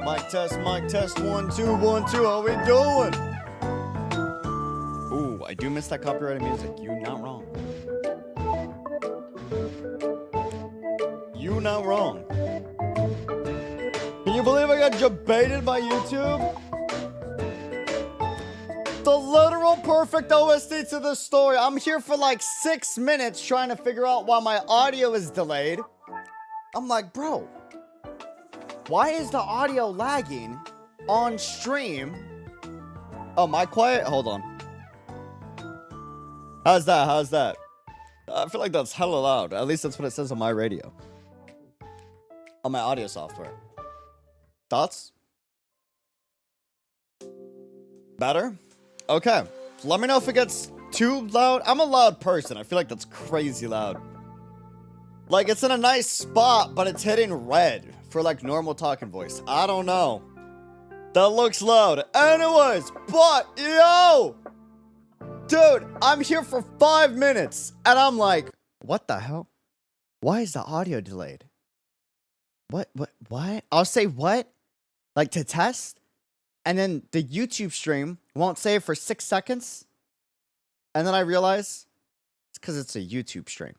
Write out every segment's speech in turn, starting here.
Mic test, 1 2 1 2. How we doing? Ooh, I do miss that copyrighted music. You not wrong. You not wrong. Can you believe I got debated by YouTube? The literal perfect OST to this story. I'm here for like 6 minutes trying to figure out why my audio is delayed. I'm like, bro, why is the audio lagging on stream? Oh, am I quiet? Hold on. How's that? How's that? I feel like that's hella loud. At least that's what it says on my radio. On my audio software. Thoughts? Better? Okay. Let me know if it gets too loud. I'm a loud person. I feel like that's crazy loud. Like, it's in a nice spot, but it's hitting red for, like, normal talking voice. I don't know. That looks loud. Anyways, but, yo! Dude, I'm here for 5 minutes, and I'm like, what the hell? Why is the audio delayed? What? I'll say what? Like, to test? And then the YouTube stream won't save for 6 seconds? And then I realize it's because it's a YouTube stream.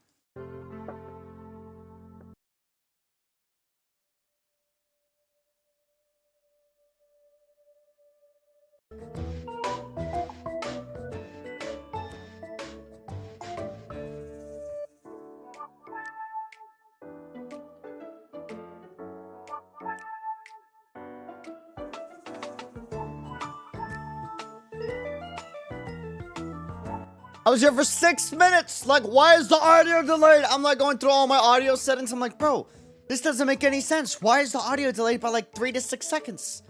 I was here for 6 minutes. Like, why is the audio delayed? I'm like going through all my audio settings. I'm like, bro, this doesn't make any sense. Why is the audio delayed by like 3 to 6 seconds?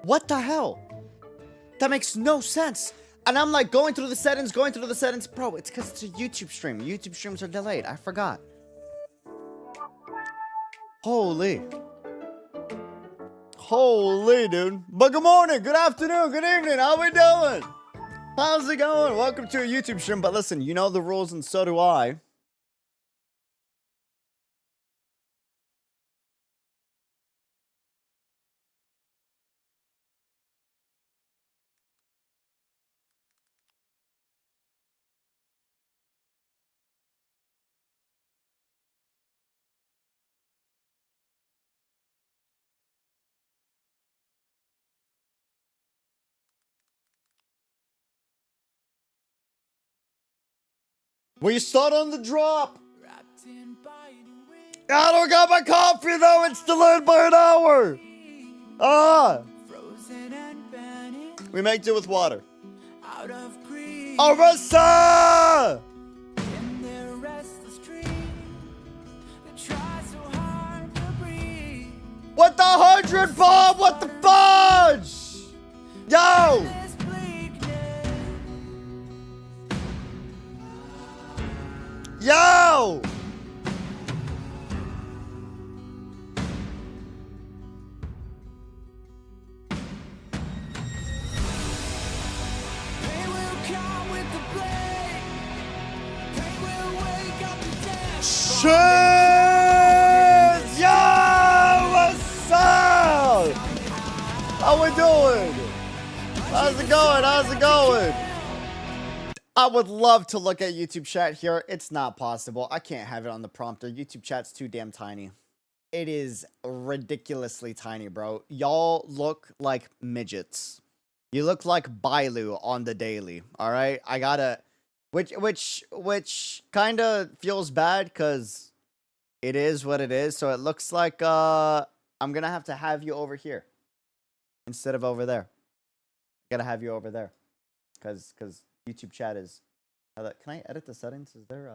What the hell? That makes no sense. And I'm like going through the settings. Bro, it's because it's a YouTube stream. YouTube streams are delayed. I forgot. Holy, dude. But good morning, good afternoon, good evening. How we doing? How's it going? Welcome to a YouTube stream. But listen, you know the rules and so do I. We start on the drop. I don't got my coffee though. It's delayed by an hour. We make do with water. Arista! What the 100 bomb? What the fudge? Yo! Yo! Shit! Yo! What's up? How we doing? How's it going? How's it going? I would love to look at YouTube chat here. It's not possible. I can't have it on the prompter. YouTube chat's too damn tiny. It is ridiculously tiny, bro. Y'all look like midgets. You look like Bailu on the daily. All right, I gotta, which kind of feels bad because it is what it is. So it looks like I'm gonna have you over here instead of over there. I gotta have you over there because YouTube chat is. Can I edit the settings? Is there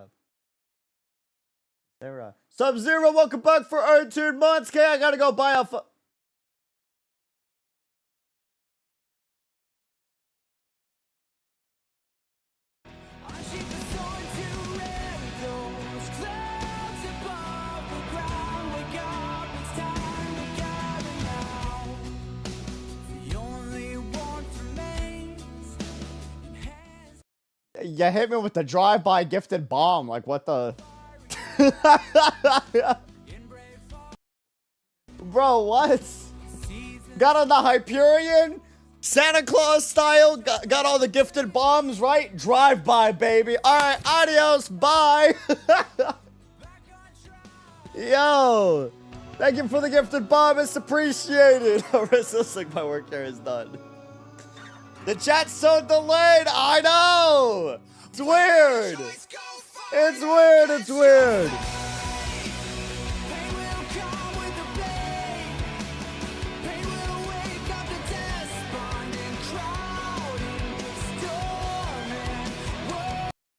a Sub-Zero? Welcome back for 18 months. Okay, I gotta go buy a. You hit me with the drive-by gifted bomb. Like, what the? Bro, what? Got on the Hyperion, Santa Claus style. Got all the gifted bombs, right? Drive by, baby. All right, adios, bye. Yo, thank you for the gifted bomb. It's appreciated. It looks like my work here is done. The chat's so delayed. I know. It's weird. It's weird. It's weird.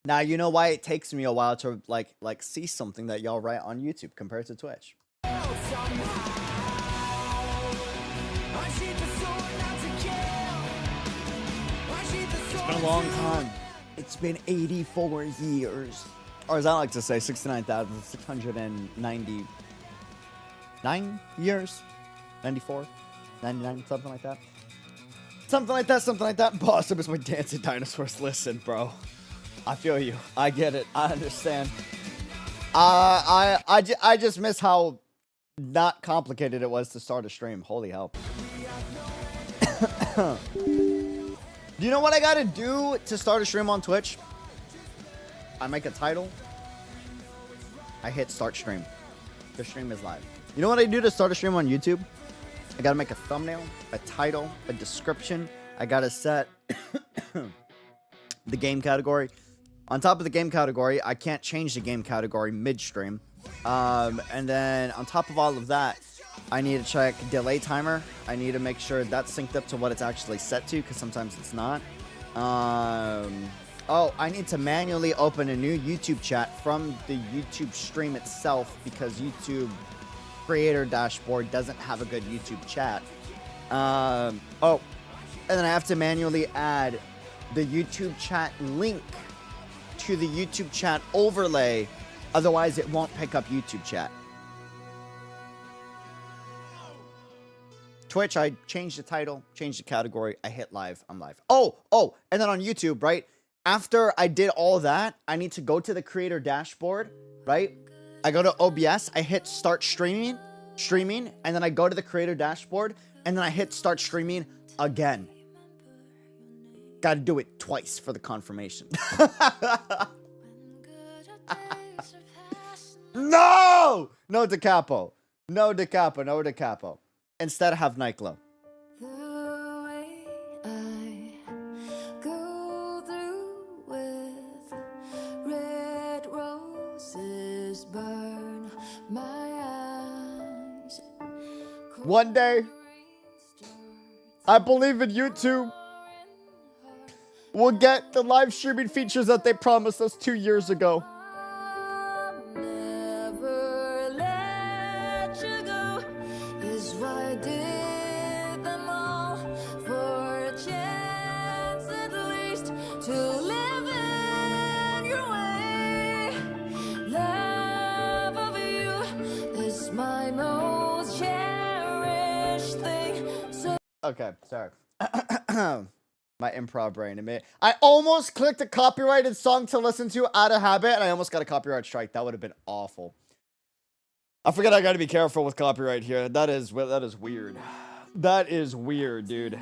Now you know why it takes me a while to like see something that y'all write on YouTube compared to Twitch. It's been a long time. It's been 84 years. Or as I like to say, 69,699 years. 94, 99, something like that. Something like that, something like that. Boss, I miss my dancing dinosaurs. Listen, bro. I feel you. I get it. I understand. I just miss how not complicated it was to start a stream. Holy hell. Do you know what I gotta do to start a stream on Twitch? I make a title. I hit start stream. The stream is live. You know what I do to start a stream on YouTube? I gotta make a thumbnail, a title, a description. I gotta set the game category. On top of the game category, I can't change the game category mid-stream. And then on top of all of that, I need to check delay timer. I need to make sure that's synced up to what it's actually set to, because sometimes it's not. Oh, I need to manually open a new YouTube chat from the YouTube stream itself, because YouTube creator dashboard doesn't have a good YouTube chat. Oh, and then I have to manually add the YouTube chat link to the YouTube chat overlay, otherwise it won't pick up YouTube chat. Twitch, I changed the title, changed the category, I hit live, I'm live. Oh, and then on YouTube, right? After I did all that, I need to go to the creator dashboard, right? I go to OBS, I hit start streaming, and then I go to the creator dashboard, and then I hit start streaming again. Gotta do it twice for the confirmation. No! No Da Capo. No Da Capo. No Da Capo. Instead, have Nightglow. The way I go through with red roses burn my eyes. One day, I believe in YouTube. We'll get the live streaming features that they promised us 2 years ago. Never let you go is why I did them all for a chance at least to live in your way. Love of you is my most cherished thing. So Okay, sorry. My improv brain. I almost clicked a copyrighted song to listen to out of habit, and I almost got a copyright strike. That would have been awful. I forget I gotta be careful with copyright here. That is weird. That is weird, dude.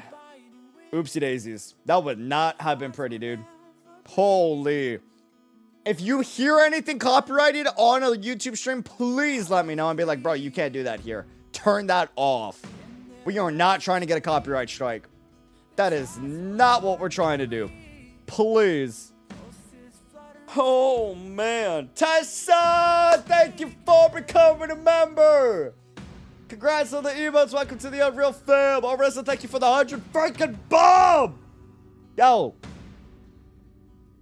Oopsie daisies. That would not have been pretty, dude. Holy. If you hear anything copyrighted on a YouTube stream, please let me know and be like, bro, you can't do that here. Turn that off. We are not trying to get a copyright strike. That is not what we're trying to do. Please. Oh, man. Tessa, thank you for becoming a member. Congrats on the emotes. Welcome to the Unreal fam. Arisa, thank you for the 100 freaking bomb. Yo.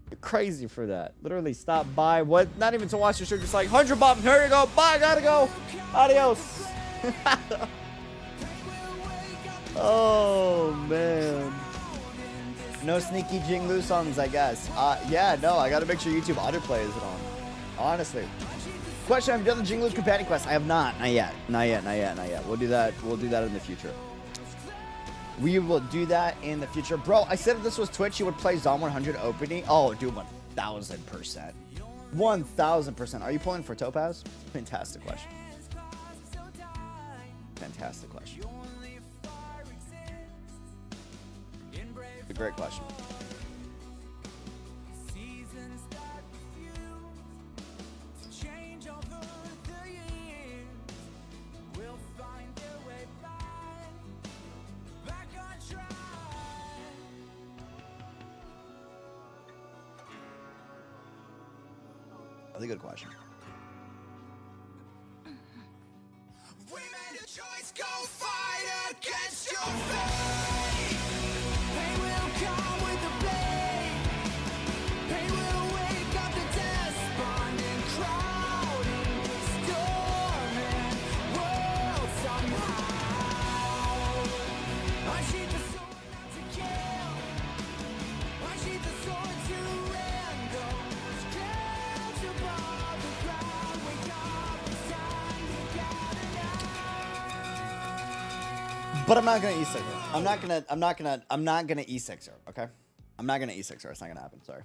You're crazy for that. Literally stop by. What? Not even to watch your stream. Just like 100 bomb. Here you go. Bye. Gotta go. Adios. Oh, man. No sneaky Jinglu songs, I guess. Yeah, no, I gotta make sure YouTube autoplays it on. Honestly. Question, have you done the Jinglu's companion quest? I have not. Not yet. Not yet. We'll do that in the future. We will do that in the future. Bro, I said if this was Twitch, you would play Zom 100 opening. Oh, dude, 1,000%. 1,000%. Are you pulling for Topaz? Fantastic question. Fantastic question. a great question. Really good question. We made a choice, go fight against your fate. Pain will come with the blade. Pain will wake up the despondent crowd in this storming world somehow. Unsheath the sword not to kill. Unsheath the sword to end those clouds above the ground. Wake up, it's time to gather now. But I'm not gonna E6 her. I'm not gonna E6 her, okay? I'm not gonna E6 her. It's not gonna happen, sorry.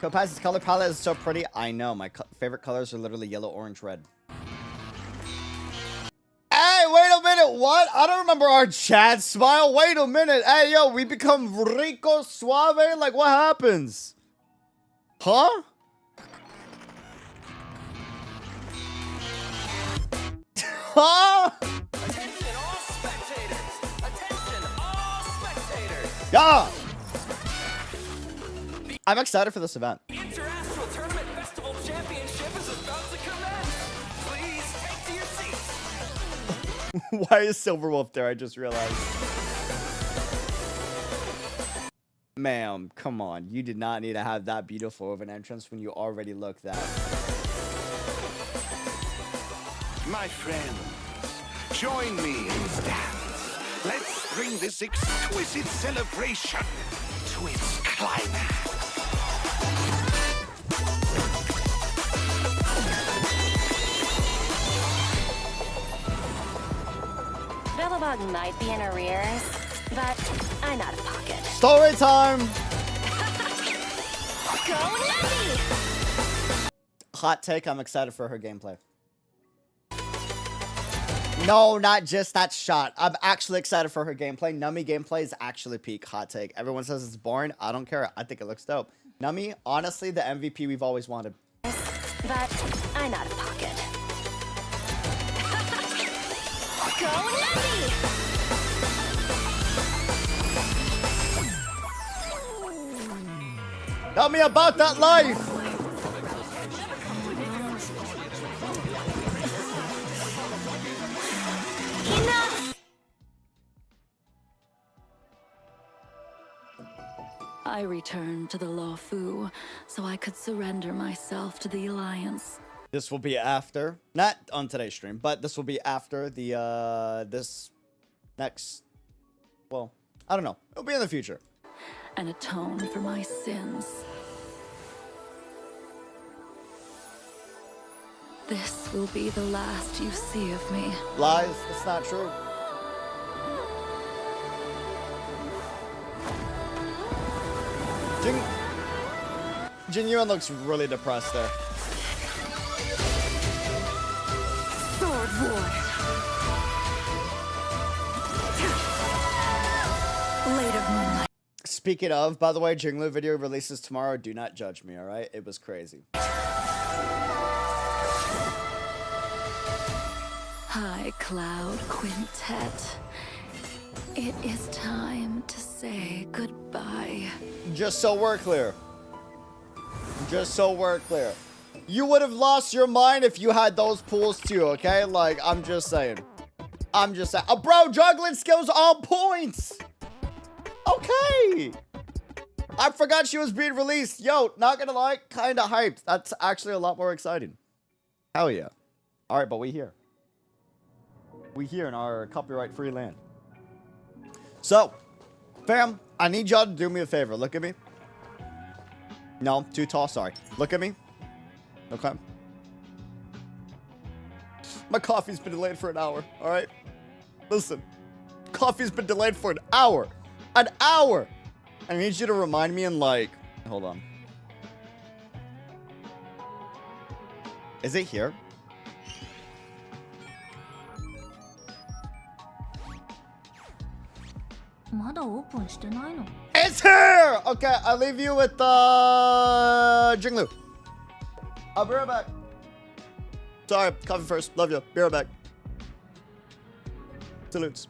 Topaz's color palette is so pretty. I know, my favorite colors are literally yellow, orange, red. Hey, wait a minute, what? I don't remember our chat smile. Wait a minute. Hey, yo, we become rico suave? Like, what happens? Huh? Huh? Attention all spectators! Attention all spectators! Yeah! I'm excited for this event. The Interastral Tournament Festival Championship is about to commence! Please take to your seats! Why is Silverwolf there? I just realized. Ma'am, come on. You did not need to have that beautiful of an entrance when you already look that. My friends, join me in this dance. Let's bring this exquisite celebration to its climax. Belobog might be in arrears, but I'm out of pocket. Story time! Go Nutty! Hot take, I'm excited for her gameplay. No, not just that shot. I'm actually excited for her gameplay. Nummy gameplay is actually peak. Hot take. Everyone says it's boring. I don't care. I think it looks dope. Nummy, honestly, the MVP we've always wanted. But I'm out of pocket. Go Nutty! Tell me about that life! Enough! I returned to the Lawfu so I could surrender myself to the Alliance. This will be after, not on today's stream, but this will be after the, this next, well, I don't know. It'll be in the future. And atone for my sins. This will be the last you see of me. Lies, that's not true. Jin Yuan looks really depressed there. Sword War. Blade of Moonlight. Speaking of, by the way, Jinglu video releases tomorrow. Do not judge me, alright? It was crazy. High Cloud Quintet. It is time to say goodbye. Just so we're clear. Just so we're clear. You would have lost your mind if you had those pools too, okay? Like, I'm just saying. I'm just saying. Oh, bro, juggling skills on points. Okay. I forgot she was being released. Yo, not gonna lie, kind of hyped. That's actually a lot more exciting. Hell yeah. All right, but we here. We here in our copyright-free land. So, fam, I need y'all to do me a favor. Look at me. No, too tall, sorry. Look at me. Okay. My coffee's been delayed for an hour, all right? Listen, coffee's been delayed for an hour. An hour! I need you to remind me in like, hold on. Is it here? だオープンしてないの。 It's here! Okay, I leave you with Jinglu. I'll be right back. Sorry, coffee first. Love you. Be right back. Salutes.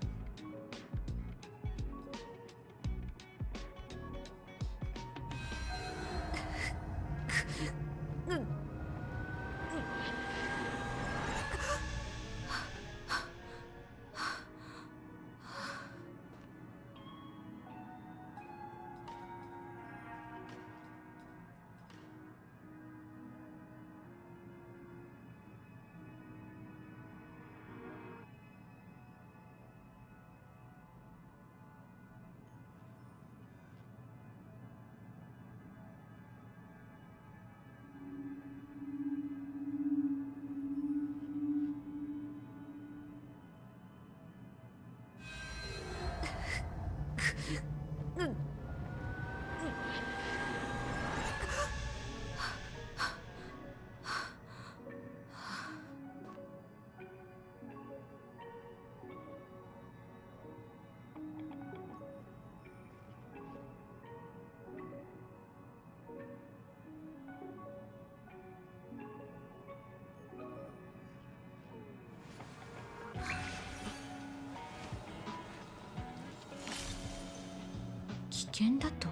危険だと。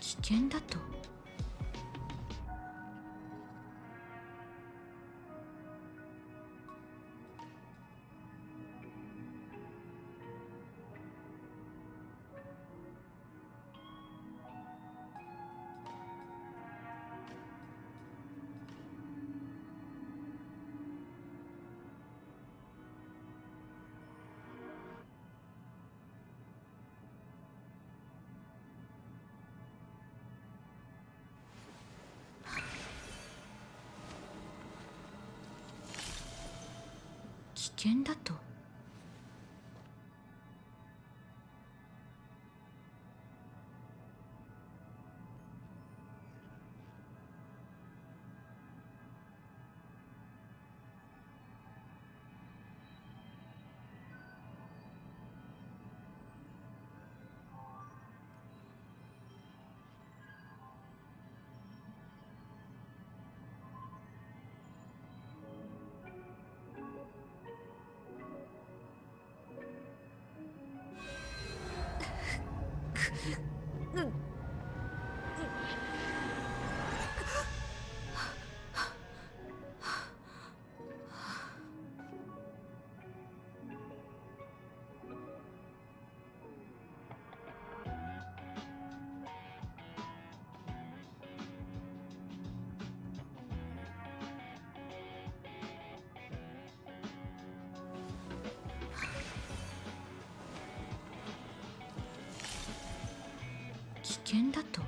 危険だと。危険だと。危険だと。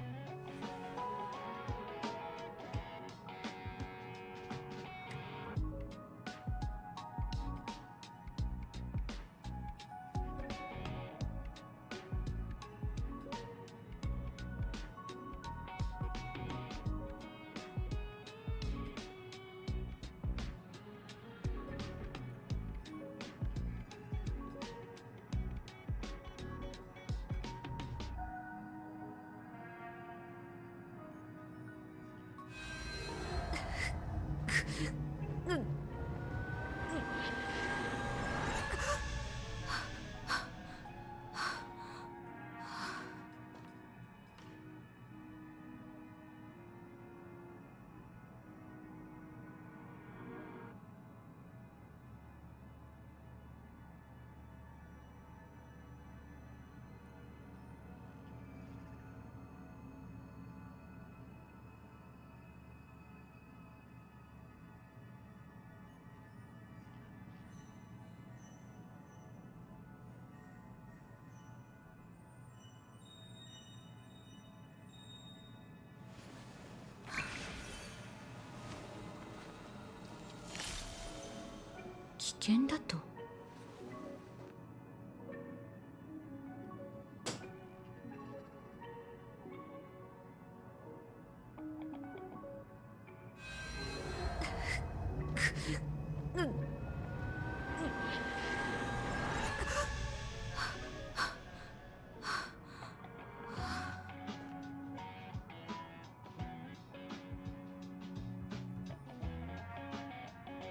険だと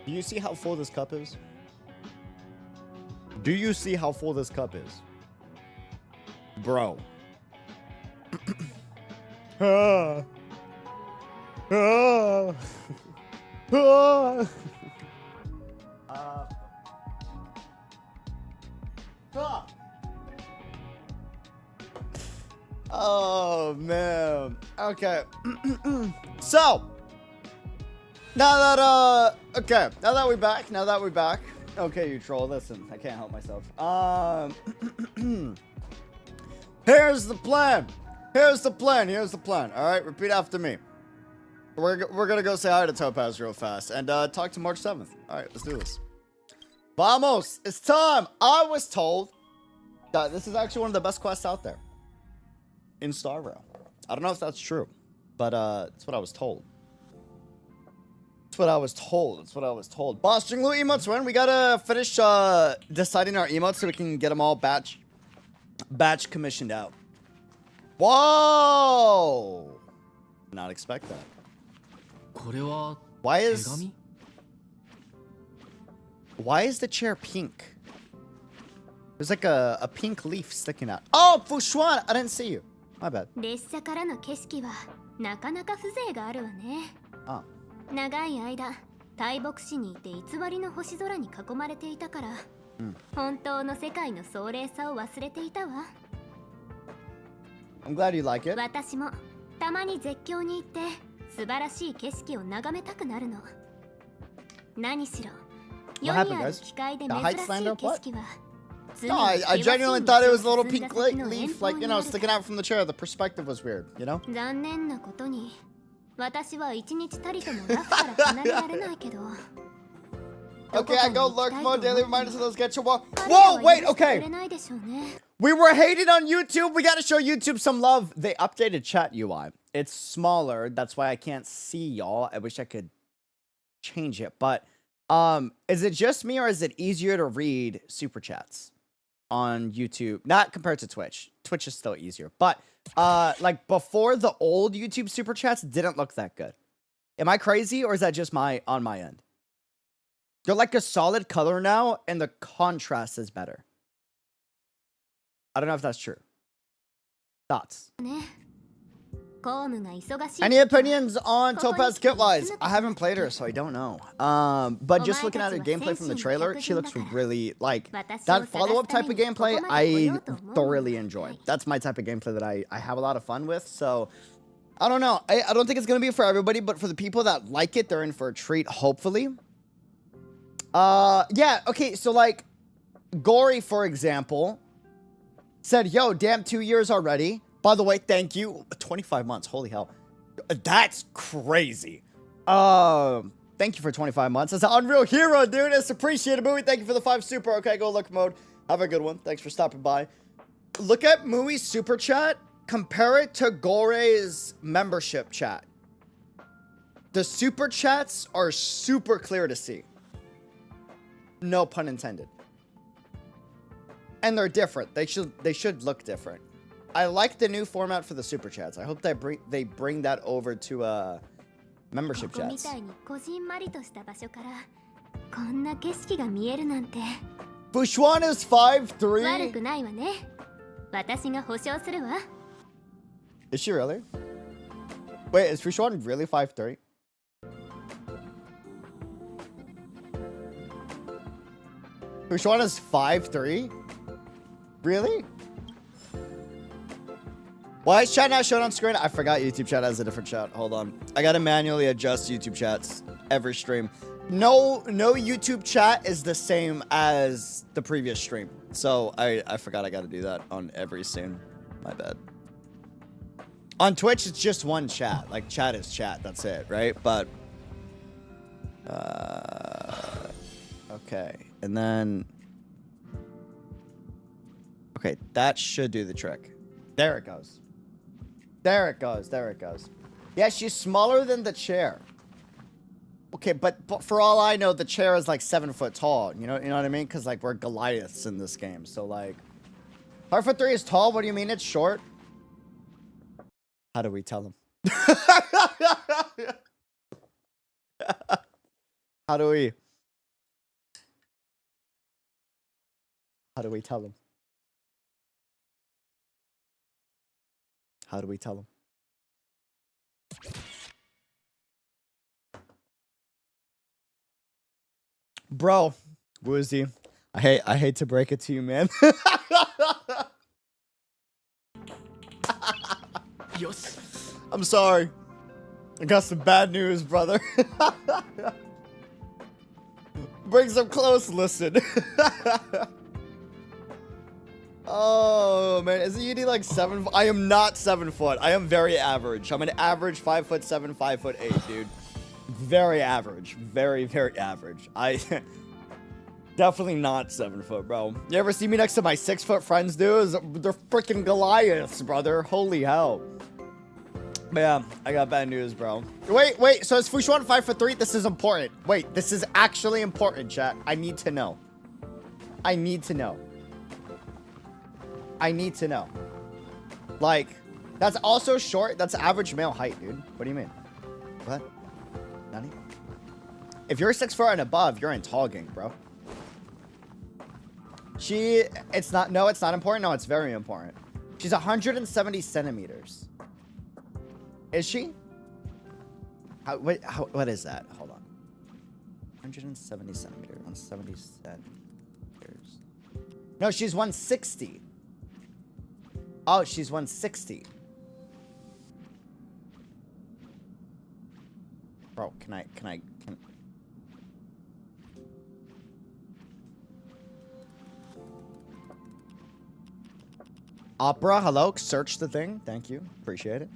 Do you see how full this cup is? Do you see how full this cup is? Bro. Ah. Ah. Ah. Ah. Oh man. Okay. So now that we're back. Okay, you troll, listen, I can't help myself. Here's the plan. All right, repeat after me. We're gonna go say hi to Topaz real fast and talk to March 7th. All right, let's do this. Vamos, it's time. I was told that this is actually one of the best quests out there in Star Rail. I don't know if that's true, but it's what I was told. That's what I was told. Boss String Loot emotes when we gotta finish deciding our emotes so we can get them all batch commissioned out. Whoa! Did not expect that. これは Why 手 is 紙 why is the chair pink? There's like a pink leaf sticking out. Oh, Fushuan! I didn't see you. My bad. 列車からの景色はなかなか風情があるわね。 Oh. 長い間大牧師にいて偽りの星空に囲まれていたから、本当の世界の壮麗さを忘れていたわ。 I'm glad you like it. 私もたまに絶叫に行って素晴らしい景色を眺めたくなるの。何しろ世 What に happened, ある guys? 機械で The 珍 heist しい signed up? 景 What? 色は No, I genuinely thought it was a little pink leaf, like, you know, sticking out from the chair. The perspective was weird, you know? 残念なことに私は一日たりともラフから離れられないけど Okay, I go lurk mode, daily reminders of those get your wall. Whoa, wait, okay. We were hating on YouTube. We gotta show YouTube some love. They updated chat UI. It's smaller. That's why I can't see y'all. I wish I could change it. But is it just me or is it easier to read super chats on YouTube? Not compared to Twitch. Twitch is still easier. But like before, the old YouTube super chats didn't look that good. Am I crazy or is that just on my end? They're like a solid color now, and the contrast is better. I don't know if that's true. Thoughts? Any opinions on Topaz Kitwise? I haven't played her, so I don't know. But just looking at her gameplay from the trailer, she looks really, like, that follow-up type of gameplay, I thoroughly enjoy. That's my type of gameplay that I have a lot of fun with, so... I don't know. I don't think it's going to be for everybody, but for the people that like it, they're in for a treat, hopefully. Yeah, okay, so like Gory, for example, said, yo, damn, 2 years already. By the way, thank you. 25 months, holy hell. That's crazy. Thank you for 25 months. That's an unreal hero, dude. It's appreciated, Mooey. Thank you for the 5 super. Okay, go look mode. Have a good one. Thanks for stopping by. Look at Mooey's super chat. Compare it to Gore's membership chat. The super chats are super clear to see. No pun intended. And they're different. They should look different. I like the new format for the super chats. I hope they bring that over to membership chats. Bushwan is 5'3". Is she really? Wait, is Fushwan really 5'3"? Fushwan is 5'3"? Really? Why is chat not shown on screen? I forgot YouTube chat has a different chat. Hold on. I gotta manually adjust YouTube chats every stream. No YouTube chat is the same as the previous stream. So I forgot I gotta do that on every stream. My bad. On Twitch, it's just one chat. Like, chat is chat. That's it, right? But, okay. And then... Okay, that should do the trick. There it goes. There it goes. There it goes. Yeah, she's smaller than the chair. Okay, but for all I know, the chair is like 7 foot tall. You know what I mean? Because like we're Goliaths in this game. So like, 5'3" is tall. What do you mean it's short? How do we tell him? How do we tell him? How do we tell him? Bro, Woozy, I hate to break it to you, man. Yes. I'm sorry. I got some bad news, brother. Brings up close, listen. Oh, man. Isn't you like 7? I am not 7 foot. I am very average. I'm an average 5'7", 5'8", dude. Very average. Very, very average. I... Definitely not 7 foot, bro. You ever see me next to my 6 foot friends, dude? They're freaking Goliaths, brother. Holy hell. But yeah, I got bad news, bro. Wait. So is Fushuan 5'3"? This is important. Wait, this is actually important, chat. I need to know. I need to know. I need to know. Like, that's also short. That's average male height, dude. What do you mean? What? Nani? If you're 6 foot and above, you're in tall gang, bro. It's not important. No, it's very important. She's 170 centimeters. Is she? What is that? Hold on. 170 centimeters. 170 centimeters. No, she's 160. Oh, she's 160. Bro, can Opera, hello. Search the thing. Thank you. Appreciate it.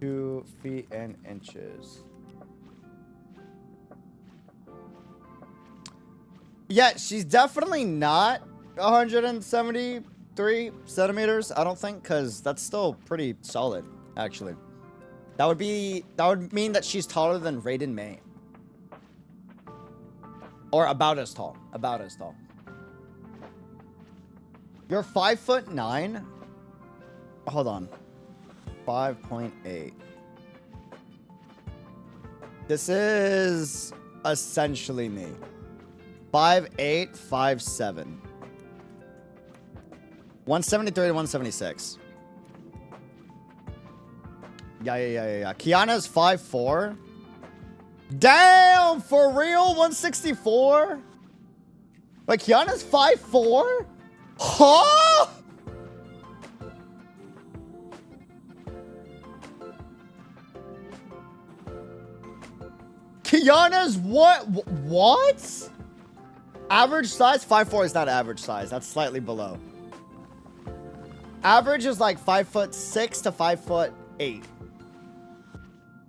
2 feet and inches. Yeah, she's definitely not 173 centimeters, I don't think, because that's still pretty solid, actually. That would mean that she's taller than Raiden May. Or about as tall. About as tall. You're 5'9". Hold on. 5.8. This is essentially me. 5'8", 5'7". 173 to 176. Yeah. Kiana's 5'4". Damn, for real? 164? Like, Kiana's 5'4"? Huh? Kiana's what? What? Average size? 5'4" is not average size. That's slightly below. Average is like 5'6" to 5'8".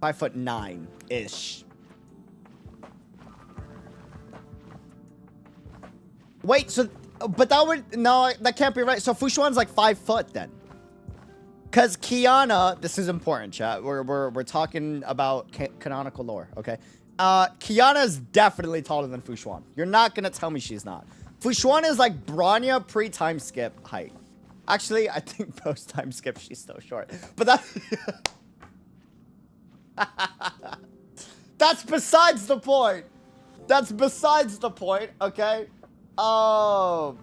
5'9"-ish. Wait, so... But that would... No, that can't be right. So Fushuan's like 5 foot then. Because Kiana... This is important, chat. We're talking about canonical lore, okay? Kiana's definitely taller than Fushuan. You're not going to tell me she's not. Fushuan is like Bronya pre-time skip height. Actually, I think post-time skip she's still short. But that... That's besides the point. That's besides the point, okay? Oh.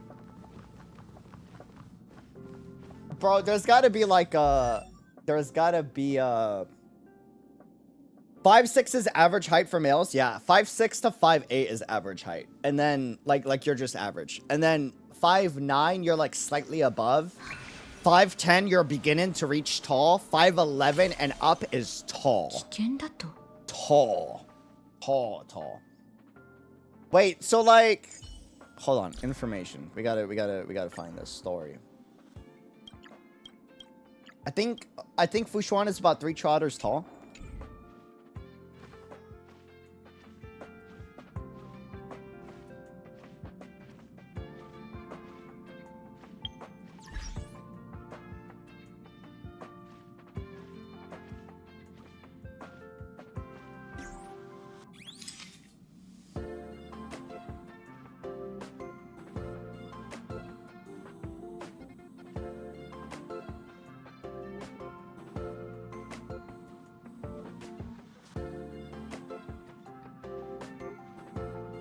Bro, there's gotta be like a... There's gotta be a... 5'6" is average height for males. Yeah, 5'6" to 5'8" is average height. And then, like you're just average. And then 5'9", you're like slightly above. 5'10", you're beginning to reach tall. 5'11" and up is tall. Tall. Tall. Wait, so like... Hold on, information. We gotta find this story. I think Fushuan is about 3 trotters tall.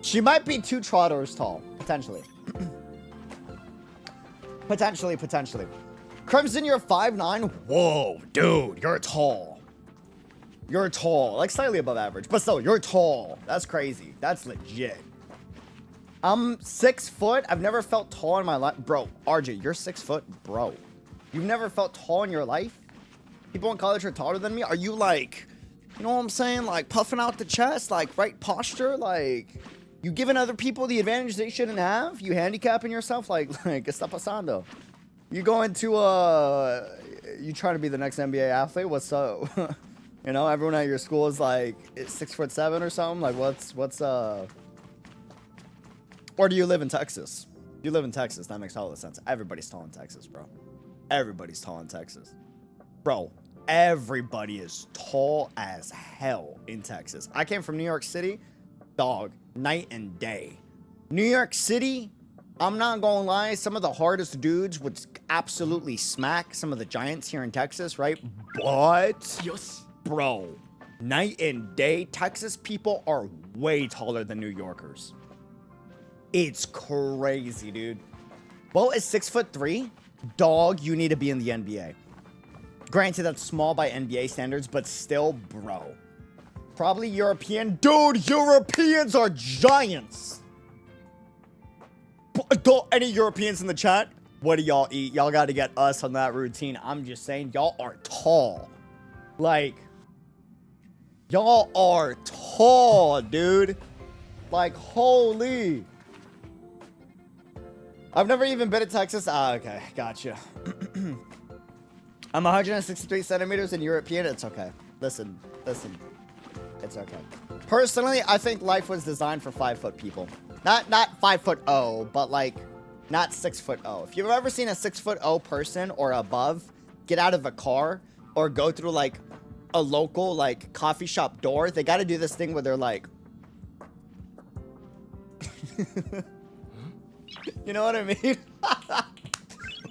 She might be 2 trotters tall, potentially. Potentially. Crimson, you're 5'9". Whoa, dude, you're tall. You're tall, like slightly above average, but still, you're tall. That's crazy. That's legit. I'm 6 foot. I've never felt tall in my life. Bro, RJ, you're 6 foot, bro. You've never felt tall in your life? People in college are taller than me? Are you like, you know what I'm saying? Like puffing out the chest, like right posture, like you giving other people the advantage they shouldn't have? You handicapping yourself? Like está pasando? You going to, you trying to be the next NBA athlete? What's up? You know, everyone at your school is like 6'7" or something. Like what's or do you live in Texas? You live in Texas. That makes all the sense. Everybody's tall in Texas, bro. Everybody's tall in Texas. Bro, everybody is tall as hell in Texas. I came from New York City. Dog, night and day. New York City, I'm not gonna lie, some of the hardest dudes would absolutely smack some of the giants here in Texas, right? But, bro, night and day, Texas people are way taller than New Yorkers. It's crazy, dude. Bo is 6'3". Dog, you need to be in the NBA. Granted, that's small by NBA standards, but still, bro. Probably European. Dude, Europeans are giants. Any Europeans in the chat? What do y'all eat? Y'all got to get us on that routine. I'm just saying, y'all are tall. Like, y'all are tall, dude. Like, holy. I've never even been to Texas. Ah, okay. Gotcha. I'm 163 centimeters in European. It's okay. Listen. It's okay. Personally, I think life was designed for 5 foot people. Not 5'0", but like not 6'0". If you've ever seen a 6'0" person or above get out of a car or go through like a local like coffee shop door, they got to do this thing where they're like, you know what I mean?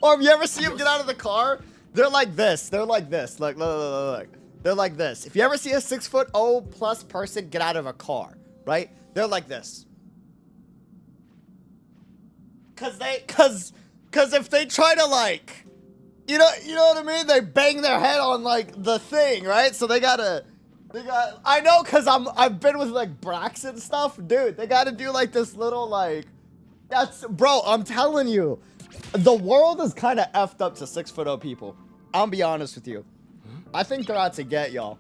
Or if you ever see them get out of the car, they're like this. They're like this. Look. They're like this. If you ever see a 6'0" plus person get out of a car, right? They're like this. Cause if they try to like, you know what I mean? They bang their head on like the thing, right? So they got, I know, cause I've been with like Brax and stuff, dude. They gotta do like this little like, bro, I'm telling you, the world is kind of effed up to 6'0" people. I'll be honest with you. I think they're out to get y'all.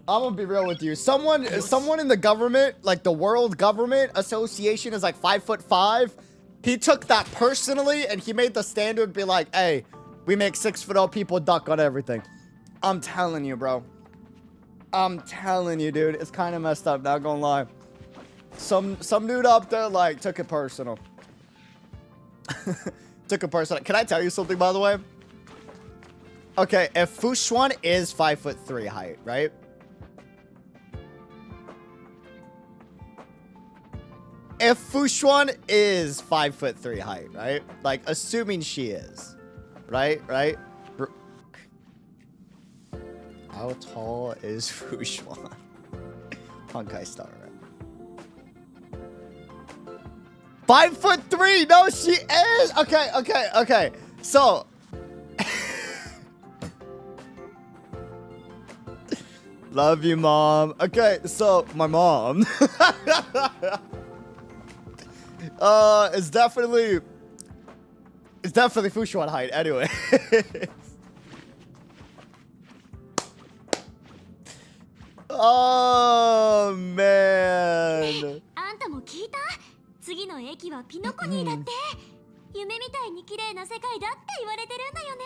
I'm gonna be real with you. Someone in the government, like the World Government Association, is like 5'5". He took that personally, and he made the standard be like, "Hey, we make 6'0" people duck on everything." I'm telling you, bro. I'm telling you, dude. It's kind of messed up. Not gonna lie. Some dude up there like took it personal. Took it personal. Can I tell you something, by the way? Okay, if Fushuan is 5'3" height, right? If Fushuan is 5'3" height, right? Like, assuming she is, right? How tall is Fushuan? Honkai star, right? 5'3". No, she is. Okay. So. Love you, mom. Okay, so my mom it's definitely Fushuan height anyway. Oh man. あんたも聞いた？次の駅はピノコニーだって。夢みたいに綺麗な世界だって言われてるんだよね。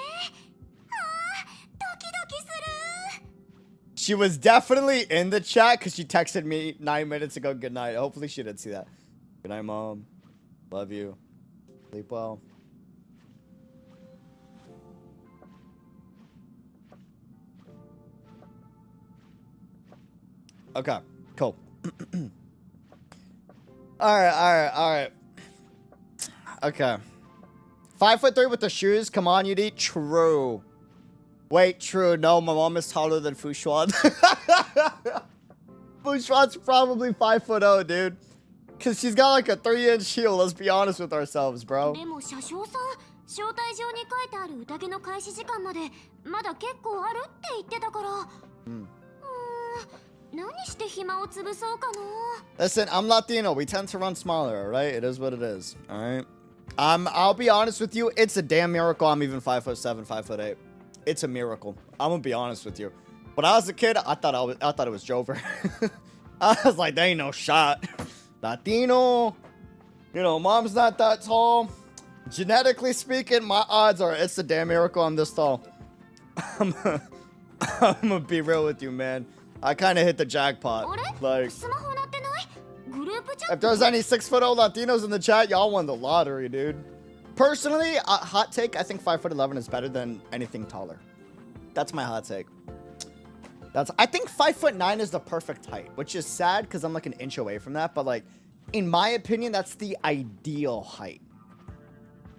ああ、ドキドキする。 She was definitely in the chat because she texted me 9 minutes ago. Good night. Hopefully she did see that. Good night, mom. Love you. Sleep well. Okay, cool. All right. Okay. 5'3" with the shoes. Come on, you'd eat. True. Wait, true. No, my mom is taller than Fushuan. Fushuan's probably 5'0", dude. Cause she's got like a 3-inch heel, let's be honest with ourselves, bro. でも車掌さん、招待状に書いてある宴の開始時間までまだ結構あるって言ってたから。何して暇を潰そうかな。 Listen, I'm Latino. We tend to run smaller, alright? It is what it is, alright? I'll be honest with you, it's a damn miracle I'm even 5'7", 5'8". It's a miracle. I'm gonna be honest with you. When I was a kid, I thought it was Jover. I was like, there ain't no shot. Latino, you know, mom's not that tall. Genetically speaking, my odds are it's a damn miracle I'm this tall. I'm gonna be real with you, man. I kind of hit the jackpot. Like, スマホ鳴ってない？グループチャッ if ト there's any 6'0" Latinos in the chat, y'all won the lottery, dude. Personally, hot take, I think 5'11" is better than anything taller. That's my hot take. I think 5'9" is the perfect height, which is sad because I'm like an inch away from that. But like, in my opinion, that's the ideal height.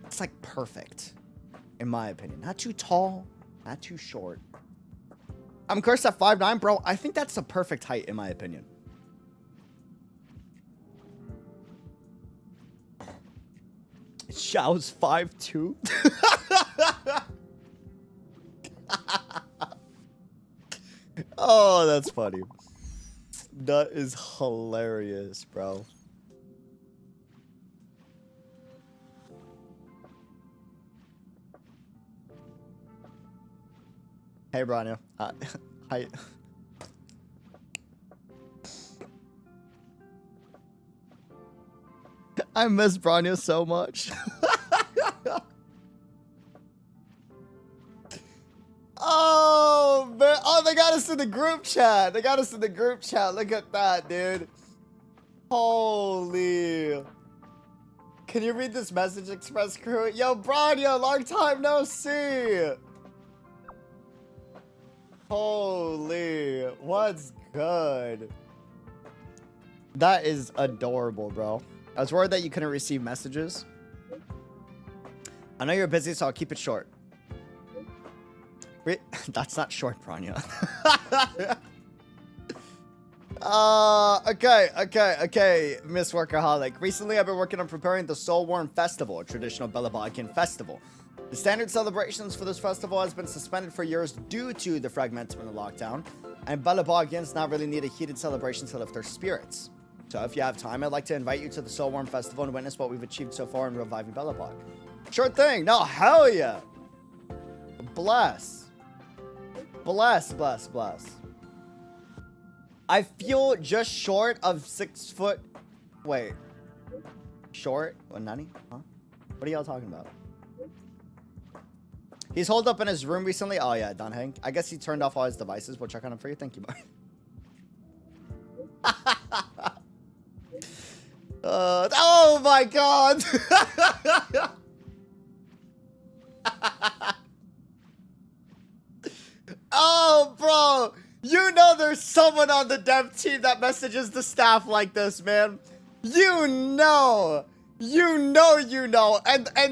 It's like perfect, in my opinion. Not too tall, not too short. I'm cursed at 5'9", bro. I think that's the perfect height, in my opinion. Xiao's 5'2". Oh, that's funny. That is hilarious, bro. Hey, Brano. Hi. I miss Brano so much. Oh, man. Oh, they got us in the group chat. Look at that, dude. Holy. Can you read this message, Express Crew? Yo, Brano, long time no see. Holy, what's good? That is adorable, bro. I was worried that you couldn't receive messages. I know you're busy, so I'll keep it short. That's not short, Branya. Okay, Miss Workaholic. Recently, I've been working on preparing the Soul Worm Festival, a traditional Belabogian festival. The standard celebrations for this festival has been suspended for years due to the fragmentum and the lockdown, and Belabogians now really need a heated celebration to lift their spirits. So if you have time, I'd like to invite you to the Soul Worm Festival and witness what we've achieved so far in reviving Belobog. Sure thing. No, hell yeah. Bless. I feel just short of 6 foot. Wait. Short? What, Nani? Huh? What are y'all talking about? He's holed up in his room recently. Oh, yeah, Don Hank. I guess he turned off all his devices. We'll check on him for you. Thank you, Mark. Oh, my God. Oh, bro. You know there's someone on the dev team that messages the staff like this, man. You know. And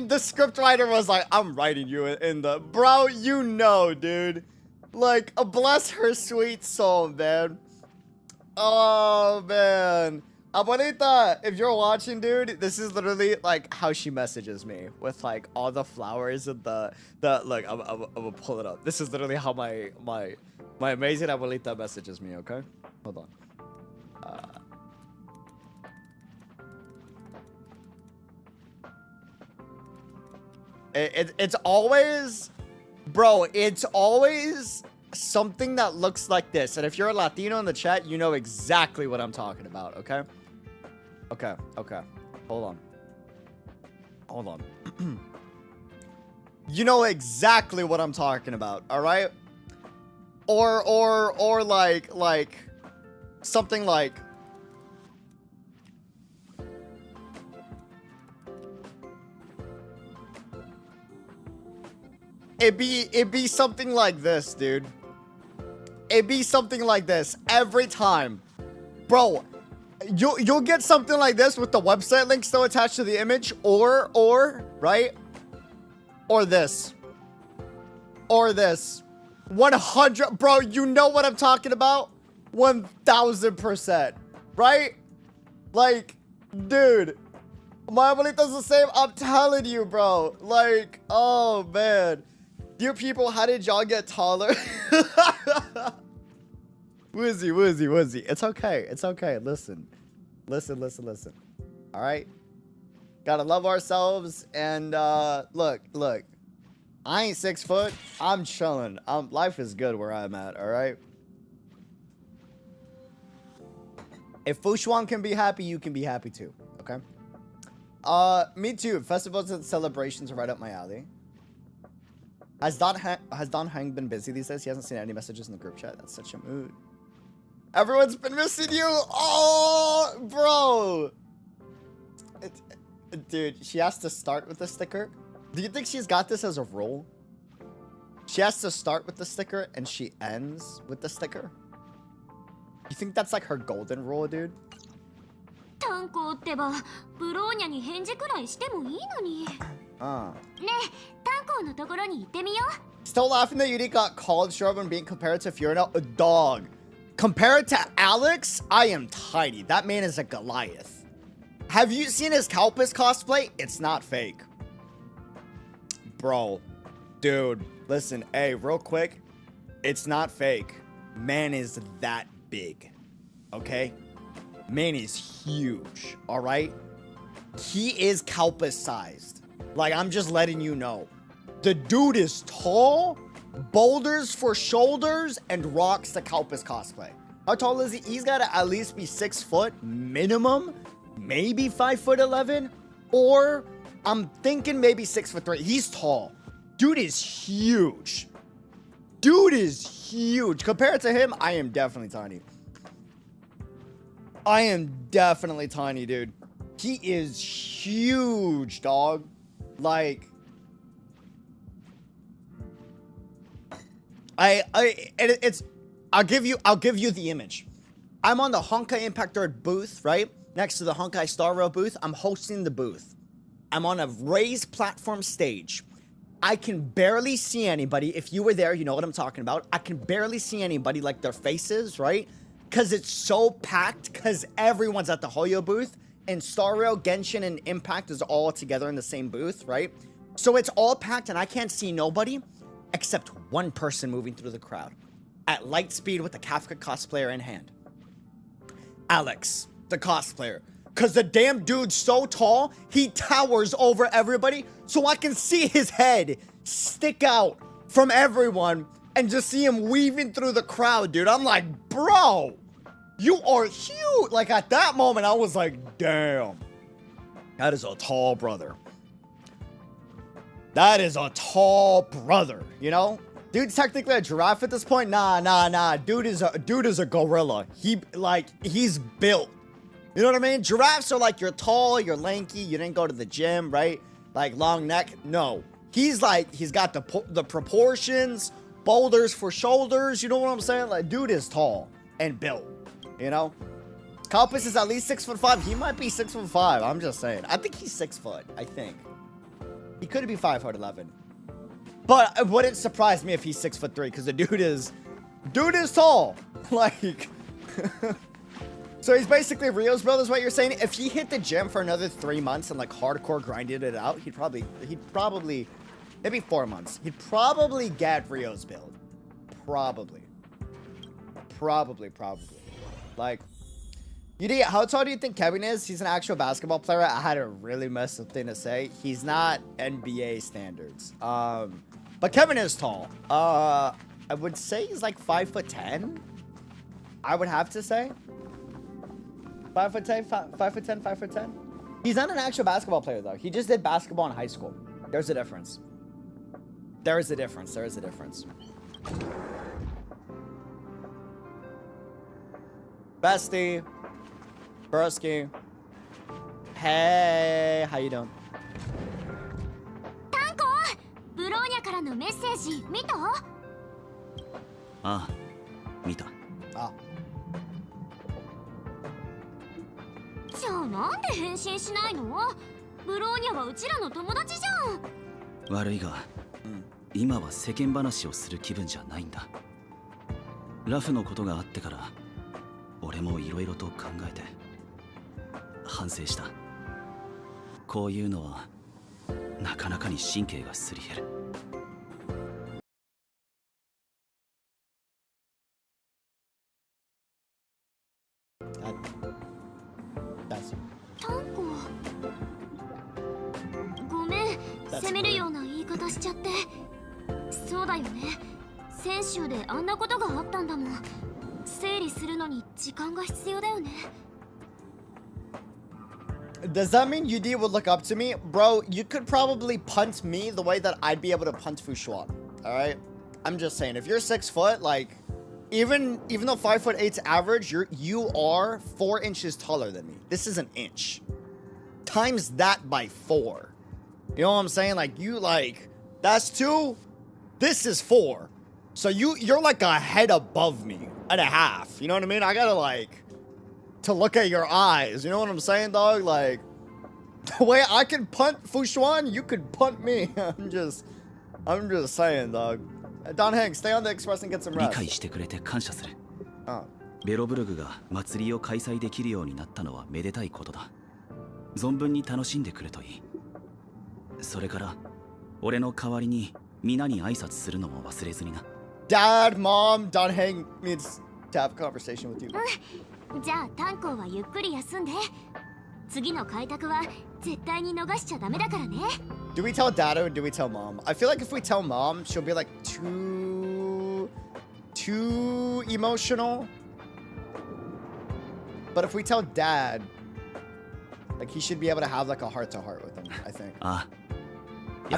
the scriptwriter was like, I'm writing you in the... Bro, you know, dude. Like, bless her sweet soul, man. Oh, man. Abuelita, if you're watching, dude, this is literally, like, how she messages me. With, like, all the flowers and the look, I'm gonna pull it up. This is literally how my amazing abuelita messages me, okay? Hold on. It's always, bro, it's always something that looks like this. And if you're a Latino in the chat, you know exactly what I'm talking about, okay? Okay. Hold on. You know exactly what I'm talking about, all right? Or like something like it'd be something like this, dude. It'd be something like this every time. Bro, you'll get something like this with the website link still attached to the image, or right? Or this. 100, bro, you know what I'm talking about? 1000%, right? Like, Dude, my abuelita's the same. I'm telling you, bro. Like, oh man. Dear people, how did y'all get taller? Woozy. It's okay. Listen. All right. Gotta love ourselves. And look. I ain't 6 foot. I'm chilling. Life is good where I'm at. All right. If Fushuan can be happy, you can be happy too. Okay. Me too. Festivals and celebrations are right up my alley. Has Don Hang been busy these days? He hasn't seen any messages in the group chat. That's such a mood. Everyone's been missing you. Oh, bro. Dude, she has to start with the sticker. Do you think she's got this as a rule? She has to start with the sticker and she ends with the sticker? You think that's like her golden rule, dude? タンコってば、ブローニャに返事くらいしてもいいのに。ねえ、タンコのところに行ってみよう。 Still laughing that Yuri got called short when being compared to Fiorina? A dog. Compared to Alex, I am tiny. That man is a Goliath. Have you seen his Kalpis cosplay? It's not fake. Bro. Dude. Listen, hey, real quick. It's not fake. Man is that big. Okay? Man is huge. Alright? He is Kalpis sized. Like, I'm just letting you know. The dude is tall, boulders for shoulders, and rocks the Kalpis cosplay. How tall is he? He's got to at least be 6 foot minimum. Maybe 5'11", or I'm thinking maybe 6'3". He's tall. Dude is huge. Compared to him, I am definitely tiny. Dude. He is huge, dog. Like, I'll give you the image. I'm on the Honkai Impactor booth, right? Next to the Honkai Star Rail booth. I'm hosting the booth. I'm on a raised platform stage. I can barely see anybody. If you were there, you know what I'm talking about. I can barely see anybody, like their faces, right? Because it's so packed, because everyone's at the Hoyo booth. And Star Rail, Genshin, and Impact is all together in the same booth, right? So it's all packed, and I can't see nobody except one person moving through the crowd at light speed with the Kafka cosplayer in hand. Alex, the cosplayer. Because the damn dude's so tall, he towers over everybody, so I can see his head stick out from everyone and just see him weaving through the crowd, dude. I'm like, bro, you are huge. Like, at that moment, I was like, damn. That is a tall brother. That is a tall brother, you know? Dude's technically a giraffe at this point. Nah. Dude is a gorilla. He's built. You know what I mean? Giraffes are like, you're tall, you're lanky, you didn't go to the gym, right? Like, long neck. No. He's got the proportions, boulders for shoulders. You know what I'm saying? Like, dude is tall and built, you know? Kalpis is at least 6'5". He might be 6'5". I'm just saying. I think he's 6 foot. I think. He could be 5'11". But it wouldn't surprise me if he's 6'3", because the dude is tall. Like, so he's basically Rio's build, is what you're saying. If he hit the gym for another 3 months and like hardcore grinded it out, he'd probably maybe 4 months. He'd probably get Rio's build. Probably. Like, how tall do you think Kevin is? He's an actual basketball player. I had a really messed up thing to say. He's not NBA standards. But Kevin is tall. I would say he's like 5'10". I would have to say 5'10", 5'10". He's not an actual basketball player though. He just did basketball in high school. There's a difference. Bestie. Broski. Hey, how you doing? タンコ、ブローニャからのメッセージ見た？ああ、見た。あ。じゃあなんで返信しないの？ブローニャはうちらの友達じゃん。悪いが、今は世間話をする気分じゃないんだ。ラフのことがあってから、俺もいろいろと考えて。反省した。こういうのはなかなかに神経がすり減る。タンコ、ごめん、責めるような言い方しちゃって。そうだよね、先週であんなことがあったんだもん。整理するのに時間が必要だよね。Does that mean UD would look up to me? Bro, you could probably punt me the way that I'd be able to punt Fushuan. Alright? I'm just saying, if you're 6 foot, like, even though 5'8"'s average, you are 4 inches taller than me. This is an inch. Times that by 4. You know what I'm saying? Like, you like, that's 2. This is 4. So you're like a head above me and a half. You know what I mean? I gotta like to look at your eyes. You know what I'm saying, dog? Like the way I can punt Fushuan, you could punt me. I'm just saying, dog. Don Hank, stay on the express and get some 理 rest. 解してくれて感謝する。 Oh. ベロブルグが祭りを開催できるようになったのはめでたいことだ。存分に楽しんでくれといい。それから俺の代わりに皆に挨拶するのも忘れずにな。Dad, Mom, Don Hank needs to have a conversation with you. じゃあタンコはゆっくり休んで。次の開拓は絶対に逃しちゃダメだからね。Do we tell Dad or do we tell Mom? I feel like if we tell Mom, she'll be like too emotional. But if we tell Dad, like he should be able to have like a heart-to-heart with him, I think. I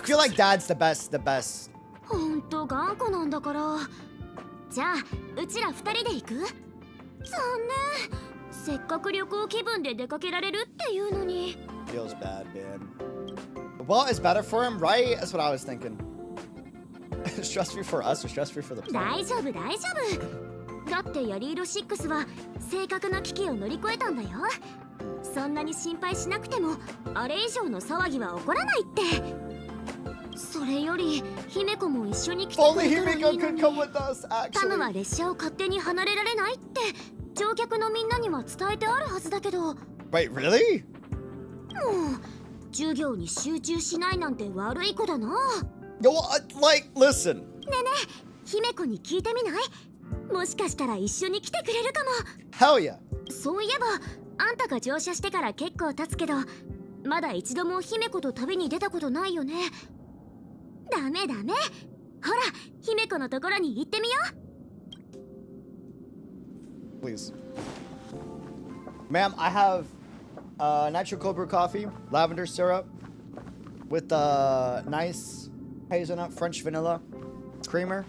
feel like Dad's the best. ほんと頑固なんだから。じゃあうちら2人で行く？残念。せっかく旅行気分で出かけられるっていうのに。Feels bad, man. Well, it's better for him, right? That's what I was thinking. Stress-free for us or stress-free for the planet? 大丈夫大丈夫。だってヤリーロ6は正確な危機を乗り越えたんだよ。そんなに心配しなくてもあれ以上の騒ぎは起こらないって。それより姫子も一緒に来てくれたらいいのに。タムは列車を勝手に離れられないって乗客のみんなには伝えてあるはずだけど。Wait, really? もう授業に集中しないなんて悪い子だな。Yo, like, listen. ねえねえ、姫子に聞いてみない？もしかしたら一緒に来てくれるかも。 Hell yeah. そういえばあんたが乗車してから結構経つけど、まだ一度も姫子と旅に出たことないよね。ダメダメ。ほら、姫子のところに行ってみよう。Please. Ma'am, I have natural cold brew coffee, lavender syrup, with nice hazelnut French vanilla creamer.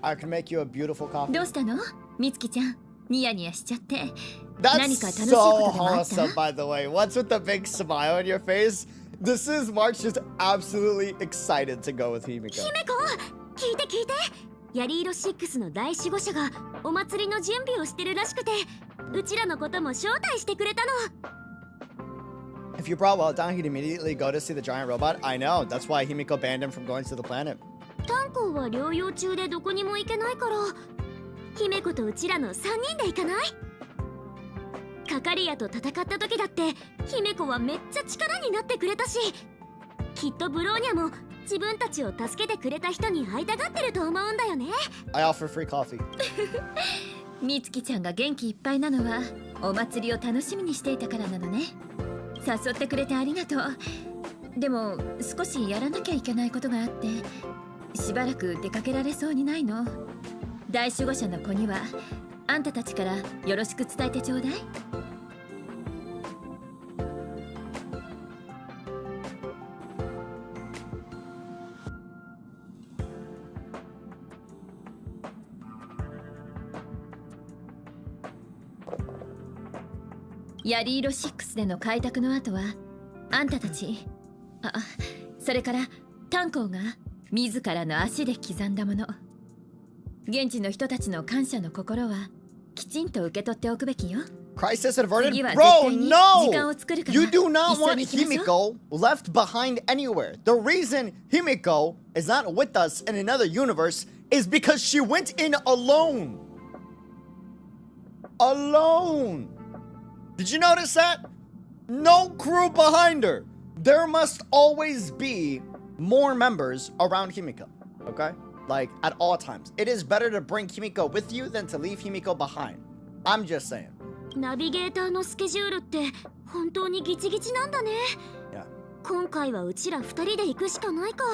I can make you a beautiful coffee. どうしたの？みつきちゃん、ニヤニヤしちゃって。 That's so wholesome, by the way. What's with the big smile on your face? This is March just absolutely excited to go with Himiko. 姫子、聞いて聞いて。ヤリーロ6の大守護者がお祭りの準備をしてるらしくて、うちらのことも招待してくれたの。If you brought Well down, he'd immediately go to see the giant robot. I know. That's why Himiko banned him from going to the planet. タンコは療養中でどこにも行けないから、姫子とうちらの3人で行かない？カカリアと戦った時だって姫子はめっちゃ力になってくれたし、きっとブローニャも自分たちを助けてくれた人に会いたがってると思うんだよね。 I offer free coffee. みつきちゃんが元気いっぱいなのはお祭りを楽しみにしていたからなのね。誘ってくれてありがとう。でも少しやらなきゃいけないことがあって、しばらく出かけられそうにないの。大守護者の子にはあんたたちからよろしく伝えてちょうだい。ヤリーロ6での開拓の後はあんたたち、それからタンコーが自らの足で刻んだもの、現地の人たちの感謝の心はきちんと受け取っておくべきよ。 Crisis averted? Bro, no! You do not want 一緒に行きましょう。 Himiko left behind anywhere. The reason Himiko is not with us in another universe is because she went in alone. Alone. Did you notice that? No crew behind her. There must always be more members around Himiko, okay? Like, at all times. It is better to bring Himiko with you than to leave Himiko behind. I'm just saying. ナビゲーターのスケジュールって本当にギチギチなんだね。Yeah. 今回はうちら2人で行くしかないか。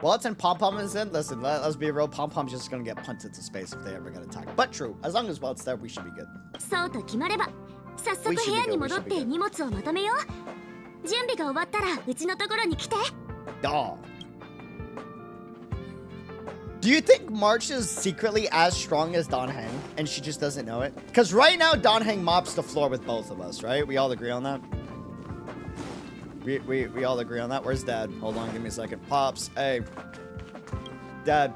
Well, it's in Pom Pom is in. Listen, let's be real. Pom Pom's just gonna get punted to space if they ever get attacked. But true, as long as Welt's there, we should be good. そうと決まれば、早速部屋に戻って荷物をまとめよう。準備が終わったらうちのところに来て。Dog. Do you think March is secretly as strong as Don Hang and she just doesn't know it? Because right now, Don Hang mops the floor with both of us, right? We all agree on that? We all agree on that. Where's Dad? Hold on, give me a second. Pops, hey. Dad.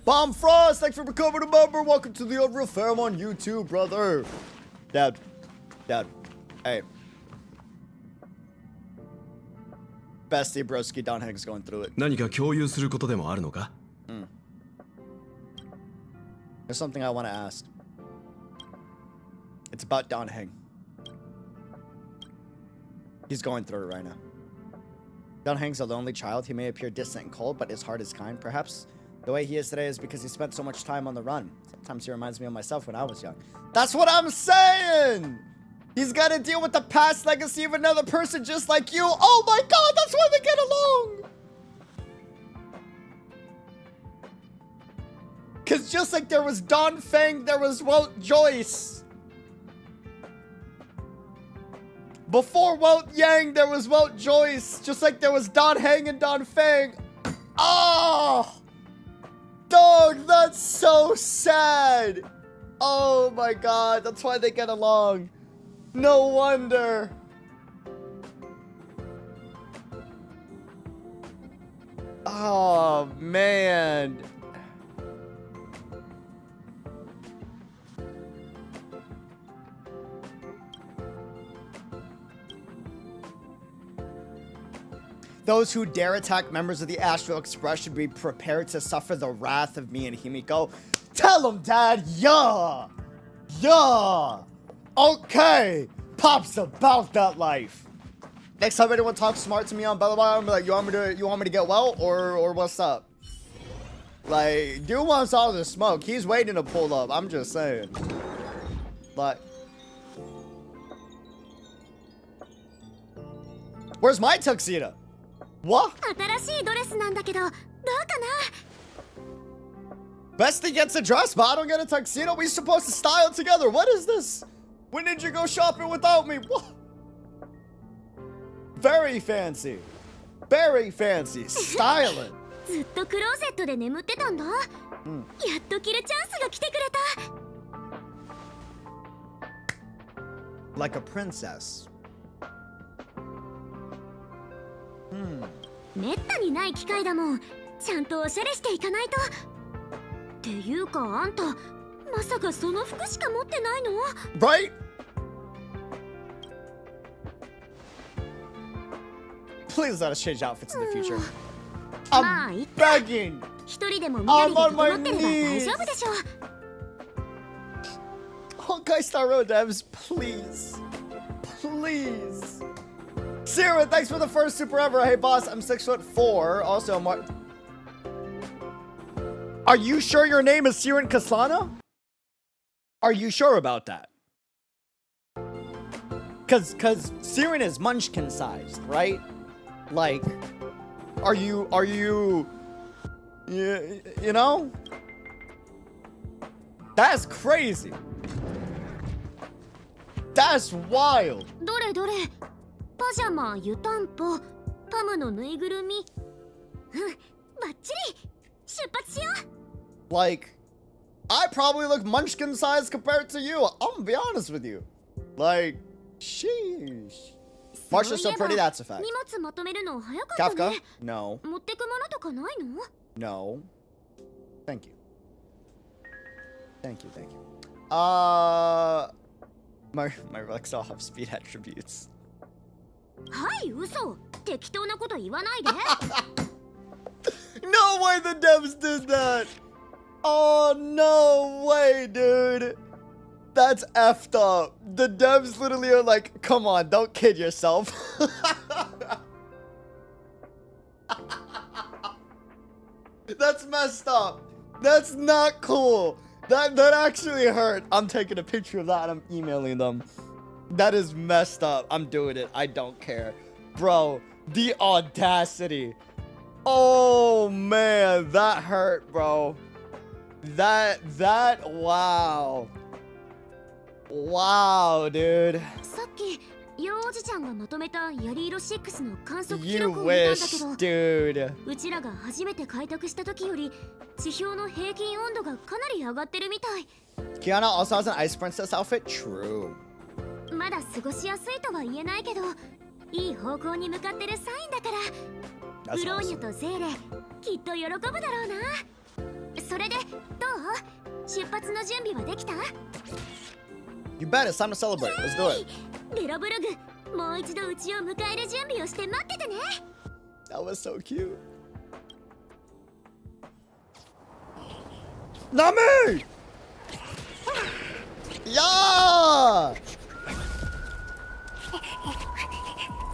Bomb Frost, thanks for becoming a member. Welcome to the Unreal Fam on YouTube, brother. Dad. Dad. Hey. Bestie broski, Don Hang's going through it. 何か共有することでもあるのか? There's something I want to ask. It's about Don Hang. He's going through it right now. Don Hang's a lonely child. He may appear distant and cold, but his heart is kind. Perhaps the way he is today is because he spent so much time on the run. Sometimes he reminds me of myself when I was young. That's what I'm saying! He's got to deal with the past legacy of another person just like you. Oh my god, that's why they get along! Because just like there was Don Fang, there was Walt Joyce. Before Walt Yang, there was Walt Joyce. Just like there was Don Hang and Don Fang. Oh! Dog, that's so sad. Oh my god, that's why they get along. No wonder. Oh, man. Those who dare attack members of the Astral Express should be prepared to suffer the wrath of me and Himiko. Tell them, Dad. Yeah. Yeah. Okay. Pop's about that life. Next time anyone talks smart to me on Belobog, I'm like, you want me to get well or what's up? Like, dude wants all the smoke. He's waiting to pull up. I'm just saying. But where's my tuxedo? What? 新しいドレスなんだけど、どうかな? Bestie gets a dress, but I don't get a tuxedo. We supposed to style together. What is this? When did you go shopping without me? What? Very fancy. Very fancy. Styling. ずっとクローゼットで眠ってたんだ。やっと着るチャンスが来てくれた。 Like a princess. めったにない機会だもん。ちゃんとおしゃれしていかないと。っていうかあんた、まさかその服しか持ってないの？ Right? Please let us change outfits in the future. I'm begging. 一人でもみなりで整ってれば大丈夫でしょ。Honkai Star Road devs, please. Please. Sarah, thanks for the first super ever. Hey boss, I'm 6'4". Also, are you sure your name is Siren Kaslana? Are you sure about that? Cause Siren is munchkin sized, right? Like, are you know? That's crazy. That's wild. どれどれ。パジャマ、湯たんぽ、パムのぬいぐるみ。バッチリ。出発しよう。 Like, I probably look munchkin sized compared to you. I'm gonna be honest with you. Like, sheesh. Marsha's so pretty, that's a fact. 荷物まとめるの早かったね。 Kafka? No. 持ってくものとかないの？ No. Thank you. Thank you. My relics all have speed attributes. はい、嘘。適当なこと言わないで。No way the devs did that! Oh, no way, dude! That's effed up. The devs literally are like, come on, don't kid yourself. That's messed up. That's not cool. That actually hurt. I'm taking a picture of that and I'm emailing them. That is messed up. I'm doing it. I don't care. Bro, the audacity. Oh man, that hurt, bro. Wow. Wow, dude. さっきヨウおじちゃんがまとめたヤリ色6の観測記 You 録を見たんだ wish, けど dude. うちらが初めて開拓した時より地表の平均温度がかなり上がってるみたい。 Kiana also has an Ice Princess outfit? True. まだ過ごしやすいとは言えないけどいい方向に向かってるサインだから That's ブローニ awesome. ャとゼーレきっと喜ぶだろうな。それでどう？出発の準備はできた？ You bet, it's time to celebrate. Let's do it. ベロブログもう一度うちを迎える準備をして待っててね。 That was so cute. Nami! Yeah!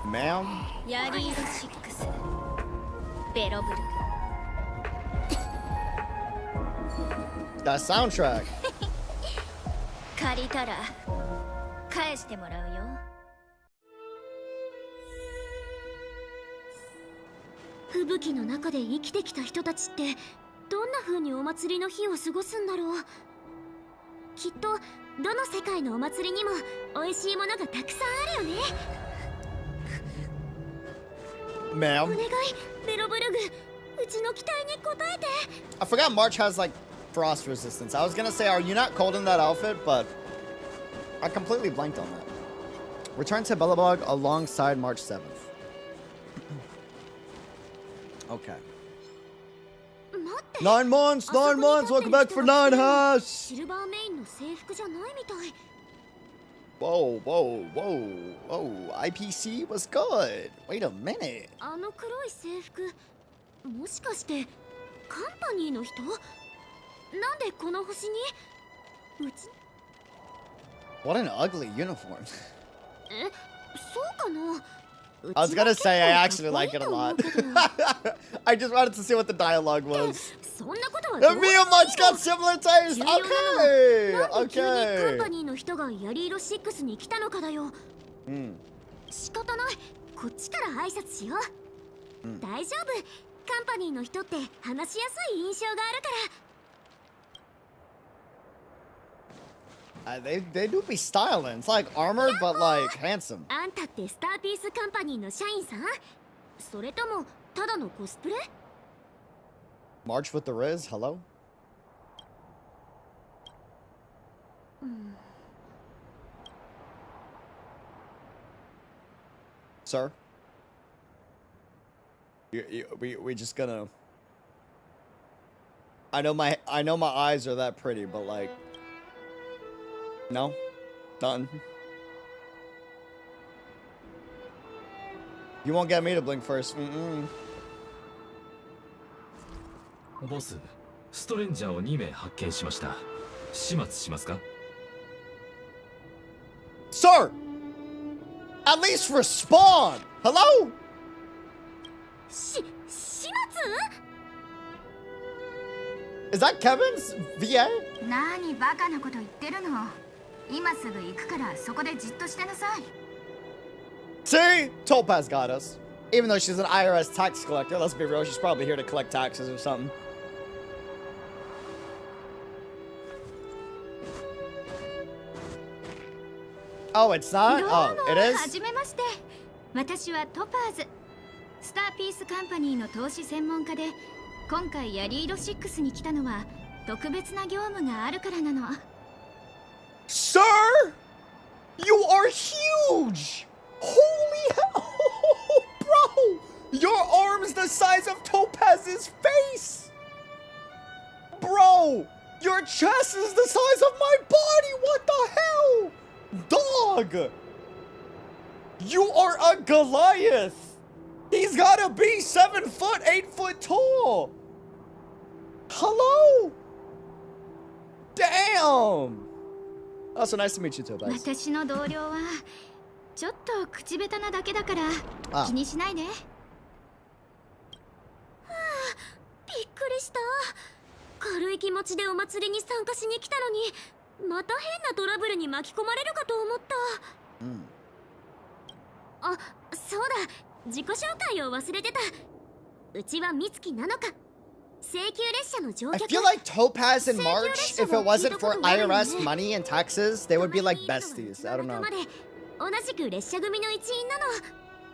Ma'am? ヤリ色6ベロブルグ That soundtrack. 借りたら返してもらうよ。吹雪の中で生きてきた人たちってどんな風にお祭りの日を過ごすんだろう。きっとどの世界のお祭りにも美味しいものがたくさんあるよね。 Ma'am. お願いベロブルグうちの期待に応えて。 I forgot March has like frost resistance. I was gonna say, are you not cold in that outfit? But I completely blanked on that. Return to Belobog alongside March 7th. Okay. 待って 9 months! 9 months! Welcome back for 9 heist! シルバーメインの制服じゃないみたい。 Whoa, whoa, whoa, whoa. IPC was good. Wait a minute. あの黒い制服もしかしてカンパニーの人？なんでこの星に？うち What an ugly uniform. え、そうかな。 I was gonna say, I actually like it a lot. I just wanted to see what the dialogue was. そんなことは And me and March got similar taste. 重要なの Okay, はなんで急にカン okay. パニーの人がヤリ色6に来たのかだよ。 仕方ない。こっちから挨拶しよう。大丈夫。カンパニーの人って話しやすい印象があるから。 They do be styling. It's like armored, but like handsome. あんたってスターピースカンパニーの社員さん？それともただのコスプレ？ March with the Riz. Hello. Sir. We just gonna. I know my eyes are that pretty, but like. No, done. You won't get me to blink first. ボス、ストレンジャーを2名発見しました。始末しますか？ Sir! At least respond! Hello? 始末？ Is that Kevin's VA? 何バカなこと言ってるの。今すぐ行くからそこでじっとしてなさい。 See? Topaz got us. Even though she's an IRS tax collector, let's be real, she's probably here to collect taxes or something. Oh, it's not? Oh, it は is? じめまして。私はトパーズ。スターピースカンパニーの投資専門家で、今回ヤリ色6に来たのは特別な業務があるからなの。 Sir! You are huge! Holy hell! Bro! Your arm's the size of Topaz's face! Bro! Your chest is the size of my body! What the hell? Dog! You are a Goliath! He's gotta be 7 foot, 8 foot tall! Hello? Damn! Also, nice to meet you, Topaz. 私の同僚はちょっと口下手なだけだからあ気にしないで。びっくりした。軽い気持ちでお祭りに参加しに来たのに、また変なトラブルに巻き込まれるかと思った。あ、そうだ、自己紹介を忘れてた。うちは美月なのか。請求列車の乗 I 客。 feel like Topaz and March, if it wasn't for IRS money and taxes, they would be like besties. I don't know. 同じく列車組の一員なの。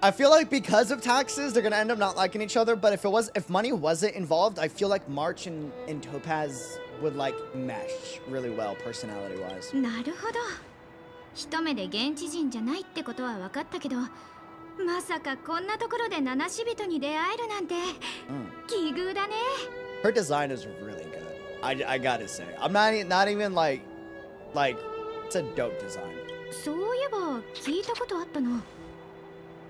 I feel like because of taxes, they're gonna end up not liking each other. But if money wasn't involved, I feel like March and Topaz would like mesh really well, personality-wise. なるほど。一目で現地人じゃないってことは分かったけど、まさかこんなところで七死人に出会えるなんて奇遇だね。Her design is really good. I gotta say, I'm not even like it's a dope design. そういえば聞いたことあったな。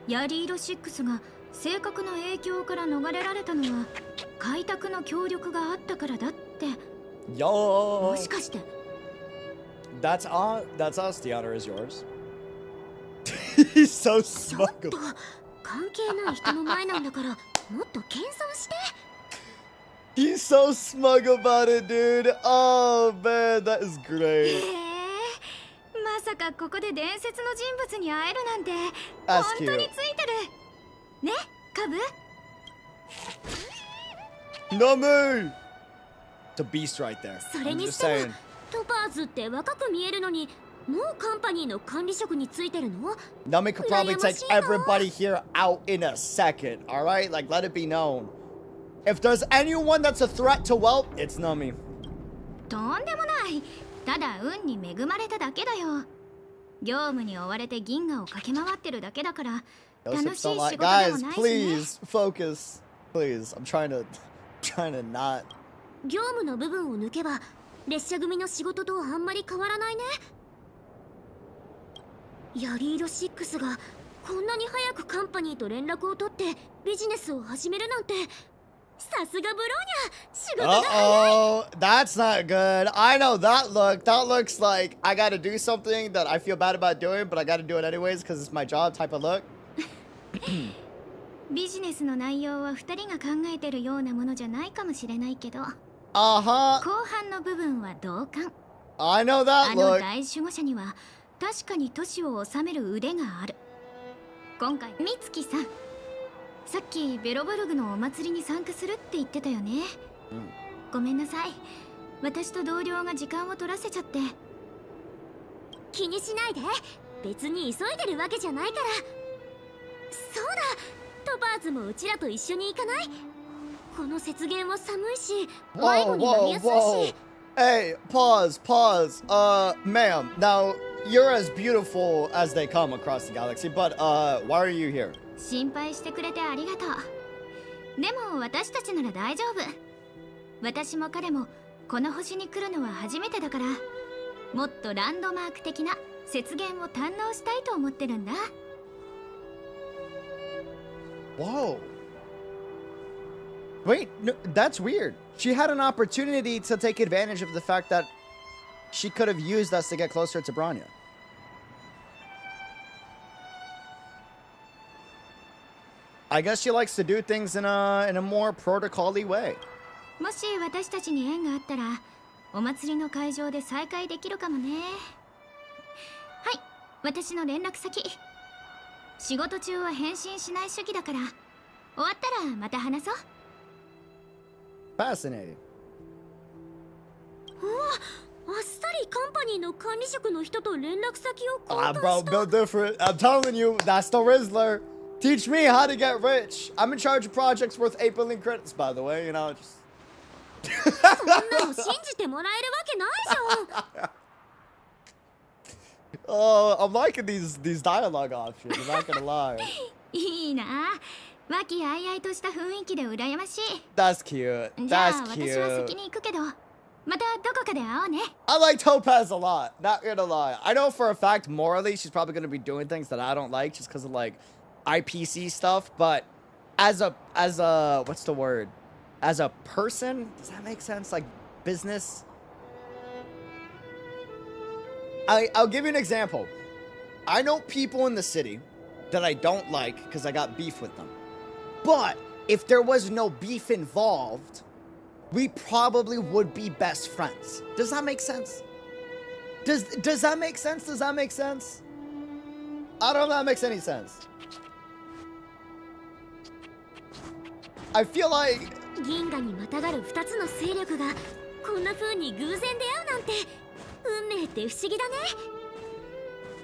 ヤリーロ6が正確な影響から逃れられたのは開拓の協力があったからだって。Yo. もしかして。That's us. The honor is yours. He's so smug. 関係ない人の前なんだから、もっと謙遜して。He's so smug about it, dude. Oh man, that is great. まさかここで伝説の人物に会えるなんて That's 本当についてるね、カブ。Namu! It's a beast right there. それ I'm に just しても saying. トパーズって若く見えるのに、もうカンパニーの管理職についてるの？ Nami could probably take everybody here out in a second, alright? Like, let it be known. If there's anyone that's a threat to wealth, it's Nami. とんでもない。ただ運に恵まれただけだよ。業務に追われて銀河を駆け回ってるだけだから楽しい仕事でもないしね。Guys, please focus. Please, I'm trying to not. 業務の部分を抜けば列車組の仕事とあんまり変わらないね。ヤリーロ6がこんなに早くカンパニーと連絡を取ってビジネスを始めるなんて、さすがブローニャ、仕事が早い。 Uh-oh, that's not good. I know that look. That looks like I gotta do something that I feel bad about doing, but I gotta do it anyways because it's my job type of look. ビジネスの内容は2人が考えてるようなものじゃないかもしれないけど、Uh-huh. 後半の部分は同感。 I know that あの look. 大守護者には確かに都市を治める腕がある。今回美月さん、さっきベロブルグのお祭りに参加するって言ってたよね。ごめんなさい、私と同僚が時間を取らせちゃって。気にしないで、別に急いでるわけじゃないから。そうだ、トパーズもうちらと一緒に行かない？この雪原は寒いし、迷子 Whoa, になり whoa, やすい whoa. し。 Hey, pause. Ma'am, now you're as beautiful as they come across the galaxy, but why are you here? 心配してくれてありがとう。でも私たちなら大丈夫。私も彼もこの星に来るのは初めてだから、もっとランドマーク的な雪原を堪能したいと思ってるんだ。Whoa. Wait, no, that's weird. She had an opportunity to take advantage of the fact that she could have used us to get closer to Bronya. I guess she likes to do things in a more protocol-y way. もし私たちに縁があったら、お祭りの会場で再会できるかもね。はい、私の連絡先。仕事中は返信しない主義だから、終わったらまた話そう。Fascinating. うわ、あっさりカンパニーの管理職の人と連絡先を交 Ah, 換 bro, した。 no different. I'm telling you, that's the Rizzler. Teach me how to get rich. I'm in charge of projects worth 8 billion credits, by the way. You know, just. そんなの信じてもらえるわけないじゃん。I'm liking these dialogue options. I'm not gonna lie. いいな。和気あいあいとした雰囲気で羨ましい。 That's cute. じゃあ That's 私は cute. 先に行くけど、またどこかで会おうね。 I like Topaz a lot. Not gonna lie. I know for a fact morally she's probably gonna be doing things that I don't like just because of like IPC stuff. But as a what's the word? As a person, does that make sense? Like business. I'll give you an example. I know people in the city that I don't like because I got beef with them. But if there was no beef involved, we probably would be best friends. Does that make sense? Does that make sense? Does that make sense? I don't know if that makes any sense. I feel like 銀河にまたがる2つの勢力がこんな風に偶然出会うなんて運命って不思議だね。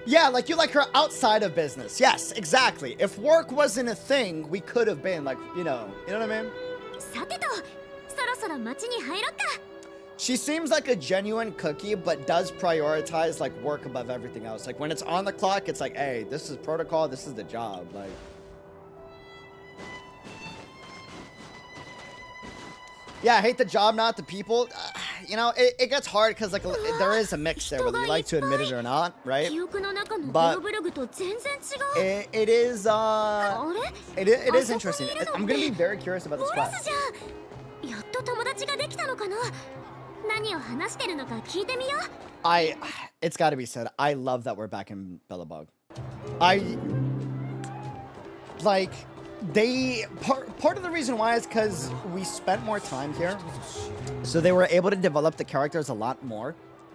Yeah, like you like her outside of business. Yes, exactly. If work wasn't a thing, we could have been like, you know what I mean? さてと、そろそろ街に入ろっか。 She seems like a genuine cookie, but does prioritize like work above everything else. Like when it's on the clock, it's like, hey, this is protocol, this is the job. Like, yeah, I hate the job, not the people. You know, it gets hard because like there is a mix there, whether you like to admit it or not, right? But it is interesting. I'm gonna be very curious about this quest. やっと友達ができたのかな。何を話してるのか聞いてみよう。It's gotta be said, I love that we're back in Belobog. Part of the reason why is because we spent more time here, so they were able to develop the characters a lot more,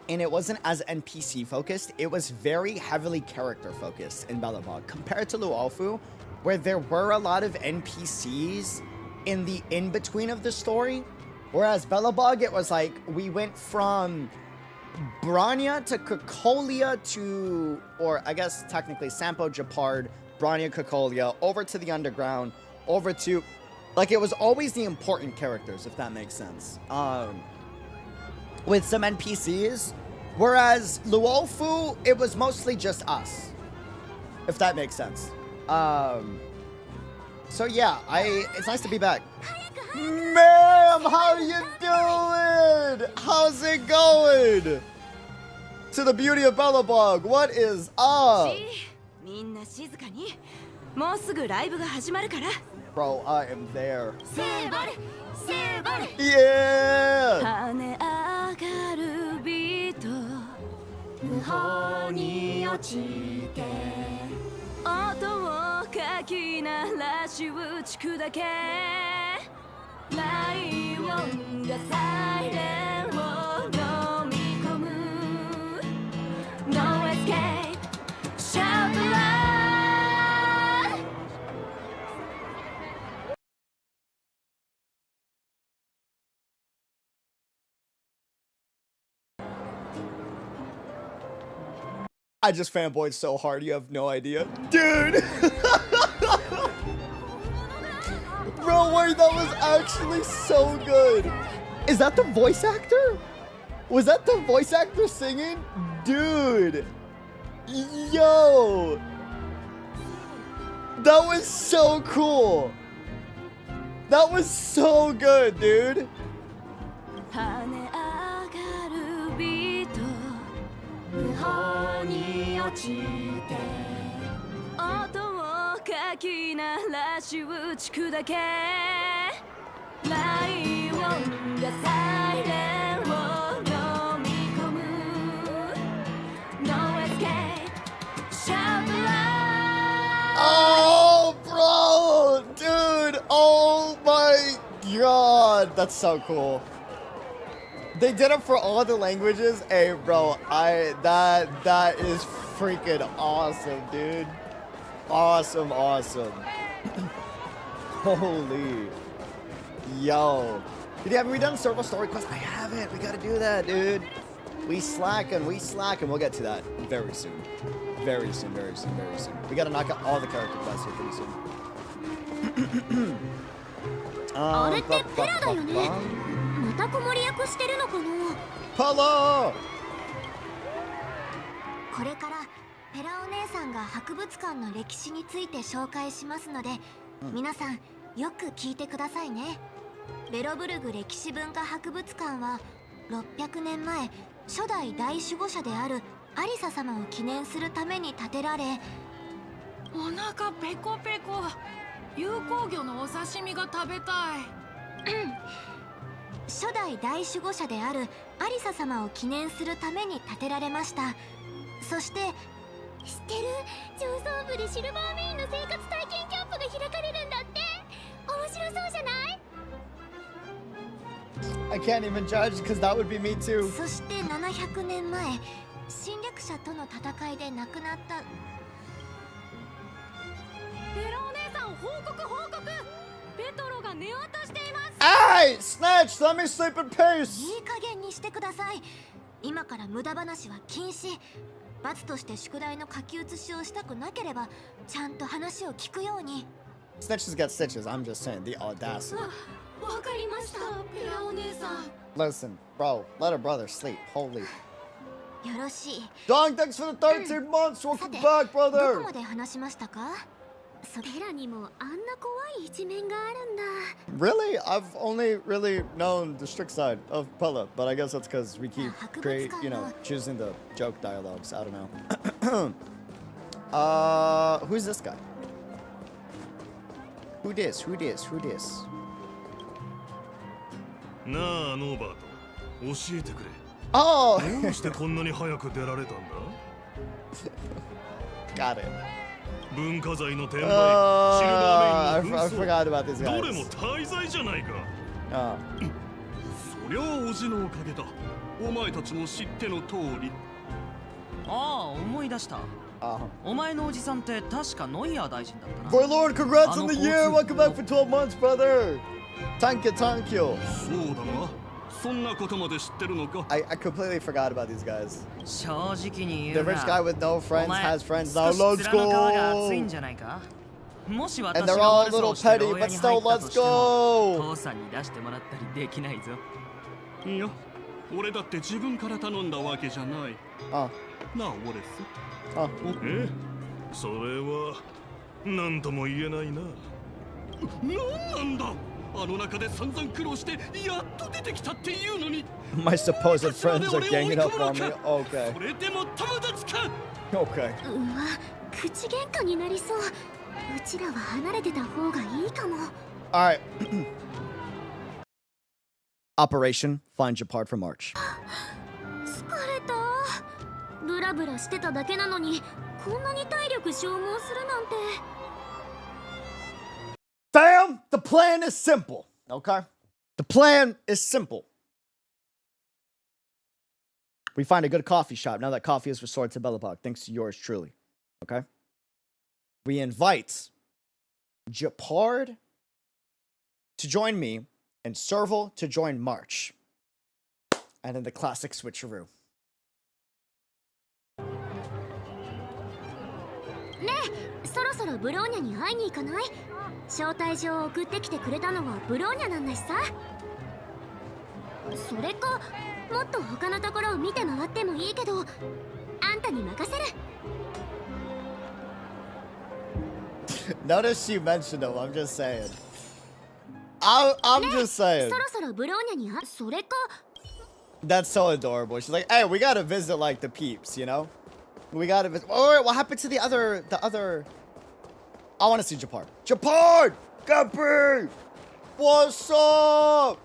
and it wasn't as NPC focused, it was very heavily character focused in Belobog, compared to Luofu, where there were a lot of NPCs in the in-between of the story, whereas Belobog, it was like, we went from Branya to Cocolia to, or I guess technically Sampo Japard, Branya, Cocolia, over to the underground, over to, like, it was always the important characters, if that makes sense, with some NPCs, whereas Luofu, it was mostly just us, if that makes sense. So yeah, it's nice to be back. Ma'am, how you doing? How's it going? To the beauty of Belobog, what is up? みんな静かに。もうすぐライブが始まるから。Bro, I am there. セーバル、セーバル。Yeah! 跳ね上がるビート。無法に落ちて。音をかき鳴らし打ち砕け。ライオンがサイレンを飲み込む。No escape, shout the line. I just fanboyed so hard, you have no idea. Dude! Bro, wait, that was actually so good. Is that the voice actor? Was that the voice actor singing? Dude. Yo. That was so cool. That was so good, dude. 跳ね上がるビート無法に落ちて音をかき鳴らし打ち砕けライオンがサイレンを飲み込む No escape shout the line. Oh, bro. Dude. Oh, my God. That's so cool. They did it for all the languages. Hey, bro, that is freaking awesome, dude. Awesome. Holy. Yo. Have we done Circle Story Quest? I haven't. We gotta do that, dude. We slacking. We'll get to that very soon. Very soon. We gotta knock out all the character quests here pretty soon. あれってペラだよね。また子守役してるのかな。パロー。これからペラお姉さんが博物館の歴史について紹介しますので、皆さんよく聞いてくださいね。ベロブルグ歴史文化博物館は600年前初代大守護者であるアリサ様を記念するために建てられ、お腹ペコペコ。有効魚のお刺身が食べたい。初代大守護者であるアリサ様を記念するために建てられました。そして知ってる？上層部でシルバーメインの生活体験キャンプが開かれるんだって。面白そうじゃない？ I can't even judge because that would be me too. そして700年前、侵略者との戦いで亡くなった。ベラお姉さん、報告報告。ペトロが寝ようとしています。Hey, Snatch, let me sleep in peace. いい加減にしてください。今から無駄話は禁止。罰として宿題の書き写しをしたくなければ、ちゃんと話を聞くように。Snitches get stitches. I'm just saying, the audacity. わかりました、ベラお姉さん。 Listen, bro, let a brother sleep. Holy. よろしい。Dong, thanks for the 13 months. Welcome back, どこ brother. まで話しましたか？ベラにもあんな怖い一面があるんだ。 Really? I've only really known the strict side of Pella, but I guess that's because we keep choosing the joke dialogues. I don't know. Who's this guy? Who this? Who this? Who this? なあ、ノーバート、教えてくれ。Oh! どうしてこんなに早く出られたんだ？ Got it. 文化財の転売、シル I バーメインの forgot 紛 about this 争、 guy. どれも大罪じゃないか。そりゃおじのおかげだ。お前たちも知っての通り。ああ、思い出した。お前のおじさんって確かノイヤー大臣だったな。 Boy Lord, congrats on the year! Welcome back for 12 months, brother! Thank you, thank you. そうだが、そんなことまで知ってるのか。 I completely forgot about these guys. 正直に言 The う rich な。 guy with no friends has friends now. 少し Let's 面の皮が厚いん go! じゃないか。もし And 私 they're が all 悪 a さ little をして petty, 牢屋 but に still, 入った let's としても、 go! 父さんに出してもらったりできないぞ。いや、俺だって自分から頼んだわけじゃない。なあ、俺え？それは何とも言えないな。なんだ？あの中で散々苦労してやっと出てきたっていうのに。My supposed friends are ganging up on me. Okay. それでも友達か。 Okay. うわ、口喧嘩になりそう。うちらは離れてた方がいいかも。Alright. Operation Find Your Part for March. 疲れた。ブラブラしてただけなのに、こんなに体力消耗するなんて。 Fam, the plan is simple, okay? The plan is simple. We find a good coffee shop now that coffee is restored to Belobog, thanks to yours truly, okay? We invite Japard to join me and Serval to join March. And then the classic switcheroo. ねえ、そろそろブローニャに会いに行かない？招待状を送ってきてくれたのはブローニャなんだしさ。それか、もっと他のところを見て回ってもいいけど、あんたに任せる。Notice she mentioned him, I'm just saying. I'm just saying. そろそろブローニャに会う。それか。 That's so adorable. She's like, hey, we gotta visit like the peeps, you know? We gotta visit. Oh, what happened to the other? I want to see Japard. Japard! Gappy! What's up?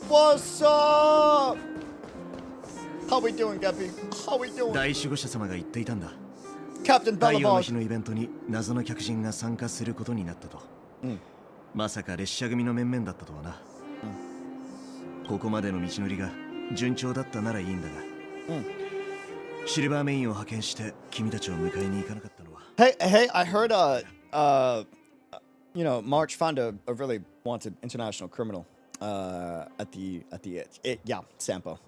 What's up? How we doing, Gappy? How we doing? 大守護者様が言っていたんだ。 Captain 太陽の Belobog. 日のイベントに謎の客人が参加することになったと。まさか列車組の面々だったとはな。ここまでの道のりが順調だったならいいんだが。シルバーメインを派遣して君たちを迎えに行かなかったのは。Hey, I heard you know, March found a really wanted international criminal at the Sampo.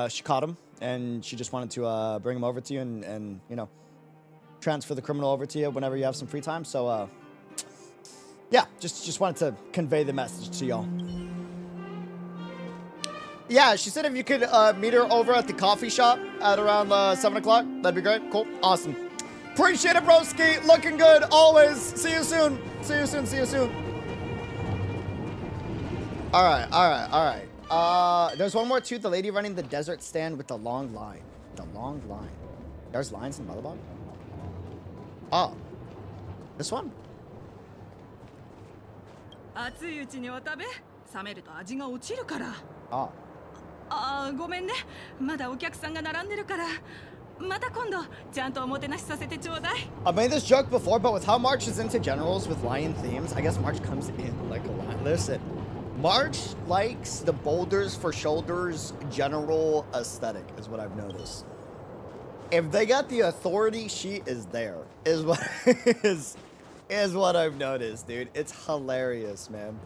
She caught him and she just wanted to bring him over to you and you know, transfer the criminal over to you whenever you have some free time. So yeah, just wanted to convey the message to y'all. Yeah, she said if you could meet her over at the coffee shop at around 7 o'clock, that'd be great. Cool. Awesome. Appreciate it, broski. Looking good. Always. See you soon. See you soon. See you soon. All right. There's one more too. The lady running the desert stand with the long line. The long line. There's lines in Belobog? Oh. This one? 熱いうちにお食べ。冷めると味が落ちるから。Oh. あー、ごめんね。まだお客さんが並んでるから。また今度ちゃんとおもてなしさせてちょうだい。 I've made this joke before, but with how March is into generals with lion themes, I guess March comes in like a lion. Listen, March likes the boulders for shoulders general aesthetic, is what I've noticed. If they got the authority, she is there. Is what is what I've noticed, dude. It's hilarious, man.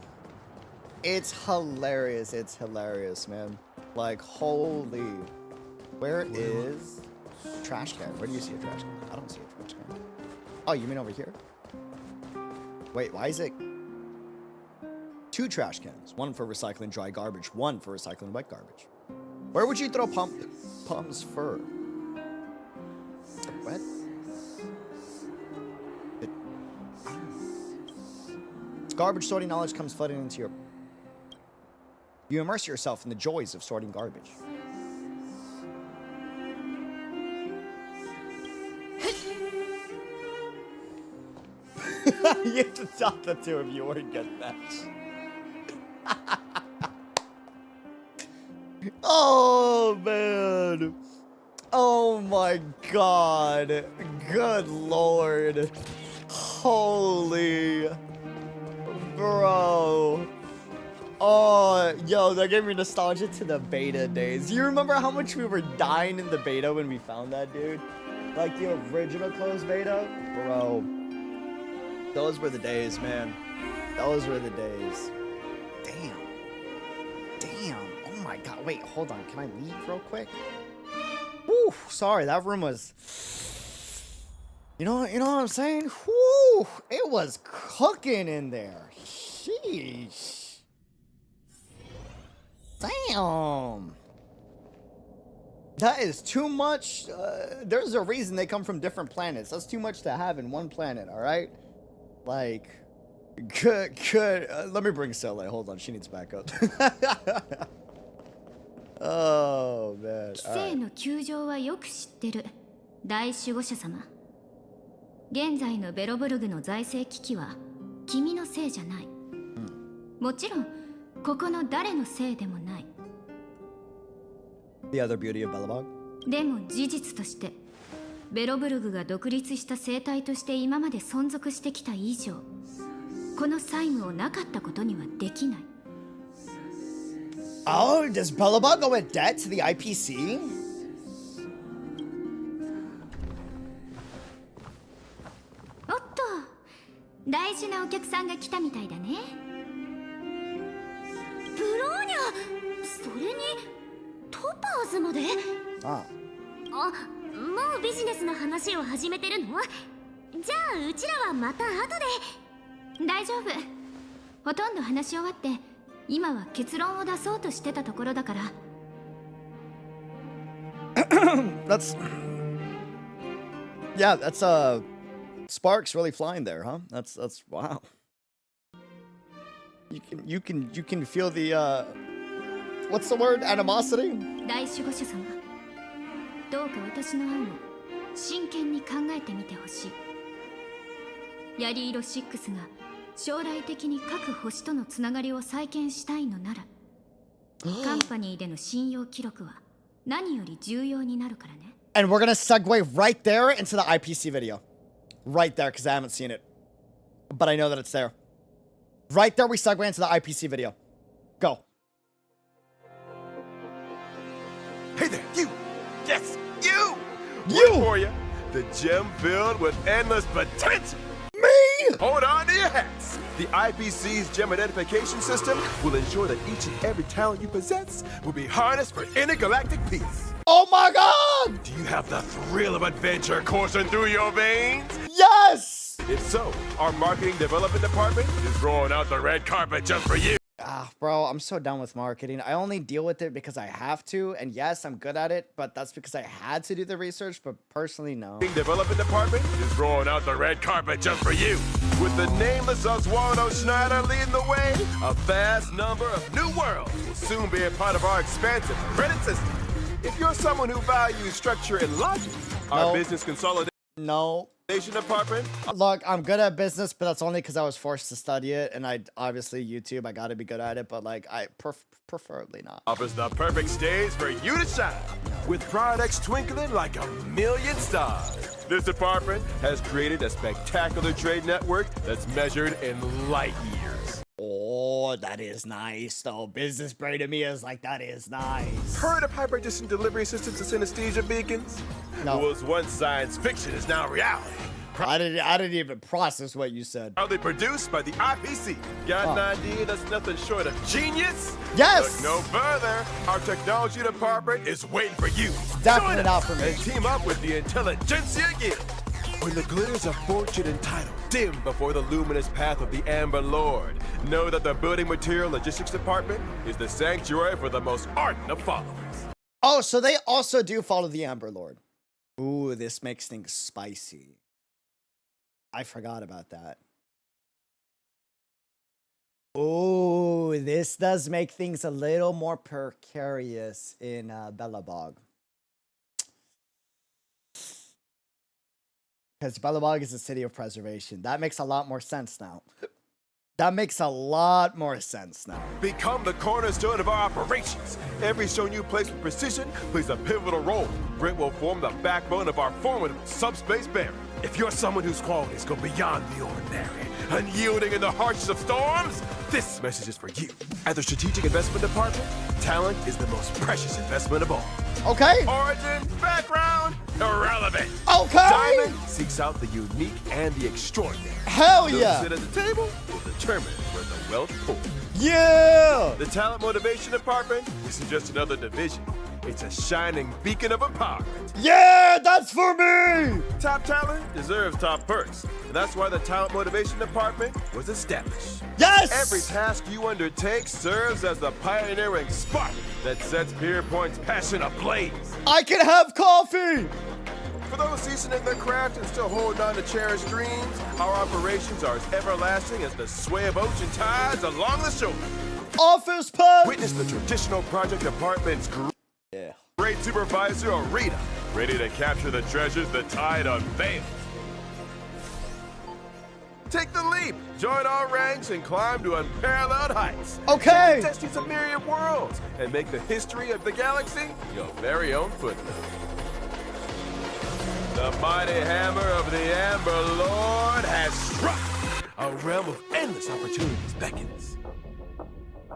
It's hilarious. It's hilarious, man. Like, holy. Where is trash can? Where do you see a trash can? I don't see a trash can. Oh, you mean over here? Wait, why is it 2 trash cans? 1 for recycling dry garbage, 1 for recycling wet garbage. Where would you throw Pum's fur? What? Garbage sorting knowledge comes flooding into your... You immerse yourself in the joys of sorting garbage. You have to stop the 2 of you or get match. Oh, man. Oh, my God. Good Lord. Holy. Bro. Oh, yo, that gave me nostalgia to the beta days. You remember how much we were dying in the beta when we found that, dude? Like the original closed beta? Bro. Those were the days, man. Those were the days. Damn. Damn. Oh my God. Wait, hold on. Can I leave real quick? Whew. Sorry, that room was... You know what I'm saying? Whew. It was cooking in there. Sheesh. Damn. That is too much. There's a reason they come from different planets. That's too much to have in one planet, all right? Like, good. Let me bring Sele. Hold on, she needs backup. Oh, man. 規制の窮状はよく知ってる。大守護者様。現在のベロブルグの財政危機は君のせいじゃない。もちろん、ここの誰のせいでもない。The other beauty of Belobog? でも事実として、ベロブルグが独立した生態として今まで存続してきた以上、この債務をなかったことにはできない。Oh, does Belobog owe a debt to the IPC? おっと、大事なお客さんが来たみたいだね。ブローニャ、それにトパーズまで？ああ、もうビジネスの話を始めてるの？じゃあうちらはまた後で。大丈夫。ほとんど話し終わって、今は結論を出そうとしてたところだから。That's... Yeah, that's, sparks really flying there, huh? That's, wow. You can feel the, what's the word? Animosity? 大守護者様、どうか私の案を真剣に考えてみてほしい。ヤリーロ6が将来的に各星とのつながりを再建したいのなら、カンパニーでの信用記録は何より重要になるからね。And we're gonna segue right there into the IPC video. Right there, because I haven't seen it. But I know that it's there. Right there, we segue into the IPC video. Go. Hey there, you! Yes, you! You! One for you. The gem filled with endless potential. Me! Hold on to your hats. The IPC's gem identification system will ensure that each and every talent you possess will be harnessed for intergalactic peace. Oh my God! Do you have the thrill of adventure coursing through your veins? Yes! If so, our marketing development department is rolling out the red carpet just for you. Ah, bro, I'm so done with marketing. I only deal with it because I have to, and yes, I'm good at it, but that's because I had to do the research, but personally, no. The development department is rolling out the red carpet just for you. With the nameless Oswaldo Schneider leading the way, a vast number of new worlds will soon be a part of our expansive credit system. If you're someone who values structure and logic, our business consolidation... No. Department. Look, I'm good at business, but that's only because I was forced to study it, and I obviously YouTube, I gotta be good at it, but like I preferably not. Offers the perfect stage for you to shine, with products twinkling like a million stars. This department has created a spectacular trade network that's measured in light years. Oh, that is nice, though. Business brain to me is like, that is nice. Heard of hyper-distant delivery systems and synesthesia beacons? No. What was once science fiction is now reality. I didn't even process what you said. Proudly produced by the IPC. Got an idea that's nothing short of genius? Yes! Look no further. Our technology department is waiting for you. Definitely not for me. And team up with the Intelligentsia Guild. When the glitters of fortune and title dim before the luminous path of the Amber Lord, know that the building material logistics department is the sanctuary for the most ardent of followers. Oh, so they also do follow the Amber Lord. Ooh, this makes things spicy. I forgot about that. Oh, this does make things a little more precarious in Belobog. Because Belobog is a city of preservation. That makes a lot more sense now. That makes a lot more sense now. Become the cornerstone of our operations. Every stone you place with precision plays a pivotal role. Grit will form the backbone of our formidable subspace barrier. If you're someone whose qualities go beyond the ordinary, unyielding in the harshest of storms, this message is for you. At the Strategic Investment Department, talent is the most precious investment of all. Okay. Origin, background, irrelevant. Okay. Diamond seeks out the unique and the extraordinary. Hell Those yeah. who sit at the table will determine where the wealth pours. Yeah. The Talent Motivation Department isn't just another division. It's a shining beacon of empowerment. Yeah, that's for me! Top talent deserves top perks. And that's why the Talent Motivation Department was established. Yes! Every task you undertake serves as the pioneering spark that sets Pierpoint's passion ablaze. I can have coffee! For those seasoning their craft and still holding on to cherished dreams, our operations are as everlasting as the sway of ocean tides along the shore. Office pun! Witness the traditional project department's great supervisor, Arita, ready to capture the treasures the tide unveils. Take the leap, join our ranks, and climb to unparalleled heights. Okay. Take the destinies of myriad worlds and make the history of the galaxy your very own footnote. The mighty hammer of the Amber Lord has struck. A realm of endless opportunities beckons.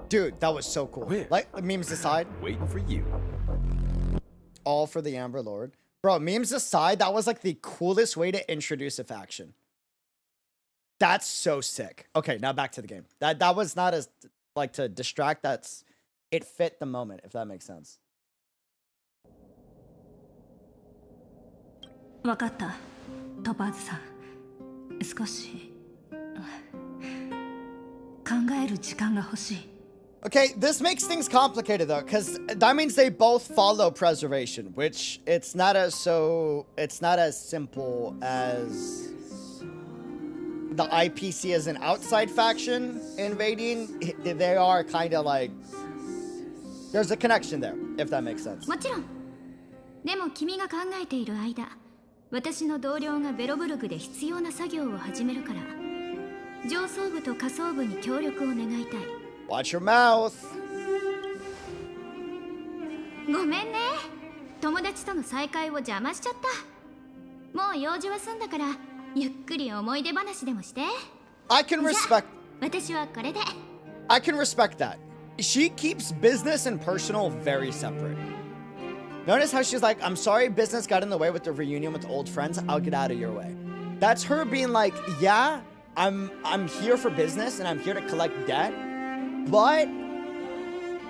Dude, that was so cool. Where? Like, memes aside. Waiting for you. All for the Amber Lord. Bro, memes aside, that was like the coolest way to introduce a faction. That's so sick. Okay, now back to the game. That was not as, like, to distract. It fit the moment, if that makes sense. わかった、トパーズさん。少し考える時間が欲しい。 Okay, this makes things complicated though, because that means they both follow preservation, which it's not as simple as the IPC as an outside faction invading. They are kind of like, there's a connection there, if that makes sense. もちろん。でも君が考えている間、私の同僚がベロブルグで必要な作業を始めるから、上層部と下層部に協力を願いたい。 Watch your mouth. ごめんね。友達との再会を邪魔しちゃった。もう用事は済んだから、ゆっくり思い出話でもして。I can respect. 私はこれで。I can respect that. She keeps business and personal very separate. Notice how she's like, I'm sorry business got in the way with the reunion with old friends. I'll get out of your way. That's her being like, yeah, I'm here for business and I'm here to collect debt. But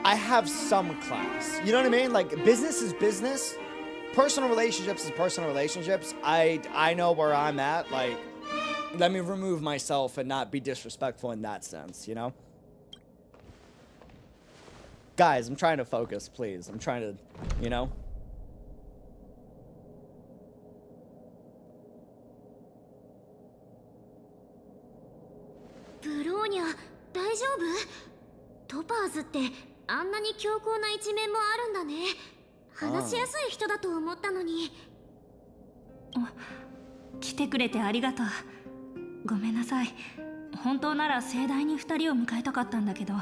I have some class. You know what I mean? Like, business is business. Personal relationships is personal relationships. I know where I'm at. Like, let me remove myself and not be disrespectful in that sense, you know? Guys, I'm trying to focus, please. I'm trying to, you know? Bronya, 大丈夫? トパーズってあんなに強硬な一面もあるんだね。話しやすい人だと思ったのに。来てくれてありがとう。ごめんなさい。本当なら盛大に2人を迎えたかったんだけど、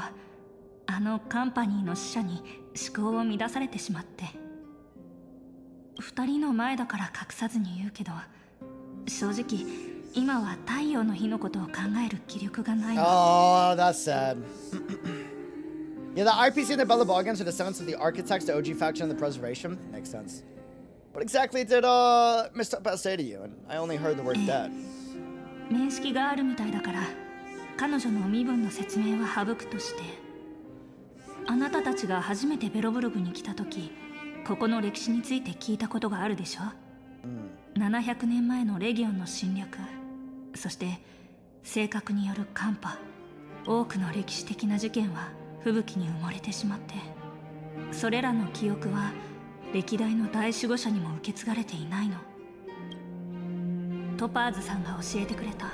あのカンパニーの使者に思考を乱されてしまって。2人の前だから隠さずに言うけど、正直今は太陽の日のことを考える気力がないの。Oh, that's sad. Yeah, the IPC and the Belobogans are descendants of the architects, the OG faction, and the preservation. Makes sense. What exactly did Mr. Topaz say to you? And I only heard the word dead. 面識があるみたいだから、彼女の身分の説明は省くとして、あなたたちが初めてベロブルグに来た時、ここの歴史について聞いたことがあるでしょ、700年前のレギオンの侵略、そして性格による寒波、多くの歴史的な事件は吹雪に埋もれてしまって、それらの記憶は歴代の大守護者にも受け継がれていないの。トパーズさんが教えてくれた。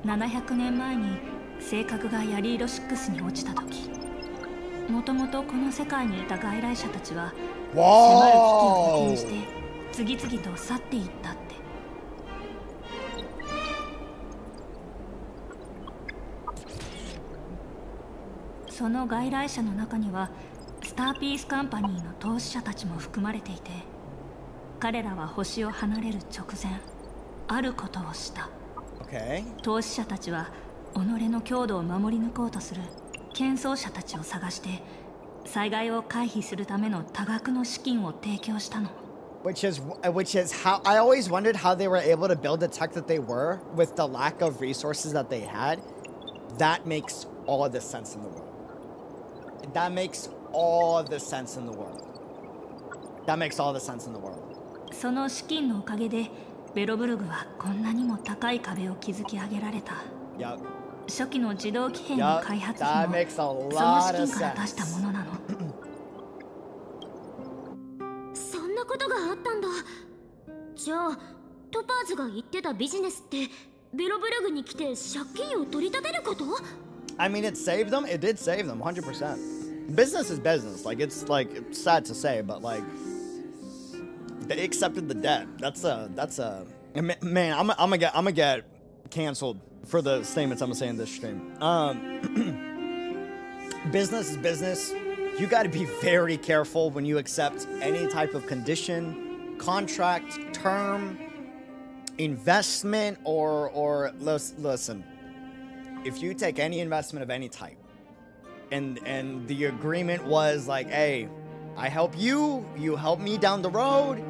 700年前に性格がヤリーロ6に落ちた時、もともとこの世界にいた外来者たちは迫る危機を予見して次々と去っていったって。その外来者の中にはスターピースカンパニーの投資者たちも含まれていて、彼らは星を離れる直前、あることをした。投資者たちは己の強度を守り抜こうとする喧騒者たちを探して、災害を回避するための多額の資金を提供したの。Which is how I always wondered how they were able to build the tech that they were with the lack of resources that they had. That makes all the sense in the world. That makes all the sense in the world. That makes all the sense in the world. その資金のおかげでベロブルグはこんなにも高い壁を築き上げられた。初期の自動騎兵の開発費もその資金から出したものなの。そんなことがあったんだ。じゃあトパーズが言ってたビジネスってベロブルグに来て借金を取り立てること？ I mean, it saved them. It did save them 100%. Business is business. Like it's sad to say, but like they accepted the debt. That's a man. I'm gonna get canceled for the statements I'm gonna say in this stream. Business is business. You got to be very careful when you accept any type of condition, contract, term, investment, or listen. If you take any investment of any type, and the agreement was like, hey, I help you, you help me down the road,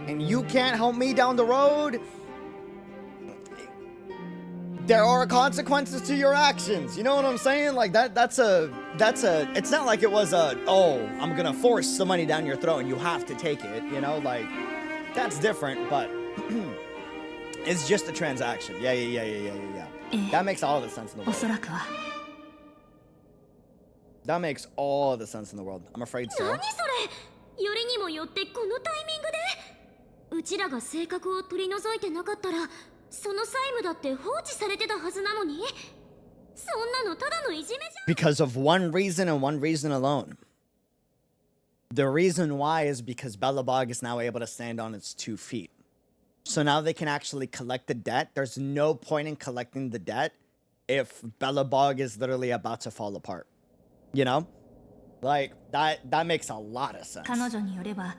and you can't help me down the road, there are consequences to your actions. You know what I'm saying? Like that's a it's not like it was I'm gonna force the money down your throat and you have to take it, you know, like that's different, but it's just a transaction. Yeah. That makes all the sense in the world. That makes all the sense in the world. I'm afraid so. 何それ？よりにもよってこのタイミングで？うちらが性格を取り除いてなかったら、その債務だって放置されてたはずなのに？そんなのただのいじめじゃん。 Because of one reason and one reason alone. The reason why is because Belobog is now able to stand on its 2 feet. So now they can actually collect the debt. There's no point in collecting the debt if Belobog is literally about to fall apart. You know? Like, that makes a lot of sense. 彼女によれば、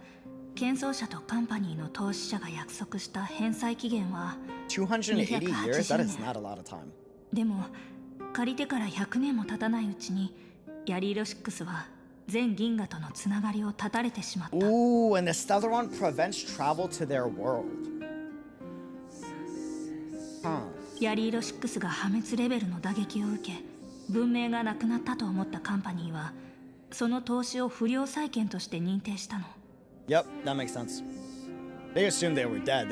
喧騒者とカンパニーの投資者が約束した返済期限は280 years? That is not a lot of time. でも、借りてから100年も経たないうちに、ヤリーロ6は全銀河とのつながりを断たれてしまった。Ooh, and the Stellaron prevents travel to their world. ヤリーロ6が破滅レベルの打撃を受け、文明がなくなったと思ったカンパニーは、その投資を不良債権として認定したの。Yep, that makes sense. They assumed they were dead.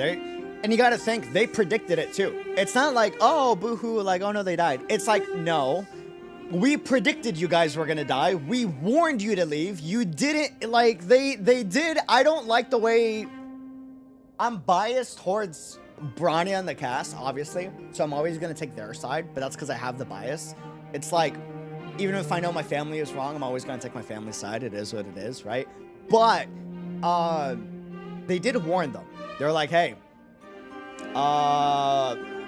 And you gotta think, they predicted it too. It's not like, oh, boo-hoo, like, oh no, they died. It's like, no, we predicted you guys were gonna die. We warned you to leave. You didn't, like, they did. I don't like the way, I'm biased towards Bronny on the cast, obviously. So I'm always gonna take their side, but that's because I have the bias. It's like, even if I know my family is wrong, I'm always gonna take my family's side. It is what it is, right? But, they did warn them. They're like, hey,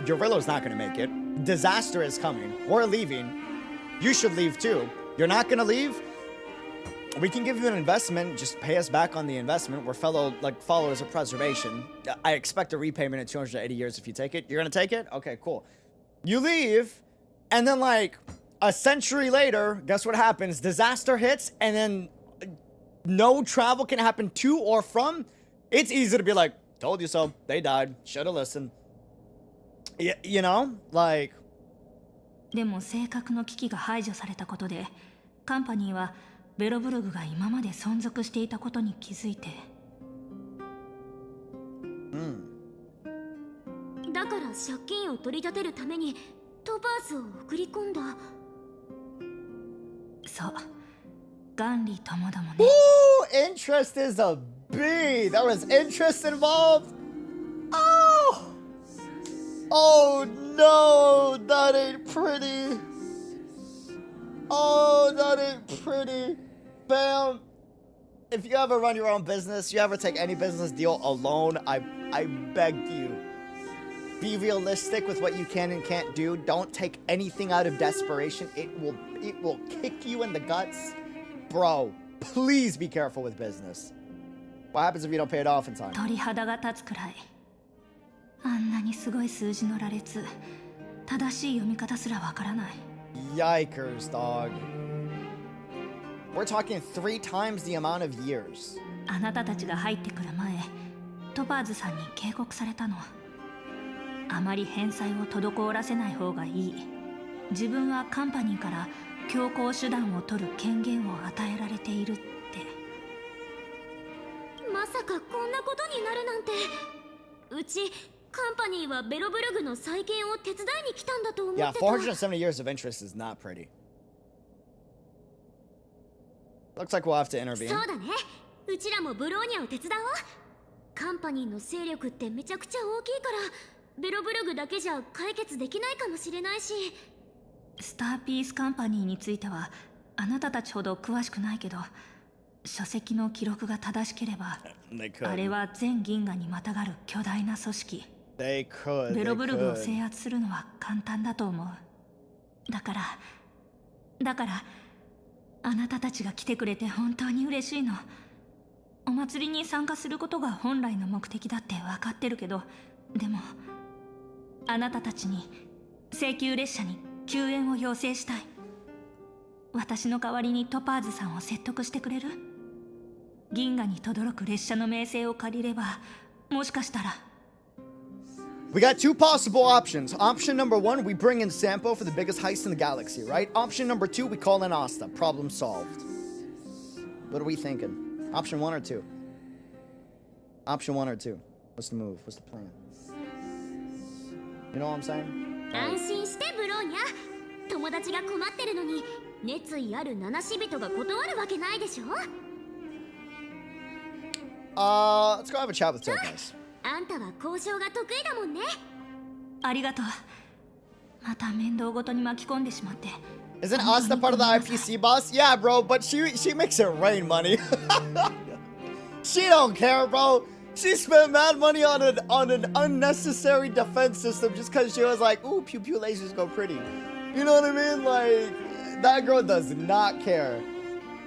Yorillo's not gonna make it. Disaster is coming. We're leaving. You should leave too. You're not gonna leave? We can give you an investment. Just pay us back on the investment. We're followers of preservation. I expect a repayment in 280 years if you take it. You're gonna take it? Okay, cool. You leave, and then like a century later, guess what happens? Disaster hits, and then no travel can happen to or from. It's easy to be like, told you so. They died. Should've listened. You know? Like. でも正確の危機が排除されたことで、カンパニーはベロブルグが今まで存続していたことに気づいて。だから借金を取り立てるためにトパーズを送り込んだ。そう。元利ともどもね。Ooh, interest is a B. There was interest involved. Oh. Oh no, that ain't pretty. Oh, that ain't pretty. Bam. If you ever run your own business, you ever take any business deal alone, I beg you. Be realistic with what you can and can't do. Don't take anything out of desperation. It will kick you in the guts. Bro, please be careful with business. What happens if you don't pay it off in time? 鳥肌が立つくらい。あんなにすごい数字の羅列、正しい読み方すらわからない。Yikers, dog. We're talking 3 times the amount of years. あなたたちが入ってくる前、トパーズさんに警告されたの。あまり返済を滞らせない方がいい。自分はカンパニーから強硬手段を取る権限を与えられているって。まさかこんなことになるなんて。うちカンパニーはベロブルグの再建を手伝いに来たんだと思ってた。Yeah, 470 years of interest is not pretty. Looks like we'll have to intervene. そうだね。うちらもブローニャを手伝おう。カンパニーの勢力ってめちゃくちゃ大きいから、ベロブルグだけじゃ解決できないかもしれないし。スターピースカンパニーについてはあなたたちほど詳しくないけど、書籍の記録が正しければ、あれは全銀河にまたがる巨大な組織。ベロブルグを制圧するのは簡単だと思う。だからあなたたちが来てくれて本当に嬉しいの。お祭りに参加することが本来の目的だって分かってるけど、でもあなたたちに請求列車に救援を要請したい。私の代わりにトパーズさんを説得してくれる？銀河に轟く列車の名声を借りれば、もしかしたら。We got 2 possible options. Option number 1, we bring in Sampo for the biggest heist in the galaxy, right? Option number 2, we call in Asta. Problem solved. What are we thinking? Option 1 or 2? Option 1 or 2? What's the move? What's the plan? You know what I'm saying? 安心してブローニャ。友達が困ってるのに熱意ある七死人が断るわけないでしょ。Let's go have a chat with Topaz. あんたは交渉が得意だもんね。ありがとう。また面倒ごとに巻き込んでしまって。Isn't Asta part of the IPC, boss? Yeah, bro, but she makes it rain money. She don't care, bro. She spent mad money on an unnecessary defense system just because she was like, ooh, pew pew lasers go pretty. You know what I mean? Like, that girl does not care.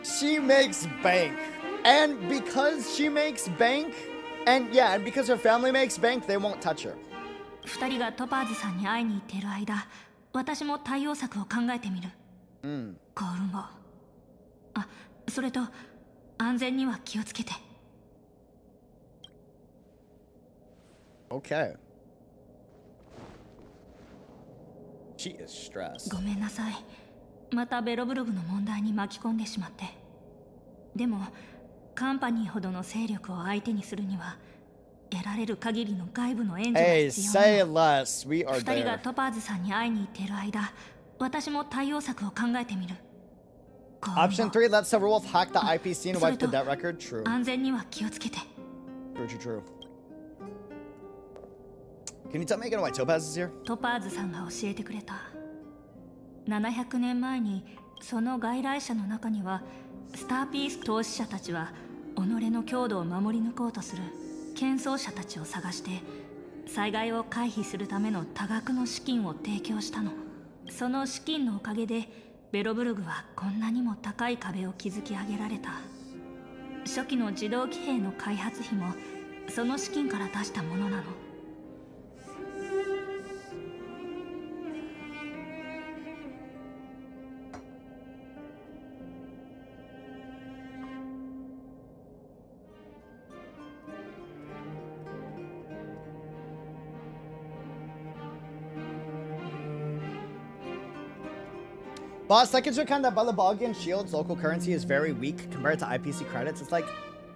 She makes bank. And because she makes bank, and because her family makes bank, they won't touch her. 2人がトパーズさんに会いに行っている間、私も対応策を考えてみる。幸運を。あ、それと安全には気をつけて。Okay. She is stressed. ごめんなさい。またベロブルグの問題に巻き込んでしまって。でもカンパニーほどの勢力を相手にするには得られる限りの外部の援助が必要なの。2人がトパーズさんに会いに行っている間、私も対応策を考えてみる。Option 3, let Silverwolf hack the IPC and wipe the debt record. True. 安全には気をつけて。True. Can you tell me again why Topaz is here? トパーズさんが教えてくれた。700年前にその外来者の中にはスターピース投資者たちは己の強度を守り抜こうとする謙遜者たちを探して災害を回避するための多額の資金を提供したの。その資金のおかげでベロブルグはこんなにも高い壁を築き上げられた。初期の自動騎兵の開発費もその資金から出したものなの。Boss, that gives you kind of Belabogian Shield's local currency is very weak compared to IPC credits. It's like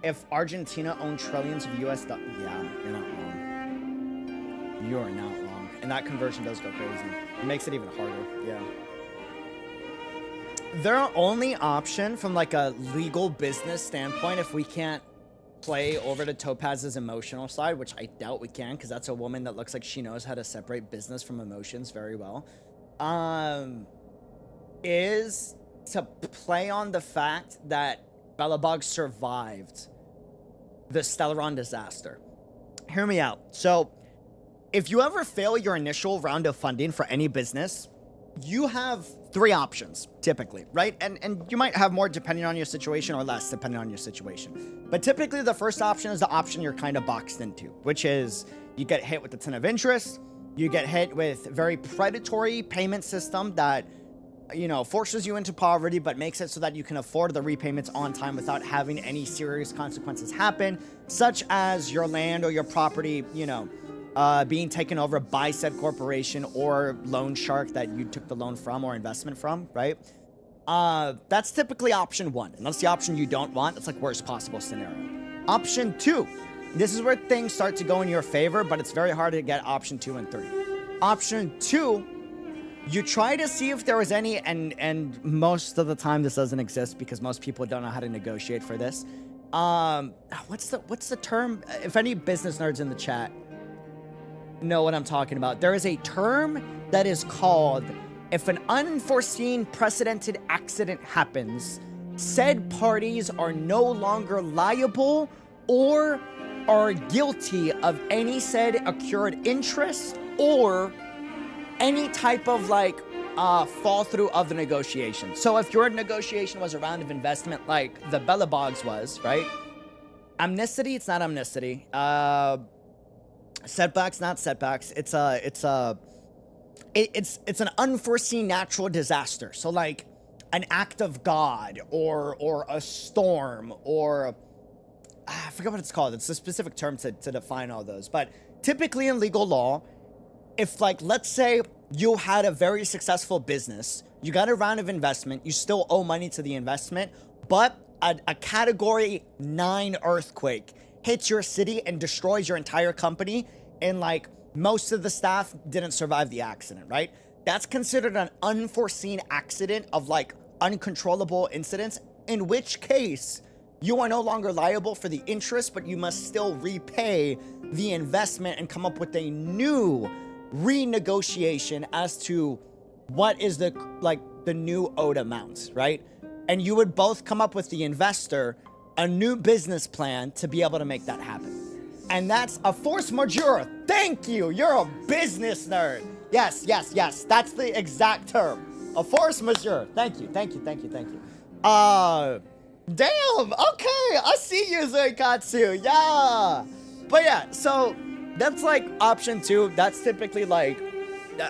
if Argentina owned trillions of US dollars. Yeah, you're not wrong. You're not wrong. And that conversion does go crazy. It makes it even harder. Yeah. Their only option from like a legal business standpoint, if we can't play over to Topaz's emotional side, which I doubt we can, because that's a woman that looks like she knows how to separate business from emotions very well, is to play on the fact that Belobog survived the Stellaron disaster. Hear me out. So, if you ever fail your initial round of funding for any business, you have 3 options, typically, right? And you might have more depending on your situation or less depending on your situation. But typically, the first option is the option you're kind of boxed into, which is you get hit with a ton of interest, you get hit with very predatory payment system that, you know, forces you into poverty, but makes it so that you can afford the repayments on time without having any serious consequences happen, such as your land or your property, you know, being taken over by said corporation or loan shark that you took the loan from or investment from, right? That's typically option 1. And that's the option you don't want. That's like worst possible scenario. Option 2. This is where things start to go in your favor, but it's very hard to get option 2 and 3. Option 2, you try to see if there was any, and most of the time this doesn't exist because most people don't know how to negotiate for this. What's the term? If any business nerds in the chat know what I'm talking about, there is a term that is called, if an unforeseen precedented accident happens, said parties are no longer liable or are guilty of any said accrued interest or any type of like fall through of the negotiation. So if your negotiation was a round of investment like the Belobogs was, right? Amnesty, it's not amnesty. Setbacks, not setbacks. It's an unforeseen natural disaster. So like an act of God or a storm or I forget what it's called. It's a specific term to define all those. But typically in legal law, if like, let's say you had a very successful business, you got a round of investment, you still owe money to the investment, but a category 9 earthquake hits your city and destroys your entire company, and like most of the staff didn't survive the accident, right? That's considered an unforeseen accident of like uncontrollable incidents, in which case you are no longer liable for the interest, but you must still repay the investment and come up with a new renegotiation as to what is the new owed amount, right? And you would both come up with the investor a new business plan to be able to make that happen. And that's a force majeure. Thank you. You're a business nerd. Yes. That's the exact term. A force majeure. Thank you. Damn. Okay. I see you, Zoikatsu. Yeah. But yeah, so that's like option 2. That's typically like,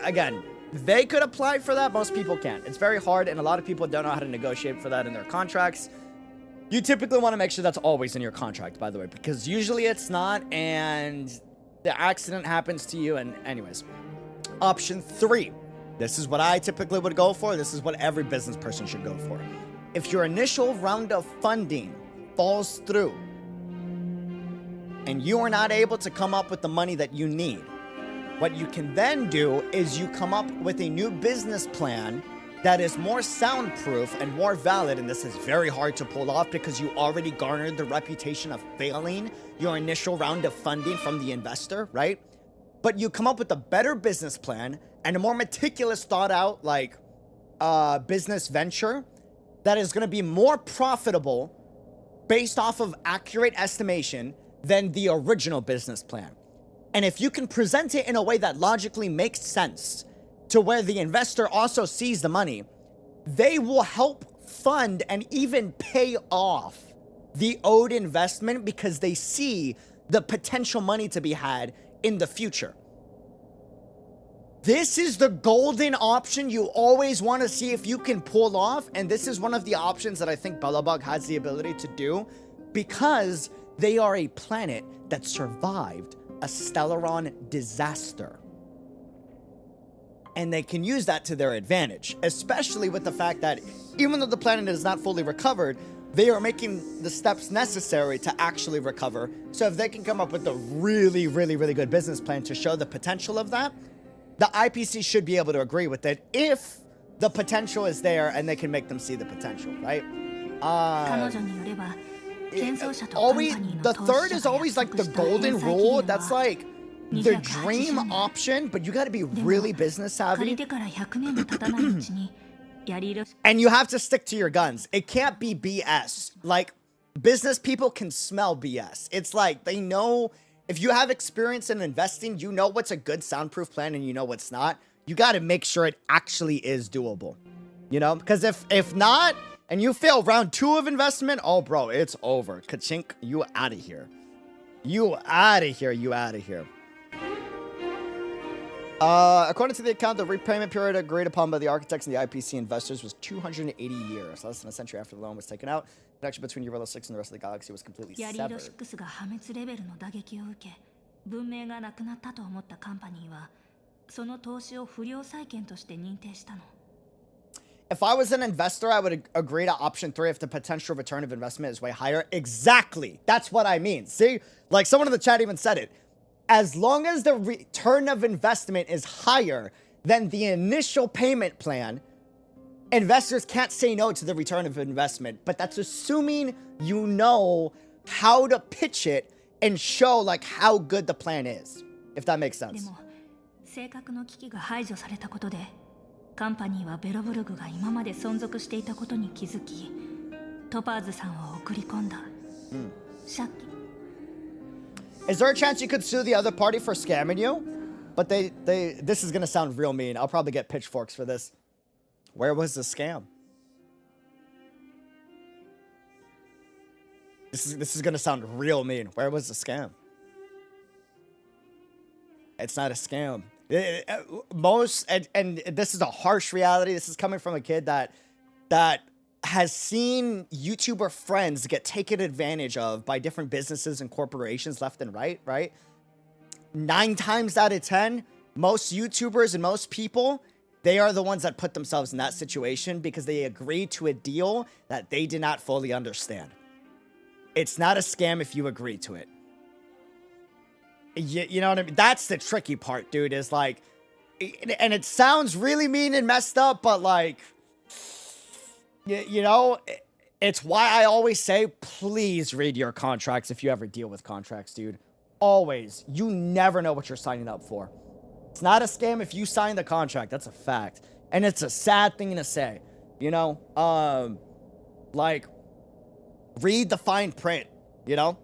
again, they could apply for that. Most people can't. It's very hard, and a lot of people don't know how to negotiate for that in their contracts. You typically want to make sure that's always in your contract, by the way, because usually it's not, and the accident happens to you, and anyways. Option 3. This is what I typically would go for. This is what every business person should go for. If your initial round of funding falls through, and you are not able to come up with the money that you need, what you can then do is you come up with a new business plan that is more soundproof and more valid, and this is very hard to pull off because you already garnered the reputation of failing your initial round of funding from the investor, right? But you come up with a better business plan and a more meticulous thought out like business venture that is going to be more profitable based off of accurate estimation than the original business plan. And if you can present it in a way that logically makes sense to where the investor also sees the money, they will help fund and even pay off the owed investment because they see the potential money to be had in the future. This is the golden option you always want to see if you can pull off, and this is one of the options that I think Belobog has the ability to do because they are a planet that survived a Stellaron disaster. And they can use that to their advantage, especially with the fact that even though the planet is not fully recovered, they are making the steps necessary to actually recover. So if they can come up with a really, really, really good business plan to show the potential of that, the IPC should be able to agree with it if the potential is there and they can make them see the potential, right? The third is always like the golden rule. That's like the dream option, but you got to be really business savvy. And you have to stick to your guns. It can't be BS. Like, business people can smell BS. It's like they know, if you have experience in investing, you know what's a good soundproof plan and you know what's not. You got to make sure it actually is doable. You know, because if not, and you fail round 2 of investment, oh bro, it's over. Ka-chink, you out of here. You out of here, you out of here. According to the account, the repayment period agreed upon by the architects and the IPC investors was 280 years, less than a century after the loan was taken out. The connection between Eurolo 6 and the rest of the galaxy was completely severed. If I was an investor, I would agree to option 3 if the potential return of investment is way higher. Exactly. That's what I mean. See, like someone in the chat even said it. As long as the return of investment is higher than the initial payment plan, investors can't say no to the return of investment. But that's assuming you know how to pitch it and show like how good the plan is, if that makes sense. カンパニーはベロブルグが今まで存続していたことに気づき、トパーズさんを送り込んだ。借金。Is there a chance you could sue the other party for scamming you? But this is gonna sound real mean. I'll probably get pitchforks for this. Where was the scam? This is gonna sound real mean. Where was the scam? It's not a scam. And this is a harsh reality. This is coming from a kid that has seen YouTuber friends get taken advantage of by different businesses and corporations left and right? 9 times out of 10, most YouTubers and most people, they are the ones that put themselves in that situation because they agreed to a deal that they did not fully understand. It's not a scam if you agree to it. You know what I mean? That's the tricky part, dude, is like, and it sounds really mean and messed up, but like, you know, it's why I always say, please read your contracts if you ever deal with contracts, dude. Always. You never know what you're signing up for. It's not a scam if you sign the contract. That's a fact. And it's a sad thing to say, you know? Like, read the fine print, you know?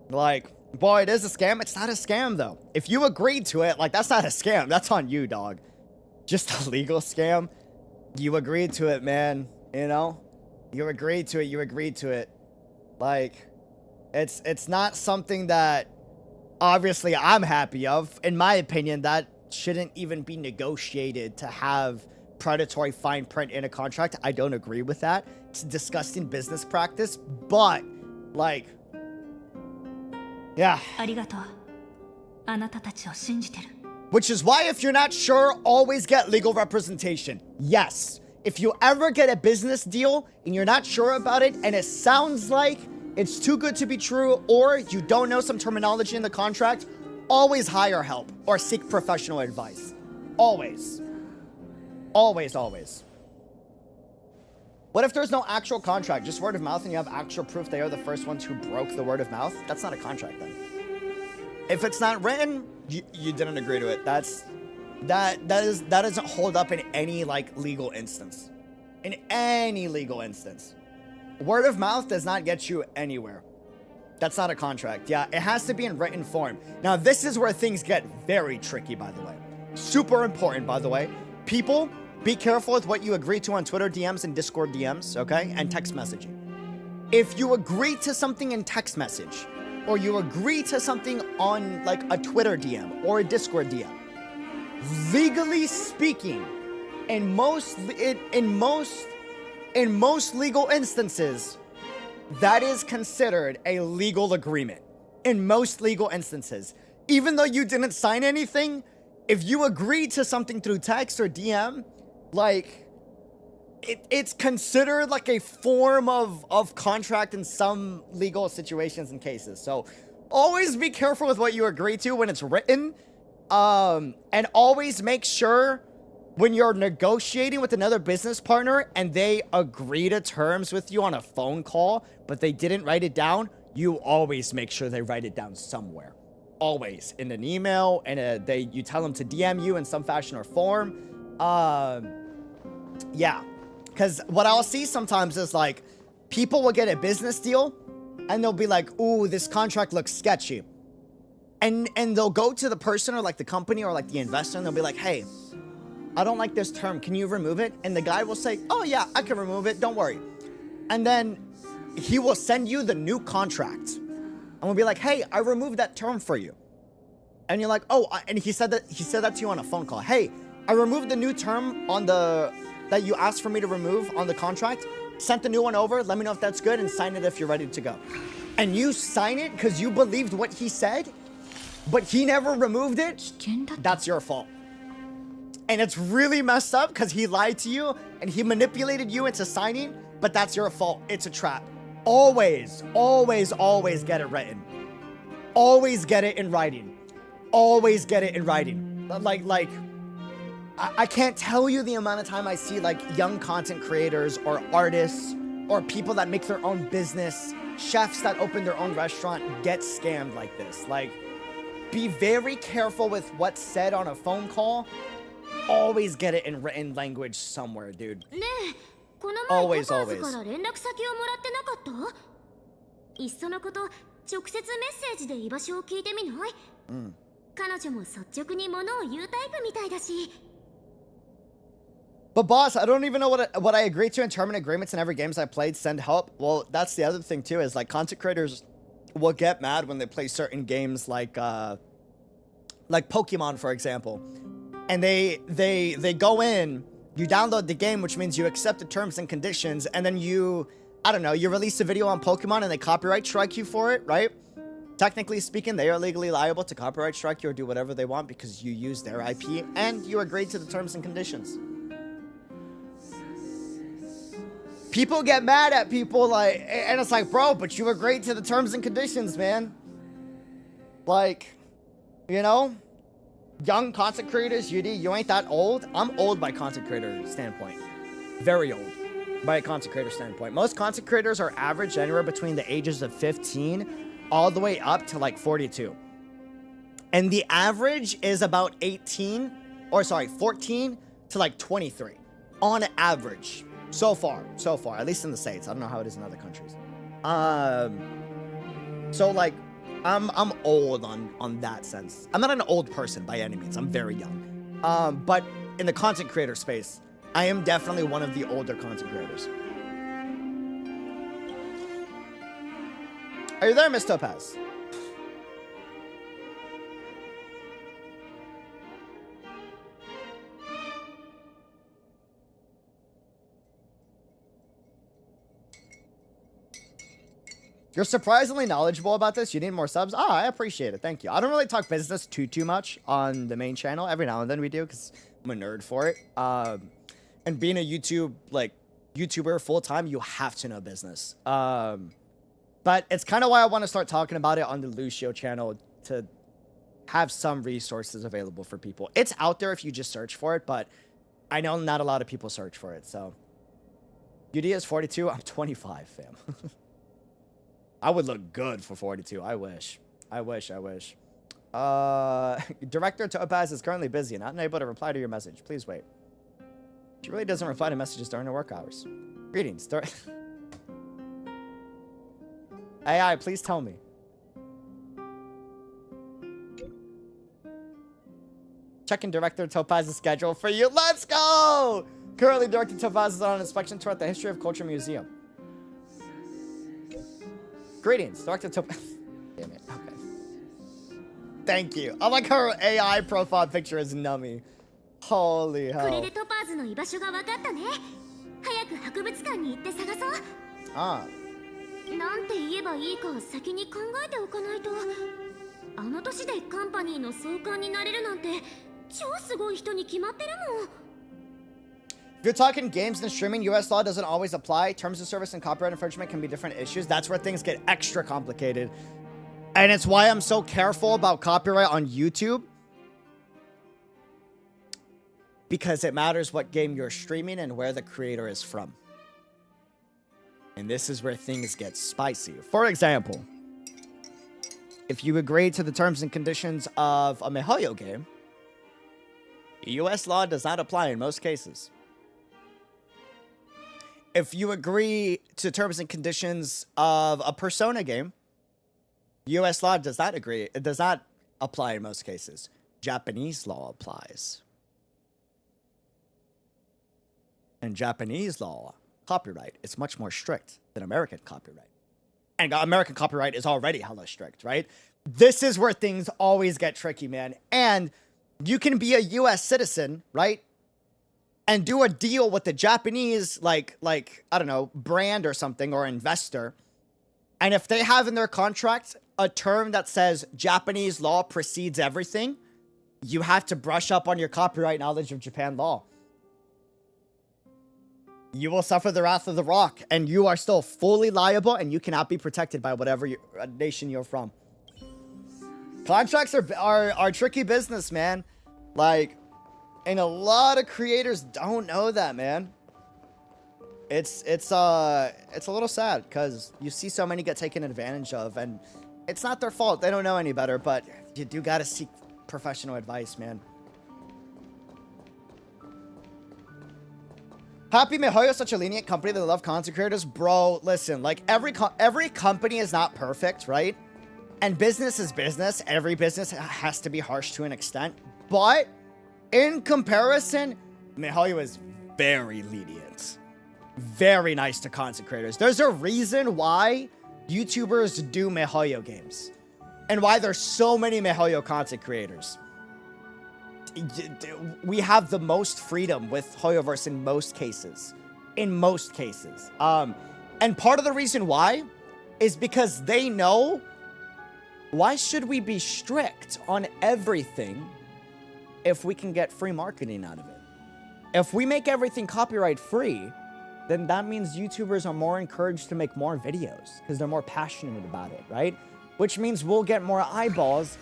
Like, boy, it is a scam. It's not a scam, though. If you agreed to it, like, that's not a scam. That's on you, dog. Just a legal scam. You agreed to it, man. You know? You agreed to it. You agreed to it. Like, it's not something that, obviously, I'm happy of. In my opinion, that shouldn't even be negotiated to have predatory fine print in a contract. I don't agree with that. It's disgusting business practice. But, like, yeah. Which is why if you're not sure, always get legal representation. Yes. If you ever get a business deal and you're not sure about it and it sounds like it's too good to be true or you don't know some terminology in the contract, always hire help or seek professional advice. Always. Always, always. What if there's no actual contract, just word of mouth, and you have actual proof they are the first ones who broke the word of mouth? That's not a contract then. If it's not written, you didn't agree to it. That doesn't hold up in any like legal instance. In any legal instance. Word of mouth does not get you anywhere. That's not a contract. Yeah, it has to be in written form. Now, this is where things get very tricky, by the way. Super important, by the way. People, be careful with what you agree to on Twitter DMs and Discord DMs, okay? And text messaging. If you agree to something in text message, or you agree to something on like a Twitter DM or a Discord DM, legally speaking, in most legal instances, that is considered a legal agreement. In most legal instances, even though you didn't sign anything, if you agree to something through text or DM, like it's considered like a form of contract in some legal situations and cases. So always be careful with what you agree to when it's written. And always make sure when you're negotiating with another business partner and they agree to terms with you on a phone call, but they didn't write it down, you always make sure they write it down somewhere. Always. In an email, and you tell them to DM you in some fashion or form. Yeah. Because what I'll see sometimes is like, people will get a business deal and they'll be like, ooh, this contract looks sketchy. And they'll go to the person or like the company or like the investor and they'll be like, hey, I don't like this term. Can you remove it? And the guy will say, oh yeah, I can remove it. Don't worry. And then he will send you the new contract. And we'll be like, hey, I removed that term for you. And you're like, oh, and he said that to you on a phone call. Hey, I removed the new term on that you asked for me to remove on the contract. Sent the new one over. Let me know if that's good and sign it if you're ready to go. And you sign it because you believed what he said, but he never removed it. That's your fault. And it's really messed up because he lied to you and he manipulated you into signing, but that's your fault. It's a trap. Always, always, always get it written. Always get it in writing. Always get it in writing. Like, I can't tell you the amount of time I see like young content creators or artists or people that make their own business, chefs that open their own restaurant get scammed like this. Like, be very careful with what's said on a phone call. Always get it in written language somewhere, dude. Always, always. いっそのこと直接メッセージで居場所を聞いてみない？彼女も率直に物を言うタイプみたいだし。 But boss, I don't even know what I agreed to in term and agreements in every games I played. Send help. Well, that's the other thing too, is like content creators will get mad when they play certain games like Pokemon, for example. And they go in, you download the game, which means you accept the terms and conditions, and then you, I don't know, you release a video on Pokemon and they copyright strike you for it, right? Technically speaking, they are legally liable to copyright strike you or do whatever they want because you use their IP and you agreed to the terms and conditions. People get mad at people like, and it's like, bro, but you agreed to the terms and conditions, man. Like, you know, young content creators, you ain't that old. I'm old by content creator standpoint. Very old by a content creator standpoint. Most content creators are average anywhere between the ages of 15 all the way up to like 42. And the average is about 14 to like 23 on average. So far, at least in the States. I don't know how it is in other countries. So like, I'm old on that sense. I'm not an old person by any means. I'm very young. But in the content creator space, I am definitely one of the older content creators. Are you there, Miss Topaz? You're surprisingly knowledgeable about this. You need more subs? Ah, I appreciate it. Thank you. I don't really talk business too much on the main channel. Every now and then we do because I'm a nerd for it. And being a YouTuber full-time, you have to know business. But it's kind of why I want to start talking about it on the Lucio channel to have some resources available for people. It's out there if you just search for it, but I know not a lot of people search for it, so. UD is 42. I'm 25, fam. I would look good for 42. I wish. Director Topaz is currently busy and not unable to reply to your message. Please wait. She really doesn't reply to messages during her work hours. Greetings. AI, please tell me. Checking Director Topaz's schedule for you. Let's go! Currently, Director Topaz is on an inspection tour at the History of Culture Museum. Greetings, Director Topaz. Damn it. Okay. Thank you. I like her AI profile picture is nummy. Holy hell. これでトパーズの居場所が分かったね。早く博物館に行って探そう。ああ。なんて言えばいいか先に考えておかないと。あの年でカンパニーの総監になれるなんて超すごい人に決まってるもん。If you're talking games and streaming, US law doesn't always apply. Terms of service and copyright infringement can be different issues. That's where things get extra complicated. And it's why I'm so careful about copyright on YouTube. Because it matters what game you're streaming and where the creator is from. And this is where things get spicy. For example, if you agree to the terms and conditions of a MiHoYo game, US law does not apply in most cases. If you agree to terms and conditions of a Persona game, US law does not agree. It does not apply in most cases. Japanese law applies. And Japanese law, copyright, is much more strict than American copyright. And American copyright is already hella strict, right? This is where things always get tricky, man. And you can be a US citizen, right? And do a deal with the Japanese, like I don't know, brand or something, or investor. And if they have in their contract a term that says Japanese law precedes everything, you have to brush up on your copyright knowledge of Japan law. You will suffer the wrath of the rock, and you are still fully liable, and you cannot be protected by whatever nation you're from. Contracts are tricky business, man. Like, and a lot of creators don't know that, man. It's a little sad because you see so many get taken advantage of, and it's not their fault. They don't know any better, but you do gotta seek professional advice, man. Happy MiHoYo is such a lenient company that they love content creators. Bro, listen, like every company is not perfect, right? And business is business. Every business has to be harsh to an extent. But in comparison, MiHoYo is very lenient. Very nice to content creators. There's a reason why YouTubers do MiHoYo games. And why there's so many MiHoYo content creators. We have the most freedom with Hoyoverse in most cases. In most cases. And part of the reason why is because they know, why should we be strict on everything if we can get free marketing out of it? If we make everything copyright free, then that means YouTubers are more encouraged to make more videos because they're more passionate about it, right? Which means we'll get more eyeballs.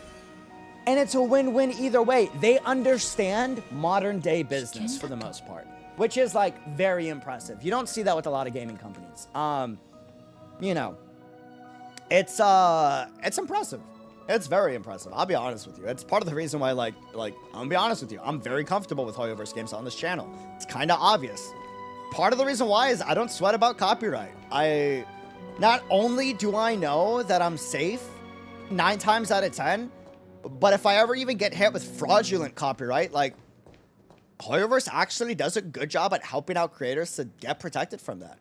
And it's a win-win either way. They understand modern day business for the most part, which is like very impressive. You don't see that with a lot of gaming companies. You know, it's impressive. It's very impressive. I'll be honest with you. It's part of the reason why, like, I'm gonna be honest with you. I'm very comfortable with Hoyoverse games on this channel. It's kind of obvious. Part of the reason why is I don't sweat about copyright. Not only do I know that I'm safe 9 times out of 10, but if I ever even get hit with fraudulent copyright, like, Hoyoverse actually does a good job at helping out creators to get protected from that.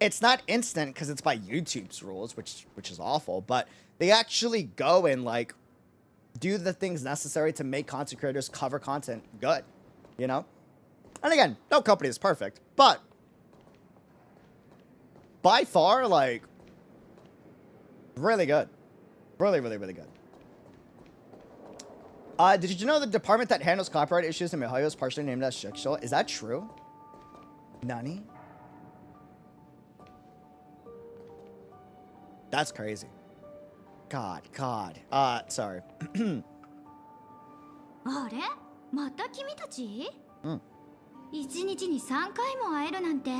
It's not instant because it's by YouTube's rules, which is awful, but they actually go and, like, do the things necessary to make content creators cover content good, you know? And again, no company is perfect, but by far, like, really good. Really, really, really good. Did you know the department that handles copyright issues in MiHoYo is partially named as Shiksho? Is that true? Nani? That's crazy. God. Sorry. あれ？また君たち？1日に3回も会えるなんて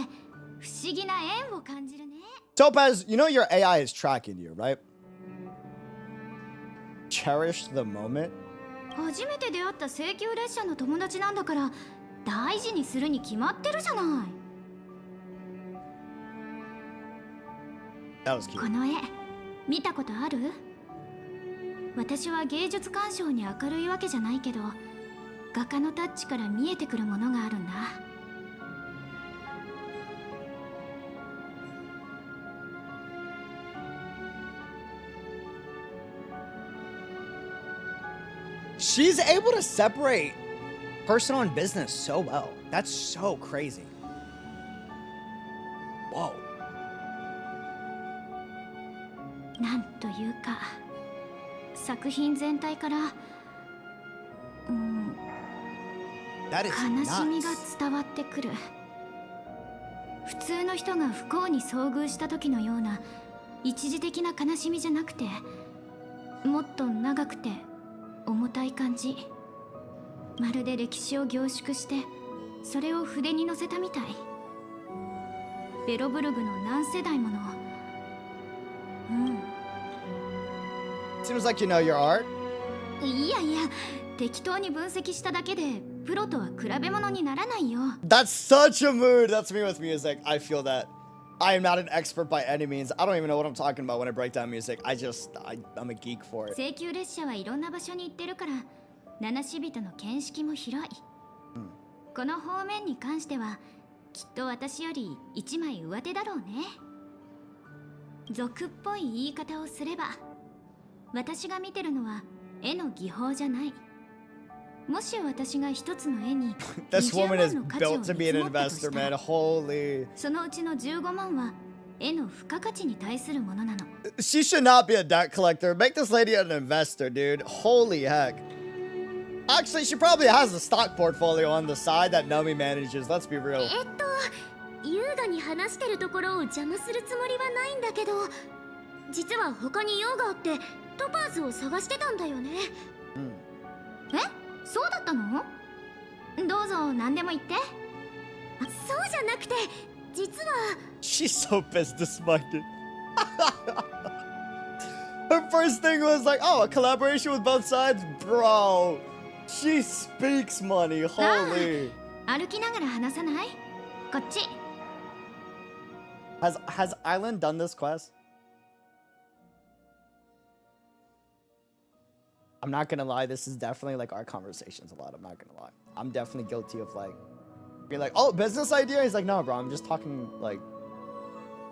不思議な縁を感じるね。Topaz, you know your AI is tracking you, right? Cherish the moment. 初めて出会った請求列車の友達なんだから大事にするに決まってるじゃない。That was cute. この絵見たことある？私は芸術鑑賞に明るいわけじゃないけど画家のタッチから見えてくるものがあるんだ。She's able to separate personal and business so well. That's so crazy. Whoa. なんというか、作品全体から、That is 悲しみ nuts. が伝わってくる。普通の人が不幸に遭遇した時のような一時的な悲しみじゃなくて、もっと長くて重たい感じ。まるで歴史を凝縮してそれを筆に乗せたみたい。ベロブルグの何世代もの。Seems like you know your art. いやいや、適当に分析しただけでプロとは比べ物にならないよ。That's such a mood. That's me with music. I feel that. I am not an expert by any means. I don't even know what I'm talking about when I break down music. I'm a geek for it. 請求列車はいろんな場所に行ってるから、七死人の見識も広い。この方面に関してはきっと私より一枚上手だろうね。俗っぽい言い方をすれば、私が見てるのは絵の技法じゃない。もし私が一つの絵に This woman 20 is 万の価値を built 見 to 積 be an もったとした investor, ら man. Holy. そのうちの15万は絵の付加価値に対するものなの。 She should not be a debt collector. Make this lady an investor, dude. Holy heck. Actually, she probably has a stock portfolio on the side that Nomi manages. Let's be real. 優雅に話してるところを邪魔するつもりはないんだけど、実は他に用があってトパーズを探してたんだよね。え、そうだったの？どうぞ何でも言って。そうじゃなくて、実は She's so business-minded. Her first thing was like, oh, a collaboration with both sides? Bro, she speaks money. Holy. 歩きながら話さない？こっち。Has Island done this quest? I'm not gonna lie, this is definitely like our conversations a lot. I'm not gonna lie. I'm definitely guilty of like being like, oh, business idea? He's like, no, bro, I'm just talking like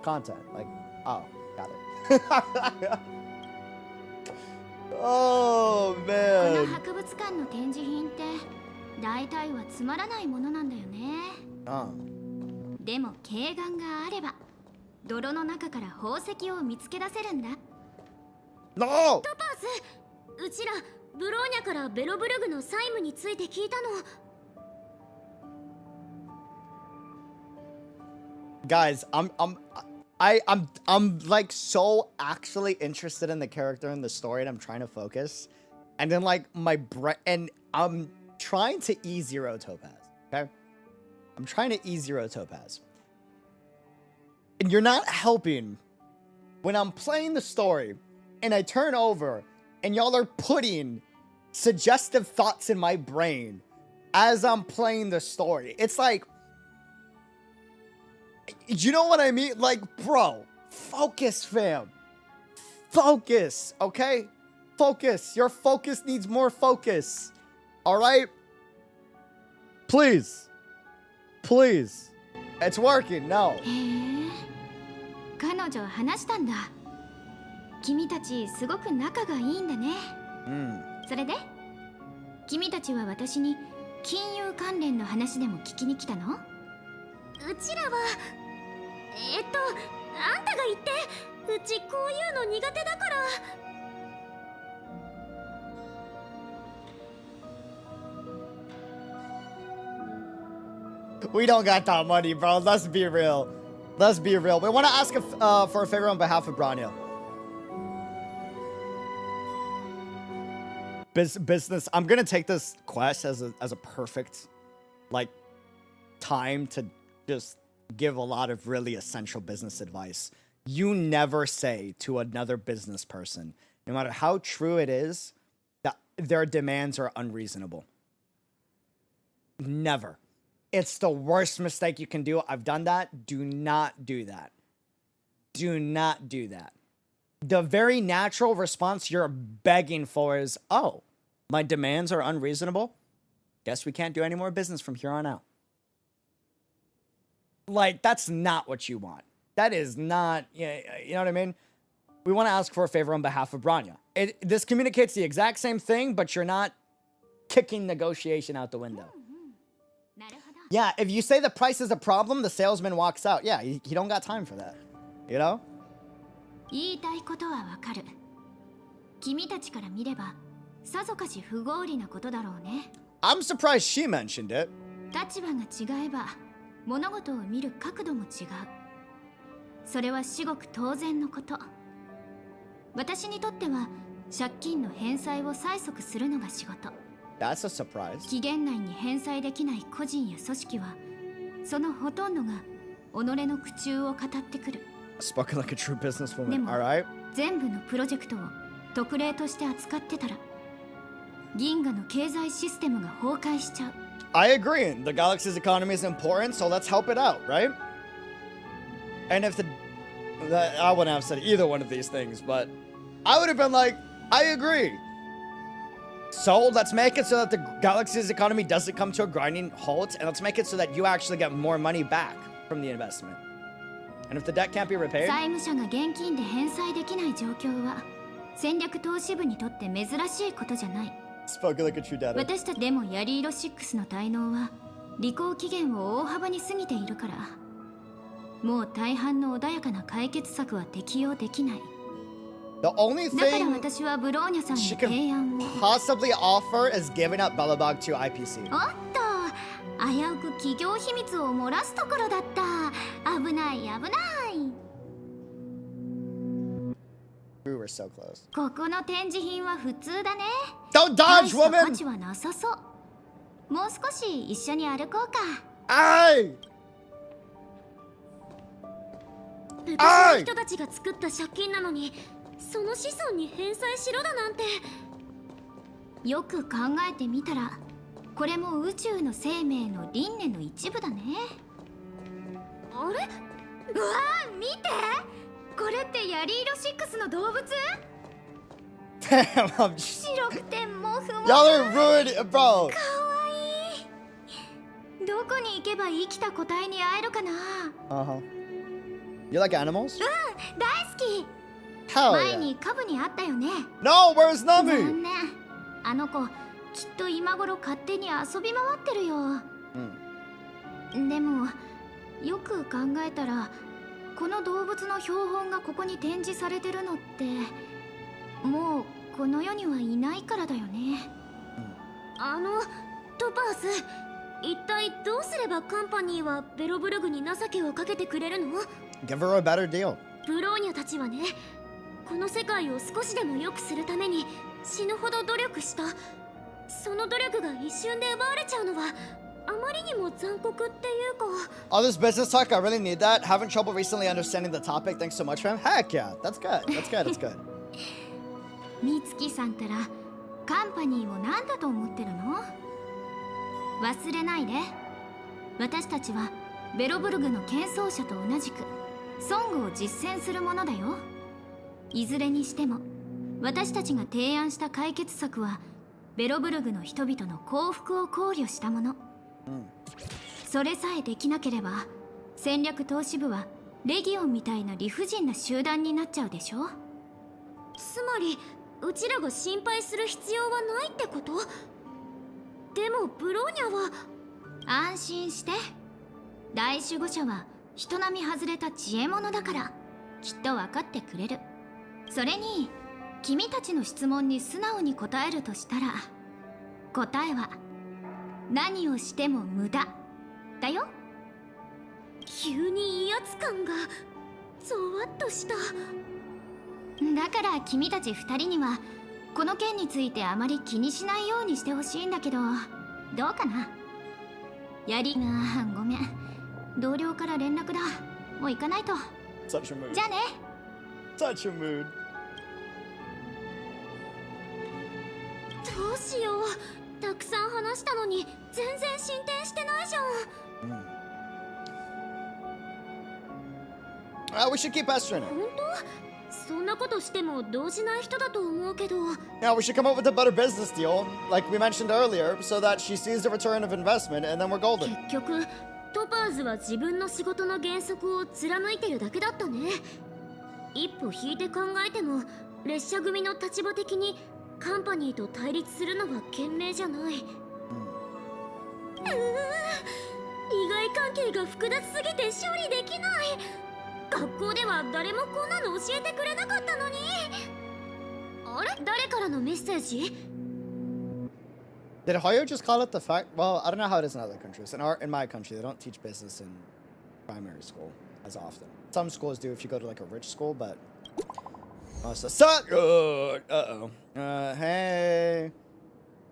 content. Like, oh, got it. Oh この man. 博物館の展示品って大体はつまらないものなんだよね。でも慧眼があれば泥の中から宝石を見つけ出せるんだ。No! トパーズ、うちらブローニャからベロブルグの債務について聞いたの。Guys, I'm like so actually interested in the character and the story, and I'm trying to focus. And then like my brain, and I'm trying to E0 Topaz. Okay, I'm trying to E0 Topaz, and you're not helping when I'm playing the story, and I turn over, and y'all are putting suggestive thoughts in my brain as I'm playing the story. It's like, you know what I mean? Like, bro, focus, fam. Focus, okay? Focus. Your focus needs more focus. All right? Please. Please. It's working. No. 彼女話したんだ。君たちすごく仲がいいんだね。それで君たちは私に金融関連の話でも聞きに来たの？うちらはあんたが言って。うちこういうの苦手だから。We don't got that money, bro. Let's be real. Let's be real. We want to ask for a favor on behalf of Branya. Business. I'm gonna take this quest as a perfect, like, time to just give a lot of really essential business advice. You never say to another business person, no matter how true it is, that their demands are unreasonable. Never. It's the worst mistake you can do. I've done that. Do not do that. Do not do that. The very natural response you're begging for is, oh, my demands are unreasonable? guess we can't do any more business from here on out. Like, that's not what you want. That is not, you know what I mean? We want to ask for a favor on behalf of Bronya. This communicates the exact same thing, but you're not kicking negotiation out the window. Yeah, if you say the price is a problem, the salesman walks out. Yeah, he don't got time for that. You know? 言いたいことはわかる。君たちから見れば、さぞかし不合理なことだろうね。I'm surprised she mentioned it. 立場が違えば、物事を見る角度も違う。それは至極当然のこと。私にとっては、借金の返済を催促するのが仕事。That's a surprise. 期限内に返済できない個人や組織は、そのほとんどが己の苦衷を語ってくる。Spoken like a true businesswoman. でも、 Alright. 全部のプロジェクトを特例として扱ってたら、銀河の経済システムが崩壊しちゃう。I agree. The galaxy's economy is important, so let's help it out, right? And if I wouldn't have said either one of these things, but I would have been like, I agree. So let's make it so that the galaxy's economy doesn't come to a grinding halt, and let's make it so that you actually get more money back from the investment. And if the debt can't be repaid, 債務者が現金で返済できない状況は戦略投資部にとって珍しいことじゃない。spoken like a true debtor. 私たちでもヤリーロ6の滞納は履行期限を大幅に過ぎているから、もう大半の穏やかな解決策は適用できない。The only だから thing 私はブローニャさんに she 提案 can を。 possibly offer is giving up Belobog to IPC. おっと、危うく企業秘密を漏らすところだった。危ない危ない。We were so close. ここの展示品は普通だね。 Don't 大 dodge, した価 woman! 値はなさそう。もう少し一緒に歩こうか。Aye! 私の人たちが作った借金なのに、その子孫に返済しろだなんて。よく考えてみたら、これも宇宙の生命の輪廻の一部だね。あれ？うわー、見て！これってヤリーロ6の動物？ Damn, I'm 白くてモフモフ。 Y'all are ruined, bro. かわいい。どこに行けば生きた個体に会えるかな？ Uh-huh. You like animals? うん、大好き。 Hell 前 yeah. にカブに会ったよね。 No, where's 残 Nami? 念。あの子、きっと今頃勝手に遊び回ってるよ。でも、よく考えたら、この動物の標本がここに展示されてるのって、もうこの世にはいないからだよね。トパーズ、一体どうすればカンパニーはベロブルグに情けをかけてくれるの？ Give her a better deal. ブローニャたちはね、この世界を少しでも良くするために死ぬほど努力した。その努力が一瞬で奪われちゃうのはあまりにも残酷っていうか。 All this business talk, I really need that. Having trouble recently understanding the topic. Thanks so much, fam. Heck yeah, that's good. That's good. That's good. 美月さんたらカンパニーを何だと思ってるの？忘れないで。私たちはベロブルグの剣奏者と同じくソングを実践するものだよ。いずれにしても私たちが提案した解決策はベロブルグの人々の幸福を考慮したもの。それさえできなければ戦略投資部はレギオンみたいな理不尽な集団になっちゃうでしょ。つまりうちらが心配する必要はないってこと？でもブローニャは。安心して。大守護者は人並み外れた知恵者だからきっと分かってくれる。それに君たちの質問に素直に答えるとしたら、答えは何をしても無駄だよ。急に威圧感がゾワッとした。だから君たち2人にはこの件についてあまり気にしないようにしてほしいんだけど、どうかな？ごめん、同僚から連絡だ。もう行かないと。じゃあね。 Such a mood. どうしよう。たくさん話したのに全然進展してないじゃん。We should keep pestering her. 本当？そんなことしても動じない人だと思うけど。Yeah, we should come up with a better business deal, like we mentioned earlier, so that she sees the return of investment, and then we're golden. 結局、トパーズは自分の仕事の原則を貫いてるだけだったね。一歩引いて考えても、列車組の立場的にカンパニーと対立するのは賢明じゃない。利害関係が複雑すぎて処理できない。学校では誰もこんなの教えてくれなかったのに。あれ？誰からのメッセージ？ Did Hoyo just call it the fact? Well, I don't know how it is in other countries. In my country, they don't teach business in primary school as often. Some schools do if you go to like a rich school, but most of uh-oh. Hey.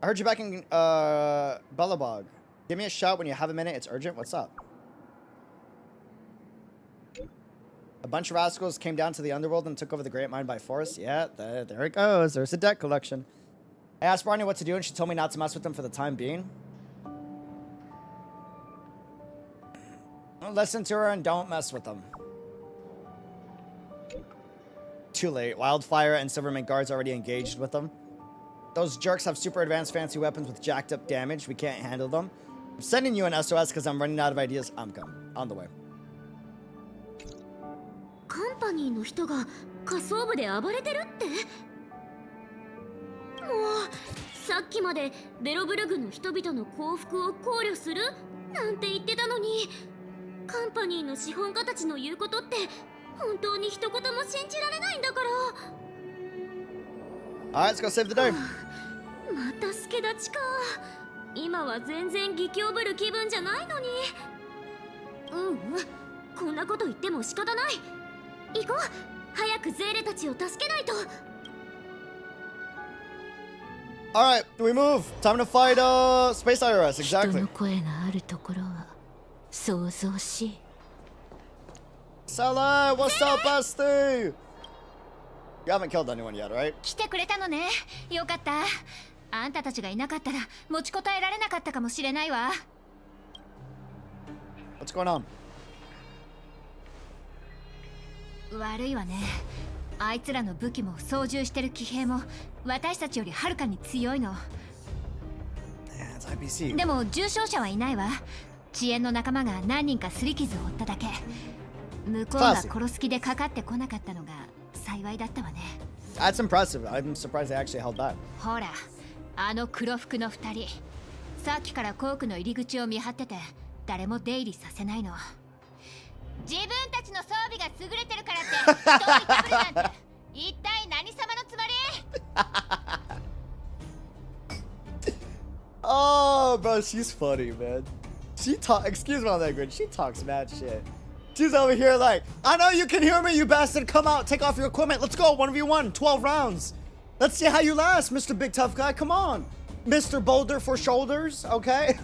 I heard you back in Belobog. Give me a shout when you have a minute. It's urgent. What's up? A bunch of rascals came down to the underworld and took over the Great Mine by force. Yeah, there it goes. There's a debt collection. I asked Barney what to do, and she told me not to mess with them for the time being. Listen to her and don't mess with them. Too late. Wildfire and Silvermint guards already engaged with them. Those jerks have super advanced fancy weapons with jacked up damage. We can't handle them. I'm sending you an SOS because I'm running out of ideas. I'm coming. On the way. カンパニーの人が仮想部で暴れてるって？もうさっきまでベロブルグの人々の幸福を考慮するなんて言ってたのに、カンパニーの資本家たちの言うことって本当に一言も信じられないんだから。Alright, let's go save the day. また助立ちか。今は全然激おぶる気分じゃないのに。こんなこと言っても仕方ない。行こう。早くゼーレたちを助けないと。Alright, we move. Time to fight Space IRS, exactly. 人の声があるところは想像し。Salah, what's up, Basti? You haven't killed anyone yet, right? 来てくれたのね。よかった。あんたたちがいなかったら持ちこたえられなかったかもしれないわ。What's going on? 悪いわね。あいつらの武器も操縦してる騎兵も私たちよりはるかに強いの。Yeah, it's IPC. でも重傷者はいないわ。遅延の仲間が何人か擦り傷を負っただけ。向こうが殺す気でかかってこなかったのが幸いだったわね。That's impressive. I'm surprised they actually held back. ほら、あの黒服の2人。さっきからコークの入り口を見張ってて誰も出入りさせないの。自分たちの装備が優れてるからって人をいたぶるなんて一体何様のつもり？ Oh, bro, she's funny, man. Excuse my language, she talks mad shit. She's over here like, I know you can hear me, you bastard. Come out, take off your equipment. Let's go, 1v1, 12 rounds. Let's see how you last, Mr. Big Tough Guy. Come on. Mr. Boulder for shoulders, okay?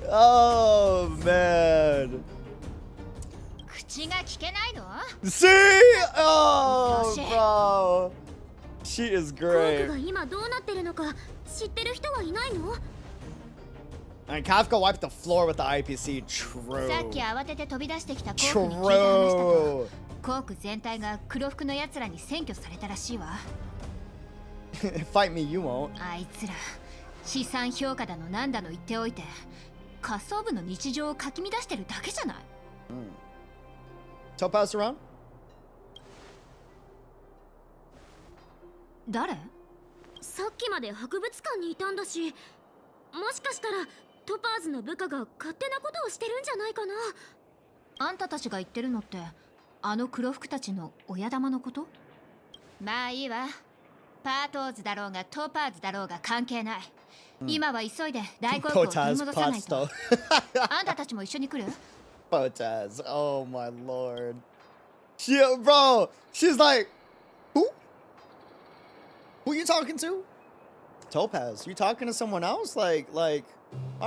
Oh, man. See? Oh, bro. She is great. And Kafka wiped the floor with the IPC. True. さっき慌てて飛び出してきたコークに聞いた話だと、コーク全体が黒服の奴らに占拠されたらしいわ。Fight me, you won't. あいつら資産評価だのなんだの言っておいて、仮想部の日常をかき乱してるだけじゃない。Topaz around? 誰？さっきまで博物館にいたんだし、もしかしたらトパーズの部下が勝手なことをしてるんじゃないかな。あんたたちが言ってるのってあの黒服たちの親玉のこと？まあいいわ。パートーズだろうがトパーズだろうが関係ない。今は急いで大航行を取り戻さないと。あんたたちも一緒に来る？ Topaz, oh my lord. Bro, she's like, who? Who you talking to? Topaz, you talking to someone else? Like, why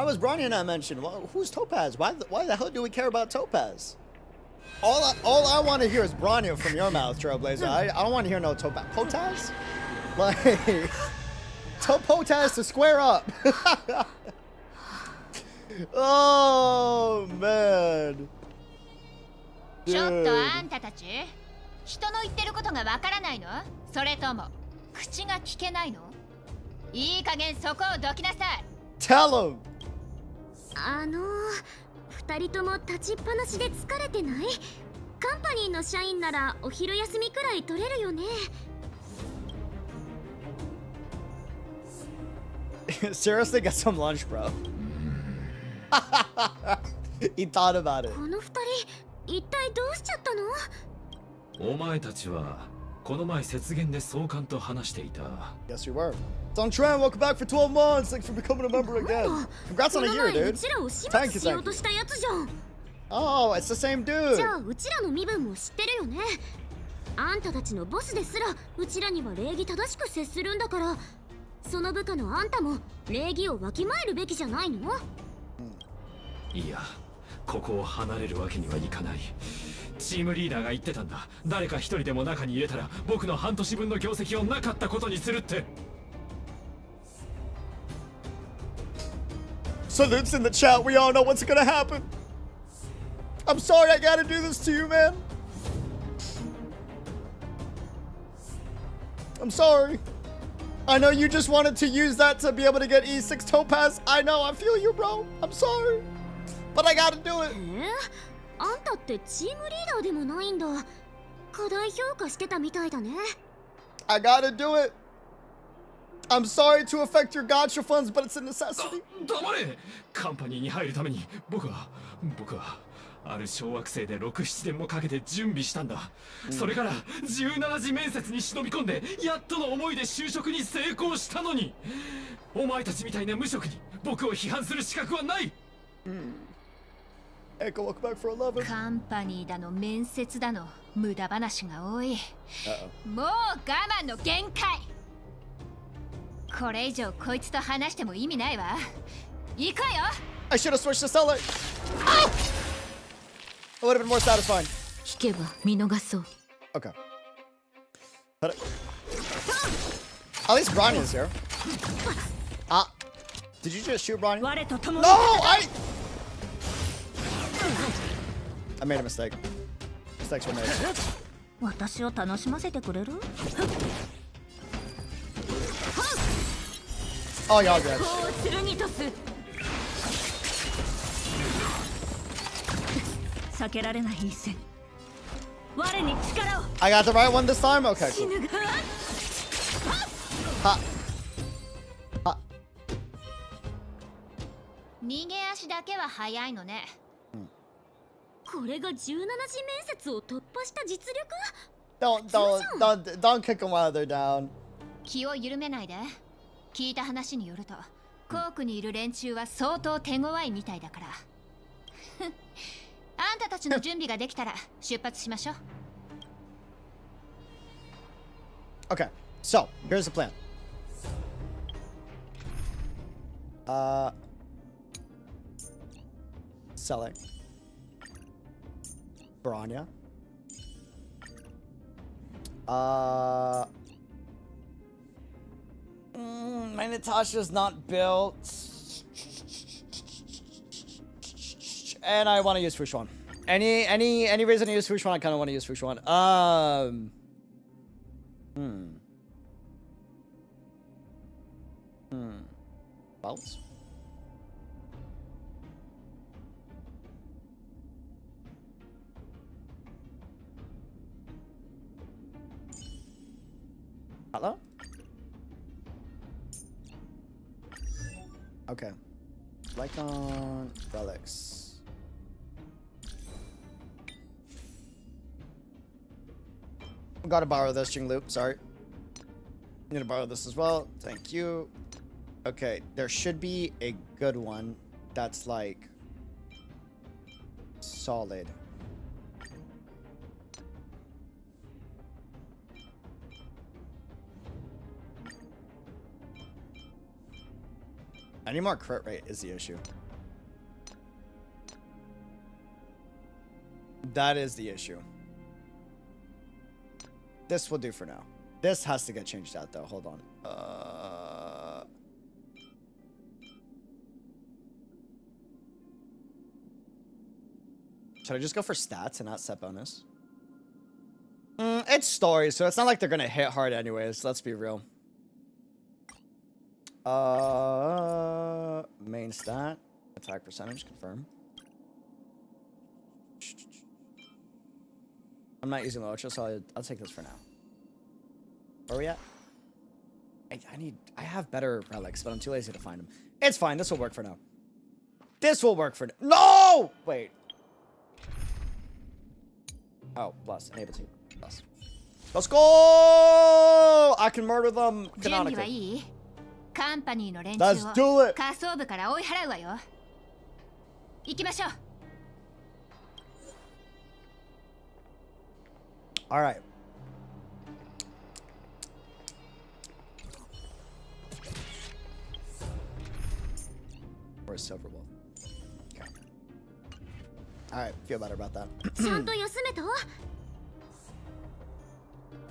was Bronny not mentioned? Well, who's Topaz? Why the hell do we care about Topaz? All I want to hear is Bronny from your mouth, Trailblazer. I don't want to hear no Topaz. Potaz? Like, tell Potaz to square up. Oh, man. ちょっとあんたたち、人の言ってることがわからないの？それとも口が聞けないの？いい加減そこをどきなさい。Tell him. 二人とも立ちっぱなしで疲れてない？カンパニーの社員ならお昼休みくらい取れるよね。Seriously, get some lunch, bro. He thought about it. この二人、一体どうしちゃったの？お前たちはこの前雪原で総監と話していた。 Yes, you were. Don Tran, welcome back for 12 months. Thanks for becoming a member again. Congrats on a year, dude. Thank you, thank you. Oh, it's the same dude. じゃあうちらの身分も知ってるよね。あんたたちのボスですらうちらには礼儀正しく接するんだから、その部下のあんたも礼儀をわきまえるべきじゃないの？いや、ここを離れるわけにはいかない。チームリーダーが言ってたんだ。誰か一人でも中に入れたら僕の半年分の業績をなかったことにするって。Salutes in the chat. We all know what's gonna happen. I'm sorry I gotta do this to you, man. I'm sorry. I know you just wanted to use that to be able to get E6 Topaz. I know, I feel you, bro. I'm sorry. But I gotta do it. あんたってチームリーダーでもないんだ。過大評価してたみたいだね。I gotta do it. I'm sorry to affect your gacha funds, but it's a necessity. 黙れ！カンパニーに入るために僕はある小惑星で6、7年もかけて準備したんだ。それから17次面接に忍び込んでやっとの思いで就職に成功したのに、お前たちみたいな無職に僕を批判する資格はない。カンパニーだの面接だの無駄話が多い。もう我慢の限界。これ以上こいつと話しても意味ないわ。行こうよ。 I should have switched to seller. Oh! It would have been more satisfying. 引けば見逃そう。 Okay. But at least Bronny is here. Ah. Did you just shoot Bronny? No! I made a mistake. Mistakes were made. 私を楽しませてくれる？ Oh, y'all good. 避けられない一戦。我に力を。 I got the right one this time? Okay, cool. Ha. Ha. 逃げ足だけは早いのね。これが17次面接を突破した実力？ Don't kick them while they're down. 気を緩めないで。聞いた話によると、コークにいる連中は相当手強いみたいだから。あんたたちの準備ができたら出発しましょう。Okay, so here's the plan. Selling. Bronya. My Natasha's not built. And I want to use Fushuan. Any reason to use Fushuan? I kind of want to use Fushuan. Belts? Hello? Okay. Lycon relics. Gotta borrow this, Jing Loop. Sorry. I'm gonna borrow this as well. Thank you. Okay, there should be a good one that's like solid. I need more crit rate is the issue. That is the issue. This will do for now. This has to get changed out though. Hold on. Should I just go for stats and not set bonus? It's story, so it's not like they're gonna hit hard anyways. Let's be real. Main stat, attack percentage, confirm. I'm not using Mocha, so I'll take this for now. Where are we at? I have better relics, but I'm too lazy to find them. It's fine. This will work for now. This will work for now. No! Wait. Oh, plus. Enable to. Plus. Let's go! I can murder them canonically. Let's do it! Alright. Or a silver wolf. Okay. Alright, feel better about that.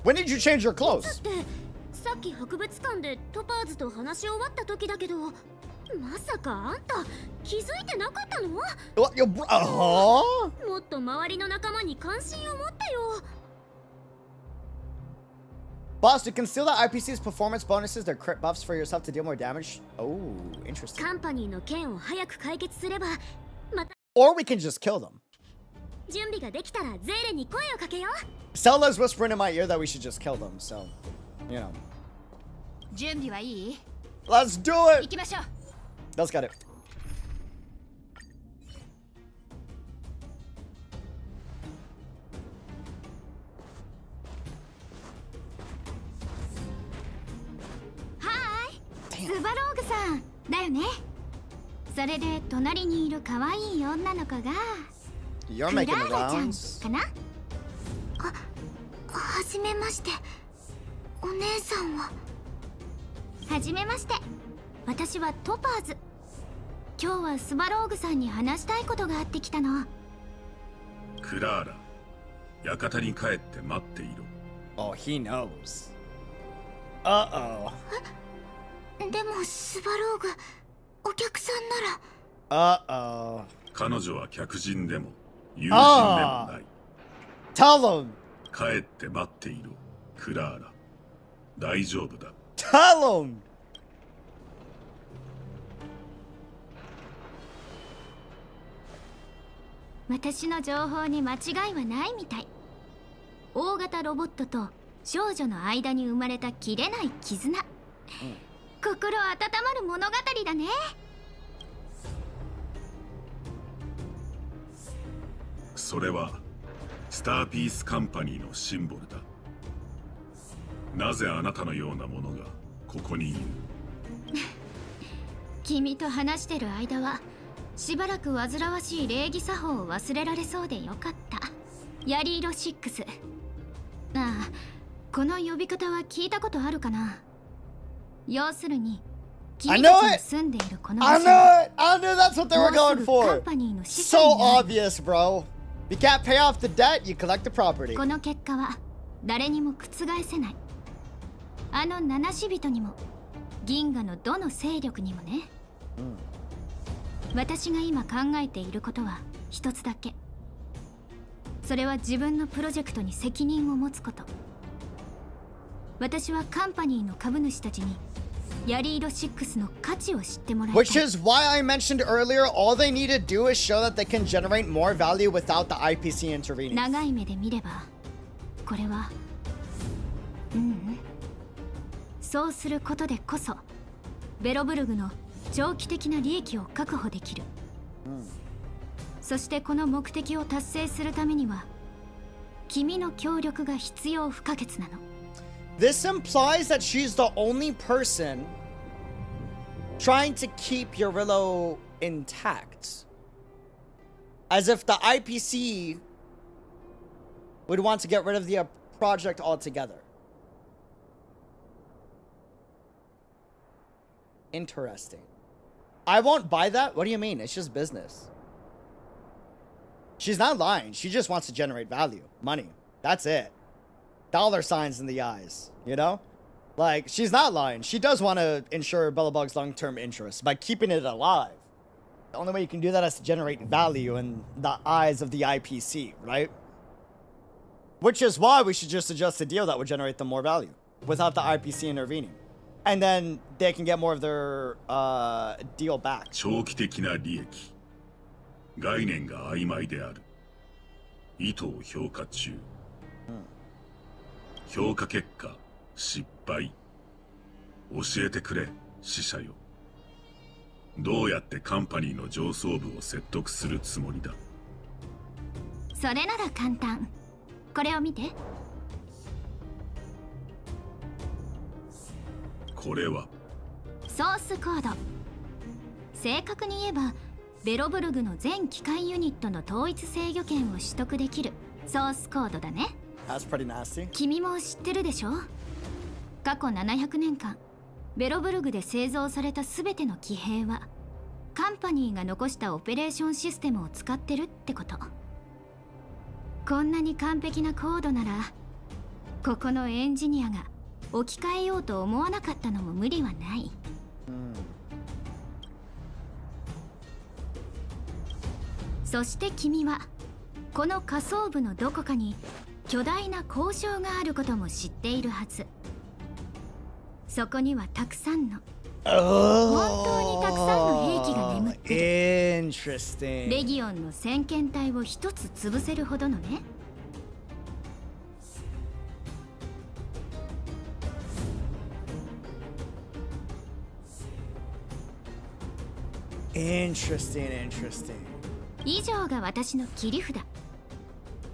When did you change your clothes? さっき博物館でトパーズと話し終わった時だけど、まさかあんた気づいてなかったの？もっと周りの仲間に関心を持ってよ。Boss, to conceal the IPC's performance bonuses, their crit buffs for yourself to deal more damage. Oh, interesting. カンパニーの件を早く解決すれば、また。Or we can just kill them. 準備ができたらゼーレに声をかけよう。Stella's whispering in my ear that we should just kill them, so, you know. 準備はいい？ Let's do it! 行きましょう。Let's get it. Hi! スバローグさんだよね。それで隣にいる可愛い女の子が You're making rounds. かな？はじめまして。お姉さんは？はじめまして。私はトパーズ。今日はスバローグさんに話したいことがあってきたの。クラーラ、館に帰って待っていろ。Oh, he knows. Uh-oh. でもスバローグ、お客さんなら。Uh-oh. 彼女は客人でも友人でもない。Tell them. 帰って待っていろ、クラーラ。大丈夫だ。Tell them. 私の情報に間違いはないみたい。大型ロボットと少女の間に生まれた切れない絆。心温まる物語だね。それはスターピースカンパニーのシンボルだ。なぜあなたのようなものがここにいる？君と話してる間はしばらく煩わしい礼儀作法を忘れられそうでよかった。ヤリーロ6。ああ、この呼び方は聞いたことあるかな。要するに君たちの住んでいるこの場所。I knew that's what they were going for. So obvious, bro. You can't pay off the debt, you collect the property. この結果は誰にも覆せない。あの七死人にも銀河のどの勢力にもね。私が今考えていることは一つだけ。それは自分のプロジェクトに責任を持つこと。私はカンパニーの株主たちにヤリーロ6の価値を知ってもらいたい。 Which is why I mentioned earlier, all they need to do is show that they can generate more value without the IPC intervening. 長い目で見ればこれはそうすることでこそベロブルグの長期的な利益を確保できる。そしてこの目的を達成するためには君の協力が必要不可欠なの。 This implies that she's the only person trying to keep Yorillo intact. As if the IPC would want to get rid of the project altogether. Interesting. I won't buy that. What do you mean? It's just business. She's not lying. She just wants to generate value. Money. That's it. Dollar signs in the eyes. You know? Like, she's not lying. She does want to ensure Belobog's long-term interests by keeping it alive. The only way you can do that is to generate value in the eyes of the IPC, right? Which is why we should just adjust a deal that would generate them more value without the IPC intervening. And then they can get more of their deal back. 長期的な利益。概念が曖昧である。意図を評価中。評価結果、失敗。教えてくれ、死者よ。どうやってカンパニーの上層部を説得するつもりだ。それなら簡単。これを見て。これはソースコード。正確に言えばベロブルグの全機械ユニットの統一制御権を取得できるソースコードだね。 That's pretty nasty. 君も知ってるでしょ。過去700年間ベロブルグで製造された全ての騎兵はカンパニーが残したオペレーションシステムを使ってるってこと。こんなに完璧なコードならここのエンジニアが置き換えようと思わなかったのも無理はない。そして君はこの下層部のどこかに巨大な交渉があることも知っているはず。そこにはたくさんの本当にたくさんの兵器が眠ってる。Interesting. レギオンの先遣隊を一つ潰せるほどのね。Interesting. 以上が私の切り札。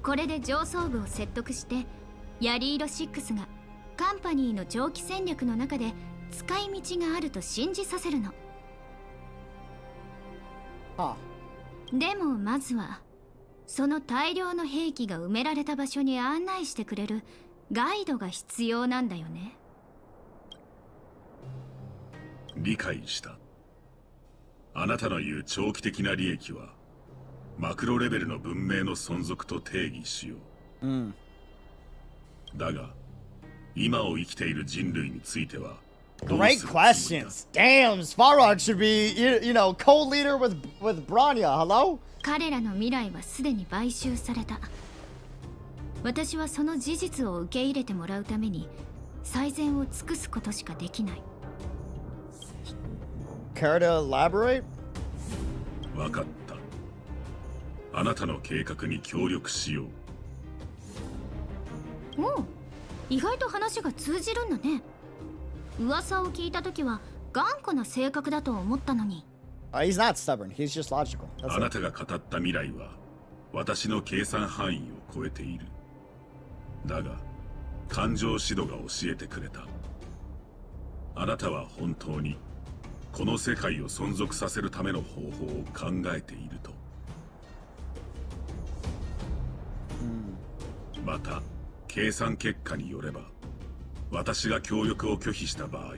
これで上層部を説得してヤリーロ6がカンパニーの長期戦略の中で使い道があると信じさせるの。でもまずはその大量の兵器が埋められた場所に案内してくれるガイドが必要なんだよね。理解した。あなたの言う長期的な利益はマクロレベルの文明の存続と定義しよう。だが今を生きている人類については Great questions. Damn, Svarog should be, you know, co-leader with Bronya. Hello? 彼らの未来はすでに買収された。私はその事実を受け入れてもらうために最善を尽くすことしかできない。Care to elaborate? わかった。あなたの計画に協力しよう。おう、意外と話が通じるんだね。噂を聞いたときは頑固な性格だと思ったのに。He's not stubborn. He's just logical. あなたが語った未来は私の計算範囲を超えている。だが感情指導が教えてくれた。あなたは本当にこの世界を存続させるための方法を考えていると。また計算結果によれば私が協力を拒否した場合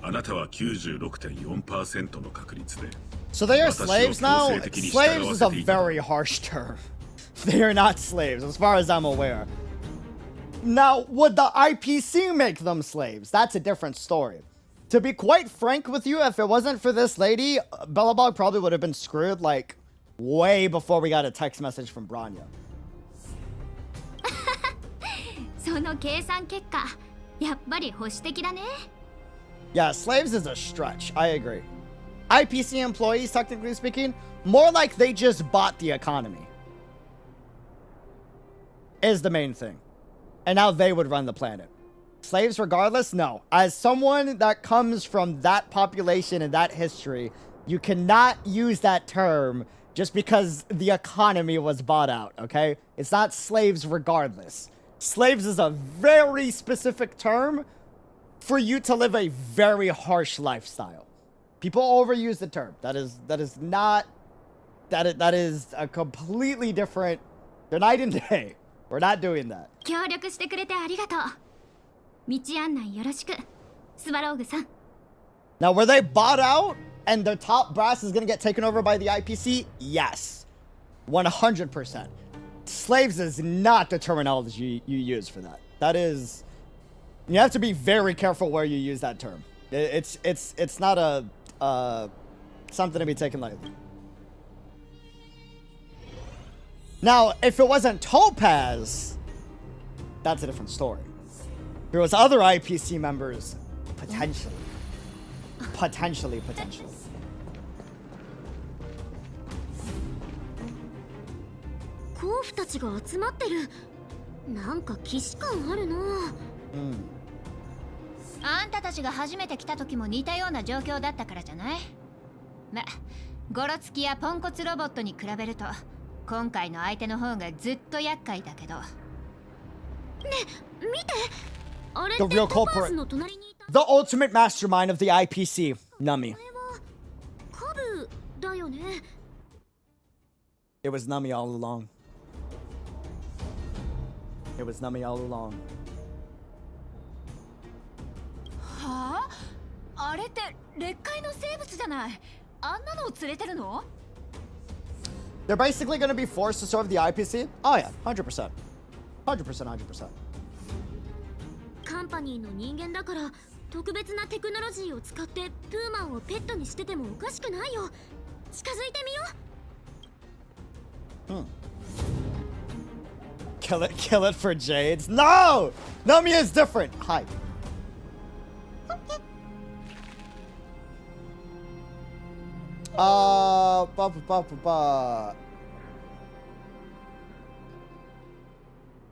あなたは 96.4% の確率で So they are slaves now? Slaves is a very harsh term. They are not slaves as far as I'm aware. Now, would the IPC make them slaves? That's a different story. To be quite frank with you, if it wasn't for this lady, Belobog probably would have been screwed like way before we got a text message from Bronya. その計算結果、やっぱり保守的だね。Yeah, slaves is a stretch. I agree. IPC employees, technically speaking, more like they just bought the economy. Is the main thing. And now they would run the planet. Slaves regardless? No. As someone that comes from that population and that history, you cannot use that term just because the economy was bought out, okay? It's not slaves regardless. Slaves is a very specific term for you to live a very harsh lifestyle. People overuse the term. That is not... That is a completely different... They're night and day. We're not doing that. 協力してくれてありがとう。道案内よろしく、スワローグさん。Now, were they bought out and the top brass is going to get taken over by the IPC? Yes. 100%. Slaves is not the terminology you use for that. That is... You have to be very careful where you use that term. It's not a something to be taken lightly. Now, if it wasn't Topaz, that's a different story. If it was other IPC members, potentially. Potentially. 甲府たちが集まってる。なんか既視感あるな。あんたたちが初めて来た時も似たような状況だったからじゃない？ま、ゴロつきやポンコツロボットに比べると今回の相手の方がずっと厄介だけど。ね、見て。あれ The って real トパー culprit. ズの隣にいた。 The ultimate mastermind of the IPC, Nami. カブだよね。It was Nami all along. It was Nami all along. はあ？あれって劣界の生物じゃない。あんなのを連れてるの？ They're basically going to be forced to serve the IPC? Oh yeah, 100%. 100%. カンパニーの人間だから特別なテクノロジーを使ってプーマンをペットにしててもおかしくないよ。近づいてみよう。Kill it for Jades. No! Nami is different. Hi.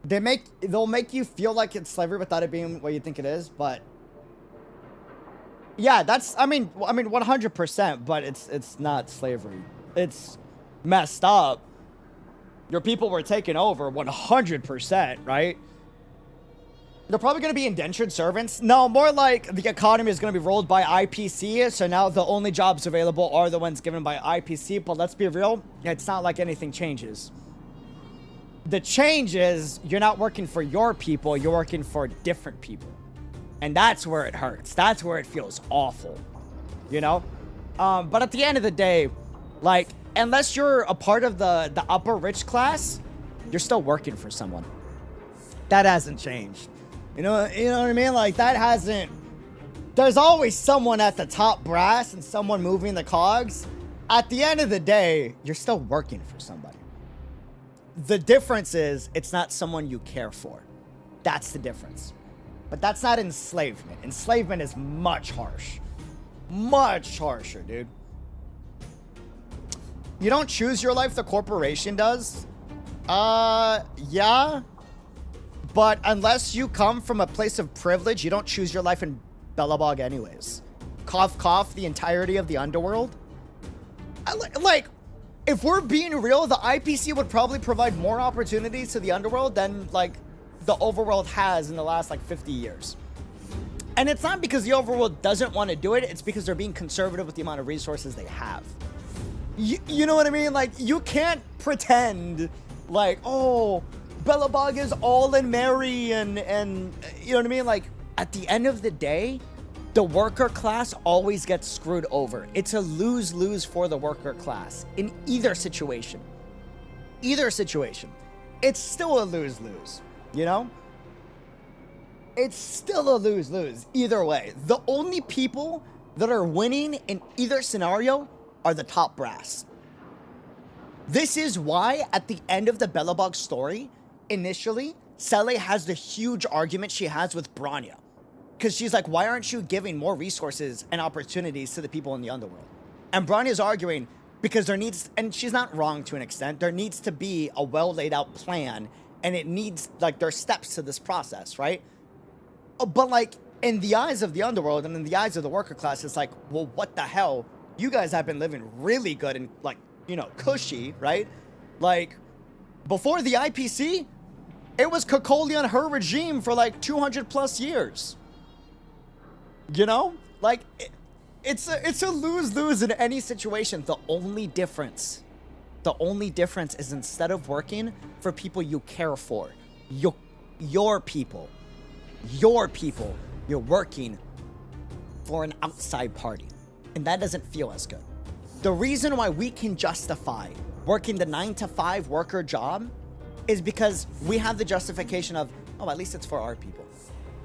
They'll make you feel like it's slavery without it being what you think it is, but yeah, that's I mean 100%, but it's not slavery. It's messed up. Your people were taken over 100%, right? They're probably going to be indentured servants. No, more like the economy is going to be rolled by IPC, so now the only jobs available are the ones given by IPC, but let's be real, it's not like anything changes. The change is you're not working for your people, you're working for different people. And that's where it hurts. That's where it feels awful, you know? But at the end of the day, like, unless you're a part of the upper rich class, you're still working for someone. That hasn't changed. You know what I mean? Like, that hasn't... There's always someone at the top brass and someone moving the cogs. At the end of the day, you're still working for somebody. The difference is, it's not someone you care for. That's the difference. But that's not enslavement. Enslavement is much harsh. Much harsher, dude. You don't choose your life, the corporation does. Yeah. But unless you come from a place of privilege, you don't choose your life in Belobog anyways. Cough, cough, the entirety of the underworld. Like, if we're being real, the IPC would probably provide more opportunities to the underworld than, like, the overworld has in the last, like, 50 years. And it's not because the overworld doesn't want to do it, it's because they're being conservative with the amount of resources they have. You know what I mean? Like, you can't pretend like, oh, Belobog is all in Mary and you know what I mean? Like, at the end of the day, the worker class always gets screwed over. It's a lose-lose for the worker class in either situation. Either situation. It's still a lose-lose, you know? It's still a lose-lose either way. The only people that are winning in either scenario are the top brass. This is why at the end of the Belobog story, initially, Sele has the huge argument she has with Bronya. Because she's like, why aren't you giving more resources and opportunities to the people in the underworld? And Bronya's arguing because there needs, and she's not wrong to an extent, there needs to be a well laid out plan and it needs, like, there's steps to this process, right? But, like, in the eyes of the underworld and in the eyes of the worker class, it's like, well, what the hell? You guys have been living really good and, like, you know, cushy, right? Like, before the IPC, it was Kokoli and her regime for, like, 200 plus years. You know? Like, it's a lose-lose in any situation. The only difference is instead of working for people you care for, your people, you're working for an outside party. And that doesn't feel as good. The reason why we can justify working the 9-to-5 worker job is because we have the justification of, oh, at least it's for our people.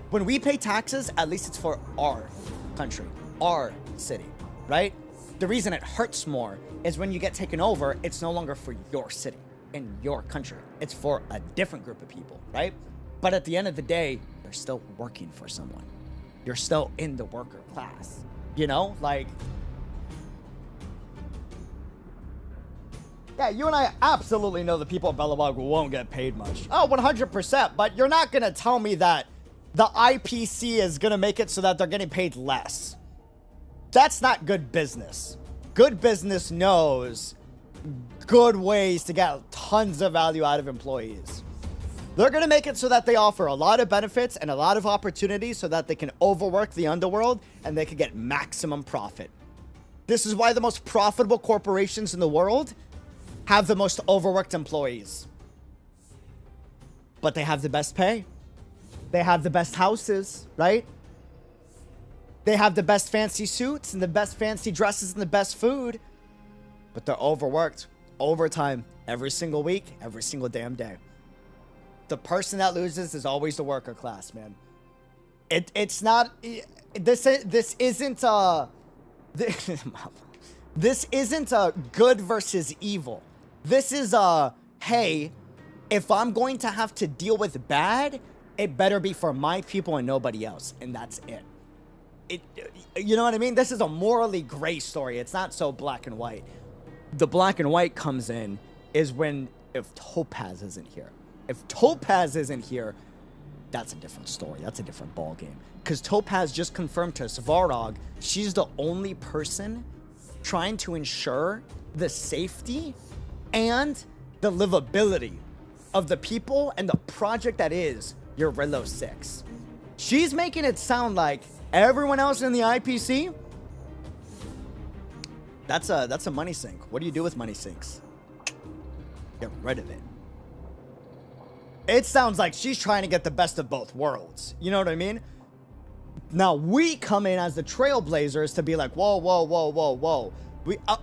When we pay taxes, at least it's for our country, our city, right? The reason it hurts more is when you get taken over, it's no longer for your city and your country. It's for a different group of people, right? But at the end of the day, you're still working for someone. You're still in the worker class, you know? Like, yeah, you and I absolutely know the people of Belobog won't get paid much. Oh, 100%, but you're not gonna tell me that the IPC is gonna make it so that they're getting paid less. That's not good business. Good business knows good ways to get tons of value out of employees. They're going to make it so that they offer a lot of benefits and a lot of opportunities so that they can overwork the underworld and they can get maximum profit. This is why the most profitable corporations in the world have the most overworked employees. But they have the best pay. They have the best houses, right? They have the best fancy suits and the best fancy dresses and the best food. But they're overworked. Overtime every single week, every single damn day. The person that loses is always the worker class, man. It's not... This isn't a... This isn't a good versus evil. This is a... Hey, if I'm going to have to deal with bad, it better be for my people and nobody else. And that's it. You know what I mean? This is a morally gray story. It's not so black and white. The black and white comes in is when if Topaz isn't here. If Topaz isn't here, that's a different story. That's a different ball game. Because Topaz just confirmed to Svarog she's the only person trying to ensure the safety and the livability of the people and the project that is Eurillo 6. She's making it sound like everyone else in the IPC, that's a money sink. What do you do with money sinks? Get rid of it. It sounds like she's trying to get the best of both worlds. You know what I mean? Now, we come in as the Trailblazers to be like, whoa, whoa, whoa, whoa, whoa.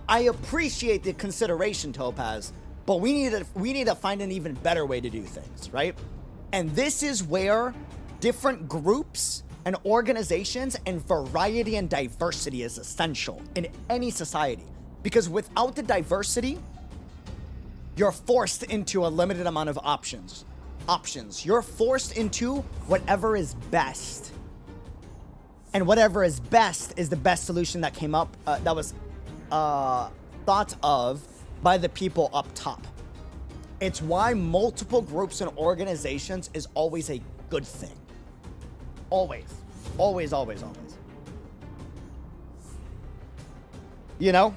I appreciate the consideration, Topaz, but we need to find an even better way to do things, right? And this is where different groups and organizations and variety and diversity is essential in any society. Because without the diversity, you're forced into a limited amount of options. You're forced into whatever is best. And whatever is best is the best solution that came up, that was thought of by the people up top. It's why multiple groups and organizations is always a good thing. Always. Always, always, always. You know?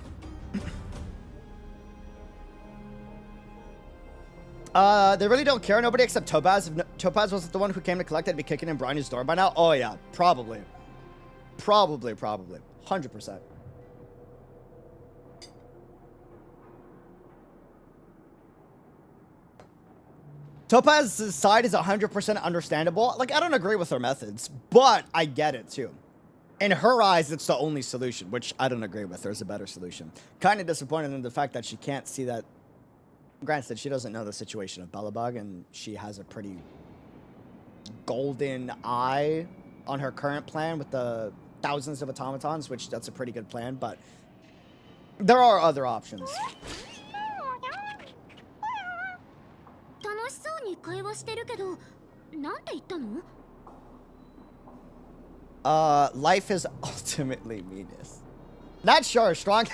They really don't care. Nobody except Topaz. If Topaz wasn't the one who came to collect it, I'd be kicking in Bronny's door by now. Oh, yeah. Probably. Probably. 100%. Topaz's side is 100% understandable. Like, I don't agree with her methods, but I get it, too. In her eyes, it's the only solution, which I don't agree with. There's a better solution. Kind of disappointed in the fact that she can't see that. Granted, she doesn't know the situation of Belobog, and she has a pretty golden eye on her current plan with the thousands of automatons, which that's a pretty good plan, but there are other options. Life is ultimately meanness. Not sure, strong.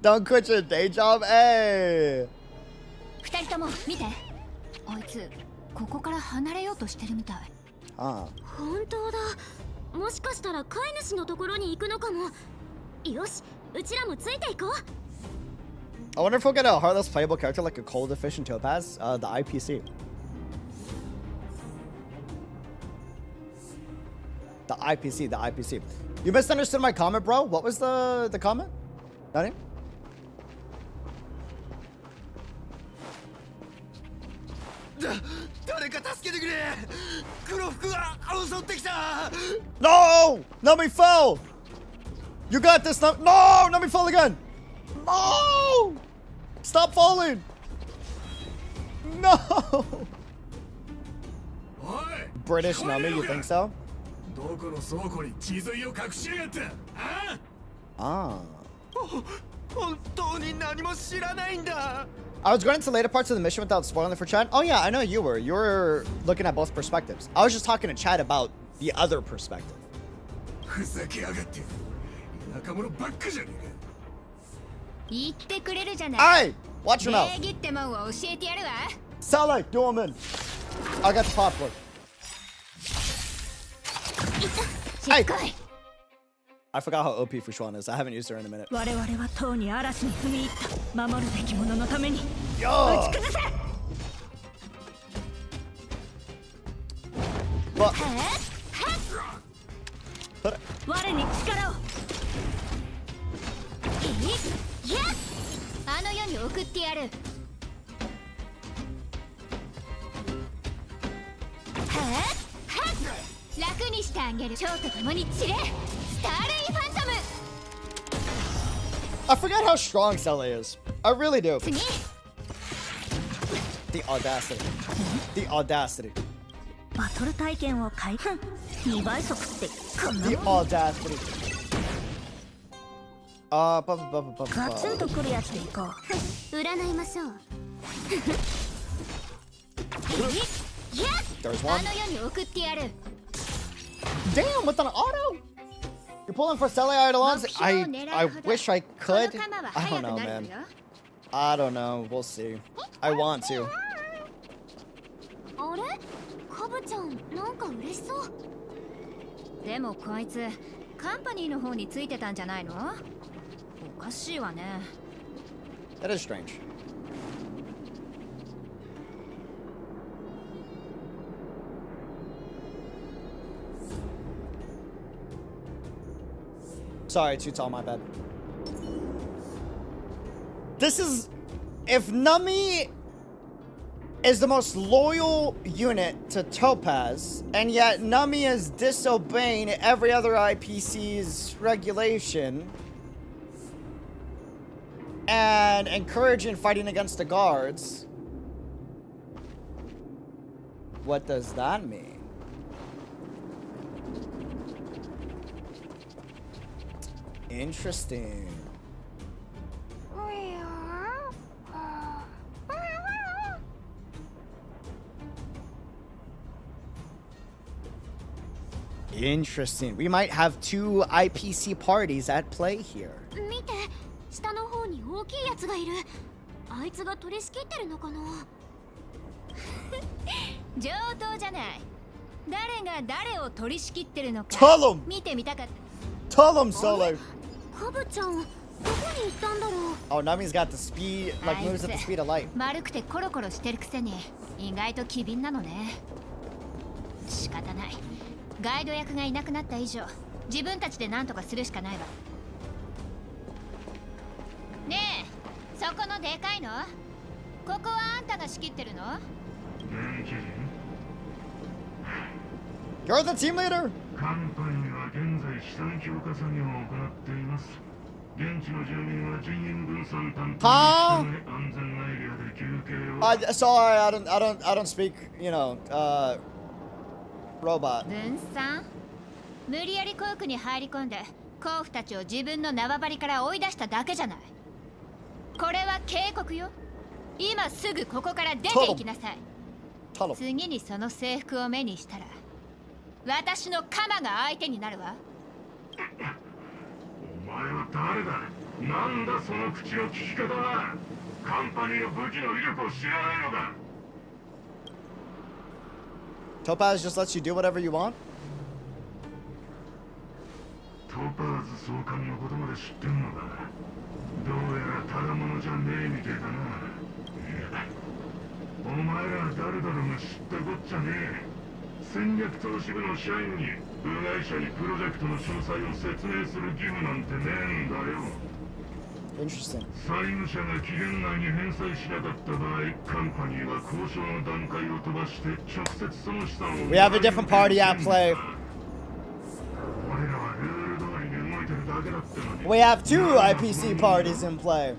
Don't quit your day job, hey. 二人とも見て。あいつここから離れようとしてるみたい。本当だ。もしかしたら飼い主のところに行くのかも。よし、うちらもついていこう。I wonder if we'll get a heartless playable character like a cold efficient Topaz, the IPC. The IPC. You misunderstood my comment, bro. What was the comment? Nothing? No! Nami fell! You got this, no! Nami fell again! No! Stop falling! No! British Nami, you think so? どこの倉庫に地図を隠しやがった。Ah. 本当に何も知らないんだ。 I was going into later parts of the mission without spoiling it for Chad. Oh yeah, I know you were. You were looking at both perspectives. I was just talking to Chad about the other perspective. ふざけやがって。田舎者ばっかじゃねえか。言ってくれるじゃない。Hey, watch your mouth. 礼儀ってもんを教えてやるわ。Sally, do him in. I got the popcorn. Hey. I forgot how OP Fushuan is. I haven't used her in a minute. 我々は塔に嵐に踏み入った。守るべき者のために。Yo. 打ち崩せ。But. 我に力を。いや、あの世に送ってやる。楽にしてあげる。蝶と共に散れ。スターレイファントム。 I forgot how strong Sally is. I really do. 次。 The audacity. The audacity. バトル体験を開封。2倍速ってこんな The もん。 audacity. ガツンとくるやつでいこう。占いましょう。There's あ one. の世に送ってやる。 Damn, with an auto? You're pulling for Sally Eidolons? I wish I could. I don't know, man. I don't know. We'll see. I want to. あれ？カブちゃん、なんか嬉しそう。でもこいつカンパニーの方についてたんじゃないの？おかしいわね。 That is strange. Sorry, too tall, my bad. This is... If Nami is the most loyal unit to Topaz, and yet Nami is disobeying every other IPC's regulation and encouraging fighting against the guards, what does that mean? Interesting. Interesting. We might have two IPC parties at play here. 見て、下の方に大きいやつがいる。あいつが取り仕切ってるのかな。上等じゃない。誰が誰を取り仕切ってるのか。Tell him. 見てみたかった。 Tell them, Solo. カブちゃん、どこに行ったんだろう。 Oh, Nami's got the speed, like moves at the speed of light. 丸くてコロコロしてるくせに意外と機敏なのね。仕方ない。ガイド役がいなくなった以上、自分たちで何とかするしかないわ。ねえ、そこのでかいの？ここはあんたが仕切ってるの？ You're the team leader. カンパニーは現在資産強化作業を行っています。現地の住民は人員分散担当にして安全なエリアで休憩を。Sorry, I don't speak, you know, robot. 分散？無理やりコークに入り込んで甲府たちを自分の縄張りから追い出しただけじゃない。これは警告よ。今すぐここから出て行きなさい。次にその制服を目にしたら私のカマが相手になるわ。お前は誰だ？なんだその口の利き方は。カンパニーの武器の威力を知らないのか。 Topaz just lets you do whatever you want? トパーズ総監のことまで知ってんのか。どうやらただものじゃねえみてえだな。いや、お前ら誰だろうが知ったこっちゃねえ。戦略投資部の社員に部外者にプロジェクトの詳細を説明する義務なんてねえんだよ。 Interesting. 債務者が期限内に返済しなかった場合、カンパニーは交渉の段階を飛ばして直接その資産を。 We have a different party at play. We have two IPC parties in play.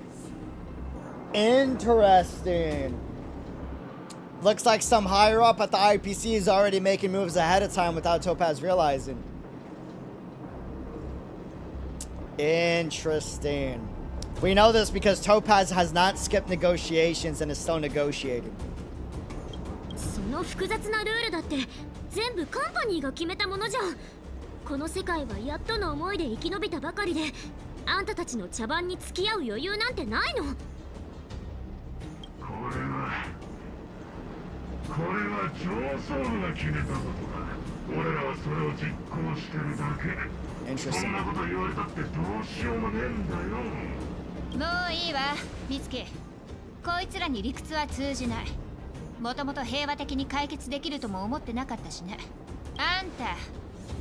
Interesting. Looks like some higher up at the IPC is already making moves ahead of time without Topaz realizing. Interesting. We know this because Topaz has not skipped negotiations and is still negotiating. その複雑なルールだって全部カンパニーが決めたものじゃん。この世界はやっとの思いで生き延びたばかりで、あんたたちの茶番に付き合う余裕なんてないの。これは上層部が決めたことだ。俺らはそれを実行してるだけ。そんなこと言われたってどうしようもねえんだよ。もういいわ、美月。こいつらに理屈は通じない。もともと平和的に解決できるとも思ってなかったしね。あんた、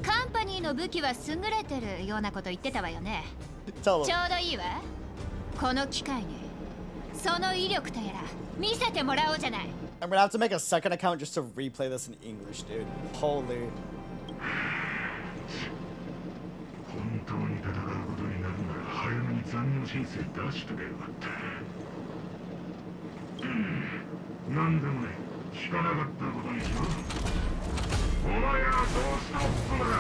カンパニーの武器は優れてるようなこと言ってたわよね。ちょうどいいわ。この機会にその威力とやら見せてもらおうじゃない。I'm gonna have to make a second account just to replay this in English, dude. Holy. 本当に戦うことになるなら早めに残業申請出しとけよかった。なんでもね、聞かなかったことにしろ。お前らどうしたおっとだ。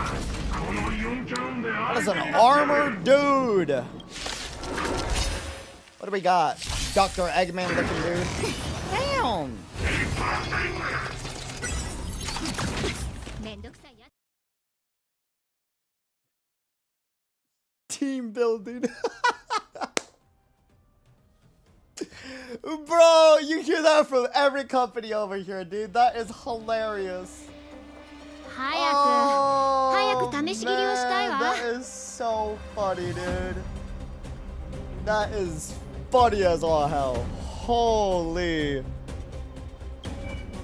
この4キャノンであ That is an armored dude. What do we got? Dr. Eggman looking dude. Damn. Team building. Bro, you hear that from every company over here, dude. That is hilarious. 早く試し切りをしたいわ。 That is so funny, dude. That is funny as all hell. Holy.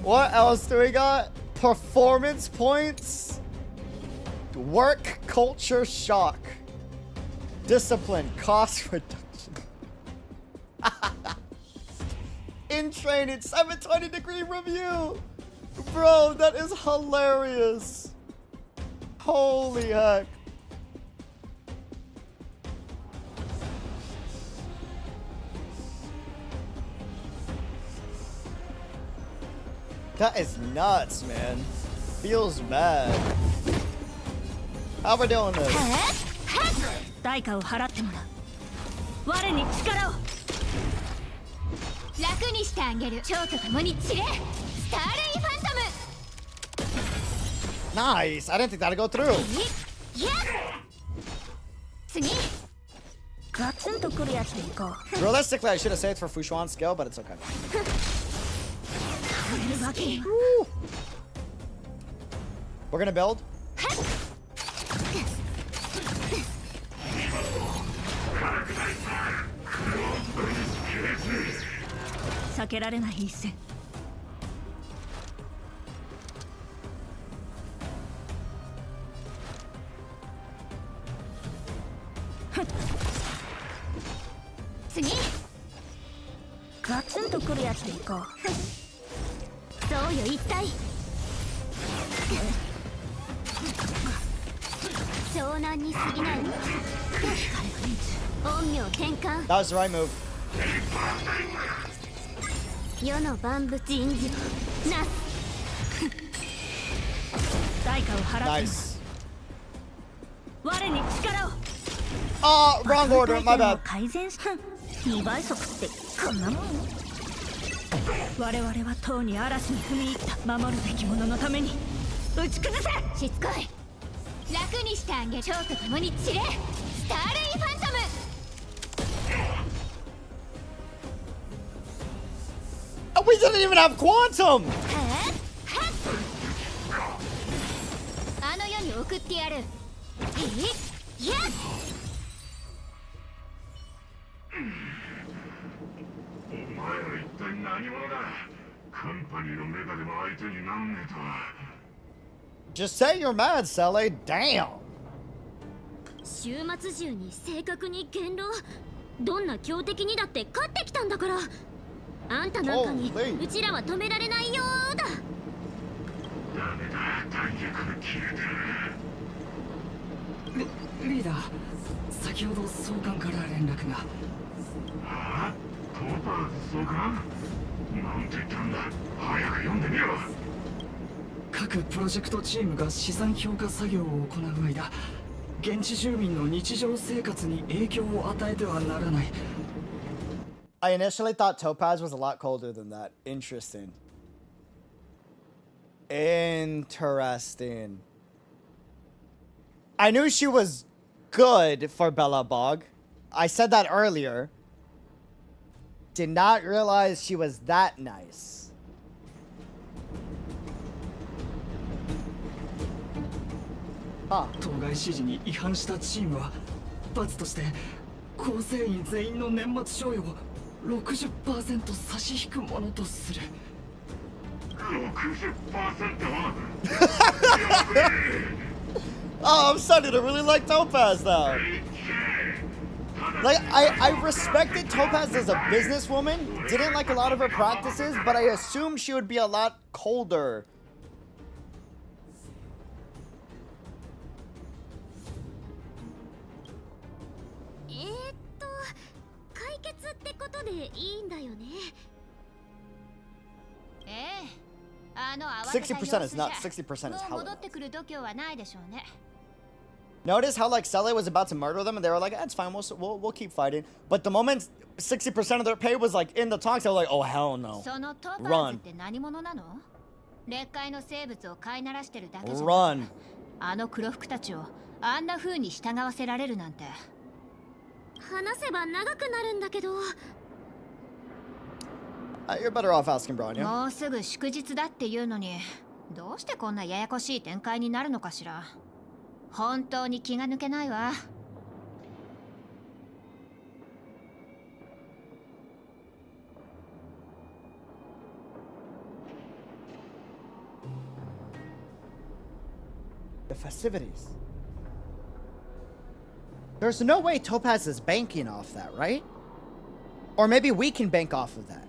What else do we got? Performance points. Work culture shock. Discipline cost reduction. In training 720-degree review. Bro, that is hilarious. Holy heck. That is nuts, man. Feels bad. How we doing this? 代価を払ってもらう。我に力を。楽にしてあげる。蝶と共に散れ。スターレイファントム。Nice. I didn't think that'd go through. 次。ガツンとくるやつでいこう。 Realistically, I should have saved for Fushuan's skill, but it's okay. We're gonna build.次。ガツンとくるやつでいこう。そうよ、一体。湘南に過ぎない。陰陽転換。 That was the right move. 世の万物人事なす。代価を払って。 Nice. 我に力を。 Oh, wrong order. My bad. 改善した2倍速ってこんなもん。我々はとうに嵐に踏み入った守るべき者のために打ち崩せ。しつこい。楽にしてあげる。蝶と共に散れ。スターレイファントム。 We didn't even have quantum. あの世に送ってやる。いや。お前ら一体何者だ。カンパニーのメカでも相手になんねえとは。 Just say you're mad, Sally. Damn. 終末獣に正確に言動。どんな強敵にだって勝ってきたんだから。あんたなんかにうちらは止められないようだ。ダメだ、弾薬が切れてる。リーダー、先ほど総監から連絡が。はあ？トーパーズ総監？各プロジェクトチームが資産評価作業を行う間、現地住民の日常生活に影響を与えてはならない。I initially thought Topaz was a lot colder than that. Interesting. Interesting. I knew she was good for Belobog. I said that earlier. Did not realize she was that nice. Huh. 当該指示に違反したチームは罰として構成員全員の年末賞与を 60% 差し引くものとする。Oh, I'm starting to really like Topaz now. Like, I respected Topaz as a businesswoman, didn't like a lot of her practices, but I assumed she would be a lot colder. Eh, 60% is not 60% is hella. 戻ってくる度胸はないでしょうね。 Notice how like Sele was about to murder them and they were like, that's fine, we'll keep fighting. But the moment 60% of their pay was like in the talks, they were like, oh hell no. そのトーパーズ Run. って何者なの？劣界の生物を飼いならしてるだけじゃ Run. あの黒服たちをあんな風に従わせられるなんて。話せば長くなるんだけど。You're better off asking Bronya. もうすぐ祝日だっていうのに、どうしてこんなややこしい展開になるのかしら。本当に気が抜けないわ。The festivities. There's no way Topaz is banking off that, right? Or maybe we can bank off of that.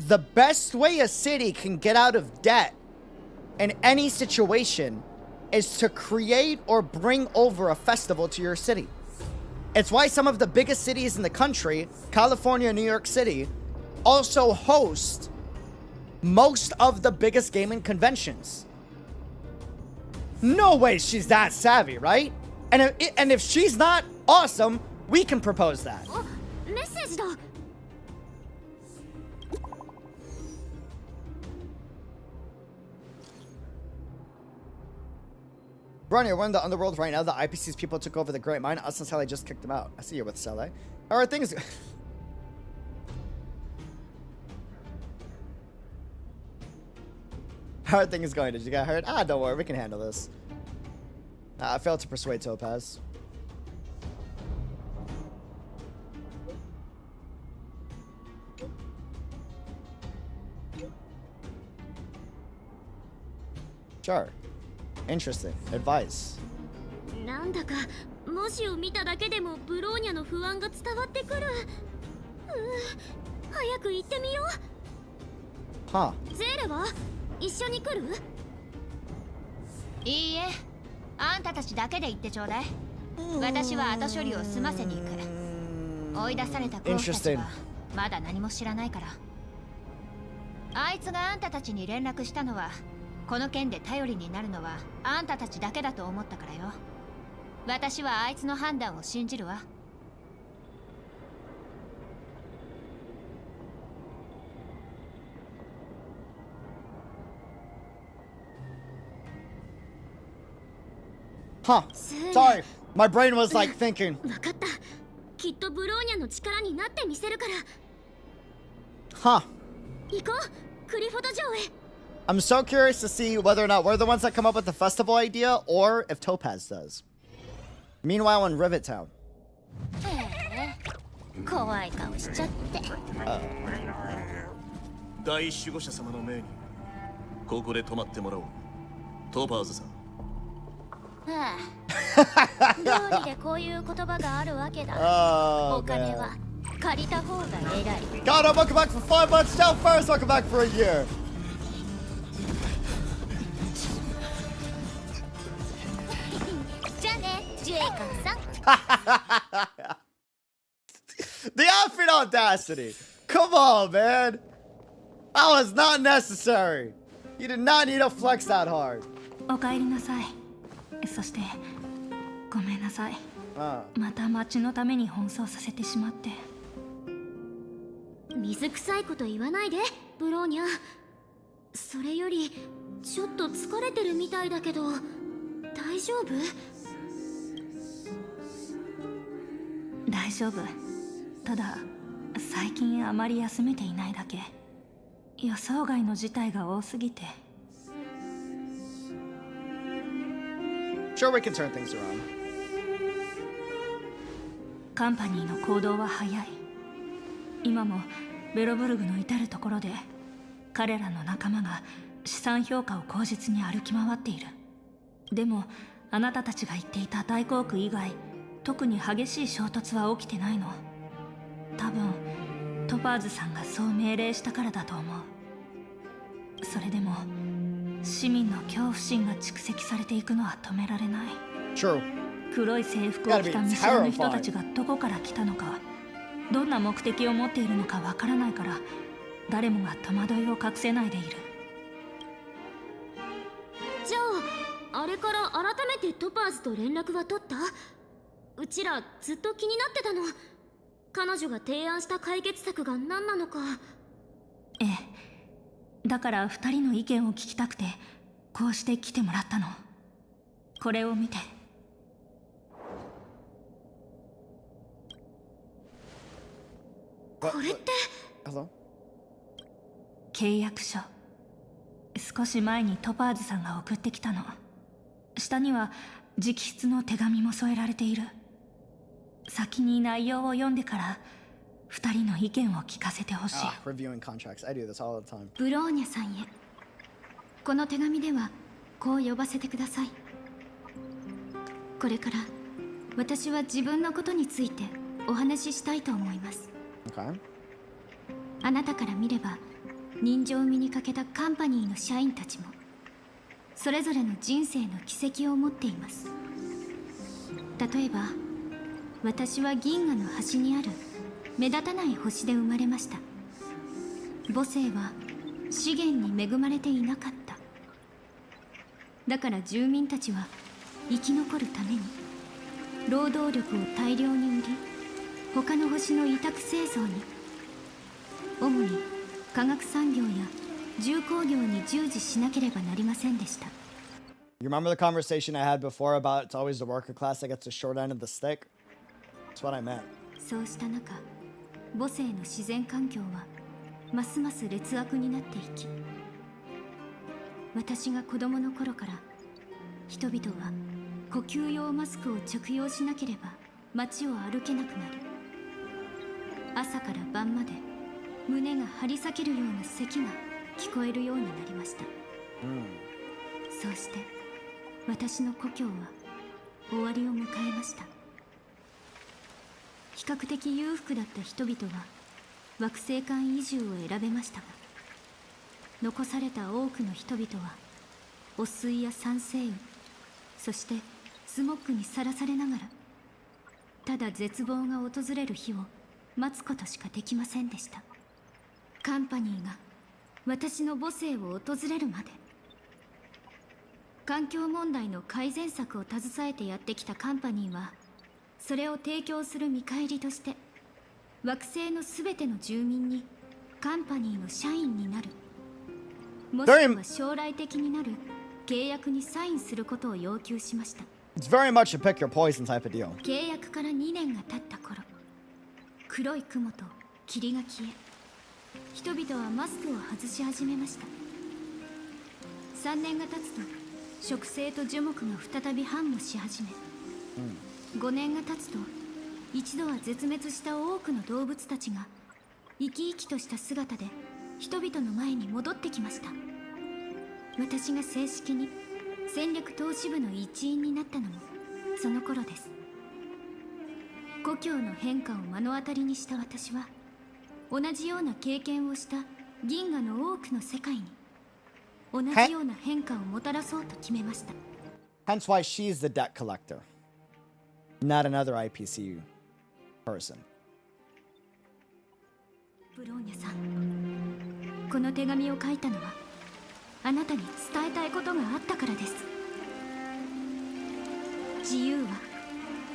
The best way a city can get out of debt in any situation is to create or bring over a festival to your city. It's why some of the biggest cities in the country, California, New York City, also host most of the biggest gaming conventions. No way she's that savvy, right? And if she's not awesome, we can propose that. Oh, message だ。Bronya, we're in the underworld right now. The IPC's people took over the Great Mine. Us and Sele just kicked them out. I see you with Sele. How are things? How are things going? Did you get hurt? Ah, don't worry. We can handle this. I failed to persuade Topaz. Sure. Interesting. Advice. なんだか文字を見ただけでもブローニャの不安が伝わってくる。早く行ってみよう。はあ。ゼーレは一緒に来る？いいえ、あんたたちだけで行ってちょうだい。私は後処理を済ませに行く。追い出された子たちはまだ何も知らないから。あいつがあんたたちに連絡したのは、この件で頼りになるのはあんたたちだけだと思ったからよ。私はあいつの判断を信じるわ。Huh. Sorry. My brain was like thinking. わかった。きっとブローニャの力になってみせるから。Huh. 行こう。クリフォード城へ。I'm so curious to see whether or not we're the ones that come up with the festival idea or if Topaz does. Meanwhile, in Rivet Town. 怖い顔しちゃって。大守護者様の命にここで泊まってもらおう。トーパーズさん。道理でこういう言葉があるわけだ。お金は借りた方が偉い。God, welcome back for 5 months. Now first, welcome back for a year. The outfit audacity. Come on, man. That was not necessary. You did not need to flex that hard. おかえりなさい。そしてごめんなさい。また町のために奔走させてしまって。水臭いこと言わないで、ブローニャ。それよりちょっと疲れてるみたいだけど、大丈夫？大丈夫。ただ最近あまり休めていないだけ。予想外の事態が多すぎて。Sure, we can turn things around. カンパニーの行動は早い。今もベロブルグの至るところで彼らの仲間が資産評価を口実に歩き回っている。でもあなたたちが言っていた大航空以外、特に激しい衝突は起きてないの。多分トパーズさんがそう命令したからだと思う。それでも市民の恐怖心が蓄積されていくのは止められない。True. 黒い制服を着た見知らぬ人たちがどこから来たのか、どんな目的を持っているのかわからないから、誰もが戸惑いを隠せないでいる。じゃああれから改めてトパーズと連絡は取った？うちらずっと気になってたの。彼女が提案した解決策が何なのか。ええ、だから2人の意見を聞きたくてこうして来てもらったの。これを見て。これって。契約書。少し前にトパーズさんが送ってきたの。下には直筆の手紙も添えられている。先に内容を読んでから2人の意見を聞かせてほしい。Reviewing contracts. I do this all the time. ブローニャさんへ。この手紙ではこう呼ばせてください。これから私は自分のことについてお話ししたいと思います。Okay. あなたから見れば人情味に欠けたカンパニーの社員たちもそれぞれの人生の軌跡を持っています。例えば私は銀河の端にある目立たない星で生まれました。母性は資源に恵まれていなかった。だから住民たちは生き残るために労働力を大量に売り、他の星の委託製造に、主に化学産業や重工業に従事しなければなりませんでした。You remember the conversation I had before about it's always the worker class that gets the short end of the stick? That's what I meant. そうした中、母性の自然環境はますます劣悪になっていき、私が子供の頃から人々は呼吸用マスクを着用しなければ街を歩けなくなり、朝から晩まで胸が張り裂けるような咳が聞こえるようになりました。そうして私の故郷は終わりを迎えました。比較的裕福だった人々は惑星間移住を選べましたが、残された多くの人々は汚水や酸性雨、そしてスモッグにさらされながら、ただ絶望が訪れる日を待つことしかできませんでした。カンパニーが私の母性を訪れるまで、環境問題の改善策を携えてやってきたカンパニーは、それを提供する見返りとして惑星のすべての住民にカンパニーの社員になる、もしくは将来的になる契約にサインすることを要求しました。 It's very much a pick your poison type of deal. 契約から2年が経った頃、黒い雲と霧が消え、人々はマスクを外し始めました。3年が経つと植生と樹木が再び繁茂し始め、5年が経つと一度は絶滅した多くの動物たちが生き生きとした姿で人々の前に戻ってきました。私が正式に戦略投資部の一員になったのもその頃です。故郷の変化を目の当たりにした私は、同じような経験をした銀河の多くの世界に同じような変化をもたらそうと決めました。 Hence why she's the debt collector, not another IPC person. ブローニャさん、この手紙を書いたのはあなたに伝えたいことがあったからです。自由は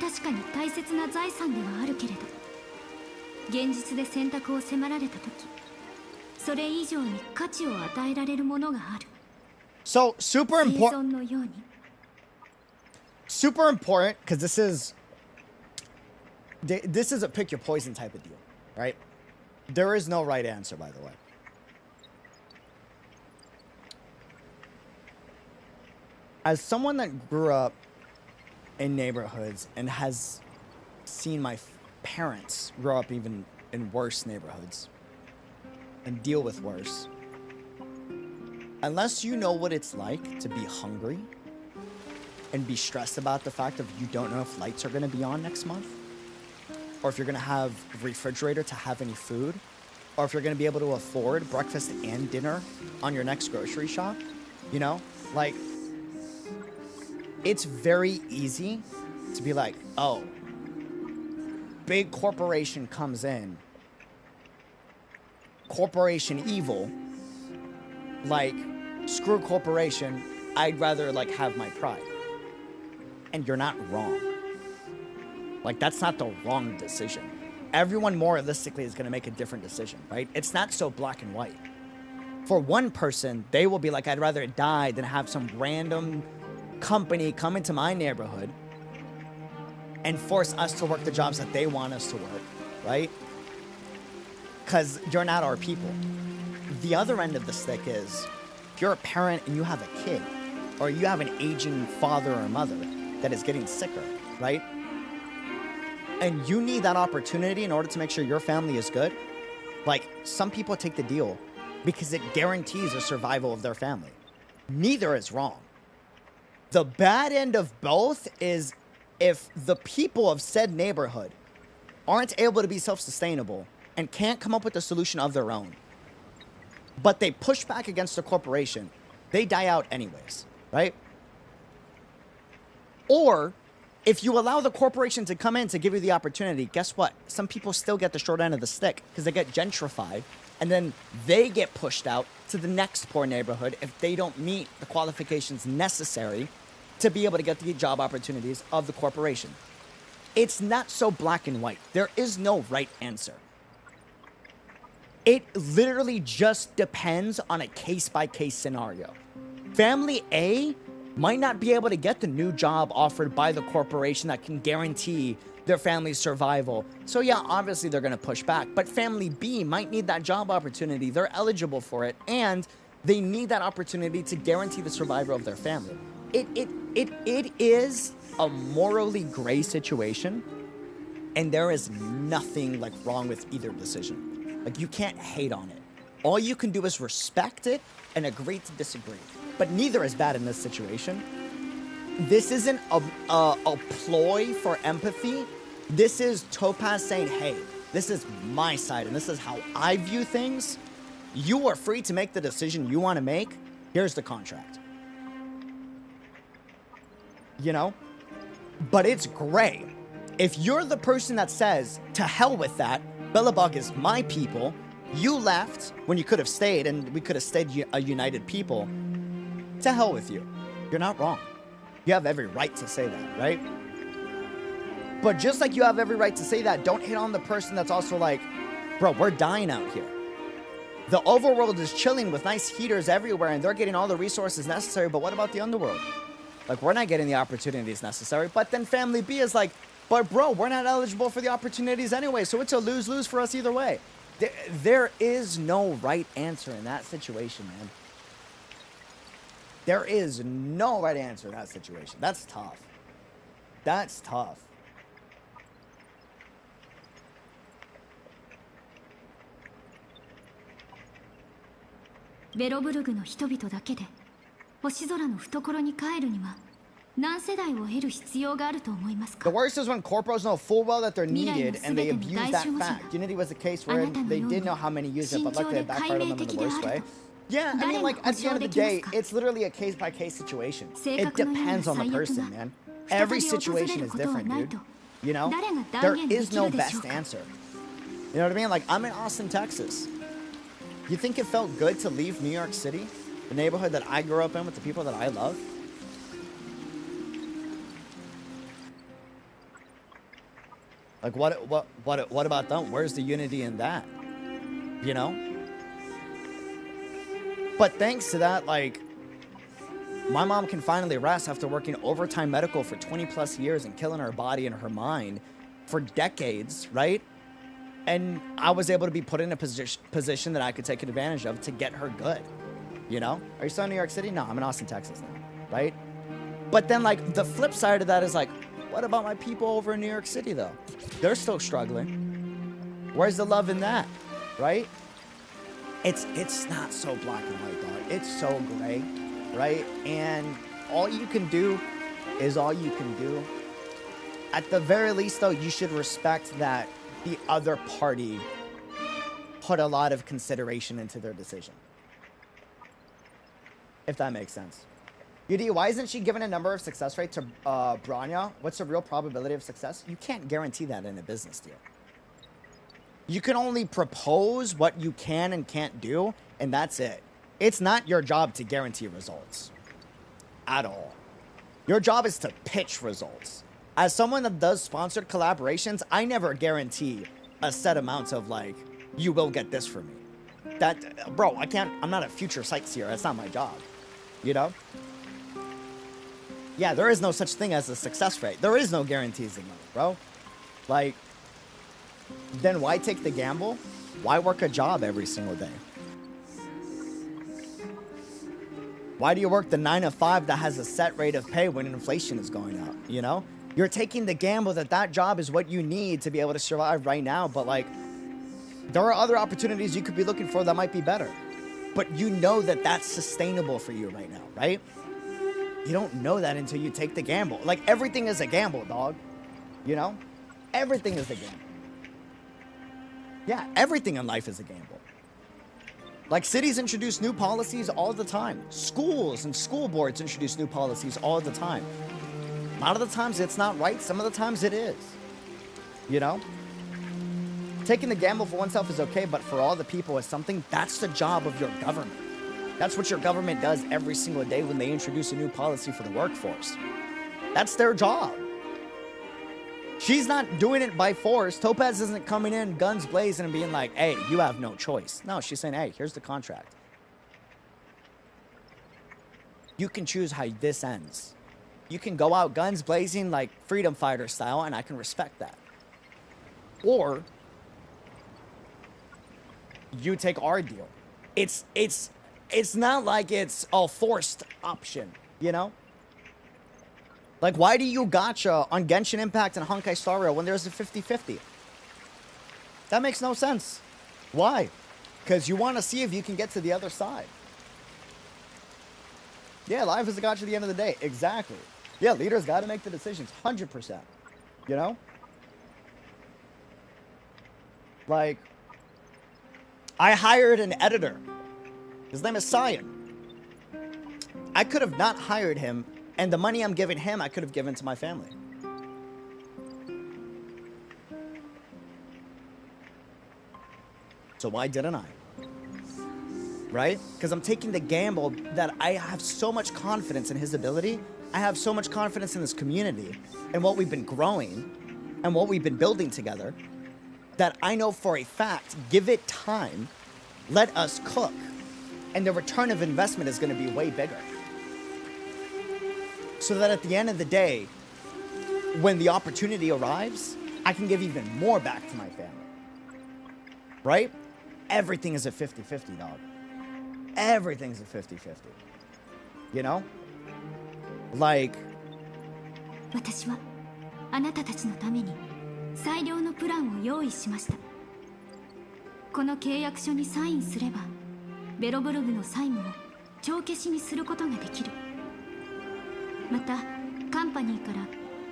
確かに大切な財産ではあるけれど、現実で選択を迫られた時、それ以上に価値を与えられるものがある。 So super 生 important. 存のように。 Super important because this is a pick your poison type of deal, right? There is no right answer, by the way. As someone that grew up in neighborhoods and has seen my parents grow up even in worse neighborhoods and deal with worse, unless you know what it's like to be hungry and be stressed about the fact of you don't know if lights are going to be on next month, or if you're going to have a refrigerator to have any food, or if you're going to be able to afford breakfast and dinner on your next grocery shop, you know, like, it's very easy to be like, oh, big corporation comes in, corporation evil, like, screw corporation, I'd rather like have my pride. And you're not wrong. Like, that's not the wrong decision. Everyone more realistically is going to make a different decision, right? It's not so black and white. For one person, they will be like, I'd rather die than have some random company come into my neighborhood and force us to work the jobs that they want us to work, right? Because you're not our people. The other end of the stick is, if you're a parent and you have a kid, or you have an aging father or mother that is getting sicker, right? And you need that opportunity in order to make sure your family is good. Like, some people take the deal because it guarantees the survival of their family. Neither is wrong. The bad end of both is if the people of said neighborhood aren't able to be self-sustainable and can't come up with a solution of their own, but they push back against the corporation, they die out anyways, right? Or if you allow the corporation to come in to give you the opportunity, guess what? Some people still get the short end of the stick because they get gentrified, and then they get pushed out to the next poor neighborhood if they don't meet the qualifications necessary to be able to get the job opportunities of the corporation. It's not so black and white. There is no right answer. It literally just depends on a case-by-case scenario. Family A might not be able to get the new job offered by the corporation that can guarantee their family's survival. So yeah, obviously they're gonna push back, but family B might need that job opportunity. They're eligible for it, and they need that opportunity to guarantee the survival of their family. It is a morally gray situation, and there is nothing like wrong with either decision. Like, you can't hate on it. All you can do is respect it and agree to disagree. But neither is bad in this situation. This isn't a ploy for empathy. This is Topaz saying, hey, this is my side and this is how I view things. You are free to make the decision you want to make. Here's the contract. You know? But it's gray. If you're the person that says, to hell with that, Belobog is my people, you left when you could have stayed and we could have stayed a united people, to hell with you. You're not wrong. You have every right to say that, right? But just like you have every right to say that, don't hit on the person that's also like, bro, we're dying out here. The overworld is chilling with nice heaters everywhere and they're getting all the resources necessary, but what about the underworld? Like, we're not getting the opportunities necessary. But then family B is like, but bro, we're not eligible for the opportunities anyway, so it's a lose-lose for us either way. There is no right answer in that situation, man. There is no right answer in that situation. That's tough. That's tough. Belobogの人々だけで星空の懐に帰るには何世代を経る必要があると思いますか? The worst is when corporations know full well that they're needed and they abuse that fact. Unity was the case where they did know how many used it, but luckily it backfired on them in the worst way. Yeah, I mean, like, at the end of the day, it's literally a case-by-case situation. It depends on the person, man. Every situation is different, dude. You know? There is no best answer. You know what I mean? Like, I'm in Austin, Texas. You think it felt good to leave New York City, the neighborhood that I grew up in with the people that I love? Like, what about them? Where's the unity in that? You know? But thanks to that, like, my mom can finally rest after working overtime medical for 20 plus years and killing her body and her mind for decades, right? And I was able to be put in a position that I could take advantage of to get her good. You know? Are you still in New York City? No, I'm in Austin, Texas now, right? But then, like, the flip side of that is, like, what about my people over in New York City, though? They're still struggling. Where's the love in that, right? It's not so black and white, dog. It's so gray, right? And all you can do is all you can do. At the very least, though, you should respect that the other party put a lot of consideration into their decision. If that makes sense. UD, why isn't she given a number of success rate to Branya? What's the real probability of success? You can't guarantee that in a business deal. You can only propose what you can and can't do, and that's it. It's not your job to guarantee results. At all. Your job is to pitch results. As someone that does sponsored collaborations, I never guarantee a set amount of, like, you will get this for me. That, bro, I'm not a future sightseer. That's not my job. You know? Yeah, there is no such thing as a success rate. There is no guarantees in life, bro. Like, then why take the gamble? Why work a job every single day? Why do you work the 9 to 5 that has a set rate of pay when inflation is going up, you know? You're taking the gamble that that job is what you need to be able to survive right now, but, like, there are other opportunities you could be looking for that might be better. But you know that that's sustainable for you right now, right? You don't know that until you take the gamble. Like, everything is a gamble, dog. You know? Everything is a gamble. Yeah, everything in life is a gamble. Like, cities introduce new policies all the time. Schools and school boards introduce new policies all the time. A lot of the times it's not right. Some of the times it is. You know? Taking the gamble for oneself is okay, but for all the people is something. That's the job of your government. That's what your government does every single day when they introduce a new policy for the workforce. That's their job. She's not doing it by force. Topaz isn't coming in guns blazing and being like, hey, you have no choice. No, she's saying, hey, here's the contract. You can choose how this ends. You can go out guns blazing like freedom fighter style, and I can respect that. Or you take our deal. It's not like it's a forced option, you know? Like, why do you gacha on Genshin Impact and Honkai Star Rail when there's a 50-50? That makes no sense. Why? Because you want to see if you can get to the other side. Yeah, life is a gacha at the end of the day. Exactly. Yeah, leaders got to make the decisions. 100%. You know? Like, I hired an editor. His name is Cyan. I could have not hired him, and the money I'm giving him, I could have given to my family. So why didn't I? Right? Because I'm taking the gamble that I have so much confidence in his ability. I have so much confidence in this community and what we've been growing and what we've been building together that I know for a fact, give it time, let us cook, and the return of investment is going to be way bigger. So that at the end of the day, when the opportunity arrives, I can give even more back to my family. Right? Everything is a 50-50, dog. Everything's a 50-50. You know? Like... 私はあなたたちのために最良のプランを用意しました。この契約書にサインすれば、ベロブルグの債務を帳消しにすることができる。また、カンパニーから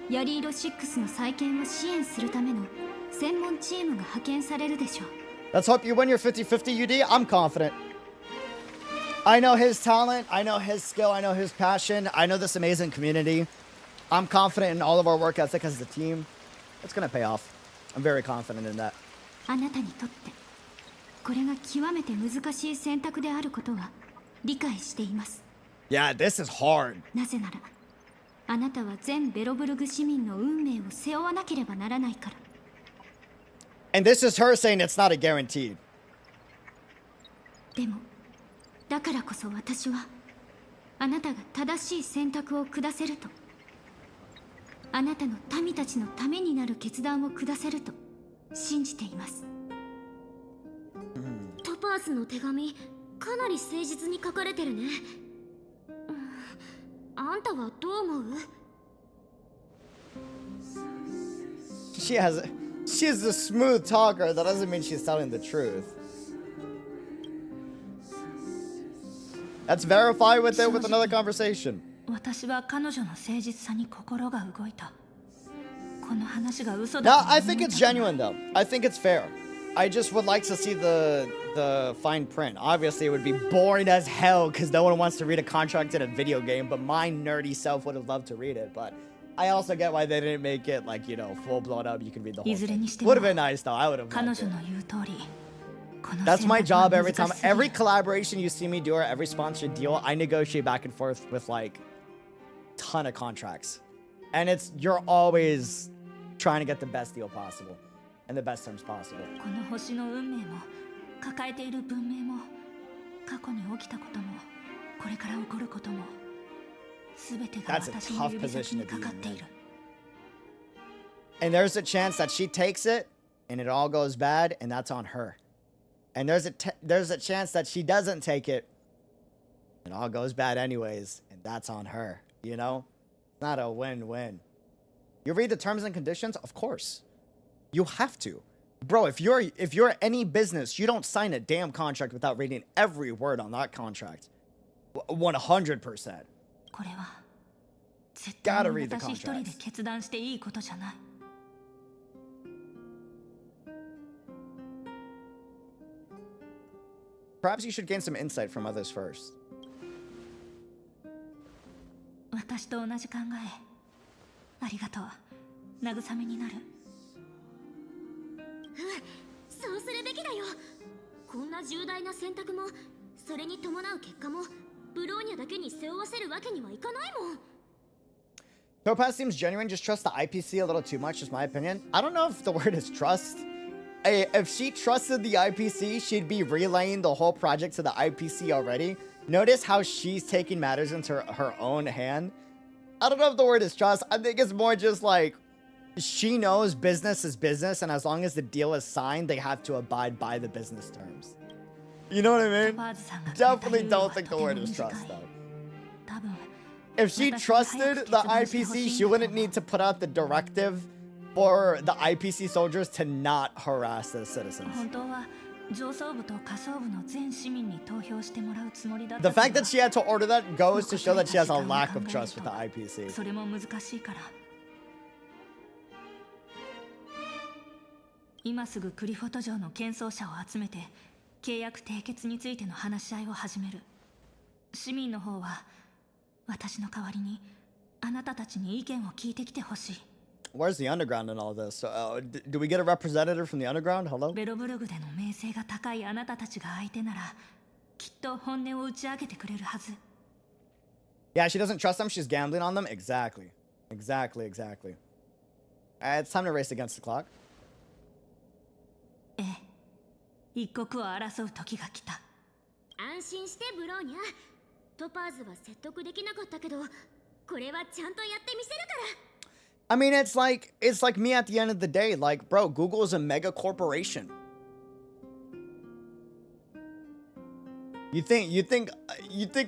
ヤリーロ6の再建を支援するための専門チームが派遣されるでしょう。Let's hope you win your 50-50 UD. I'm confident. I know his talent, I know his skill, I know his passion, I know this amazing community. I'm confident in all of our work ethic as a team. It's gonna pay off. I'm very confident in that. あなたにとってこれが極めて難しい選択であることは理解しています。 Yeah, this is hard. なぜならあなたは全ベロブルグ市民の運命を背負わなければならないから。 And this is her saying it's not a guaranteed. でもだからこそ私はあなたが正しい選択を下せると、あなたの民たちのためになる決断を下せると信じています。トパーズの手紙かなり誠実に書かれてるね。あんたはどう思う？ She's a smooth talker. That doesn't mean she's telling the truth. Let's verify with it with another conversation. 私は彼女の誠実さに心が動いた。この話が嘘だ。 No, I think it's genuine though. I think it's fair. I just would like to see the fine print. Obviously, it would be boring as hell because no one wants to read a contract in a video game. But my nerdy self would have loved to read it. But I also get why they didn't make it like, you know, full blown up. You can read the whole thing. Would have been nice though. I would have loved it. That's my job every time. Every collaboration you see me do or every sponsored deal, I negotiate back and forth with like ton of contracts. And you're always trying to get the best deal possible and the best terms possible. この星の運命も抱えている文明も過去に起きたこともこれから起こることも全てが私の指先にかかっている。 And there's a chance that she takes it and it all goes bad and that's on her. And there's a chance that she doesn't take it and it all goes bad anyways and that's on her, you know? It's not a win-win. You read the terms and conditions? Of course. You have to. Bro, if you're any business, you don't sign a damn contract without reading every word on that contract. 100%. これは絶 Gotta 対 read the 私一人で contracts. 決断していいことじゃない。 Perhaps you should gain some insight from others first. 私と同じ考えありがとう。慰めになる。そうするべきだよ。こんな重大な選択もそれに伴う結果もブローニャだけに背負わせるわけにはいかないもん。 Topaz seems genuine, just trust the IPC a little too much, is my opinion. I don't know if the word is trust. If she trusted the IPC, she'd be relaying the whole project to the IPC already. Notice how she's taking matters into her own hand. I don't know if the word is trust. I think it's more just like she knows business is business, and as long as the deal is signed, they have to abide by the business terms. You know what I mean? Definitely don't think the word is trust, though. If she trusted the IPC, she wouldn't need to put out the directive for the IPC soldiers to not harass the citizens. The fact that she had to order that goes to show that she has a lack of trust with the IPC. それも難しいから。今すぐクリフォト城の検証者を集めて契約締結についての話し合いを始める。市民の方は私の代わりにあなたたちに意見を聞いてきてほしい。 Where's the underground in all this? Do we get a representative from the underground? Hello? ベロブルグでの名声が高いあなたたちが相手ならきっと本音を打ち明けてくれるはず。 Yeah, she doesn't trust them. She's gambling on them. Exactly. Exactly. It's time to race against the clock. ええ、一刻を争う時が来た。安心してブローニャ。トパーズは説得できなかったけど、これはちゃんとやってみせるから。 I mean, it's like me at the end of the day. Like, bro, Google is a mega corporation. You think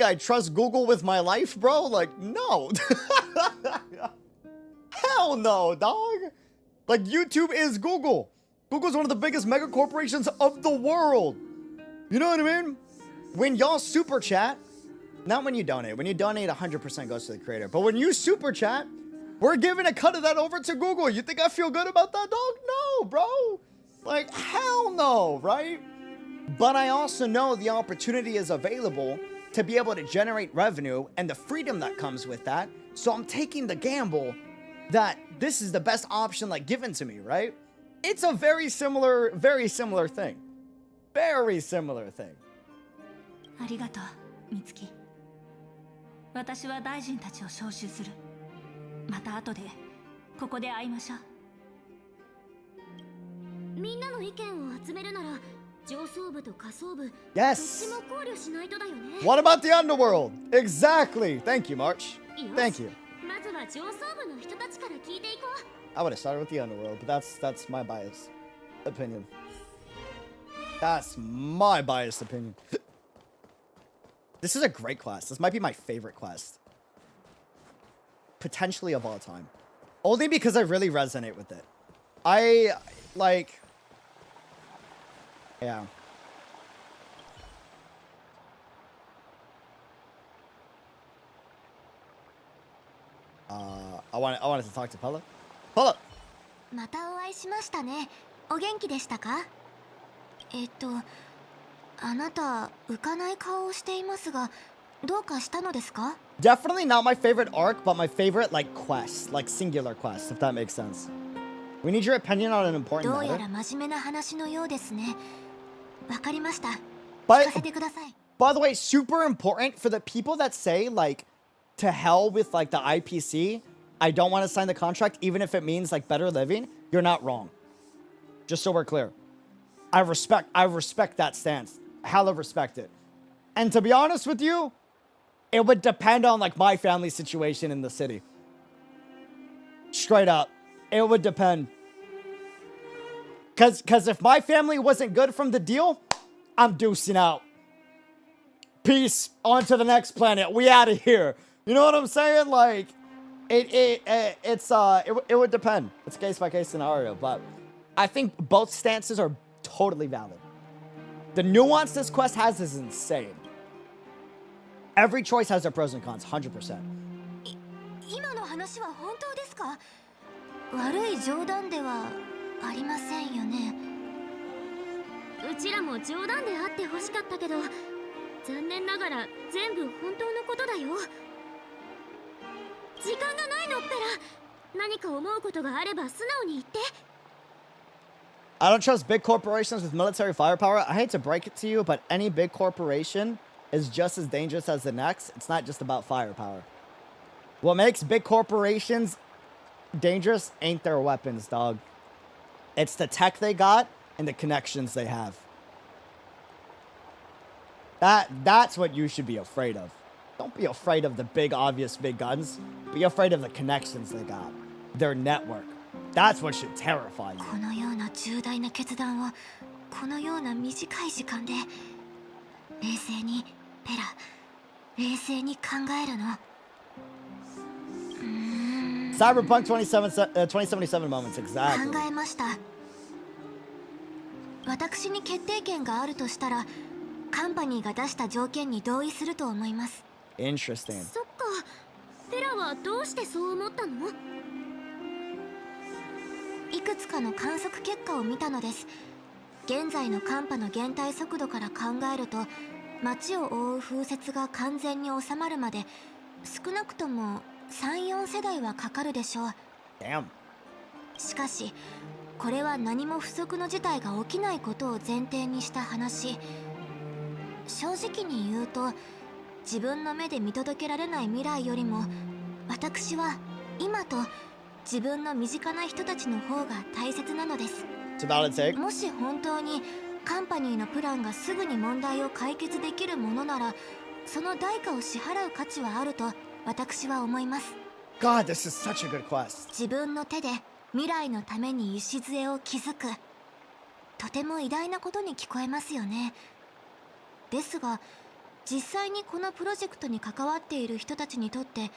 I trust Google with my life, bro? Like, no. Hell no, dog. Like, YouTube is Google. Google's one of the biggest mega corporations of the world. You know what I mean? When y'all super chat, not when you donate. When you donate, 100% goes to the creator. But when you super chat, we're giving a cut of that over to Google. You think I feel good about that, dog? No, bro. Like, hell no, right? But I also know the opportunity is available to be able to generate revenue and the freedom that comes with that. So I'm taking the gamble that this is the best option, like, given to me, right? it's a very similar thing. Very similar thing. ありがとう、美月。私は大臣たちを招集する。また後でここで会いましょう。みんなの意見を集めるなら上層部と下層部 Yes. どっちも考慮しないとだよね。 What about the underworld? Exactly. Thank you, March. Thank you. まずは上層部の人たちから聞いていこう。 I would have started with the underworld, but that's my biased opinion. That's my biased opinion. This is a great quest. This might be my favorite quest. Potentially of all time. Only because I really resonate with it. I, like... Yeah. I wanted to talk to Pella. Pella! またお会いしましたね。お元気でしたか？あなた浮かない顔をしていますが、どうかしたのですか？ Definitely not my favorite arc, but my favorite, like, quest. Like, singular quest, if that makes sense. We need your opinion on an important どうや matter. ら真面目な話のようですね。わかりました。 But, 聞かせてください。 by the way, super important for the people that say, like, to hell with, like, the IPC, I don't want to sign the contract, even if it means, like, better living. You're not wrong. Just so we're clear. I respect that stance. Hella respect it. And to be honest with you, it would depend on, like, my family situation in the city. Straight up. It would depend. Because if my family wasn't good from the deal, I'm deucing out. Peace. On to the next planet. We out of here. You know what I'm saying? Like, it would depend. It's a case-by-case scenario. But I think both stances are totally valid. The nuance this quest has is insane. Every choice has their pros and cons, 100%. 今の話は本当ですか？悪い冗談ではありませんよね。うちらも冗談であってほしかったけど、残念ながら全部本当のことだよ。時間がないのペラ。何か思うことがあれば素直に言って。I don't trust big corporations with military firepower. I hate to break it to you, but any big corporation is just as dangerous as the next. It's not just about firepower. What makes big corporations dangerous ain't their weapons, dog. It's the tech they got and the connections they have. That's what you should be afraid of. Don't be afraid of the big, obvious big guns. Be afraid of the connections they got. Their network. That's what should terrify you. このような重大な決断をこのような短い時間で冷静にペラ冷静に考えるの。Cyberpunk 2077 moments, exactly. 考えました。私に決定権があるとしたらカンパニーが出した条件に同意すると思います。 Interesting. そっか。ペラはどうしてそう思ったの？いくつかの観測結果を見たのです。現在の寒波の減退速度から考えると街を覆う風雪が完全に収まるまで少なくとも 3,4 世代はかかるでしょう。 Damn. しかしこれは何も不測の事態が起きないことを前提にした話。正直に言うと自分の目で見届けられない未来よりも私は今と自分の身近な人たちの方が大切なのです。もし本当にカンパニーのプランがすぐに問題を解決できるものならその代価を支払う価値はあると私は思います。 God, this is such a good quest. 自分の手で未来のために礎を築く。とても偉大なことに聞こえますよね。ですが実際にこのプロジェクトに関わっている人たちにとって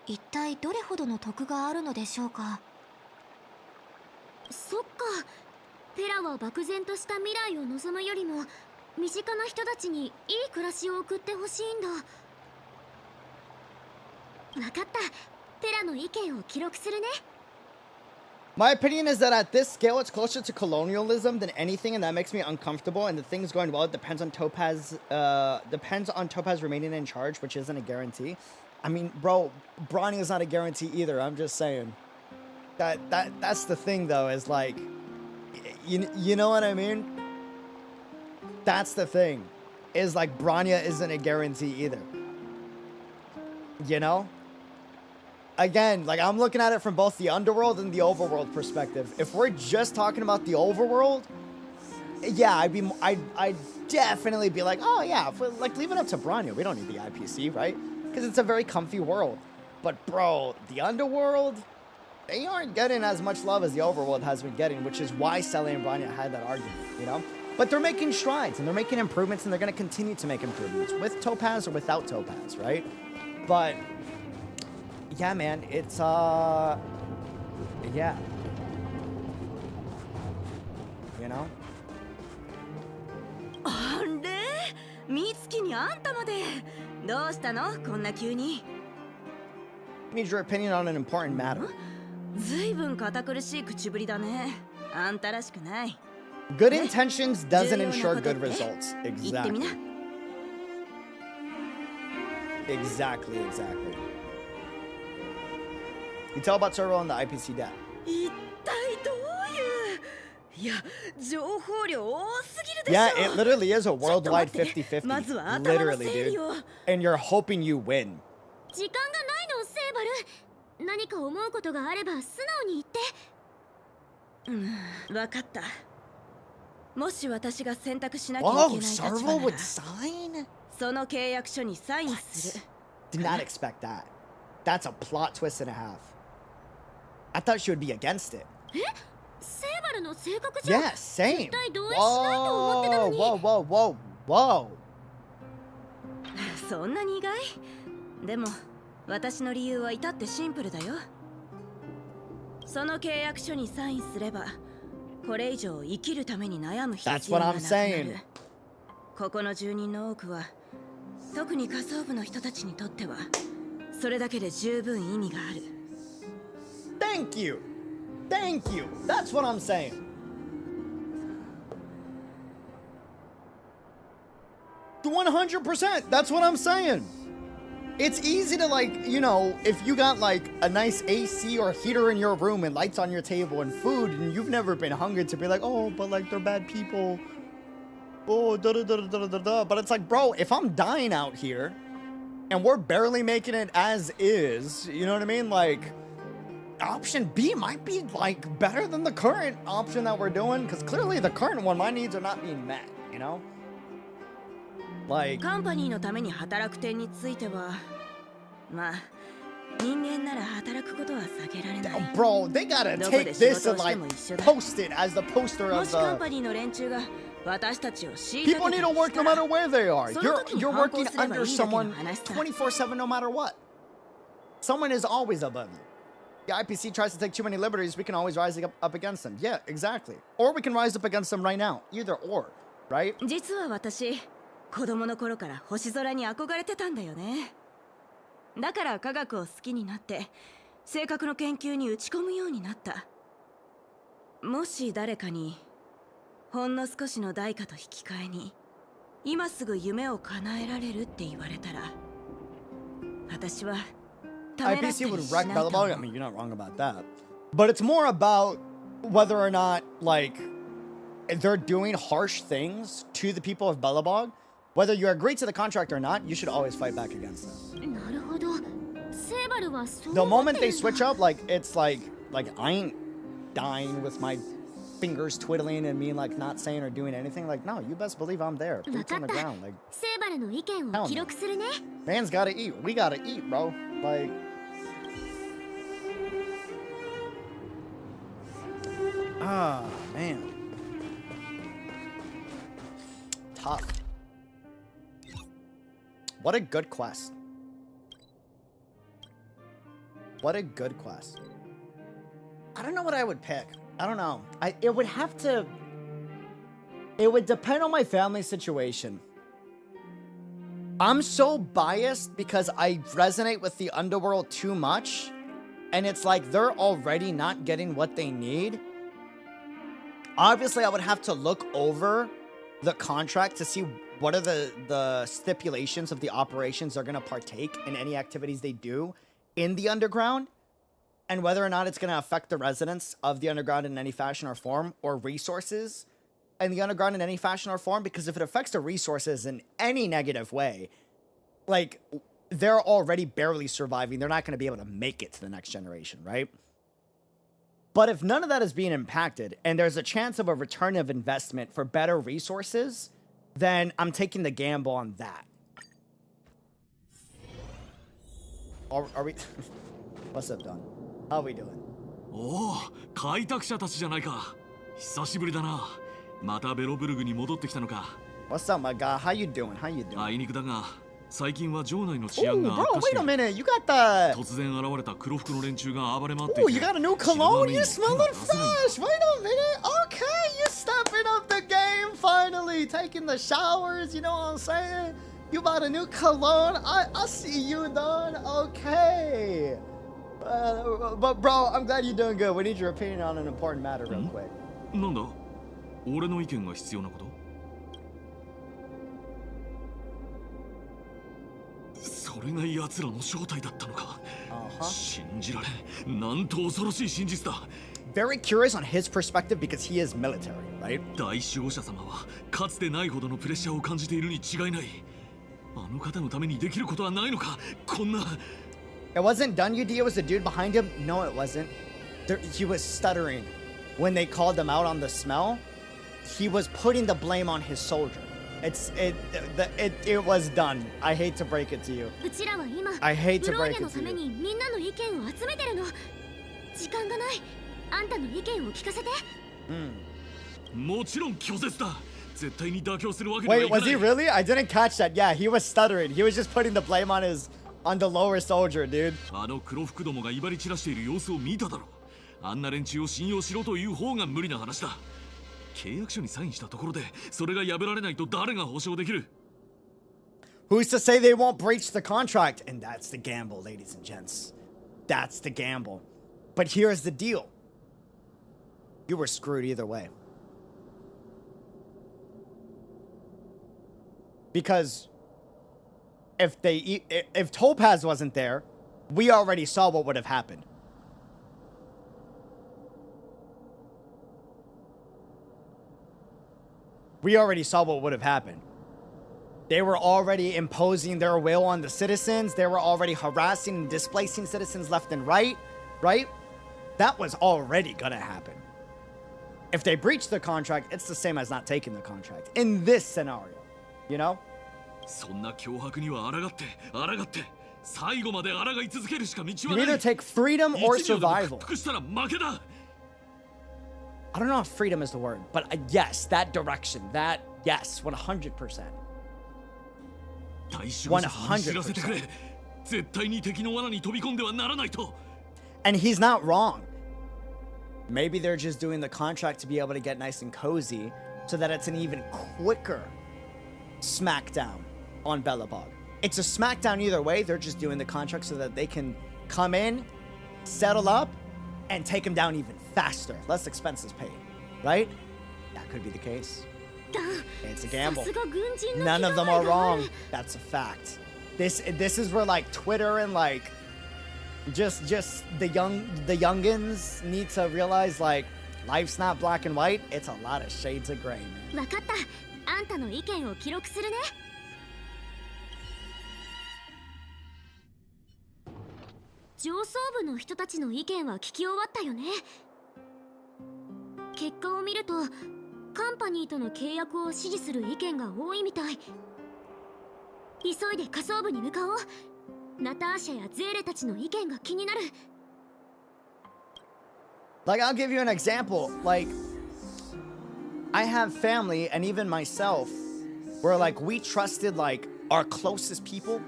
一体どれほどの得があるのでしょうか。そっか。ペラは漠然とした未来を望むよりも身近な人たちにいい暮らしを送ってほしいんだ。わかった。ペラの意見を記録するね。 My opinion is that at this scale, it's closer to colonialism than anything, and that makes me uncomfortable. And the things going well depends on Topaz. Depends on Topaz remaining in charge, which isn't a guarantee. I mean, bro, Bronny is not a guarantee either. I'm just saying. That's the thing, though, is like, you know what I mean? That's the thing. Is like Bronya isn't a guarantee either. You know? Again, like I'm looking at it from both the underworld and the overworld perspective. If we're just talking about the overworld, yeah, I'd definitely be like, oh yeah, if we're, like leave it up to Bronya. We don't need the IPC, right? Because it's a very comfy world. But bro, the underworld, they aren't getting as much love as the overworld has been getting, which is why Selly and Bronya had that argument, you know? But they're making strides and they're making improvements and they're going to continue to make improvements with Topaz or without Topaz, right? But yeah, man, it's yeah. You know? あれ美月にあんたまでどうしたのこんな急に Need your opinion on an important matter. ずいぶん堅苦しい口ぶりだねあんたらしくない Good intentions doesn't ensure good results. Exactly. Exactly. You tell about Servo and the IPC debt. 一体どういういや情報量多すぎるでしょ Yeah, it literally is a worldwide 50-50. Literally, dude. And you're hoping you win. 時間がないのセーバル何か思うことがあれば素直に言ってわかったもし私が選択しなきゃいけない立場なら Servo would sign? その契約書にサインする Did not expect that. That's a plot twist and a half. I thought she would be against it. えセーバルの性格じゃ Yeah, same. 絶対同意しないと思ってたのに Whoa. そんなに意外でも私の理由は至ってシンプルだよその契約書にサインすればこれ以上生きるために悩む必要がなくなるここの住人の多くは特に仮想部の人たちにとってはそれだけで十分意味がある Thank you. That's what I'm saying. The 100%. That's what I'm saying. It's easy to like, you know, if you got like a nice AC or heater in your room and lights on your table and food and you've never been hungry to be like, oh, but like they're bad people. Oh, da-da-da-da-da-da-da. But it's like, bro, if I'm dying out here and we're barely making it as is, you know what I mean? Like, option B might be like better than the current option that we're doing because clearly the current one, my needs are not being met, you know? Like, カンパニーのために働く点についてはまあ人間なら働くことは避けられない bro, they gotta take this and like post it as the poster も of しカン the パニーの連中が私たちを虐げ people need to work no matter where they are. その時に You're 反抗 working すればいいだけの under someone 話さ 24/7 no matter what. Someone is always above you. The IPC tries to take too many liberties, we can always rise up against them. Yeah, exactly. Or we can rise up against them right now. Either or, right? 実は私子供の頃から星空に憧れてたんだよねだから科学を好きになって性格の研究に打ち込むようになったもし誰かにほんの少しの代価と引き換えに今すぐ夢を叶えられるって言われたら私はためらった IPC り would し wreck ないと Belobog. I 思う mean, you're not wrong about that. But it's more about whether or not, like, they're doing harsh things to the people of Belobog. Whether you agree to the contract or not, you should always fight back against them. なるほどセーバルはそう The 思って moment る they switch up, like, it's like I ain't dying with my fingers twiddling and me, like, not saying or doing anything. Like, no, you best believe I'm there. わ Boots か on っ the た ground. Like, セーバルの意見を記録するね man's gotta eat. We gotta eat, bro. Like, ah, man. Tough. What a good quest. What a good quest. I don't know what I would pick. I don't know. It would have to... It would depend on my family situation. I'm so biased because I resonate with the underworld too much. And it's like they're already not getting what they need. Obviously, I would have to look over the contract to see what are the stipulations of the operations they're going to partake in any activities they do in the underground. and whether or not it's going to affect the residents of the underground in any fashion or form, or resources in the underground in any fashion or form, because if it affects the resources in any negative way, like, they're already barely surviving. They're not going to be able to make it to the next generation, right? But if none of that is being impacted, and there's a chance of a return of investment for better resources, then I'm taking the gamble on that. Are we... What's up, Don? How are we doing? Oh, 開拓者たちじゃないか。久しぶりだな。またベロブルグに戻ってきたのか。What's up, my guy? How you doing? How you doing? あいにくだが、最近は城内の治安が bro, wait a minute. You got the... 突然現れた黒服の連中が暴れ回っていて。Oh, you got a new cologne? You smell it fresh. Wait a minute. Okay, you're stepping up the game finally. Taking the showers, you know what I'm saying? You bought a new cologne? I see you, Don. Okay. But bro, I'm glad you're doing good. We need your opinion on an important matter real quick. なんだ? 俺の意見が必要なこと? それが奴らの正体だったのか。信じられん。なんと恐ろしい真実だ。Very curious on his perspective because he is military, right? 大守護者様はかつてないほどのプレッシャーを感じているに違いない。あの方のためにできることはないのか。こんな。It wasn't Dunyudia, it was the dude behind him. No, it wasn't. He was stuttering when they called him out on the smell. He was putting the blame on his soldier. It was done. I hate to break it to you. I hate to break it to you. もちろん拒絶だ。絶対に妥協するわけ Wait, was he really? I didn't catch that. Yeah, he was stuttering. He was just putting the blame on the lower soldier, dude. あの黒服どもが威張り散らしている様子を見ただろう。あんな連中を信用しろという方が無理な話だ。契約書にサインしたところで、それが破られないと誰が保証できる? Who's to say they won't breach the contract? And that's the gamble, ladies and gents. That's the gamble. But here's the deal. You were screwed either way. Because if Topaz wasn't there, we already saw what would have happened. We already saw what would have happened. They were already imposing their will on the citizens. They were already harassing and displacing citizens left and right, right? That was already gonna happen. If they breach the contract, it's the same as not taking the contract. In this scenario, you know? そんな脅迫には抗って最後まで抗い続けるしか道は You ない。 either take freedom or 一秒でも survival. 屈服したら負けだ。 I don't know if freedom is the word, but yes, that direction, that, yes, 100%. 大守護者様に知らせてくれ。絶対に敵の罠に飛び込んではならないと。 And he's not wrong. Maybe they're just doing the contract to be able to get nice and cozy so that it's an even quicker smackdown on Belobog. It's a smackdown either way. They're just doing the contract so that they can come in, settle up, and take him down even faster. Less expenses paid, right? That could be the case. It's a gamble. None of them are wrong. That's a fact. This is where like Twitter and like just the youngins need to realize like life's not black and white. It's a lot of shades of gray, man. わかった。あんたの意見を記録するね。上層部の人たちの意見は聞き終わったよね。結果を見るとカンパニーとの契約を支持する意見が多いみたい。急いで下層部に向かおう。ナターシャやゼーレたちの意見が気になる。 Like, I'll give you an example. Like, I have family and even myself where like we trusted like our closest people,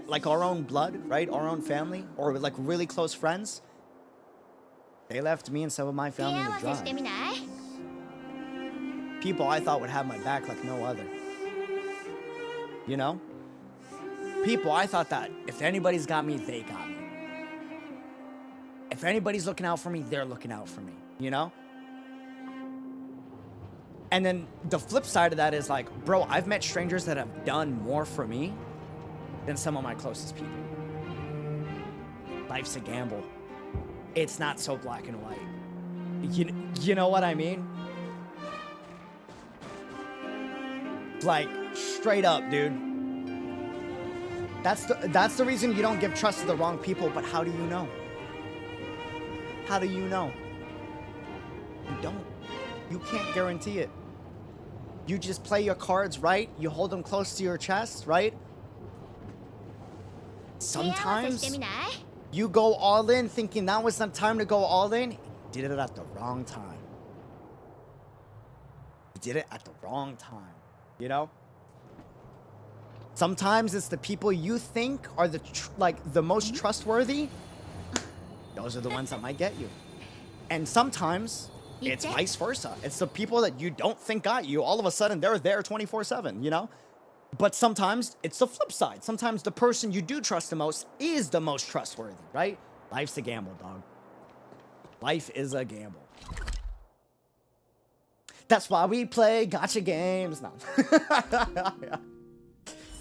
like our own blood, right? Our own family, or like really close friends. They left me and some of my family to dry. People I thought would have my back like no other. You know? People I thought that if anybody's got me, they got me. If anybody's looking out for me, they're looking out for me, you know? And then the flip side of that is like, bro, I've met strangers that have done more for me than some of my closest people. Life's a gamble. it's not so black and white. You know what I mean? Like, straight up, dude. That's the reason you don't give trust to the wrong people, but how do you know? How do you know? You don't. You can't guarantee it. You just play your cards right, you hold them close to your chest, right? Sometimes you go all in thinking that was the time to go all in. You did it at the wrong time. You did it at the wrong time, you know? Sometimes it's the people you think are the most trustworthy. Those are the ones that might get you. And sometimes it's vice versa. It's the people that you don't think got you. All of a sudden, they're there 24/7, you know? But sometimes it's the flip side. Sometimes the person you do trust the most is the most trustworthy, right? Life's a gamble, dog. Life is a gamble. That's why we play gacha games. No.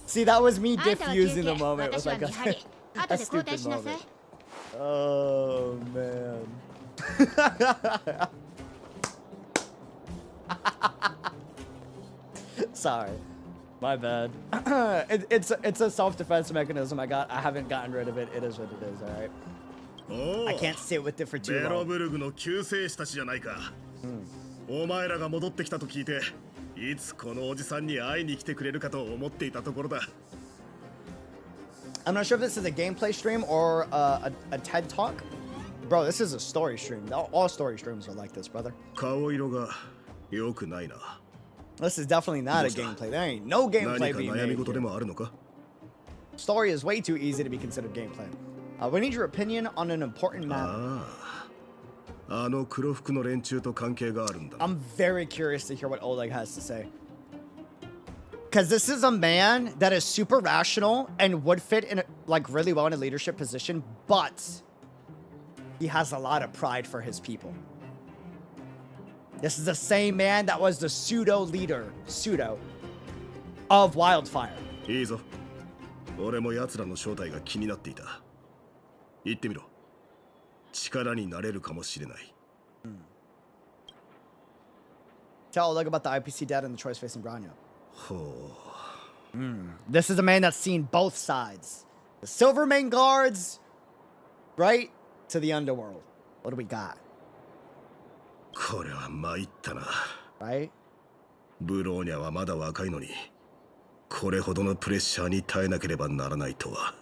See, that was me diffusing the moment with like a stupid moment. Oh, man. Sorry. My bad. It's a self-defense mechanism I haven't gotten rid of it. It is what it is, alright? I can't sit with it for too long. お前らが戻ってきたと聞いて、いつこのおじさんに会いに来てくれるかと思っていたところだ。I'm not sure if this is a gameplay stream or a TED talk. Bro, this is a story stream. All story streams are like this, brother. 顔色が良くないな。This is definitely not a gameplay. There ain't no gameplay being made here. Story is way too easy to be considered gameplay. We need your opinion on an important matter. I'm very curious to hear what Oleg has to say. Because this is a man that is super rational and would fit in really well in a leadership position, but he has a lot of pride for his people. This is the same man that was the pseudo of Wildfire. いいぞ。俺も奴らの正体が気になっていた。言ってみろ。力になれるかもしれない。Tell Oleg about the IPC dad and the choice facing Grania. This is a man that's seen both sides. The Silvermane guards, right, to the underworld. What do we got? これは参ったな。Right? ブローニャはまだ若いのに、これほどのプレッシャーに耐えなければならないとは。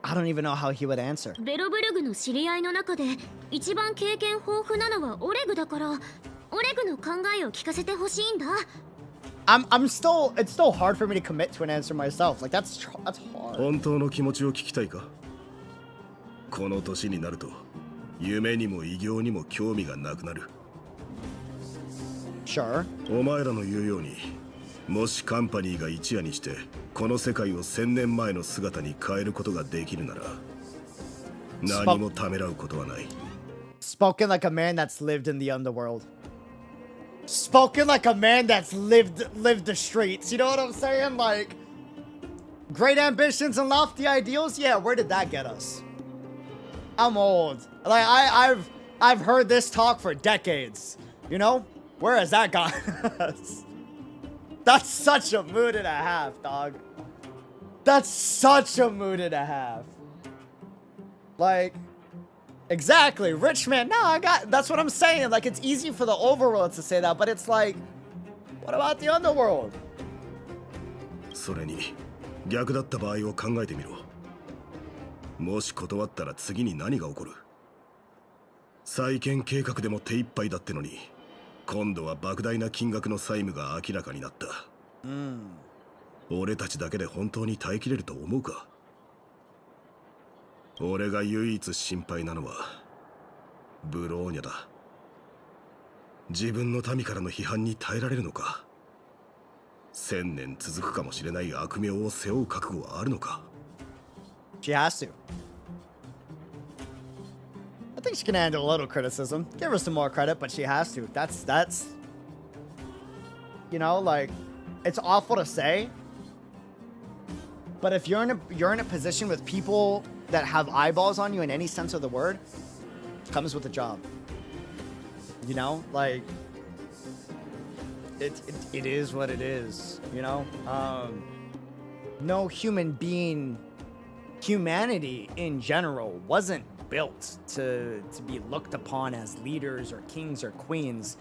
I don't even know how he would answer. ベロブルグの知り合いの中で一番経験豊富なのはオレグだから、オレグの考えを聞かせてほしいんだ。It's still hard for me to commit to an answer myself. Like that's hard. 本当の気持ちを聞きたいか。この年になると、夢にも偉業にも興味がなくなる。Sure. お前らの言うように、もしカンパニーが一夜にしてこの世界を1000年前の姿に変えることができるなら、何もためらうことはない。Spoken like a man that's lived in the underworld. Spoken like a man that's lived the streets. You know what I'm saying? Like, great ambitions and lofty ideals. Yeah, where did that get us? I'm old. Like I've heard this talk for decades. You know, where has that gotten us? That's such a mood and a half, dog. That's such a mood and a half. Like, exactly, rich man. No, that's what I'm saying. Like, it's easy for the overworld to say that, but it's like, what about the underworld? それに逆だった場合を考えてみろ。もし断ったら次に何が起こる？再建計画でも手一杯だってのに、今度は莫大な金額の債務が明らかになった。俺たちだけで本当に耐えきれると思うか？俺が唯一心配なのはブローニャだ。自分の民からの批判に耐えられるのか？1000年続くかもしれない悪名を背負う覚悟はあるのか？ She has to. I think she can handle a little criticism. Give her some more credit, but she has to. That's you know, like, it's awful to say, but if you're in a position with people that have eyeballs on you in any sense of the word comes with a job. You know, like it is what it is, you know? No human being, humanity in general wasn't built to be looked upon as leaders or kings or queens.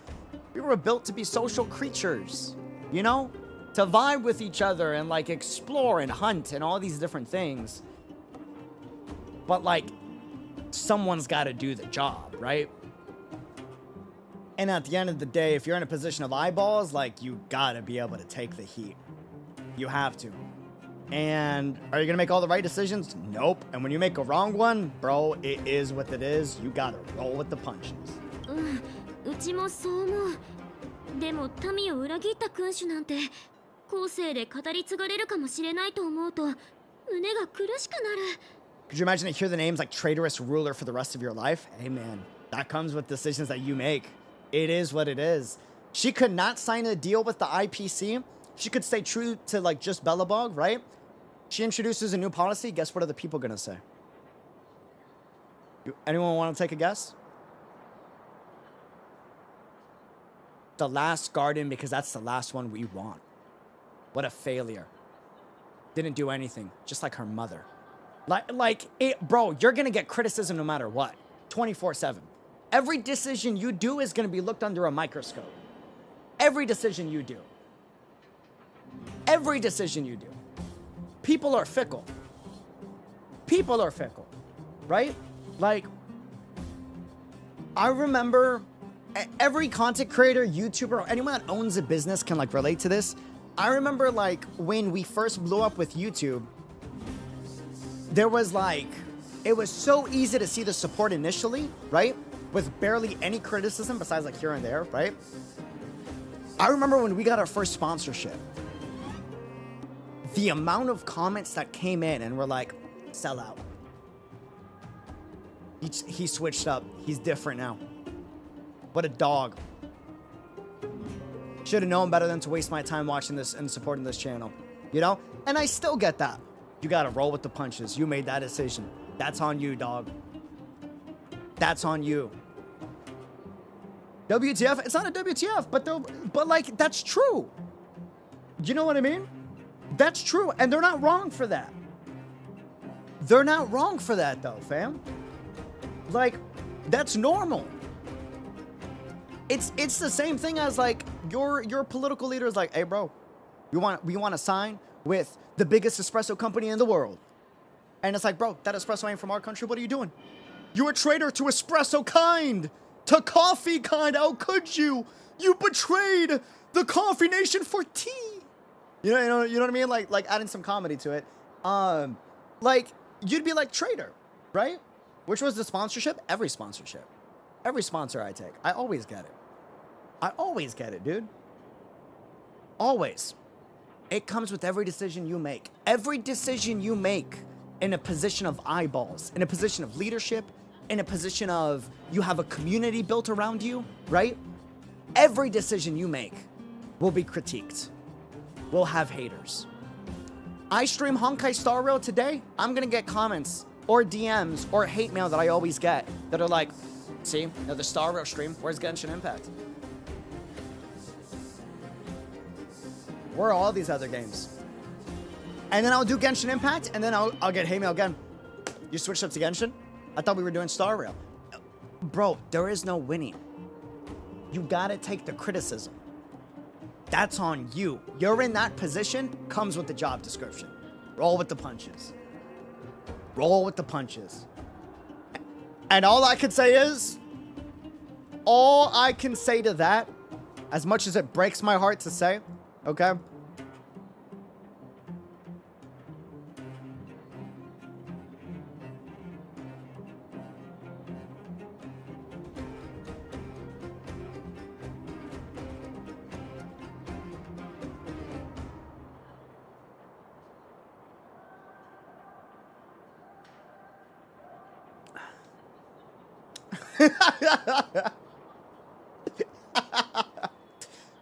We were built to be social creatures, you know? To vibe with each other and like explore and hunt and all these different things. But like, someone's got to do the job, right? And at the end of the day, if you're in a position of eyeballs, like, you got to be able to take the heat. You have to. And are you going to make all the right decisions? Nope. And when you make a wrong one, bro, it is what it is. You got to roll with the punches. うちもそう思う。でも民を裏切った君主なんて後世で語り継がれるかもしれないと思うと胸が苦しくなる。 Could you imagine to hear the names like traitorous ruler for the rest of your life? Hey man, that comes with decisions that you make. It is what it is. She could not sign a deal with the IPC. She could stay true to like just Belobog, right? She introduces a new policy. Guess what are the people gonna say? Anyone want to take a guess? The last garden, because that's the last one we want. What a failure. Didn't do anything, just like her mother. Like it, bro, you're gonna get criticism no matter what. 24/7. Every decision you do is gonna be looked under a microscope. Every decision you do. Every decision you do. People are fickle. People are fickle, right? Like, I remember every content creator, YouTuber, or anyone that owns a business can like relate to this. I remember like when we first blew up with YouTube, there was like, it was so easy to see the support initially, right? With barely any criticism besides like here and there, right? I remember when we got our first sponsorship, the amount of comments that came in and were like, sell out. He switched up. He's different now. What a dog. Should have known better than to waste my time watching this and supporting this channel. You know? And I still get that. You gotta roll with the punches. You made that decision. That's on you, dog. That's on you. WTF? It's not a WTF, but like, that's true. You know what I mean? That's true. And they're not wrong for that. They're not wrong for that though, fam. Like, that's normal. It's the same thing as like your political leader is like, hey bro, we want to sign with the biggest espresso company in the world. And it's like, bro, that espresso ain't from our country. What are you doing? You're a traitor to espresso kind, to coffee kind. How could you? You betrayed the coffee nation for tea. You know what I mean? Like adding some comedy to it. Like you'd be like traitor, right? Which was the sponsorship? Every sponsorship. Every sponsor I take, I always get it. I always get it, dude. Always. It comes with every decision you make. Every decision you make in a position of eyeballs, in a position of leadership, in a position of you have a community built around you, right? Every decision you make will be critiqued. We'll have haters. I stream Honkai Star Rail today. I'm gonna get comments or DMs or hate mail that I always get that are like, see, another Star Rail stream. Where's Genshin Impact? Where are all these other games? And then I'll do Genshin Impact, and then I'll get hate mail again. You switched up to Genshin? I thought we were doing Star Rail. Bro, there is no winning. You gotta take the criticism. That's on you. You're in that position, comes with the job description. Roll with the punches. Roll with the punches. And all I can say is, all I can say to that, as much as it breaks my heart to say, okay?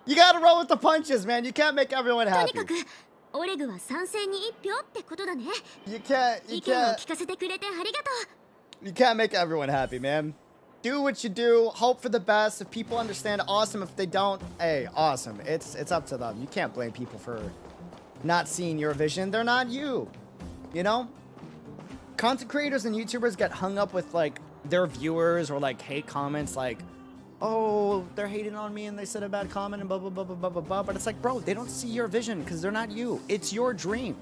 You gotta roll with the punches, man. You can't make everyone happy. とにかくオレグは賛成に一票ってことだね。 You can't 意見を聞かせてくれてありがとう。 You can't make everyone happy, man. Do what you do, hope for the best. If people understand, awesome. If they don't, hey, awesome. It's up to them. You can't blame people for not seeing your vision. They're not you. You know? Content creators and YouTubers get hung up with like their viewers or like hate comments like, oh, they're hating on me and they said a bad comment and blah, blah, blah, blah, blah, blah, blah. But it's like, bro, they don't see your vision because they're not you. It's your dream.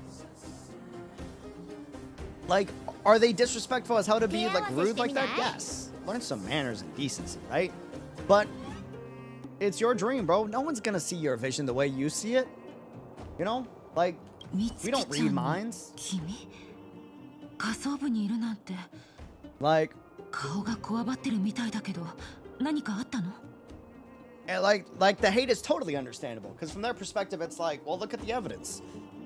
Like, are they disrespectful as how to be like rude like that? Yes. Learn some manners and decency, right? But it's your dream, bro. No one's gonna see your vision the way you see it. You know? Like, we don't read minds. Like, and like the hate is totally understandable because from their perspective, it's like, well, look at the evidence.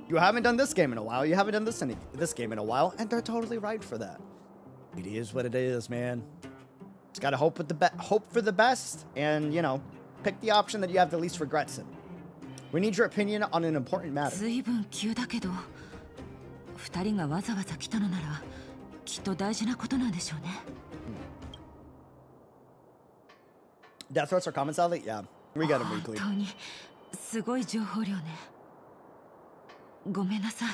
You haven't done this game in a while. You haven't done this game in a while, and they're totally right for that. It is what it is, man. Just gotta hope for the best, and you know, pick the option that you have the least regrets in. We need your opinion on an important matter. Death threats or comments, Ali? Yeah, we get them weekly. すごい情報量ね。ごめんなさ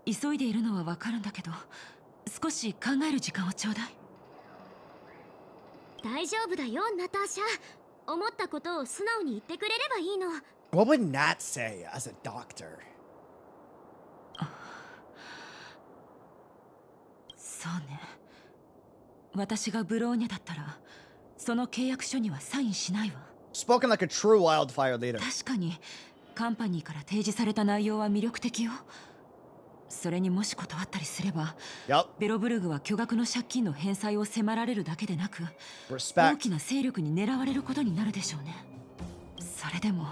い。急いでいるのはわかるんだけど、少し考える時間をちょうだい。大丈夫だよ、ナターシャ。思ったことを素直に言ってくれればいいの。What would Nat say as a doctor? そうね。私がブローニャだったら、その契約書にはサインしないわ。Spoken like a true wildfire leader. 確かに、カンパニーから提示された内容は魅力的よ。それにもし断ったりすれば、ベロブルグは巨額の借金の返済を迫られるだけでなく、大きな勢力に狙われることになるでしょうね。それでも、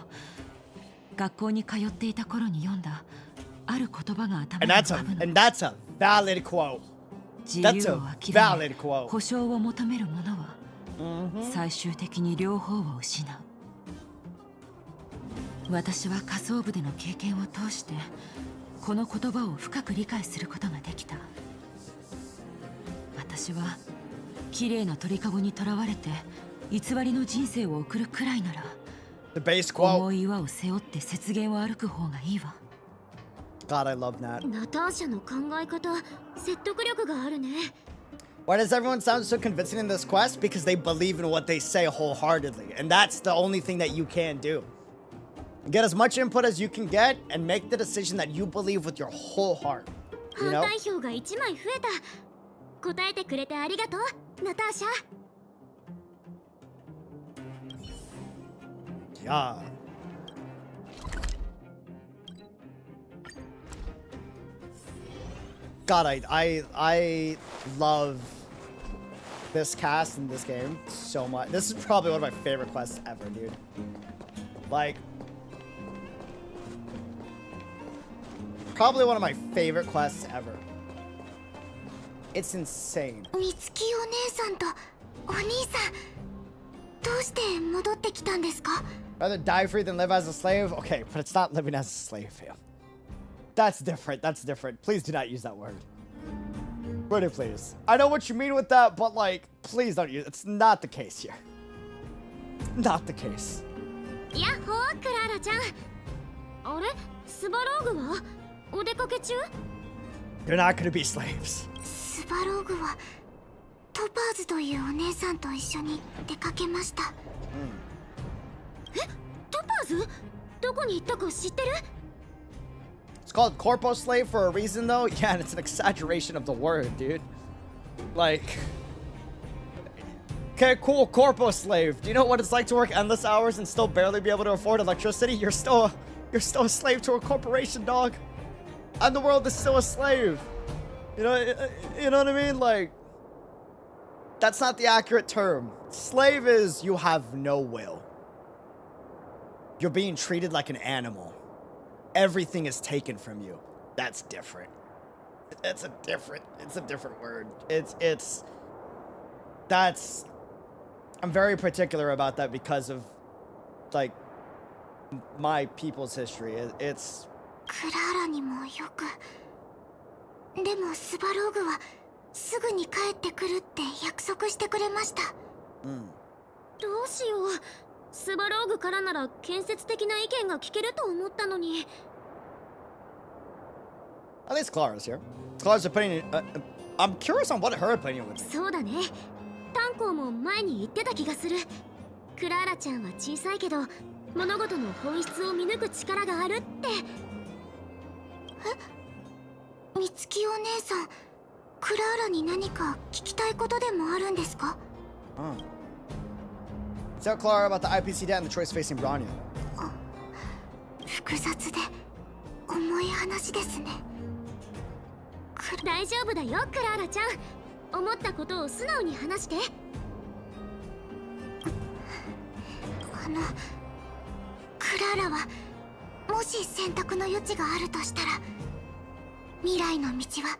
学校に通っていた頃に読んだある言葉が頭に浮かぶの。And that's a valid quote. 自由を諦め、保証を求める者は、最終的に両方を失う。私は仮想部での経験を通して、この言葉を深く理解することができた。私は綺麗な鳥かごにとらわれて偽りの人生を送るくらいなら、重い岩を背負って雪原を歩く方がいいわ。God, I love that. ナターシャの考え方、説得力があるね。Why does everyone sound so convincing in this quest? Because they believe in what they say wholeheartedly, and that's the only thing that you can do. Get as much input as you can get and make the decision that you believe with your whole heart. You know? 反対票が1枚増えた。答えてくれてありがとう、ナターシャ。Yeah. God, I love this cast in this game so much. This is probably one of my favorite quests ever, dude. Like, probably one of my favorite quests ever. It's insane. 美月お姉さんとお兄さん、どうして戻ってきたんですか? Rather die free than live as a slave? Okay, but it's not living as a slave, fam. That's different. That's different. Please do not use that word. Pretty please. I know what you mean with that, but like, please don't use it. It's not the case here. Not the case. やっほー、クララちゃん。あれ、スバローグはお出かけ中? They're not gonna be slaves. スバローグはトパーズというお姉さんと一緒に出かけました。え、トパーズ？どこに行ったか知ってる? It's called corpo slave for a reason, though. Yeah, and it's an exaggeration of the word, dude. Like, okay, cool, corpo slave. Do you know what it's like to work endless hours and still barely be able to afford electricity? You're still a slave to a corporation, dog. And the world is still a slave. You know what I mean? Like, that's not the accurate term. Slave is you have no will. You're being treated like an animal. Everything is taken from you. That's different. It's a different word. I'm very particular about that because of, like, my people's history. クラーラにもよく。でもスバローグはすぐに帰ってくるって約束してくれました。どうしよう。スバローグからなら建設的な意見が聞けると思ったのに。At least Clara's here. Clara's opinion. I'm curious on what her opinion would be. そうだね。炭鉱も前に言ってた気がする。クラーラちゃんは小さいけど物事の本質を見抜く力があるって。美月お姉さん、クラーラに何か聞きたいことでもあるんですか？Tell Clara about the IPC debt and the choice facing Bronya. 複雑で重い話ですね。大丈夫だよ、クラーラちゃん。思ったことを素直に話して。クラーラはもし選択の余地があるとしたら、未来の道は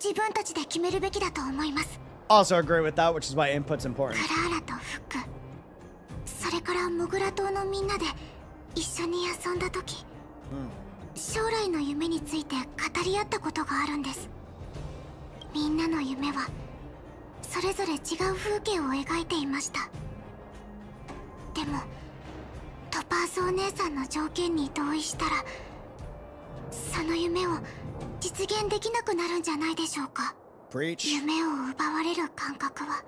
自分たちで決めるべきだと思います。Also agree with that, which is why input's important. クラーラとフック、それからモグラ島のみんなで一緒に遊んだ時、将来の夢について語り合ったことがあるんです。みんなの夢はそれぞれ違う風景を描いていました。でもトパーズお姉さんの条件に同意したら、その夢を実現できなくなるんじゃないでしょうか。夢を奪われる感覚は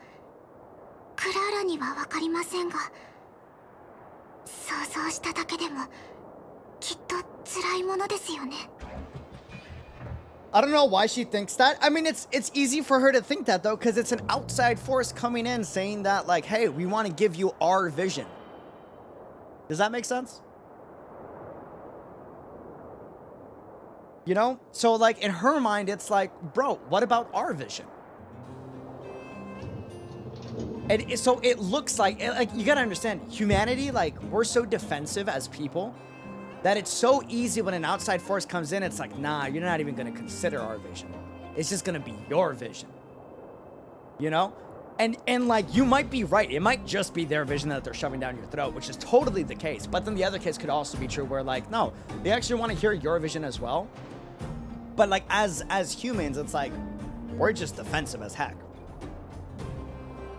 クラーラには分かりませんが、想像しただけでもきっと辛いものですよね。I don't know why she thinks that. I mean, it's easy for her to think that though, because it's an outside force coming in saying that, like, hey, we want to give you our vision. Does that make sense? You know? So, like, in her mind, it's like, bro, what about our vision? And so it looks like, you gotta understand, humanity, like, we're so defensive as people that it's so easy when an outside force comes in, it's like, nah, you're not even gonna consider our vision. It's just gonna be your vision. You know? And like, you might be right. It might just be their vision that they're shoving down your throat, which is totally the case. But then the other case could also be true where, like, no, they actually want to hear your vision as well. But like, as humans, it's like, we're just defensive as heck.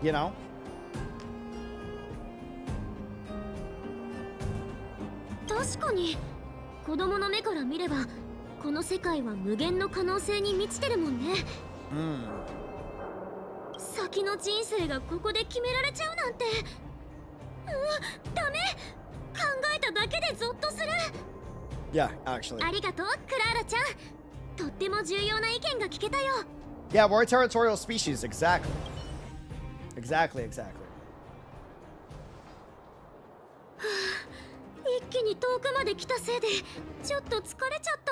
You know? Definitely. 子供の目から見れば、この世界は無限の可能性に満ちてるもんね。先の人生がここで決められちゃうなんて。ダメ。考えただけでゾッとする。Yeah, actually. ありがとう、クラーラちゃん。とっても重要な意見が聞けたよ。Yeah, we're a territorial species, exactly. Exactly. 一気に遠くまで来たせいでちょっと疲れちゃった。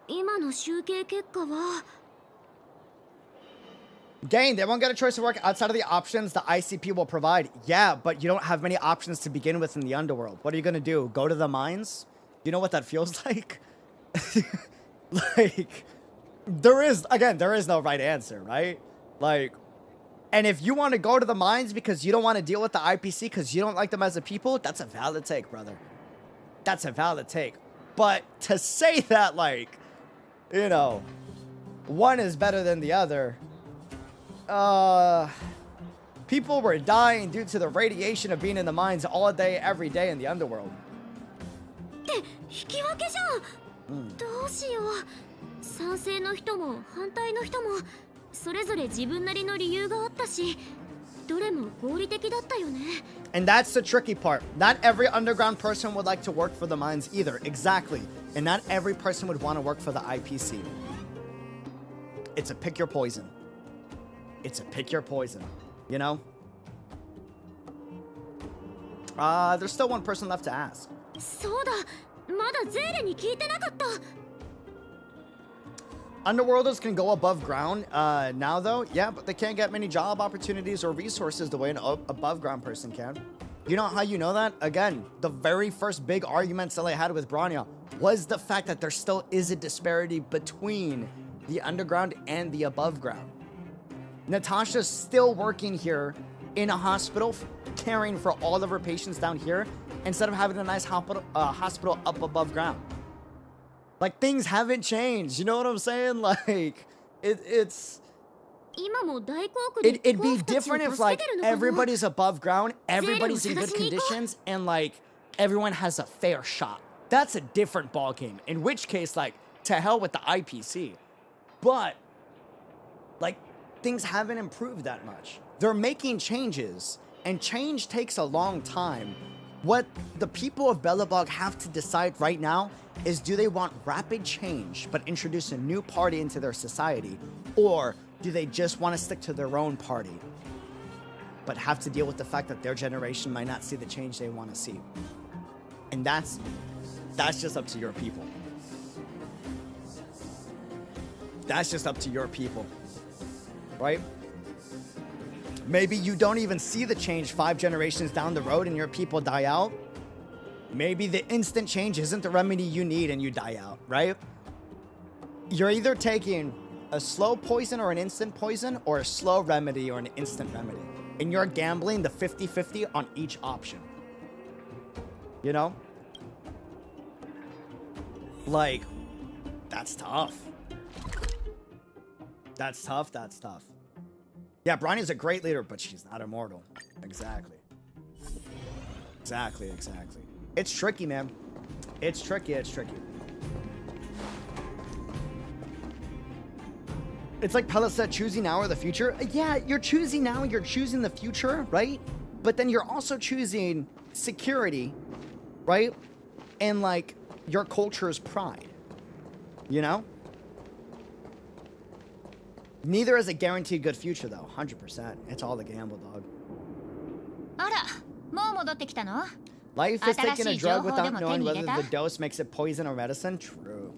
今の集計結果は Gang, they won't get a choice to work outside of the options the ICP will provide. Yeah, but you don't have many options to begin with in the underworld. What are you gonna do? Go to the mines? You know what that feels like? Like, there is no right answer, right? Like, and if you want to go to the mines because you don't want to deal with the IPC because you don't like them as a people, that's a valid take, brother. That's a valid take. But to say that, like, you know, one is better than the other, people were dying due to the radiation of being in the mines all day, every day in the underworld. 引き分けじゃん。どうしよう。賛成の人も反対の人もそれぞれ自分なりの理由があったし、どれも合理的だったよね。And that's the tricky part. Not every underground person would like to work for the mines either. Exactly. And not every person would want to work for the IPC. It's a pick your poison. It's a pick your poison. You know? There's still one person left to ask. そうだ。まだゼーレに聞いてなかった。Underworlders can go above ground now, though. Yeah, but they can't get many job opportunities or resources the way an above ground person can. You know how you know that? Again, the very first big argument Sele had with Bronya was the fact that there still is a disparity between the underground and the above ground. Natasha's still working here in a hospital, caring for all of her patients down here, instead of having a nice hospital up above ground. Like, things haven't changed. You know what I'm saying? Like, it'd be different if, like, everybody's above ground, everybody's in good conditions, and, like, everyone has a fair shot. That's a different ballgame. In which case, like, to hell with the IPC. But, like, things haven't improved that much. They're making changes, and change takes a long time. What the people of Belobog have to decide right now is, do they want rapid change but introduce a new party into their society, or do they just want to stick to their own party but have to deal with the fact that their generation might not see the change they want to see? And that's just up to your people. That's just up to your people, right? Maybe you don't even see the change 5 generations down the road and your people die out. Maybe the instant change isn't the remedy you need and you die out, right? You're either taking a slow poison or an instant poison, or a slow remedy or an instant remedy. And you're gambling the 50-50 on each option. You know? Like, that's tough. That's tough, that's tough. Yeah, Bronny's a great leader, but she's not immortal. Exactly. Exactly. It's tricky, man. It's tricky. It's like Pella said, choosing now or the future. Yeah, you're choosing now, you're choosing the future, right? But then you're also choosing security, right? And, like, your culture's pride. You know? Neither is a guaranteed good future, though. 100%. It's all a gamble, dog. Life is taking a drug without knowing whether the dose makes it poison or medicine. True.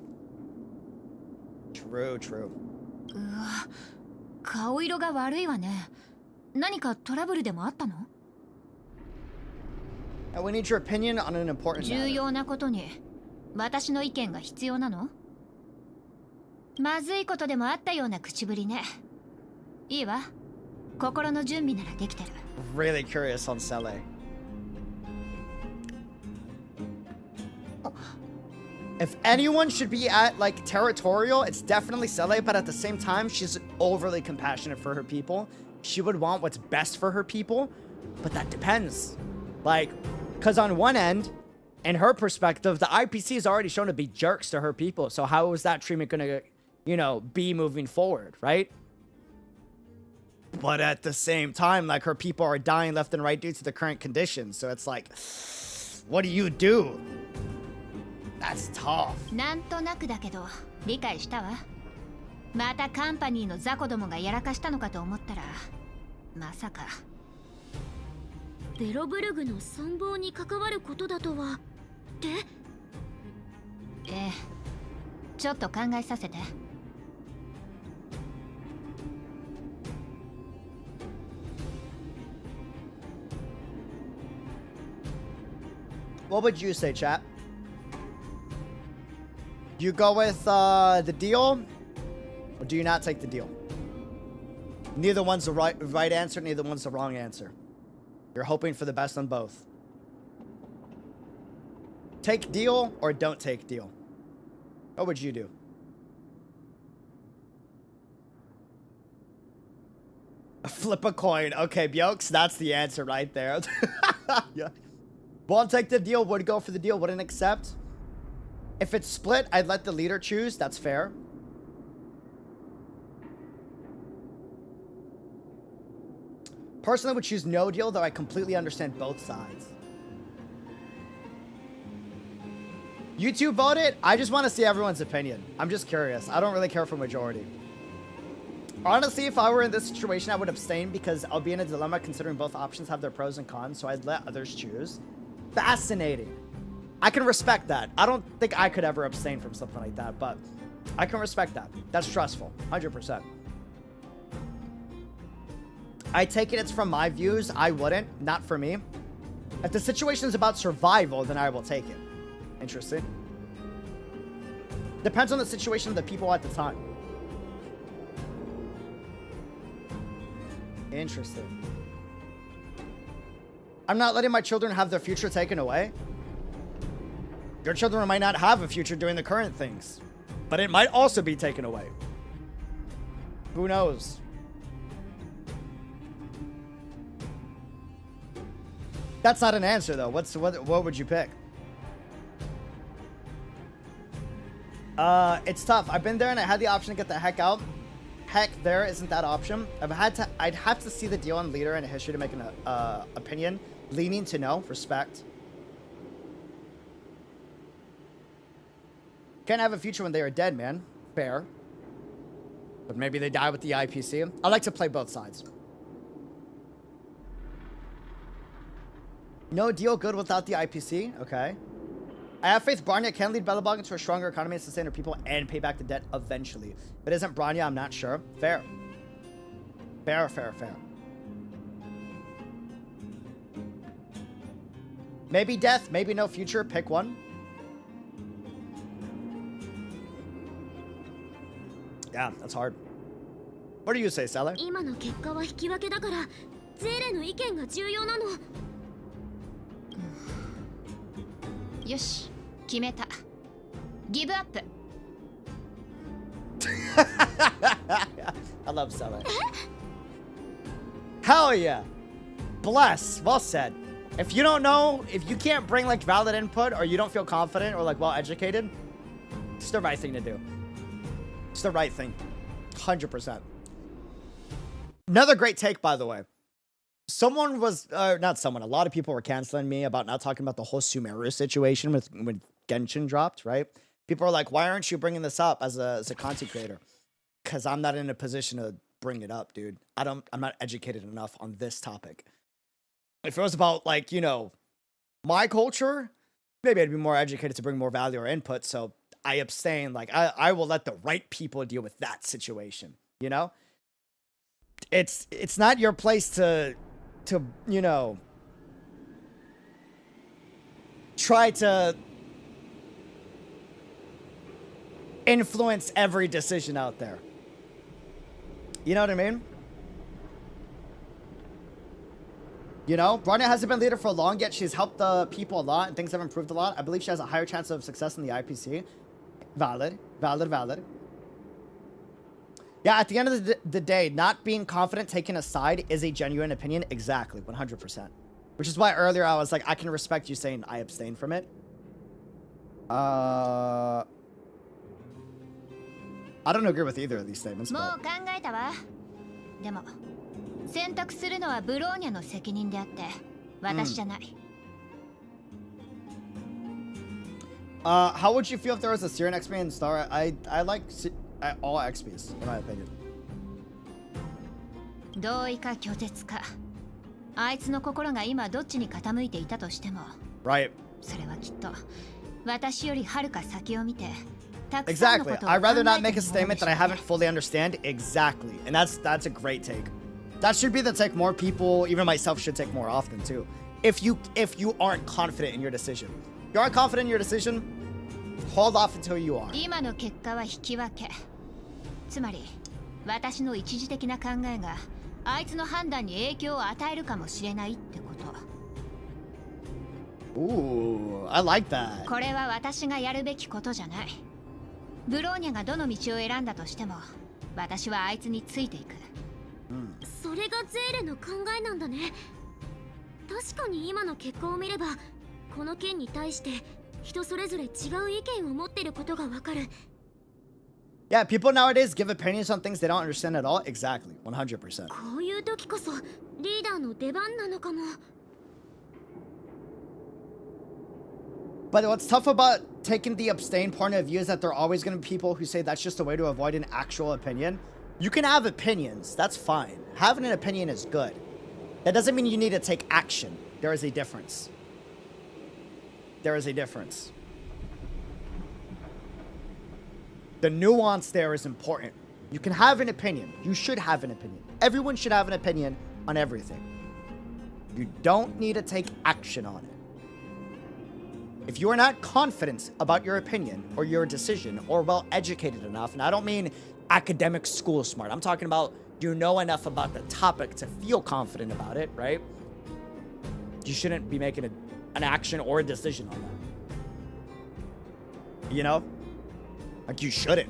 And we need your opinion on an important matter. 私の意見が必要なの？まずいことでもあったような口ぶりね。いいわ。心の準備ならできてる。Really curious on Sele. If anyone should be at, like, territorial, it's definitely Sele, but at the same time, she's overly compassionate for her people. She would want what's best for her people, but that depends. Like, because on one end, in her perspective, the IPC is already shown to be jerks to her people. So how is that treatment going to, you know, be moving forward, right? But at the same time, like, her people are dying left and right due to the current conditions. So it's like, what do you do? That's tough. なんとなくだけど、理解したわ。またカンパニーの雑魚どもがやらかしたのかと思ったら、まさか。ベロブルグの存亡に関わることだとは。で？ちょっと考えさせて。What would you say, chat? You go with the deal, or do you not take the deal? Neither one's the right answer, neither one's the wrong answer. You're hoping for the best on both. Take deal or don't take deal. What would you do? Flip a coin. Okay, Bjokes, that's the answer right there. Yeah. Won't take the deal, would go for the deal, wouldn't accept. If it's split, I'd let the leader choose. That's fair. Personally, would choose no deal, though I completely understand both sides. You two vote it? I just want to see everyone's opinion. I'm just curious. I don't really care for majority. Honestly, if I were in this situation, I would abstain because I'll be in a dilemma considering both options have their pros and cons, so I'd let others choose. Fascinating. I can respect that. I don't think I could ever abstain from something like that, but I can respect that. That's stressful. 100%. I take it it's from my views. I wouldn't. Not for me. If the situation is about survival, then I will take it. Interesting. Depends on the situation of the people at the time. Interesting. I'm not letting my children have their future taken away. Your children might not have a future doing the current things, but it might also be taken away. Who knows? That's not an answer though. What would you pick? It's tough. I've been there and I had the option to get the heck out. Heck, there isn't that option. I'd have to see the deal on leader and history to make an opinion. Leaning to no, respect. Can't have a future when they are dead, man. Fair. But maybe they die with the IPC. I like to play both sides. No deal good without the IPC? Okay. I have faith Bronya can lead Belobog into a stronger economy and sustain her people and pay back the debt eventually. If it isn't Bronya, I'm not sure. Fair. Fair, fair, fair. Maybe death, maybe no future. Pick one. Yeah, that's hard. What do you say, Seller? 今の結果は引き分けだから、ゼーレの意見が重要なの。よし、決めた。ギブアップ。I love Seller. Hell yeah. Bless. Well said. If you don't know, if you can't bring like valid input or you don't feel confident or like well educated, it's the right thing to do. It's the right thing. 100%. Another great take, by the way. Someone was, not someone, a lot of people were canceling me about not talking about the whole Sumeru situation when Genshin dropped, right? People are like, why aren't you bringing this up as a content creator? Because I'm not in a position to bring it up, dude. I'm not educated enough on this topic. If it was about, like, you know, my culture, maybe I'd be more educated to bring more value or input, so I abstain. Like, I will let the right people deal with that situation, you know? It's not your place to you know, try to influence every decision out there. You know what I mean? You know, Bronya hasn't been leader for long yet. She's helped the people a lot and things have improved a lot. I believe she has a higher chance of success in the IPC. Valid, valid, valid. Yeah, at the end of the day, not being confident taking a side is a genuine opinion. Exactly, 100%. Which is why earlier I was like, I can respect you saying I abstain from it. I don't agree with either of these statements. But... もう考えたわ。でも、選択するのはブローニャの責任であって、私じゃない。How would you feel if there was a Syrian XP in Star? I like all XPs, in my opinion. 同意か拒絶か。あいつの心が今どっちに傾いていたとしても。Right. それはきっと私よりはるか先を見て。Exactly. I'd rather not make a statement that I haven't fully understand. Exactly. And that's a great take. That should be the take more people, even myself, should take more often too. If you aren't confident in your decision. If you aren't confident in your decision, hold off until you are. 今の結果は引き分け。つまり、私の一時的な考えがあいつの判断に影響を与えるかもしれないってこと。Ooh, I like that. これは私がやるべきことじゃない。ブローニャがどの道を選んだとしても、私はあいつについていく。それがゼーレの考えなんだね。確かに今の結果を見れば、この件に対して人それぞれ違う意見を持ってることがわかる。Yeah, people nowadays give opinions on things they don't understand at all. Exactly, 100%. こういう時こそリーダーの出番なのかも。But what's tough about taking the abstain point of view is that there are always going to be people who say that's just a way to avoid an actual opinion. You can have opinions, that's fine. Having an opinion is good. That doesn't mean you need to take action. There is a difference. There is a difference. The nuance there is important. You can have an opinion. You should have an opinion. Everyone should have an opinion on everything. You don't need to take action on it. If you are not confident about your opinion or your decision or well educated enough, and I don't mean academic school smart, I'm talking about you know enough about the topic to feel confident about it, right? You shouldn't be making an action or a decision on that. You know? Like, you shouldn't.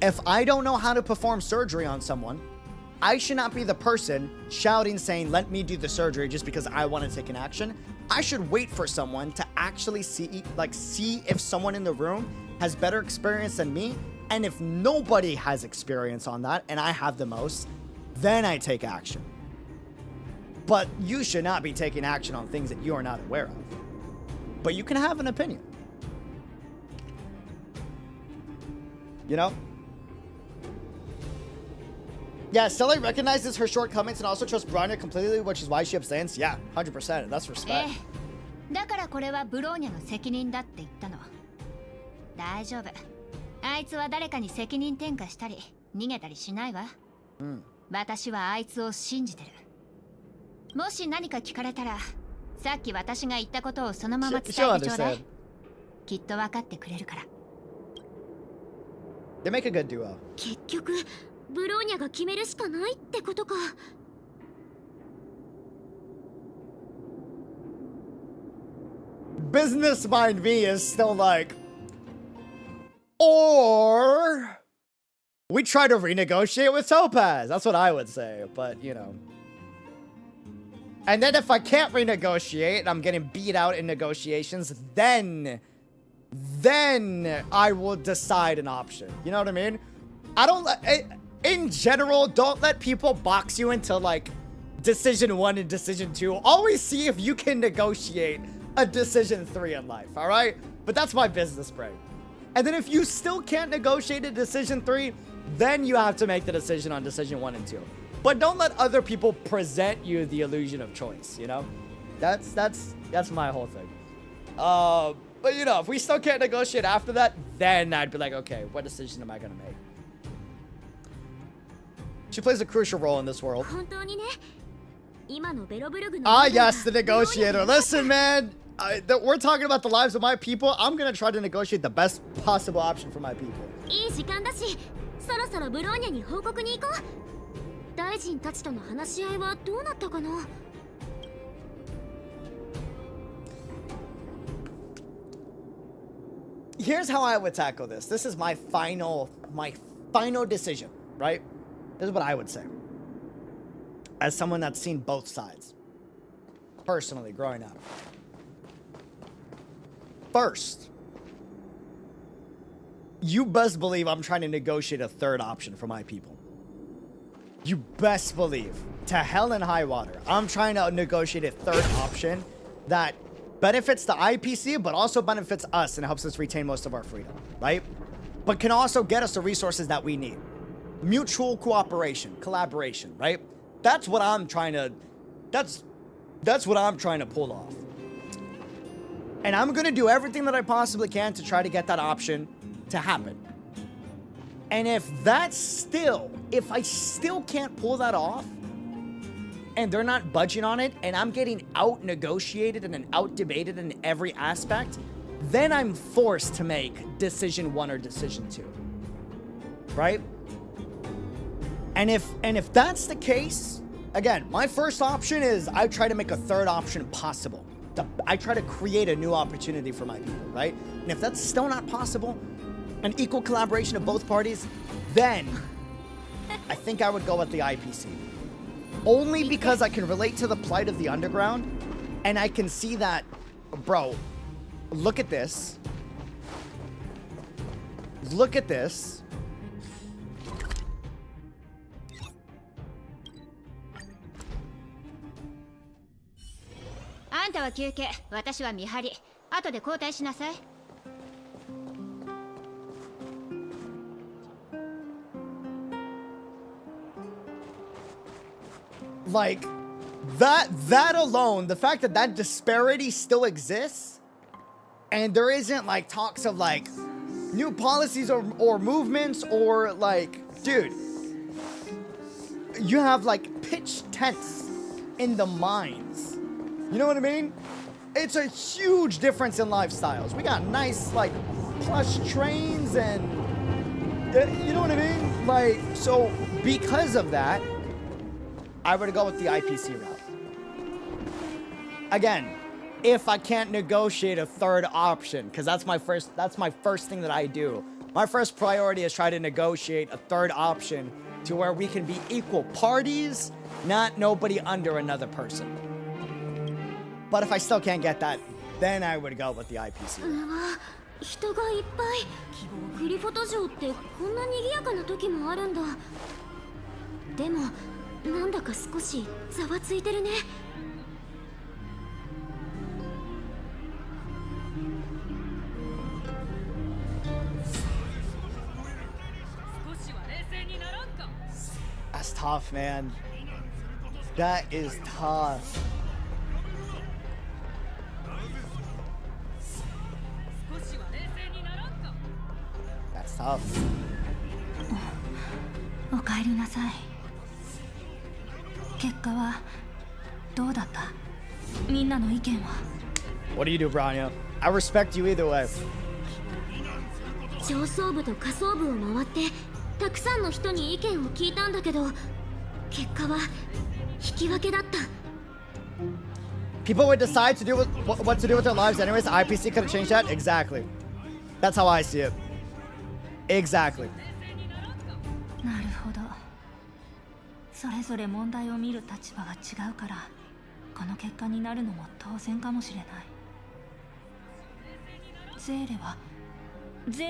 If I don't know how to perform surgery on someone, I should not be the person shouting, saying, let me do the surgery just because I want to take an action. I should wait for someone to actually see if someone in the room has better experience than me. And if nobody has experience on that and I have the most, then I take action. But you should not be taking action on things that you are not aware of. But you can have an opinion. You know? Yeah, Stella recognizes her shortcomings and also trusts Bronya completely, which is why she abstains. Yeah, 100%. That's respect. だからこれはブローニャの責任だって言ったの。大丈夫。あいつは誰かに責任転嫁したり逃げたりしないわ。私はあいつを信じてる。もし何か聞かれたら、さっき私が言ったことをそのまま伝えてちょうだい。きっと分かってくれるから。They make a good duo. 結局、ブローニャが決めるしかないってことか。Business mind me is still like, or we try to renegotiate with Topaz. That's what I would say, but you know. And then if I can't renegotiate and I'm getting beat out in negotiations, then I will decide an option. You know what I mean? I don't in general, don't let people box you into like decision 1 and decision 2. Always see if you can negotiate a decision 3 in life, all right? But that's my business brain. And then if you still can't negotiate a decision 3, then you have to make the decision on decision 1 and 2. But don't let other people present you the illusion of choice, you know? That's my whole thing. But you know, if we still can't negotiate after that, then I'd be like, okay, what decision am I gonna make? She plays a crucial role in this world. Ah, yes, the negotiator. Listen, man, we're talking about the lives of my people. I'm gonna try to negotiate the best possible option for my people. Here's how I would tackle this. This is my final decision, right? This is what I would say. As someone that's seen both sides. Personally, growing up. First, you best believe I'm trying to negotiate a third option for my people. You best believe, to hell and high water, I'm trying to negotiate a third option that benefits the IPC, but also benefits us and helps us retain most of our freedom, right? But can also get us the resources that we need. Mutual cooperation, collaboration, right? That's what I'm trying to, that's what I'm trying to pull off. And I'm going to do everything that I possibly can to try to get that option to happen. And if I still can't pull that off, and they're not budging on it, and I'm getting out-negotiated and out-debated in every aspect, then I'm forced to make decision 1 or decision 2. Right? And if that's the case, again, my first option is I try to make a third option possible. I try to create a new opportunity for my people, right? And if that's still not possible, an equal collaboration of both parties, then I think I would go with the IPC. Only because I can relate to the plight of the underground, and I can see that, bro, look at this. Look at this. Like, that alone, the fact that that disparity still exists, and there isn't, like, talks of, like, new policies or movements, or, like, dude, you have, like, pitched tents in the mines. You know what I mean? It's a huge difference in lifestyles. We got nice, like, plush trains and, you know what I mean? Like, so, because of that, I would go with the IPC route. again, if I can't negotiate a third option, because that's my first thing that I do. My first priority is try to negotiate a third option to where we can be equal parties, not nobody under another person. But if I still can't get that, then I would go with the IPC. 人がいっぱい。クリフォト城ってこんな賑やかな時もあるんだ。でもなんだか少しざわついてるね。That's tough, man. That is tough. That's tough. おかえりなさい。結果はどうだった？みんなの意見は？ What do you do, Branya? I respect you either way. 上層部と下層部を回ってたくさんの人に意見を聞いたんだけど、結果は引き分けだった。People would decide to do what to do with their lives anyways. IPC could have changed that. Exactly. That's how I see it. Exactly. なるほど。それぞれ問題を見る立場が違うから、この結果になるのも当然かもしれない。ゼー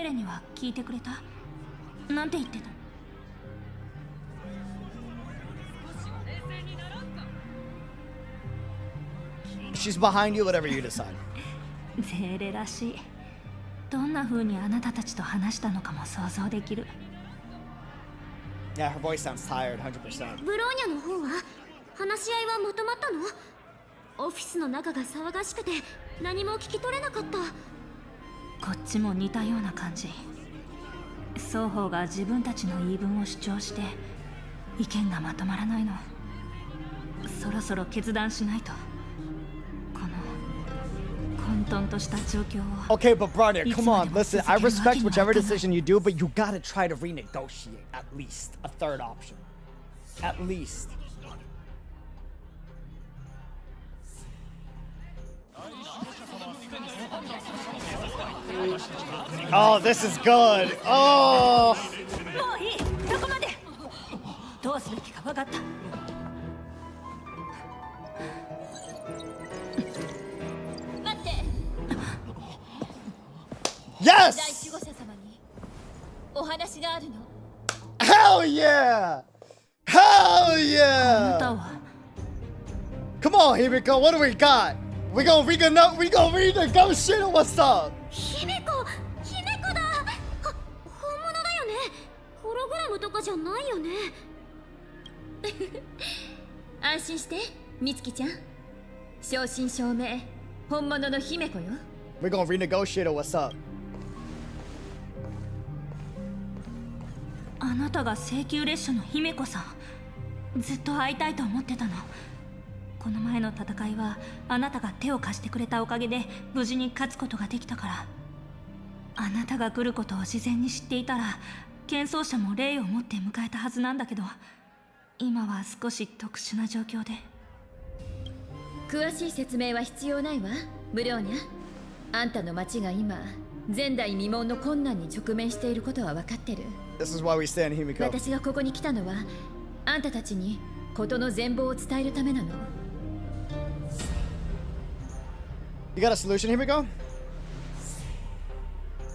レには聞いてくれた？なんて言ってた？ She's behind you, whatever you decide. ゼーレらしい。どんな風にあなたたちと話したのかも想像できる。Yeah, her voice sounds tired, 100%. ブローニャの方は話し合いはまとまったの？オフィスの中が騒がしくて何も聞き取れなかった。こっちも似たような感じ。双方が自分たちの言い分を主張して意見がまとまらないの。そろそろ決断しないと。この混沌とした状況を。 Okay, but brother, come on, listen. I respect whichever decision you do, but you gotta try to renegotiate at least a third option. At least. Oh, this is good. Oh. もういい。どこまで？どうすべきか分かった。待って。 Yes! 大守護者様にお話があるの。 Hell yeah! Hell yeah! Come on, Himiko, what do we got? We gonna renegotiate or what's up? 姫子だ。本物だよね。ホログラムとかじゃないよね。安心して、みつきちゃん。正真正銘、本物の姫子よ。 We gonna renegotiate or what's up? あなたが請求列車の姫子さん。ずっと会いたいと思ってたの。この前の戦いはあなたが手を貸してくれたおかげで無事に勝つことができたから。あなたが来ることを事前に知っていたら剣奏者も礼を持って迎えたはずなんだけど、今は少し特殊な状況で。詳しい説明は必要ないわ、ブリョーニャ。あんたの町が今前代未聞の困難に直面していることは分かってる。 This is why we stand, Himiko. 私がここに来たのはあんたたちに事の全貌を伝えるためなの。 You got a solution, Himiko?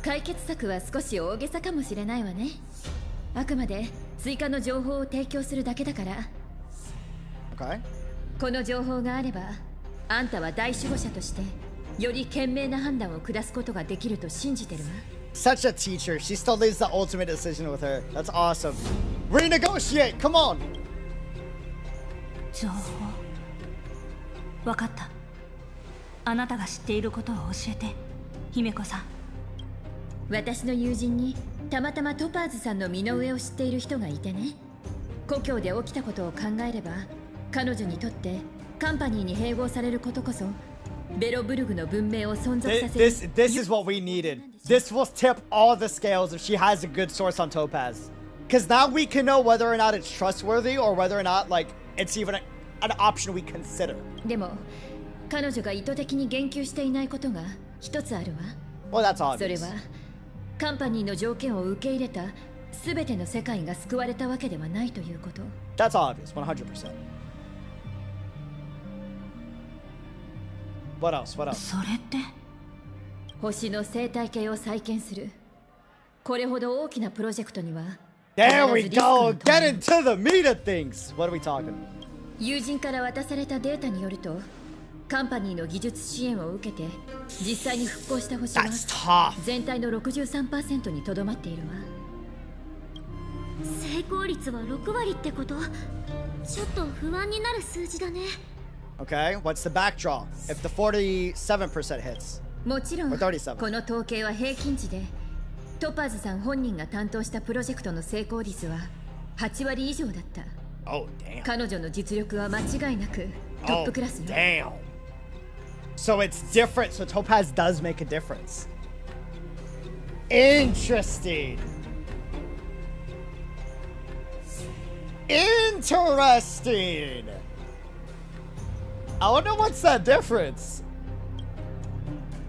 解決策は少し大げさかもしれないわね。あくまで追加の情報を提供するだけだから。 Okay. この情報があればあんたは大守護者としてより賢明な判断を下すことができると信じてるわ。 Such a teacher. She still leaves the ultimate decision with her. That's awesome. Renegotiate. Come on. 情報。分かった。あなたが知っていることを教えて、姫子さん。私の友人にたまたまトパーズさんの身の上を知っている人がいてね。故郷で起きたことを考えれば、彼女にとってカンパニーに併合されることこそベロブルグの文明を存続させる。This is what we needed. This will tip all the scales if she has a good source on Topaz. Because now we can know whether or not it's trustworthy or whether or not like it's even an option we consider. でも彼女が意図的に言及していないことが一つあるわ。Well, that's obvious. それはカンパニーの条件を受け入れた全ての世界が救われたわけではないということ。That's obvious, 100%. What else? What else? それって、星の生態系を再建する。これほど大きなプロジェクトには。There we go! Get into the meat of things! What are we talking? 友人から渡されたデータによると、カンパニーの技術支援を受けて実際に復興した星は全体の 63% にとどまっているわ。成功率は6割ってこと？ちょっと不安になる数字だね。Okay, what's the backdraw? If the 47% hits. もちろん、こ 37. の統計は平均値で、トパーズさん本人が担当したプロジェクトの成功率は8割以上だった。Oh, damn. 彼女の実力は間違いなくトップクラスよ。Damn. So it's different. So Topaz does make a difference. Interesting. Interesting. I wonder what's that difference.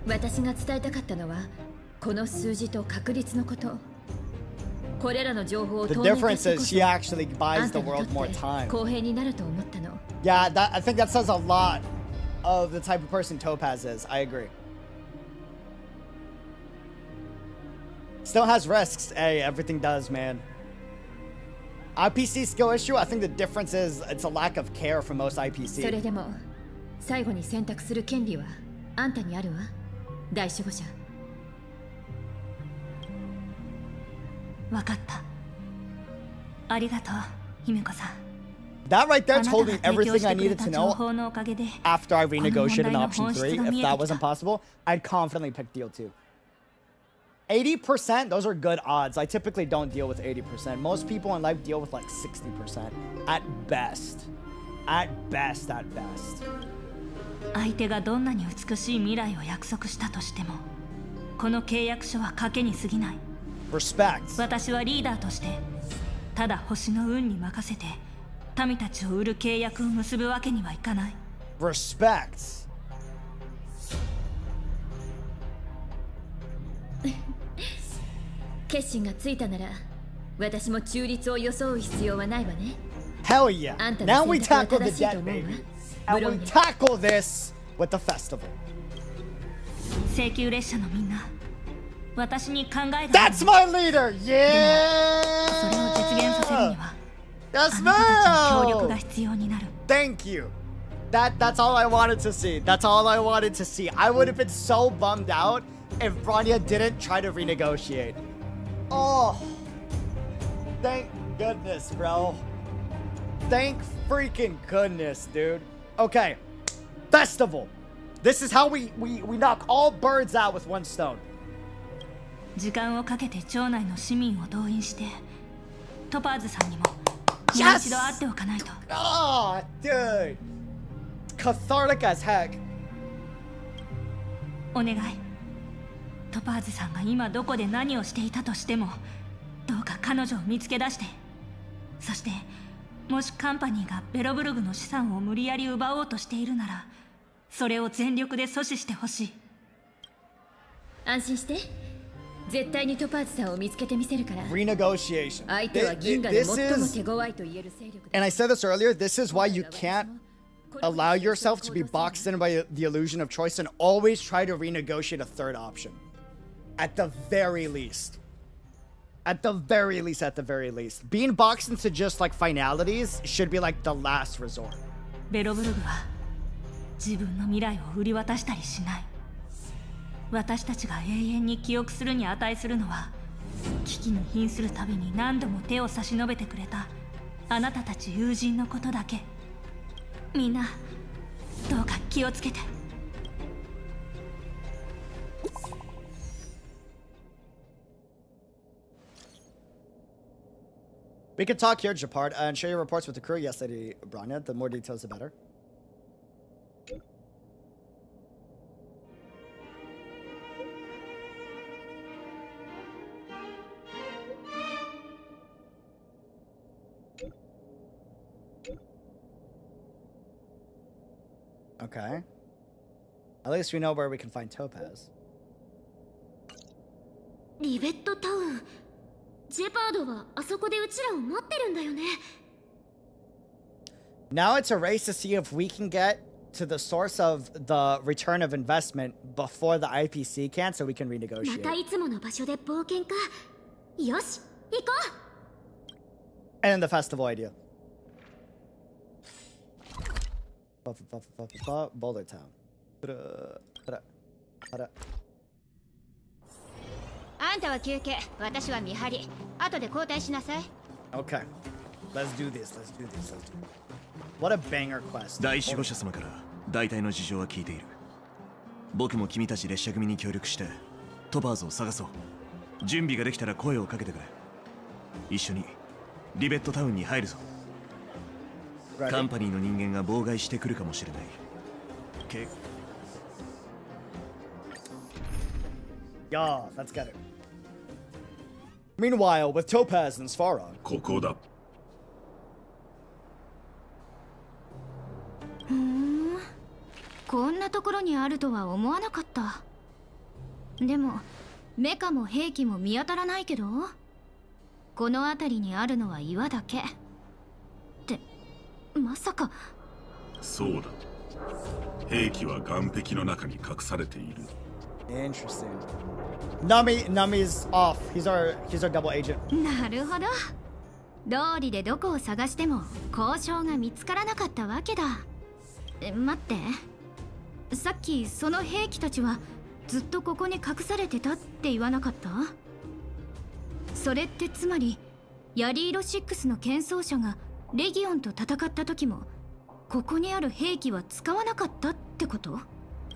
私が伝えたかったのはこの数字と確率のこと。これらの情報を The 透明化 difference してこ is そ she actually あ buys んた the にと world more って time. 公平になると思ったの。Yeah, I think that says a lot of the type of person Topaz is. I agree. Still has risks. Hey, everything does, man. IPC skill issue, I think the difference is it's a lack of care for most それ IPC. でも最後に選択する権利はあんたにあるわ、大守護者。わかった。ありがとう、姫子さん。 That right there told me あなたが提供 everything し I てくれ needed た to 情 know 報のおかげで after I この問 renegotiated 題の option 本質 3. が If 見えて that きた。 wasn't possible, I'd confidently pick deal 2. 80%, those are good odds. I typically don't deal with 80%. Most people in life deal with like 60% at best. At best, at best. 相手がどんなに美しい未来を約束したとしても、この契約書は賭けに過ぎない。 Respect. 私はリーダーとして、ただ星の運に任せて民たちを売る契約を結ぶわけにはいかない。 Respect. 決心がついたなら私も中立を装う必要はないわね。 Hell yeah. あんた Now の we 選択は tackle 正 the しいと debt, 思うわ。 baby. ブ And ロ we ーニャ。 tackle this with the festival. 請求列車のみんな、私に考えがある。 That's my leader! Yeah! それを実現させるには、 Yes, あなたたちの協力 ma'am! が必要になる。 Thank you. That's all I wanted to see. That's all I wanted to see. I would have been so bummed out if Branya didn't try to renegotiate. Oh. Thank goodness, bro. Thank freaking goodness, dude. Okay. Festival. This is how we knock all birds out with one stone. 時間をかけて町内の市民を動員して、トパーズさんにももう一度会っておかないと。Oh, dude. Cathartic as heck. お願い。トパーズさんが今どこで何をしていたとしても、どうか彼女を見つけ出して。そして、もしカンパニーがベロブルグの資産を無理やり奪おうとしているなら、それを全力で阻止してほしい。安心して。絶対にトパーズさんを見つけてみせるから。 Renegotiation. 相手は銀河で This 最も is, 手強いと言える勢力だ。 and I said this earlier, this is why you can't allow yourself to be boxed in by the illusion of choice and always try to renegotiate a third option. At the very least. At the very least, at the very least. Being boxed into just like finalities should be like the last resort. ベロブルグは自分の未来を売り渡したりしない。私たちが永遠に記憶するに値するのは、危機に瀕するたびに何度も手を差し伸べてくれたあなたたち友人のことだけ。みんな、どうか気をつけて。We could talk here, Japard, and share your reports with the crew. Yes, Lady Branya. The more details, the better. Okay. At least we know where we can find Topaz. リベットタウン。ジェパードはあそこでうちらを待ってるんだよね。Now it's a race to see if we can get to the source of the return of investment before the IPC can, so we can ま renegotiate. たいつもの場所で冒険か。よし、行こう。 And then the festival idea. Boulder Town. あんたは休憩、私は見張り。後で交代しなさい。Okay. Let's do this. Let's do this. What a banger quest. 第守護者様から大体の事情は聞いている。僕も君たち列車組に協力してトパーズを探そう。準備ができたら声をかけてくれ。一緒にリベットタウンに入るぞ。カンパニーの人間が妨害してくるかもしれない。Yeah, let's get it. Meanwhile, with Topaz and Svarog. ここだ。こんなところにあるとは思わなかった。でもメカも兵器も見当たらないけど、この辺りにあるのは岩だけってまさか。そうだ。兵器は岩壁の中に隠されている。Interesting. Nummy's off. He's our double agent. なるほど。道理でどこを探しても交渉が見つからなかったわけだ。待って、さっきその兵器たちはずっとここに隠されてたって言わなかった？それってつまりヤリーロ6の剣奏者がレギオンと戦った時もここにある兵器は使わなかったってこと？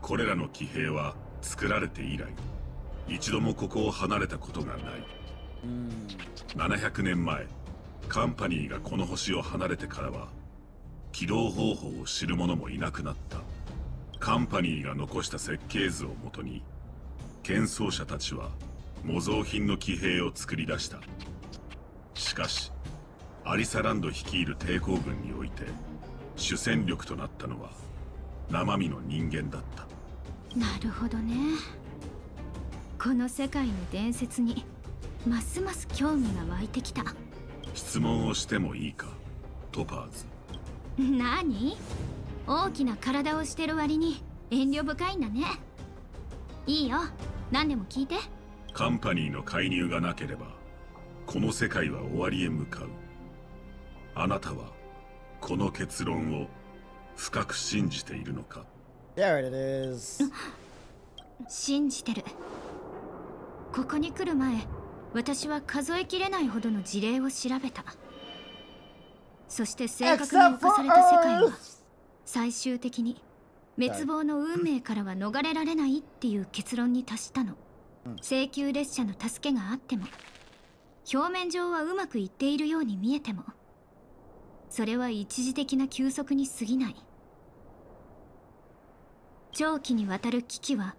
これらの騎兵は作られて以来一度もここを離れたことがない。700年前カンパニーがこの星を離れてからは起動方法を知る者もいなくなった。カンパニーが残した設計図をもとに剣奏者たちは模造品の騎兵を作り出した。しかしアリサランド率いる抵抗軍において主戦力となったのは生身の人間だった。なるほどね。この世界の伝説にますます興味が湧いてきた。質問をしてもいいか、トパーズ。何？大きな体をしてる割に遠慮深いんだね。いいよ、何でも聞いて。カンパニーの介入がなければこの世界は終わりへ向かう。あなたはこの結論を深く信じているのか？ There it is. 信じてる。ここに来る前、私は数えきれないほどの事例を調べた。そして正確に侵された世界は最終的に滅亡の運命からは逃れられないっていう結論に達したの。請求列車の助けがあっても表面上はうまくいっているように見えてもそれは一時的な休息に過ぎない。長期にわたる危機は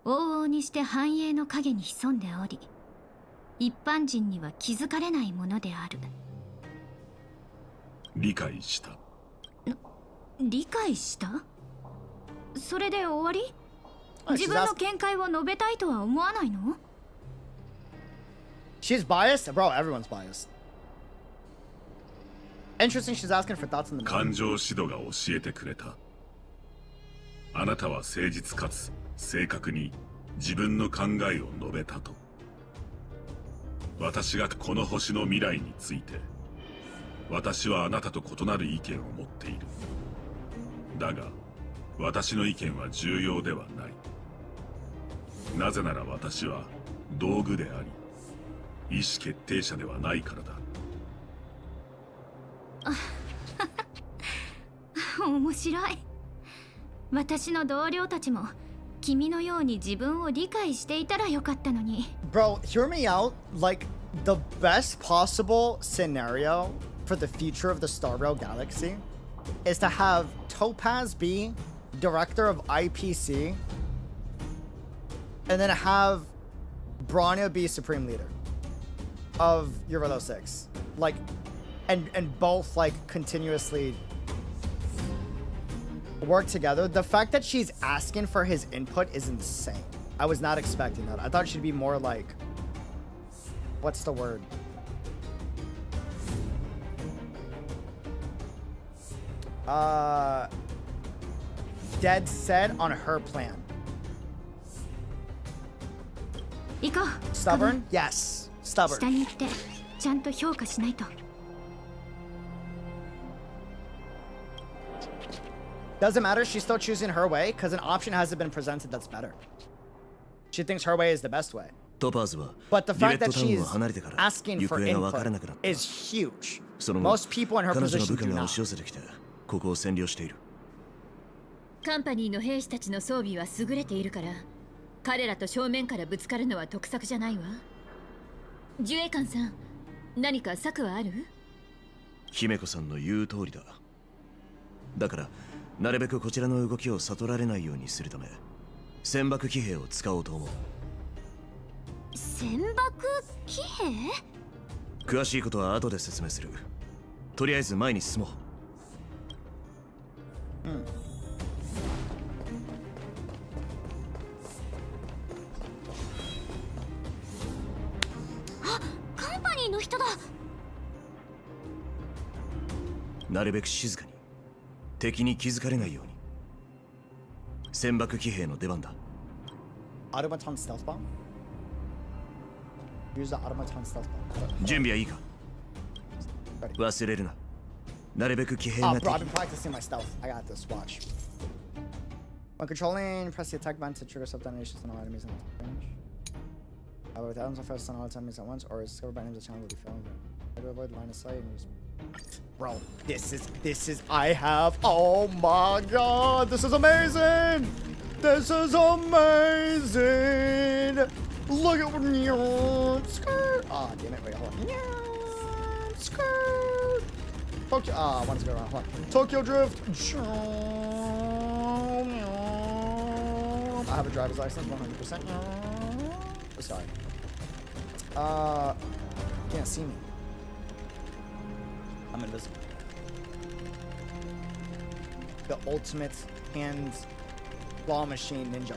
往々にして繁栄の影に潜んでおり一般人には気づかれないものである。理解した。理解した？それで終わり？自分の見解を述べたいとは思わないの？ She's biased? Bro, everyone's biased. Interesting, she's asking for thoughts on the 感情指導が教えてくれた。あなたは誠実かつ正確に自分の考えを述べたと。私がこの星の未来について私はあなたと異なる意見を持っている。だが私の意見は重要ではない。なぜなら私は道具であり意思決定者ではないからだ。面白い。私の同僚たちも君のように自分を理解していたらよかったのに。 Bro, hear me out. Like, the best possible scenario for the future of the Star Rail galaxy is to have Topaz be director of IPC and then have Branya be supreme leader of Eurolo 6. Like, and both like continuously work together. The fact that she's asking for his input is insane. I was not expecting that. I thought she'd be more like, what's the word? Dead set on her plan. Stubborn? Yes. Stubborn. Doesn't matter. She's still choosing her way because an option hasn't been presented that's better. She thinks her way is the best way. But the fact that she's asking for input is huge. Most people in her position do not. カンパニーの兵士たちの装備は優れているから彼らと正面からぶつかるのは得策じゃないわ。ジュエカンさん、何か策はある？姫子さんの言う通りだ。だからなるべくこちらの動きを悟られないようにするため戦爆騎兵を使おうと思う。戦爆騎兵？詳しいことは後で説明する。とりあえず前に進もう。あ、カンパニーの人だ。なるべく静かに、敵に気づかれないように。戦爆騎兵の出番だ。Automaton stealth bomb? Use the automaton stealth bomb. 準備はいいか？忘れるな。なるべく騎兵が bro, I've been practicing my stealth. I got this. Watch. When controlling, press the attack button to trigger sub-detonations on all enemies in the range. With items on fast on all enemies at once, or is discovered by enemies, the channel will be failing. How to avoid line of sight and use... Bro, this is, I have, oh my god, this is amazing! This is amazing! Look at what, skirt! Ah, damn it, wait, hold on. Skirt! Tokyo, one's go around, hold on. Tokyo Drift! I have a driver's license, 100%. Oh, sorry. Can't see me. I'm invisible. The ultimate hands claw machine ninja.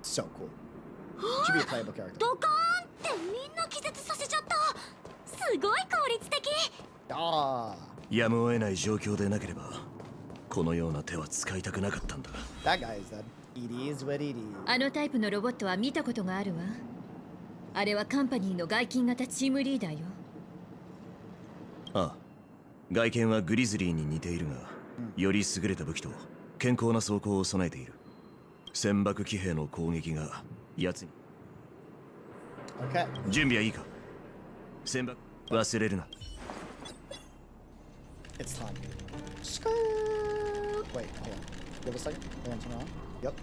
So cool. Should be a playable character. ドカーンってみんな気絶させちゃった。すごい効率的。やむを得ない状況でなければこのような手は使いたくなかったんだ。 That guy is dead. It is what it is. あのタイプのロボットは見たことがあるわ。あれはカンパニーの外勤型チームリーダーよ。ああ、外見はグリズリーに似ているが、より優れた武器と健康な装甲を備えている。戦爆騎兵の攻撃が奴に。Okay. 準備はいいか？戦爆忘れるな。It's time. Skirt. Wait, hold on. Give a second. Hold on, turn around. Yep.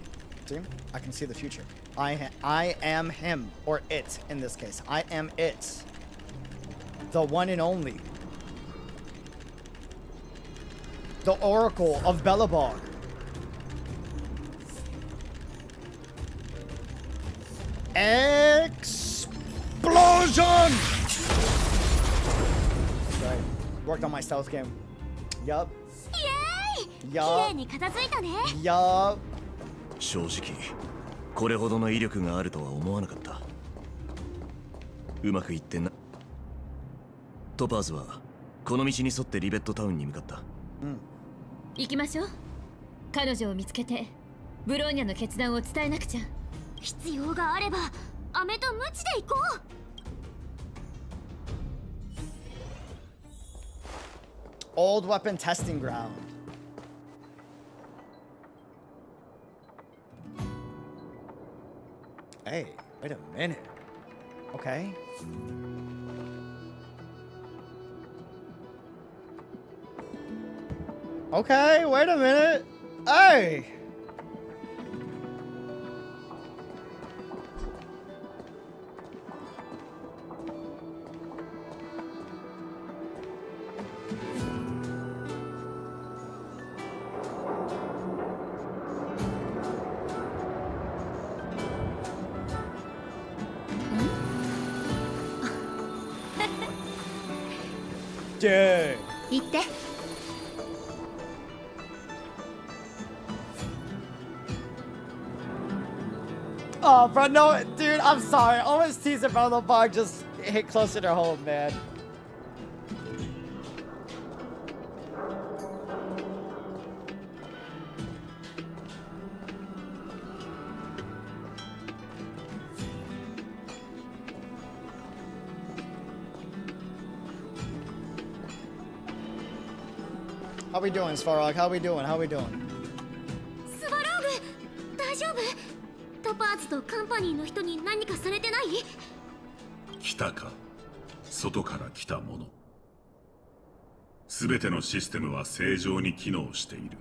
See? I can see the future. I am him, or it in this case. I am it. The one and only. The Oracle of Belobog. Explosion! Right. Worked on my stealth game. Yup. Yup. Yup. 正直これほどの威力があるとは思わなかった。うまくいってんな。トパーズはこの道に沿ってリベットタウンに向かった。行きましょう。彼女を見つけてブローニャの決断を伝えなくちゃ。必要があれば飴とムチで行こう。Old weapon testing ground. Hey, wait a minute. Okay. Okay, wait a minute. Hey! Dude. 行って。Oh, bro, no, dude, I'm sorry. Almost teasing Belobog just hit closer to home, man. How we doing, Svarog? How we doing? How we doing? スワローグ、大丈夫？トパーズとカンパニーの人に何かされてない？来たか、外から来たもの。すべてのシステムは正常に機能している。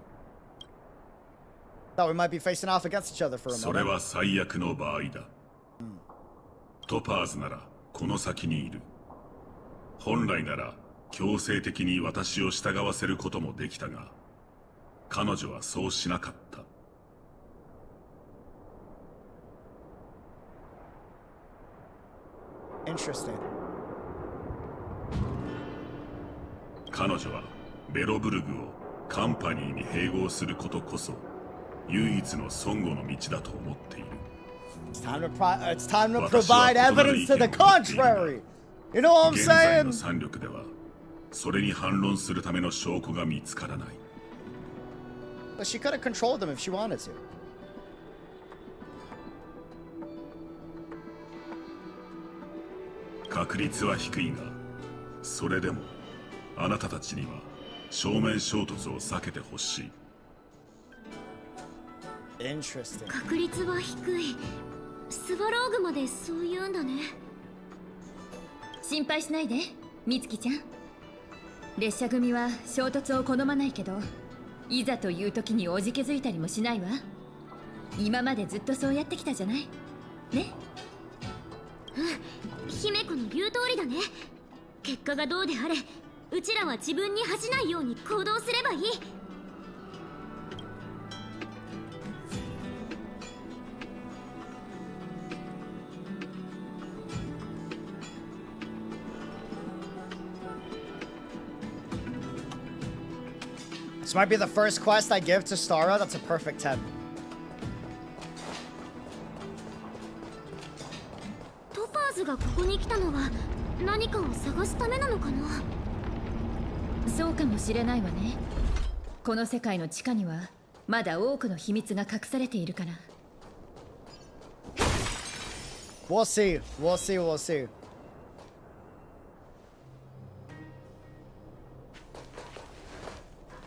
Thought we might be facing off against each other for a moment. それは最悪の場合だ。トパーズならこの先にいる。本来なら強制的に私を従わせることもできたが、彼女はそうしなかった。Interesting. 彼女はベロブルグをカンパニーに併合することこそ唯一の孫悟の道だと思っている。It's time to provide evidence to the contrary. You know what I'm 現在の saying? 三力ではそれに反論するための証拠が見つからない。But she could have controlled them if she wanted to. 確率は低いが、それでもあなたたちには正面衝突を避けてほしい。Interesting. 確率は低い。スワローグまでそう言うんだね。心配しないで、美月ちゃん。列車組は衝突を好まないけど、いざという時におじけづいたりもしないわ。今までずっとそうやってきたじゃない。ね。うん、姫子の言う通りだね。結果がどうであれ、うちらは自分に恥じないように行動すればいい。This might be the first quest I give to Stara. That's a perfect 10. トパーズがここに来たのは何かを探すためなのかな。そうかもしれないわね。この世界の地下にはまだ多くの秘密が隠されているから。We'll see. We'll see. We'll see.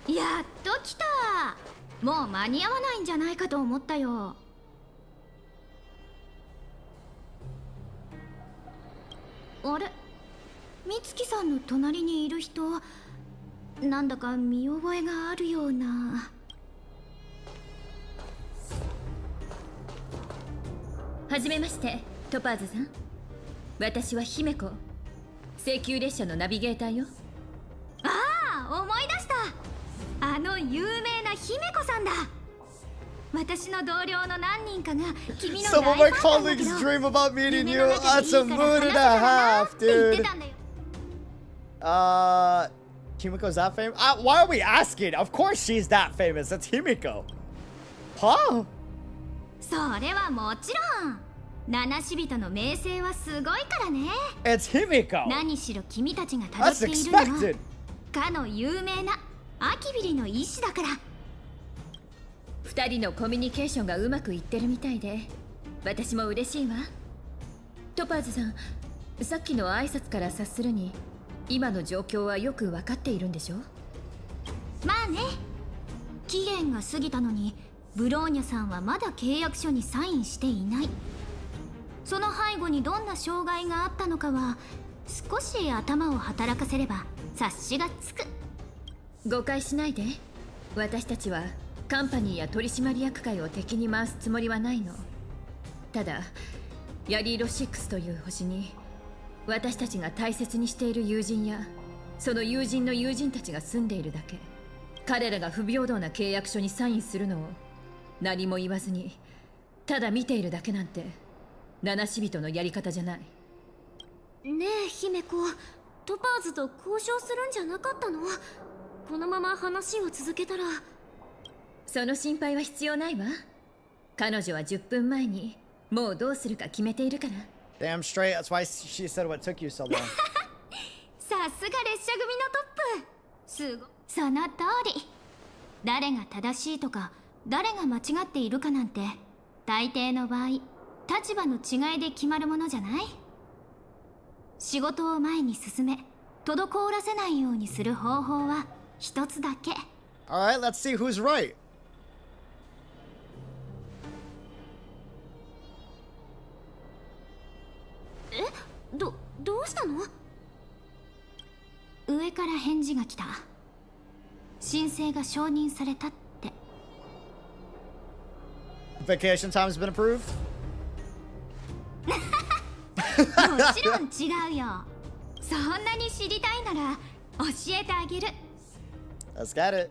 やっと来た。もう間に合わないんじゃないかと思ったよ。あれ、美月さんの隣にいる人、なんだか見覚えがあるような。はじめまして、トパーズさん。私は姫子、請求列車のナビゲーターよ。ああ、思い出した。あの有名な姫子さんだ。私の同僚の何人かが君の Some of my colleagues dream about meeting you. That's a moon and a half, dude. Himiko's that famous? Why are we asking? Of course she's that famous. That's Himiko. Huh? それはもちろん。七死人の名声はすごいからね。It's Himiko. 何しろ君たちがたどっているのはかの有名なアキビリの意志だから。二人のコミュニケーションがうまくいってるみたいで、私も嬉しいわ。トパーズさん、さっきの挨拶から察するに今の状況はよく分かっているんでしょ。まあね。期限が過ぎたのにブローニャさんはまだ契約書にサインしていない。その背後にどんな障害があったのかは少し頭を働かせれば察しがつく。誤解しないで。私たちはカンパニーや取締役会を敵に回すつもりはないの。ただヤリーロ6という星に私たちが大切にしている友人やその友人の友人たちが住んでいるだけ。彼らが不平等な契約書にサインするのを何も言わずにただ見ているだけなんて七死人のやり方じゃない。ねえ姫子、トパーズと交渉するんじゃなかったの？このまま話を続けたら。その心配は必要ないわ。彼女は10分前にもうどうするか決めているから。 Damn straight, that's why she said what took you so long. さすが列車組のトップ。すごその通り。誰が正しいとか誰が間違っているかなんて大抵の場合立場の違いで決まるものじゃない？仕事を前に進め滞らせないようにする方法は一つだけ。 Alright, let's see who's right. どうしたの？上から返事が来た。申請が承認されたって。 Vacation time has been approved? もちろん違うよ。そんなに知りたいなら教えてあげる。 Let's get it.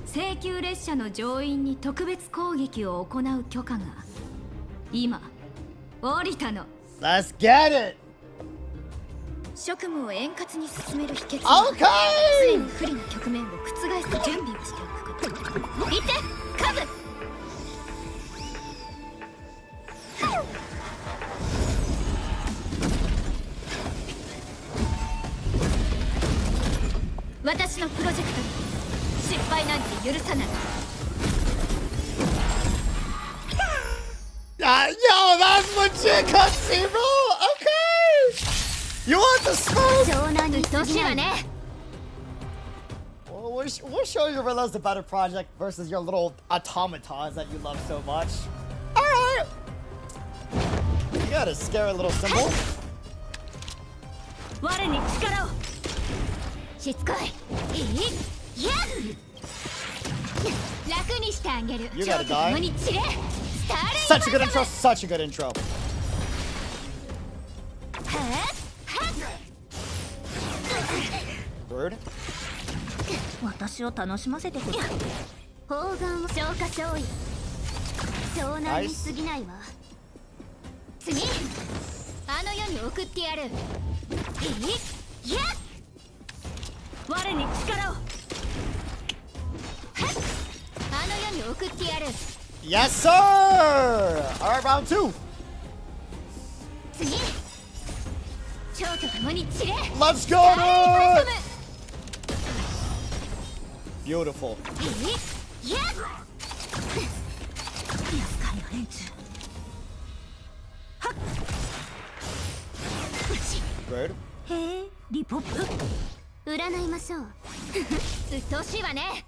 請求列車の乗員に特別攻撃を行う許可が今降りたの。 Let's get it. 職務を円滑に進める秘訣 Okay! は常に不利な局面を覆す準備をしておくこと。行ってカズ。私のプロジェクトに失敗なんて許さない。Yo, that's legit cutscene, bro. Okay. You want the smoke? 湘南に年はね。 Well, we'll show you Rilla's the better project versus your little automatons that you love so much. All right. You got a scary little symbol. 我に力を。しつこい。いい。やっ。楽にしてあげる。 You gotta die. 共に散れ。 Such a good intro, such a good intro. Rude. 私を楽しませてくれ。砲丸を消化勝利。湘南に過ぎないわ。次あの世に送ってやる。いい。やっ。我に力を。あの世に送ってやる。 Yes, sir! Alright, round 2. 次蝶と共に散れ。 Let's go, dude! Beautiful. いい。やっ。Rude. へえ、リポップ。占いましょう。うっとうしいわね。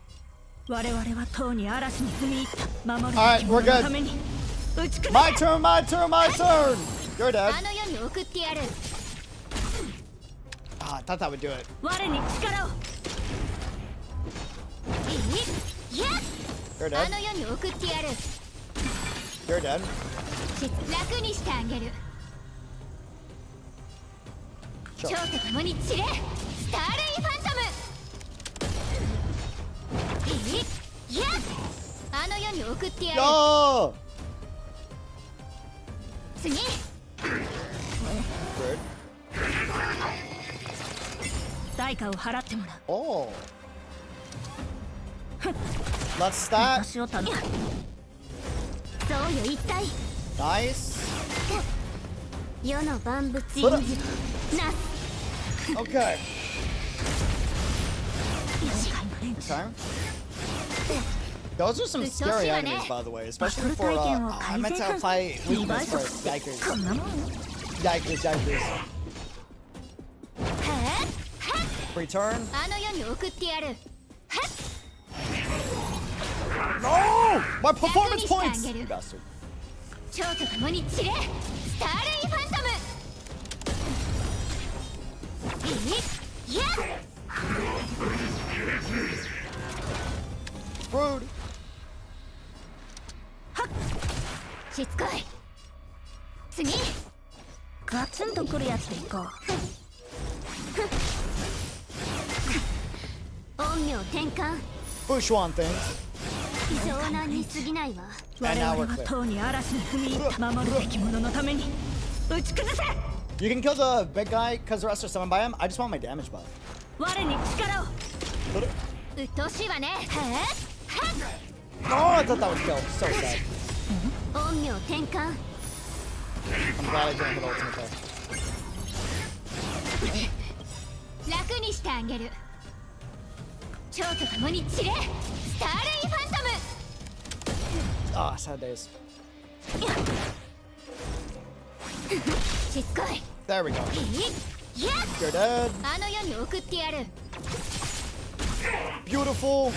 我々はとうに嵐に踏み入った。守る Alright, we're ため good. に打ち崩せ。 My turn, my turn, my turn! You're dead. あの世に送ってやる。 Ah, I thought that would do it. 我に力を。いい。やっ。 You're あ dead. の世に送ってやる。 You're dead. 楽にしてあげる。 Sure. 蝶と共に散れ。スターレイファントム。いい。やっ。あの世に送ってやる。 Yo! 次 Rude. 代価を払ってもらう。 Oh. Let's start. 私を頼む。そうよ一体。 Nice. 世の万物印ほら字なす。 Okay. Okay. Those are some scary enemies, by the way, especially for I meant to apply weakness for yikers. Yikers. Return. あの世に送ってやる。 No! My performance points! You bastard. 蝶と共に散れ。スターレイファントム。いい。やっ。 Rude. しつこい。次ガツンとくるやつでいこう。陰陽転換。 Bushwan things. 湘南に過ぎないわ。我々はとうに嵐に踏み入った。守るべき者のために打ち崩せ。You can kill the big guy because the rest are summoned by him. I just want my damage buff. 我に力を。うっとうしいわね。Oh, I thought that was kill. So sad. 陰陽転換。 I'm glad I didn't hit ultimate there. 楽にしてあげる。蝶と共に散れ。スターレイファントム。Ah, sad days. しつこい。 There we go. You're dead. あの世に送ってやる。 Beautiful.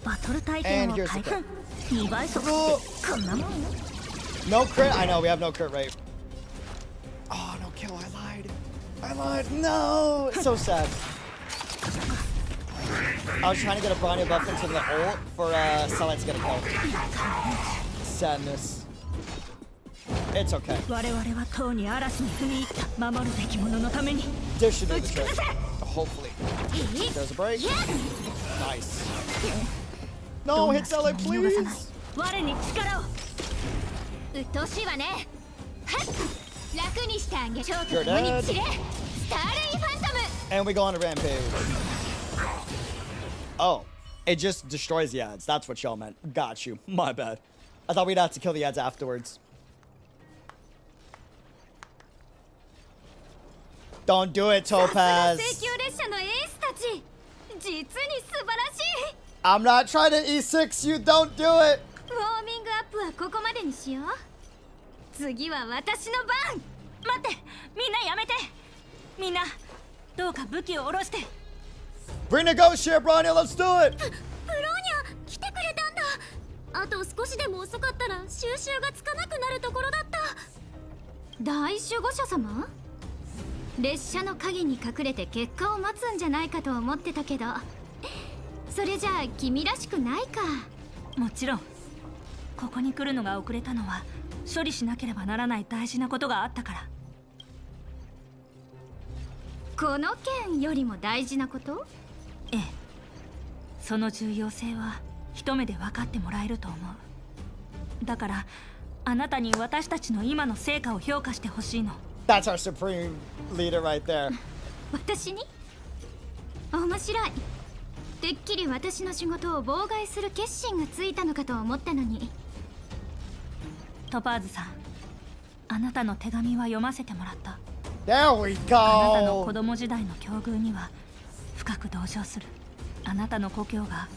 バトル体験を開催。2倍速ってこんなもん。 No crit? I know, we have no crit rate. Oh, no kill. I lied. No. It's so sad. I was trying to get a Bronya buff into the ult for Sunlight to get a kill. Sadness. It's okay. 我々はとうに嵐に踏み入った守るべき者のために。 This should do the trick. Hopefully. There's a break. Nice. No, hit Sunlight, please. 我に力を。うっとうしいわね。楽にしてあげる。蝶と共に散れ。スターレイファントム。 And we go on a rampage. Oh, it just destroys the ads. That's what y'all meant. Got you. My bad. I thought we'd have to kill the ads afterwards. Don't do it, Topaz. I'm not trying to E6 you. Don't do it. ウォーミングアップはここまでにしよう。次は私の番。待って、みんなやめて。みんなどうか武器を下ろして。 Renegotiate, Bronya. Let's do it. ブローニャ来てくれたんだ。あと少しでも遅かったら収集がつかなくなるところだった。大守護者様？列車の陰に隠れて結果を待つんじゃないかと思ってたけど、それじゃあ君らしくないか。もちろん。ここに来るのが遅れたのは処理しなければならない大事なことがあったから。この件よりも大事なこと？ええ。その重要性は一目で分かってもらえると思う。だからあなたに私たちの今の成果を評価してほしいの。 That's our supreme leader right there. 私に？面白い。てっきり私の仕事を妨害する決心がついたのかと思ったのに。トパーズさん、あなたの手紙は読ませてもらった。There we go. あなたの子供時代の境遇には深く同情する。あなたの故郷が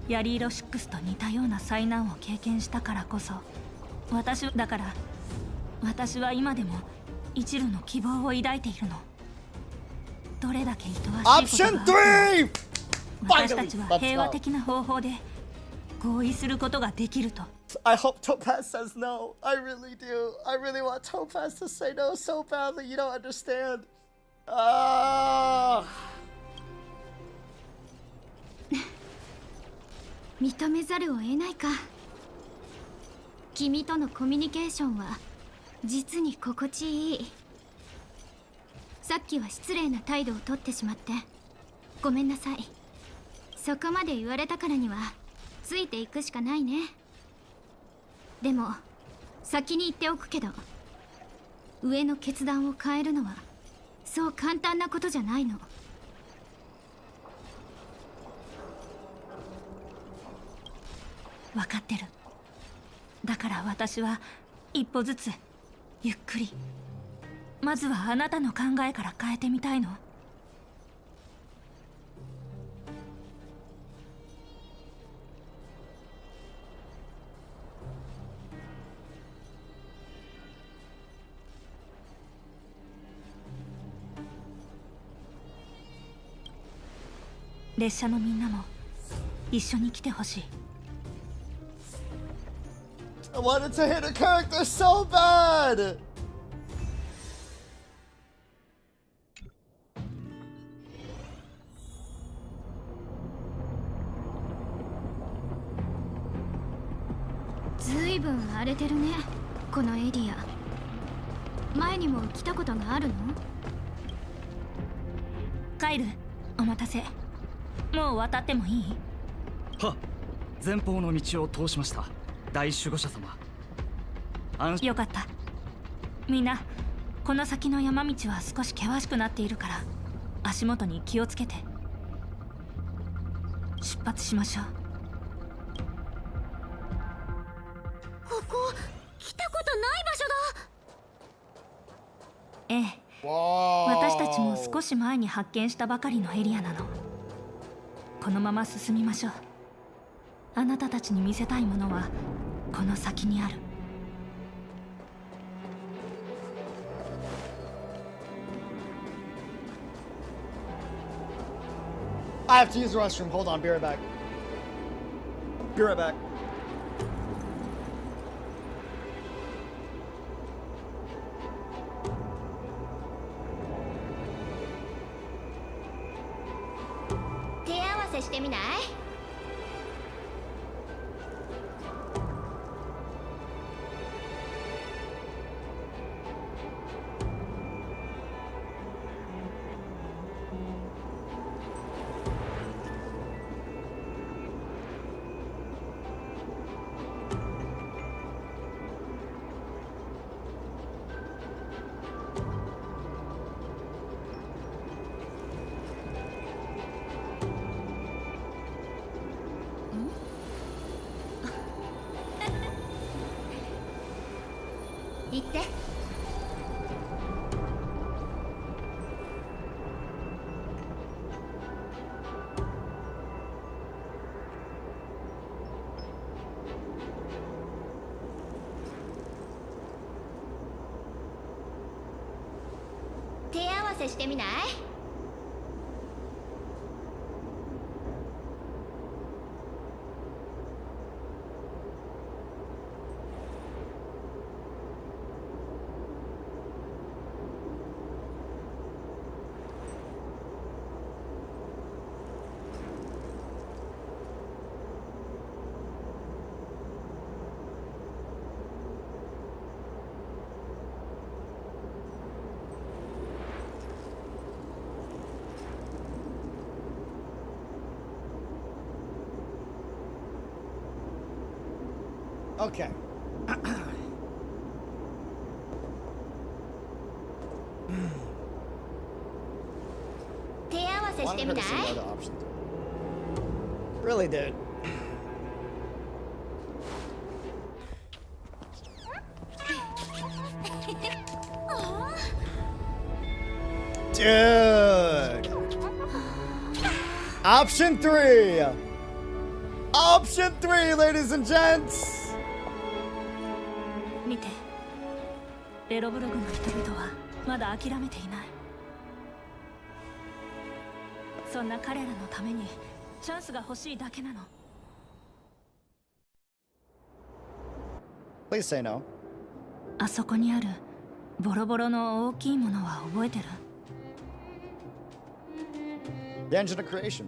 ヤリーロ6と似たような災難を経験したからこそ、私は今でも一縷の希望を抱いているの。どれだけ愛おしいことがあっても私たちは平和的な方法で合意することができると。 I hope Topaz says no. I really do. I really want Topaz to say no so badly. You don't understand. 認めざるを得ないか。君とのコミュニケーションは実に心地いい。さっきは失礼な態度をとってしまってごめんなさい。そこまで言われたからにはついていくしかないね。でも先に言っておくけど、上の決断を変えるのはそう簡単なことじゃないの。分かってる。だから私は一歩ずつゆっくり、まずはあなたの考えから変えてみたいの。列車のみんなも一緒に来てほしい。I wanted to hit a character so bad. ずいぶん荒れてるね、このエリア。前にも来たことがあるの？カイル、お待たせ。もう渡ってもいい？は、前方の道を通しました。大守護者様。よかった。みんなこの先の山道は少し険しくなっているから足元に気をつけて。出発しましょう。ここ来たことない場所だ。ええ、私たちも少し前に発見したばかりのエリアなの。このまま進みましょう。あなたたちに見せたいものはこの先にある。I have to use the restroom. Hold on, be right back. Be right back. Okay. Really, dude. Dude. Option 3. Option 3, ladies and gents. 見て、ベロブログの人々はまだ諦めていない。そんな彼らのためにチャンスが欲しいだけなの。Please say no. あそこにあるボロボロの大きいものは覚えてる？ The engine of creation.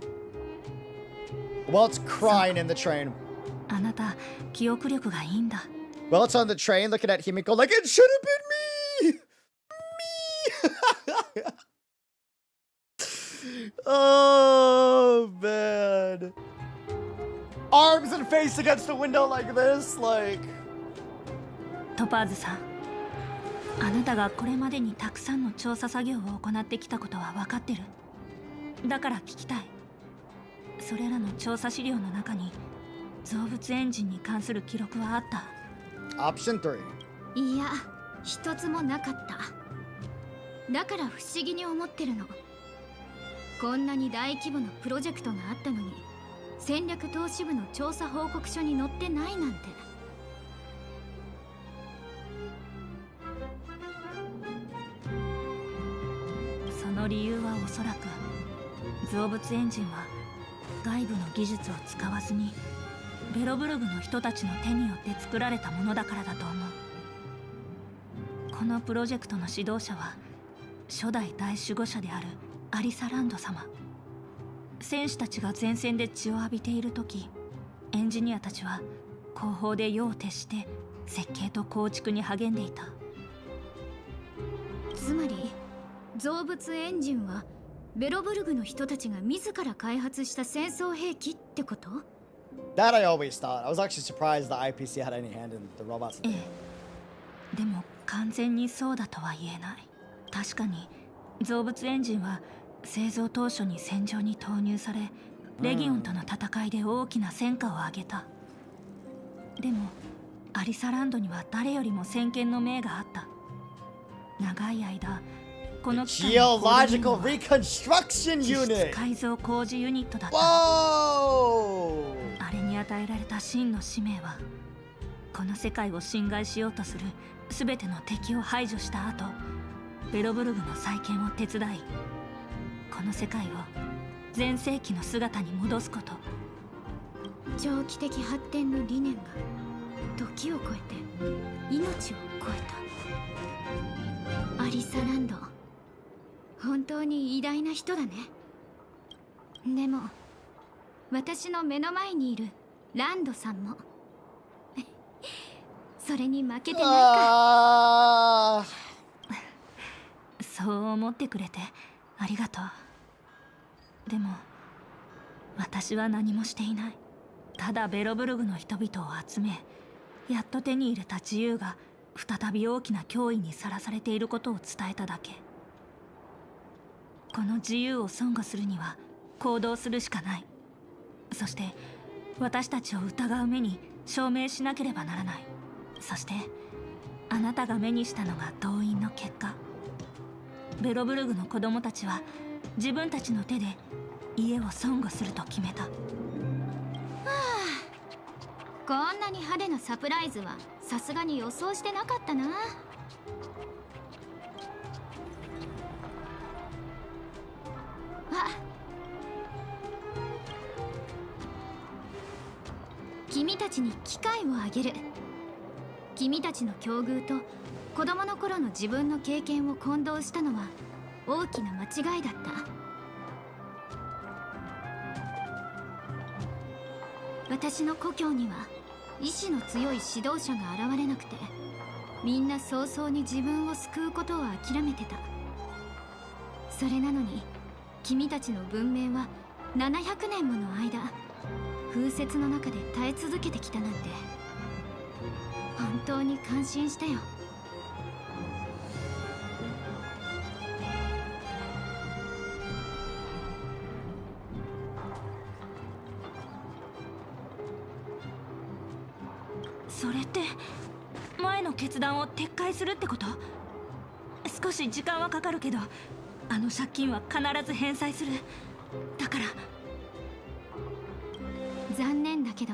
Well, it's crying in the train. あなた、記憶力がいいんだ。Well, it's on the train looking at Himiko like, it should have been me! Me! Oh, man. Arms and face against the window like this, like... トパーズさん、あなたがこれまでにたくさんの調査作業を行ってきたことは分かってる。だから聞きたい。それらの調査資料の中に造物エンジンに関する記録はあった？ Option 3. いや、一つもなかった。だから不思議に思ってるの。こんなに大規模なプロジェクトがあったのに、戦略投資部の調査報告書に載ってないなんて。その理由はおそらく、造物エンジンは外部の技術を使わずにベロブルグの人たちの手によって作られたものだからだと思う。このプロジェクトの指導者は初代大守護者であるアリサランド様。戦士たちが前線で血を浴びている時、エンジニアたちは後方で夜を徹して設計と構築に励んでいた。つまり造物エンジンはベロブルグの人たちが自ら開発した戦争兵器ってこと？ That I always thought. I was actually surprised the IPC had any hand in the robots. ええ。でも完全にそうだとは言えない。確かに造物エンジンは製造当初に戦場に投入され、レギオンとの戦いで大きな戦果を上げた。でもアリサランドには誰よりも先見の明があった。長い間この機体の Geological Reconstruction 地質 Unit 改造工事ユニットだった。 Whoa! あれに与えられた真の使命は、この世界を侵害しようとする全ての敵を排除した後、ベロブルグの再建を手伝い、この世界を全盛期の姿に戻すこと。長期的発展の理念が時を超えて命を超えた。アリサランド、本当に偉大な人だね。でも私の目の前にいるランドさんもそれに負けてないか。そう思ってくれてありがとう。でも私は何もしていない。ただベロブルグの人々を集め、やっと手に入れた自由が再び大きな脅威にさらされていることを伝えただけ。この自由を損護するには行動するしかない。そして私たちを疑う目に証明しなければならない。そしてあなたが目にしたのが動員の結果。ベロブルグの子供たちは自分たちの手で家を損護すると決めた。はあ、こんなに派手なサプライズはさすがに予想してなかったな。あ、君たちに機会をあげる。君たちの境遇と子供の頃の自分の経験を混同したのは大きな間違いだった。私の故郷には意志の強い指導者が現れなくて、みんな早々に自分を救うことを諦めてた。それなのに君たちの文明は700年もの間風雪の中で耐え続けてきたなんて、本当に感心したよ。それって前の決断を撤回するってこと？少し時間はかかるけど、あの借金は必ず返済する。だから残念だけど、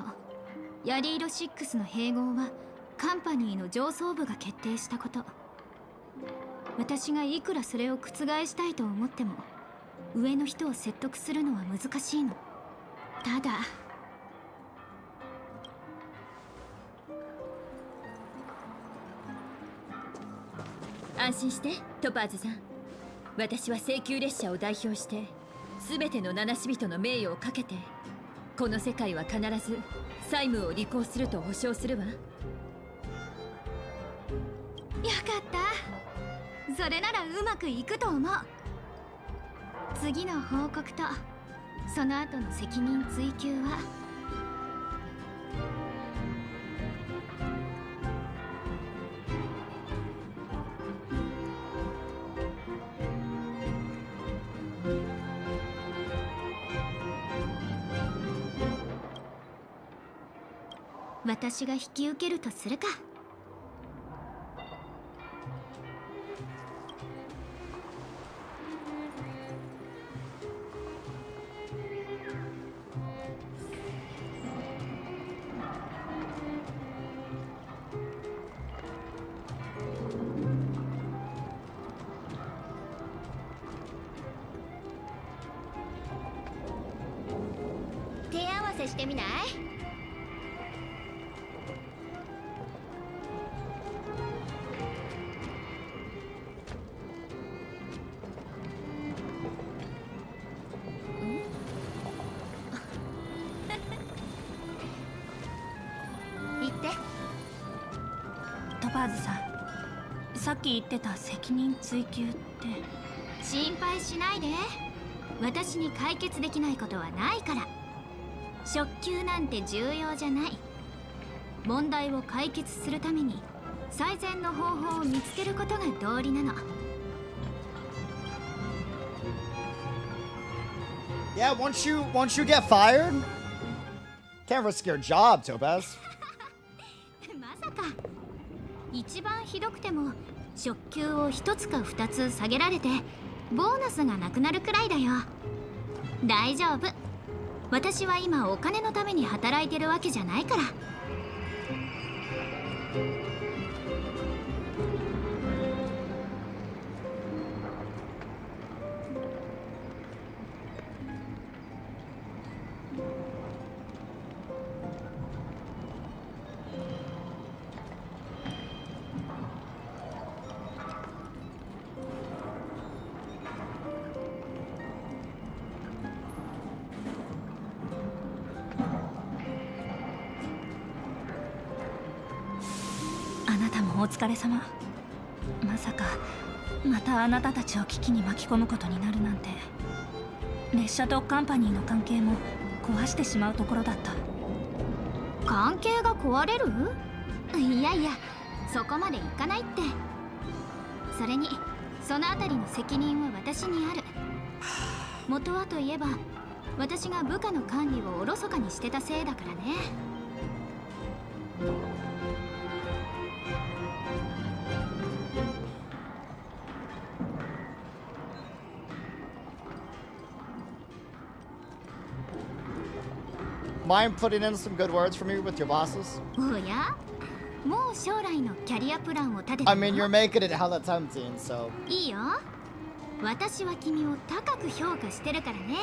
ヤリーロ6の併合はカンパニーの上層部が決定したこと。私がいくらそれを覆したいと思っても上の人を説得するのは難しいの。ただ安心してトパーズさん。私は請求列車を代表して全ての七死人の名誉をかけて、この世界は必ず債務を履行すると保証するわ。よかった。それならうまくいくと思う。次の報告とその後の責任追及は私が引き受けるとするか。手合わせしてみない？トパーズさん、さっき言ってた責任追及って？心配しないで。私に解決できないことはないから。初級なんて重要じゃない。問題を解決するために最善の方法を見つけることが道理なの。Yeah, once you get fired, can't risk your job, Topaz. まさか一番ひどくても職級を1つか2つ下げられてボーナスがなくなるくらいだよ。大丈夫。私は今お金のために働いてるわけじゃないから。お疲れ様。まさかまたあなたたちを危機に巻き込むことになるなんて。列車とカンパニーの関係も壊してしまうところだった。関係が壊れる？いやいや、そこまでいかないって。それにそのあたりの責任は私にある。元はといえば私が部下の管理をおろそかにしてたせいだからね。Mind putting in some good words for me with your bosses? おや？もう将来のキャリアプランを立てて。I mean, you're making it hella tempting, so. いいよ。私は君を高く評価してるからね。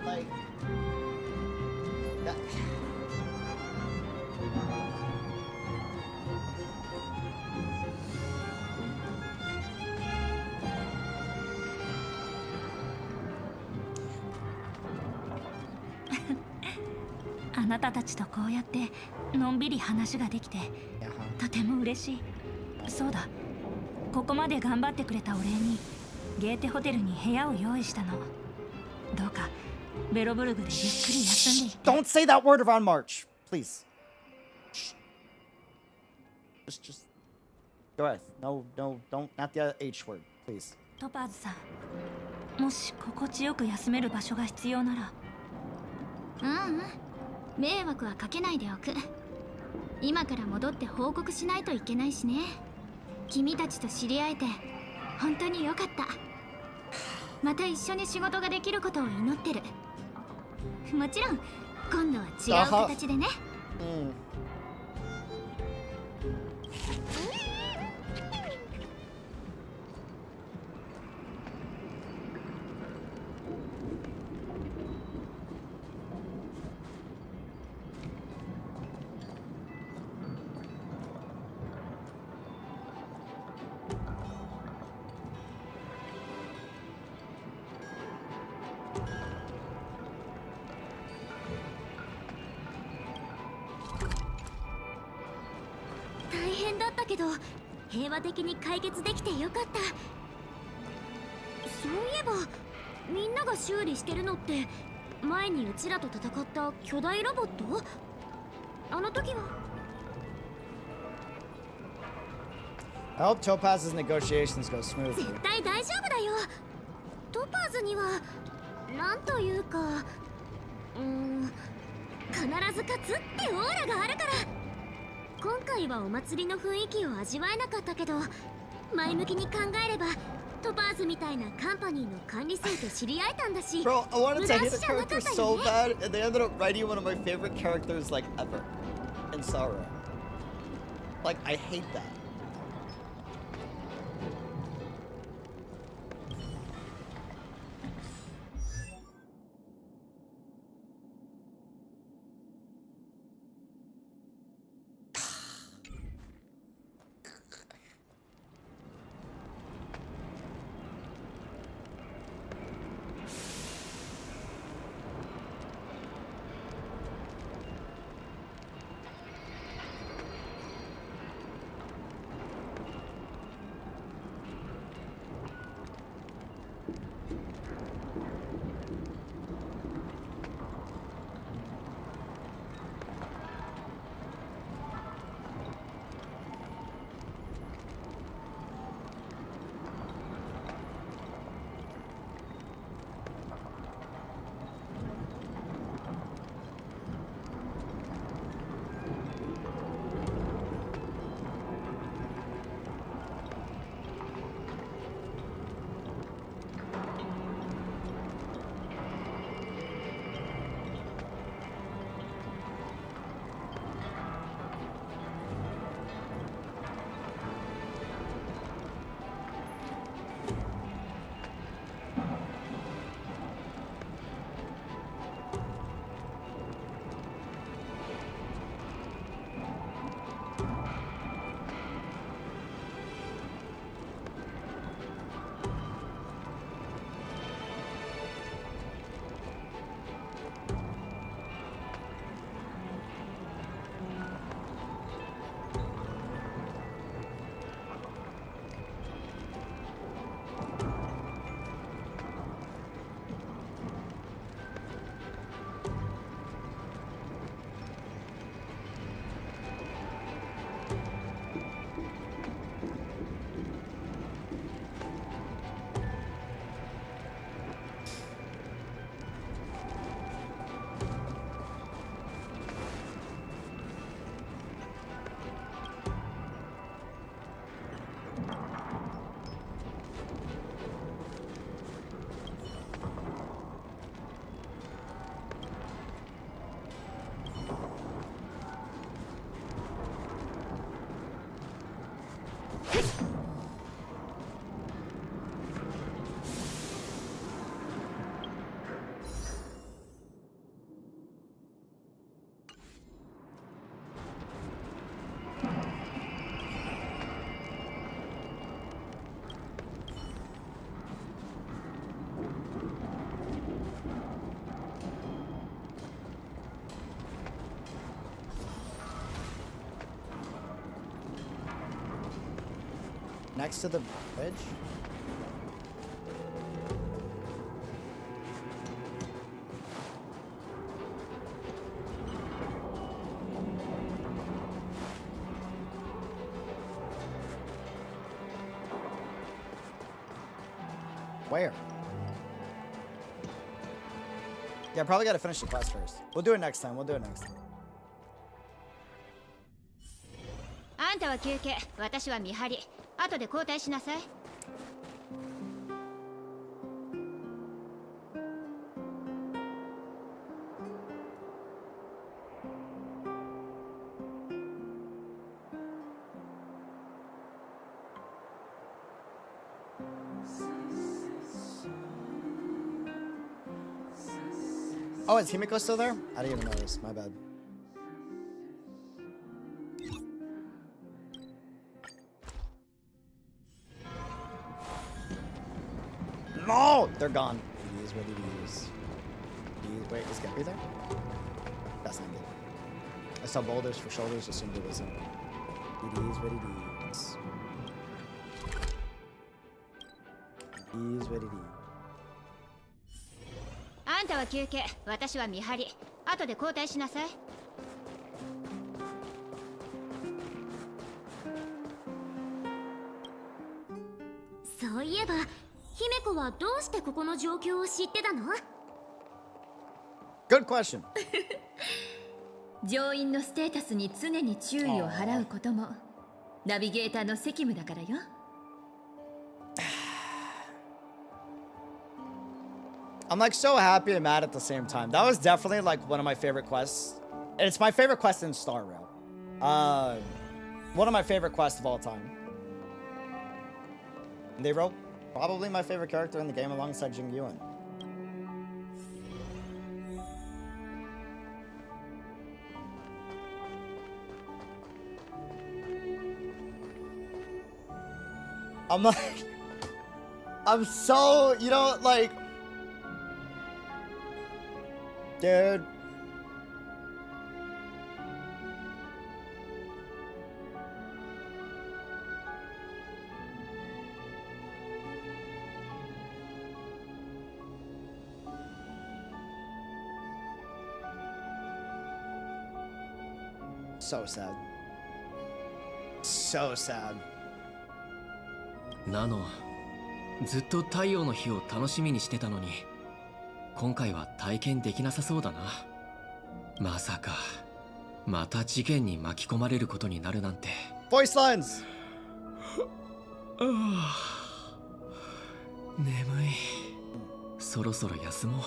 Like that. あなたたちとこうやってのんびり話ができてとても嬉しい。そうだ、ここまで頑張ってくれたお礼にゲーテホテルに部屋を用意したの。どうかベロブルグでゆっくり休んでいって。 Don't say that word around March, please. Just go ahead. No, don't, not the H word, please. トパーズさん、もし心地よく休める場所が必要なら。迷惑はかけないでおく。今から戻って報告しないといけないしね。君たちと知り合えて本当によかった。また一緒に仕事ができることを祈ってる。もちろん今度は違う形でね。大変だったけど平和的に解決できてよかった。そういえばみんなが修理してるのって前にうちらと戦った巨大ロボット？あの時は。 I hope Topaz's negotiations go smoothly. 絶対大丈夫だよ。トパーズにはなんというか必ず勝つってオーラがあるから。今回はお祭りの雰囲気を味わえなかったけど、前向きに考えればトパーズみたいなカンパニーの管理層と知り合えたんだし。 Bro, I wanted to hate the character so bad, and they ended up writing one of my favorite characters like ever in Sorrow. Like, I hate that. Next to the bridge? Where? Yeah, probably gotta finish the quest first. We'll do it next time. We'll do it next time. あんたは休憩、私は見張り。後で交代しなさい。Oh, is Himiko still there? I didn't even notice. My bad. No! They're gone. It is what it is. Wait, is Gappy there? That's not good. I saw boulders for shoulders, assumed it wasn't. It is what it is. It is what it is. あんたは休憩、私は見張り。後で交代しなさい。そういえば、姫子はどうしてここの状況を知ってたの？ Good question. 乗員のステータスに常に注意を払うこともナビゲーターの責務だからよ。I'm like so happy and mad at the same time. That was definitely like one of my favorite quests. And it's my favorite quest in Star Rail. One of my favorite quests of all time. And they wrote probably my favorite character in the game alongside Jing Yuan. I'm like, I'm so, you know, like, dude. So sad. So sad. ナノ、ずっと太陽の日を楽しみにしてたのに、今回は体験できなさそうだな。まさかまた事件に巻き込まれることになるなんて。Voice lines. 眠い。そろそろ休もう。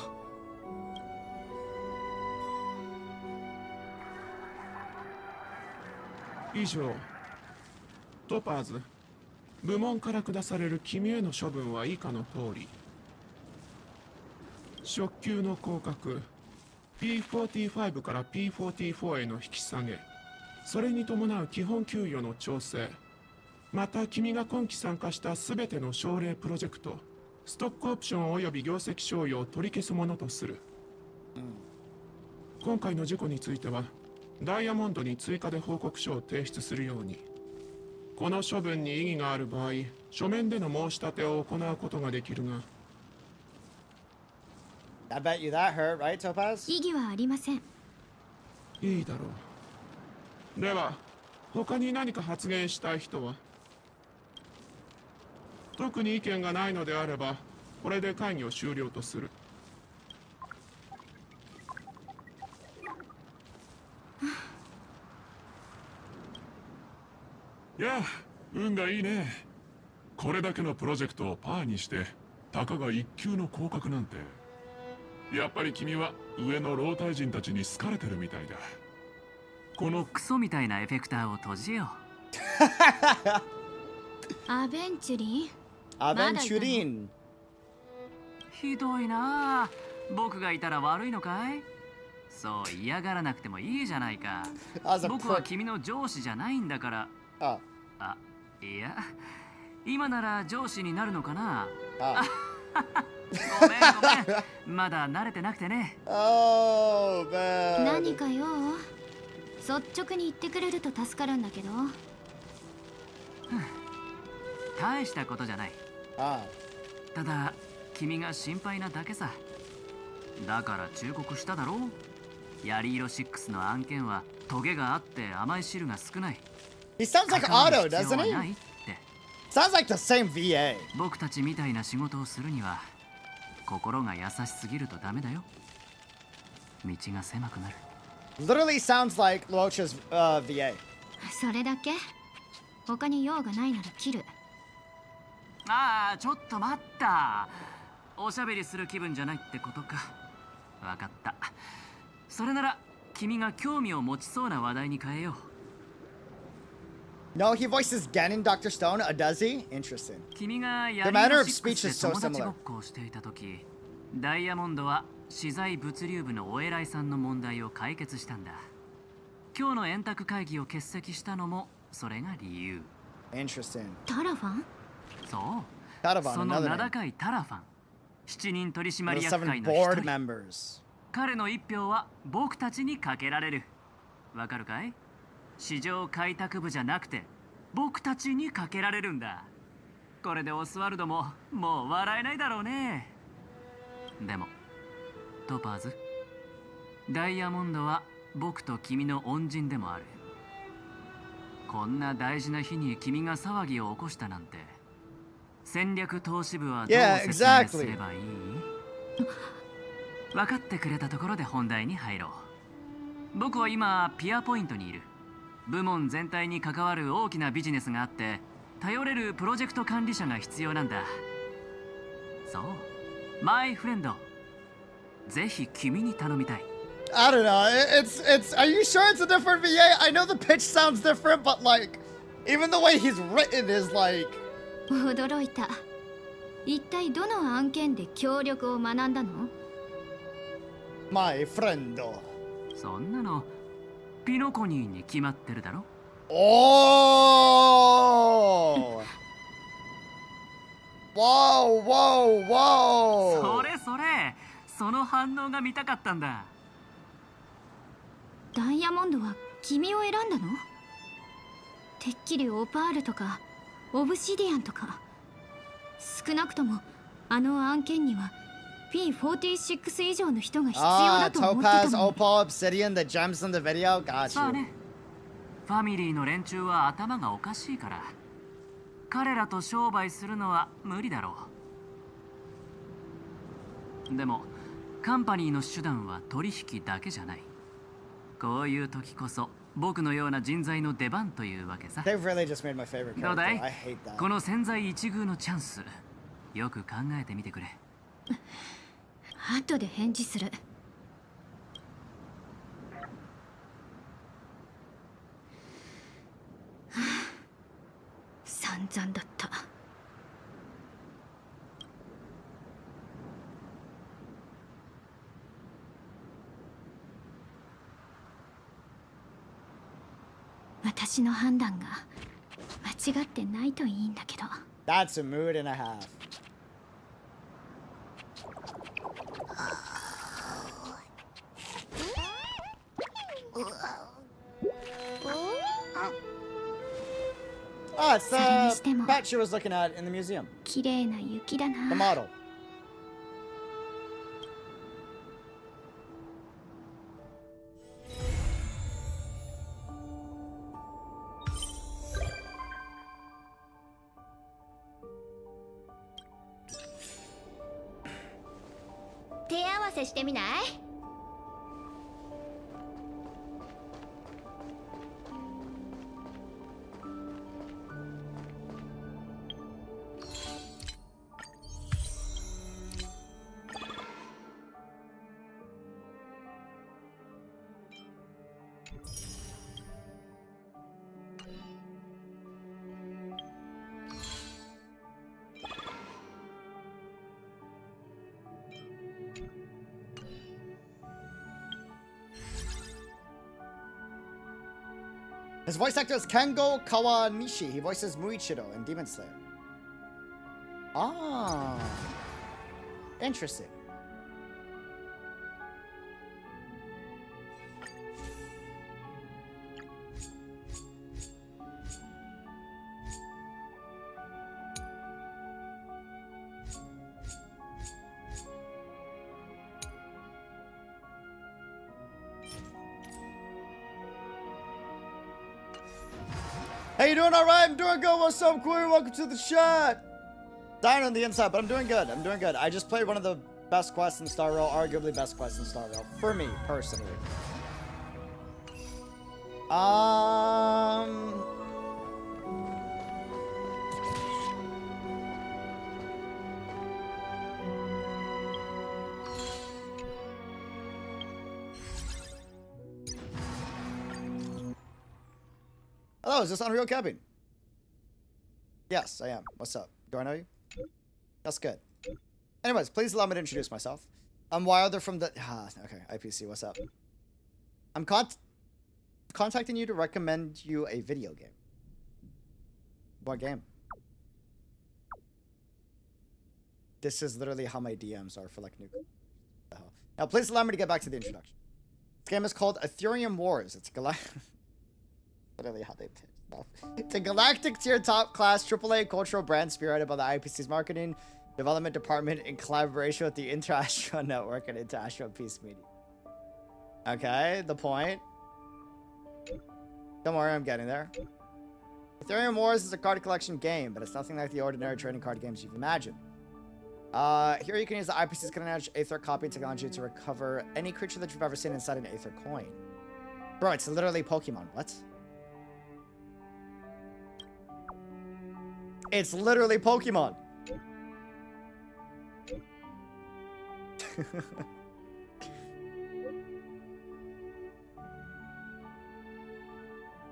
以上、トパーズ、部門から下される君への処分は以下の通り。初級の降格、P45 から P44 への引き下げ、それに伴う基本給与の調整、また君が今期参加したすべての奨励プロジェクト、ストックオプション及び業績賞与を取り消すものとする。今回の事故については、ダイヤモンドに追加で報告書を提出するように。この処分に異議がある場合、書面での申し立てを行うことができるが。I bet you that hurt, right, Topaz? 異議はありません。いいだろう。では、他に何か発言したい人は？特に意見がないのであれば、これで会議を終了とする。いや、運がいいね。これだけのプロジェクトをパーにしてたかが一級の降格なんて。やっぱり君は上の老体人たちに好かれてるみたいだ。このクソみたいなエフェクターを閉じよう。アベンチュリン？アベンチュリン。ひどいな。僕がいたら悪いのかい？そう嫌がらなくてもいいじゃないか。僕は君の上司じゃないんだから。あ、いや、今なら上司になるのかな。ごめんごめん、まだ慣れてなくてね。何かよ、率直に言ってくれると助かるんだけど。大したことじゃない。ああ。ただ君が心配なだけさ。だから忠告しただろう。槍色6の案件はトゲがあって甘い汁が少ない。He sounds like Otto, doesn't he? Sounds like the same VA. 僕たちみたいな仕事をするには心が優しすぎるとダメだよ。道が狭くなる。Literally sounds like Luocha's VA. それだけ？他に用がないなら切る。ああ、ちょっと待った。おしゃべりする気分じゃないってことか。わかった。それなら君が興味を持ちそうな話題に変えよう。No, he voices Ganon, Dr. Stone. Does he? Interesting. The manner of speech is so similar. していた時、ダイヤモンドは資材物流部のお偉いさんの問題を解決したんだ。今日の円卓会議を欠席したのもそれが理由。Interesting. タラファン？そう。タラファン、その名高いタラファン。7人取締役会の一人。彼の一票は僕たちにかけられる。わかるかい？市場開拓部じゃなくて僕たちにかけられるんだ。これでオスワルドももう笑えないだろうね。でもトパーズ、ダイヤモンドは僕と君の恩人でもある。こんな大事な日に君が騒ぎを起こしたなんて、戦略投資部はどう説明すればいい？分かってくれたところで本題に入ろう。僕は今ピアポイントにいる。部門全体に関わる大きなビジネスがあって、頼れるプロジェクト管理者が必要なんだ。そう、マイフレンド。ぜひ君に頼みたい。I don't know. Are you sure it's a different VA? I know the pitch sounds different, but like, even the way he's written is like. 驚いた。一体どの案件で協力を学んだの？ My friend. そんなのピノコニーに決まってるだろ。おーWhoa, whoa, whoa! それそれ、その反応が見たかったんだ。ダイヤモンドは君を選んだの？てっきりオパールとかオブシディアンとか。少なくともあの案件には P46 以上の人が必要だと思ってたの。Topaz, Opal, Obsidian, the gems in the video. Got そう you. ね。ファミリーの連中は頭がおかしいから、彼らと商売するのは無理だろう。でもカンパニーの手段は取引だけじゃない。こういう時こそ僕のような人材の出番というわけさ。They've really just made my favorite どうだ character. い？ I hate that. この千載一遇のチャンス、よく考えてみてくれ。後で返事する。散々だった。私の判断が間違ってないといいんだけど。That's a mood and a half. Ah, it's the pet she was looking at in the museum. 綺麗な雪だな。 The model.「手合わせしてみない？」His voice actor is Kengo Kawanishi. He voices Muichiro in Demon Slayer. Ah, interesting. you doing alright? I'm doing good. What's up, Queen? Welcome to the chat. Dying on the inside, but I'm doing good. I'm doing good. I just played one of the best quests in Star Rail, arguably best quest in Star Rail, for me, personally. Hello, is this Unreal Cabin? Yes, I am. What's up? Do I know you? That's good. Anyways, please allow me to introduce myself. I'm Wilder from the... okay, IPC, what's up? I'm contacting you to recommend you a video game. What game? This is literally how my DMs are for like new... Now, please allow me to get back to the introduction. This game is called Aetherium Wars. It's literally how they pitch stuff. It's a galactic tier top class AAA cultural brand spearheaded by the IPC's marketing development department in collaboration with the Inter-Astro Network and Inter-Astro Peace Media. Okay, the point. Don't worry, I'm getting there. Aetherium Wars is a card collection game, but it's nothing like the ordinary trading card games you've imagined. Here you can use the IPC's cutting-edge Aether copy technology to recover any creature that you've ever seen inside an Aether coin. Bro, it's literally Pokemon. What? It's literally Pokemon.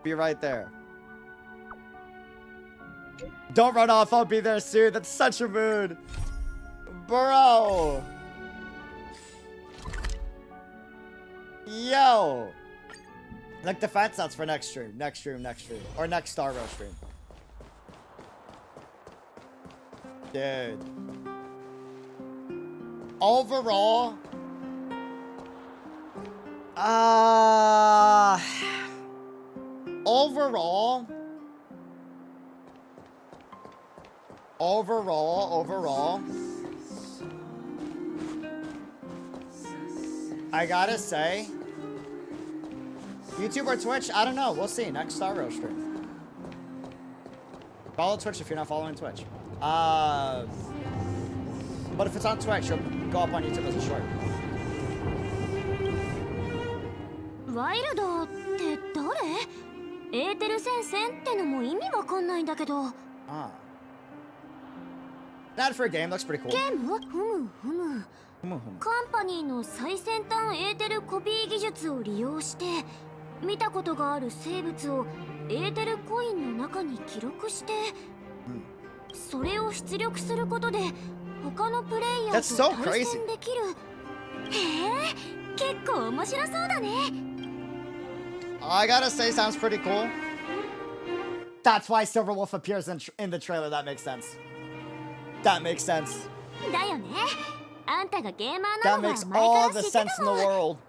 Be right there. Don't run off, I'll be there soon. That's such a mood. Bro. Yo. Like the fat stats for next stream. Or next Star Rail stream. Dude. Overall. Overall. I gotta say, YouTube or Twitch, I don't know. We'll see. Next Star Rail stream. Follow Twitch if you're not following Twitch. But if it's on Twitch, it'll go up on YouTube as a short. ワイルドって誰？エーテル戦線ってのも意味わかんないんだけど。That for a game looks pretty cool. ゲーム？カンパニーの最先端エーテルコピー技術を利用して見たことがある生物をエーテルコインの中に記録して、それを出力することで他のプレイヤーと対戦できる。へえ、結構面白そうだね。I gotta say, sounds pretty cool. That's why Silverwolf appears in the trailer. That makes sense. That makes sense. だよね。あんたがゲーマー That なのは makes 前 all から the 知ってた sense in the わ。 world.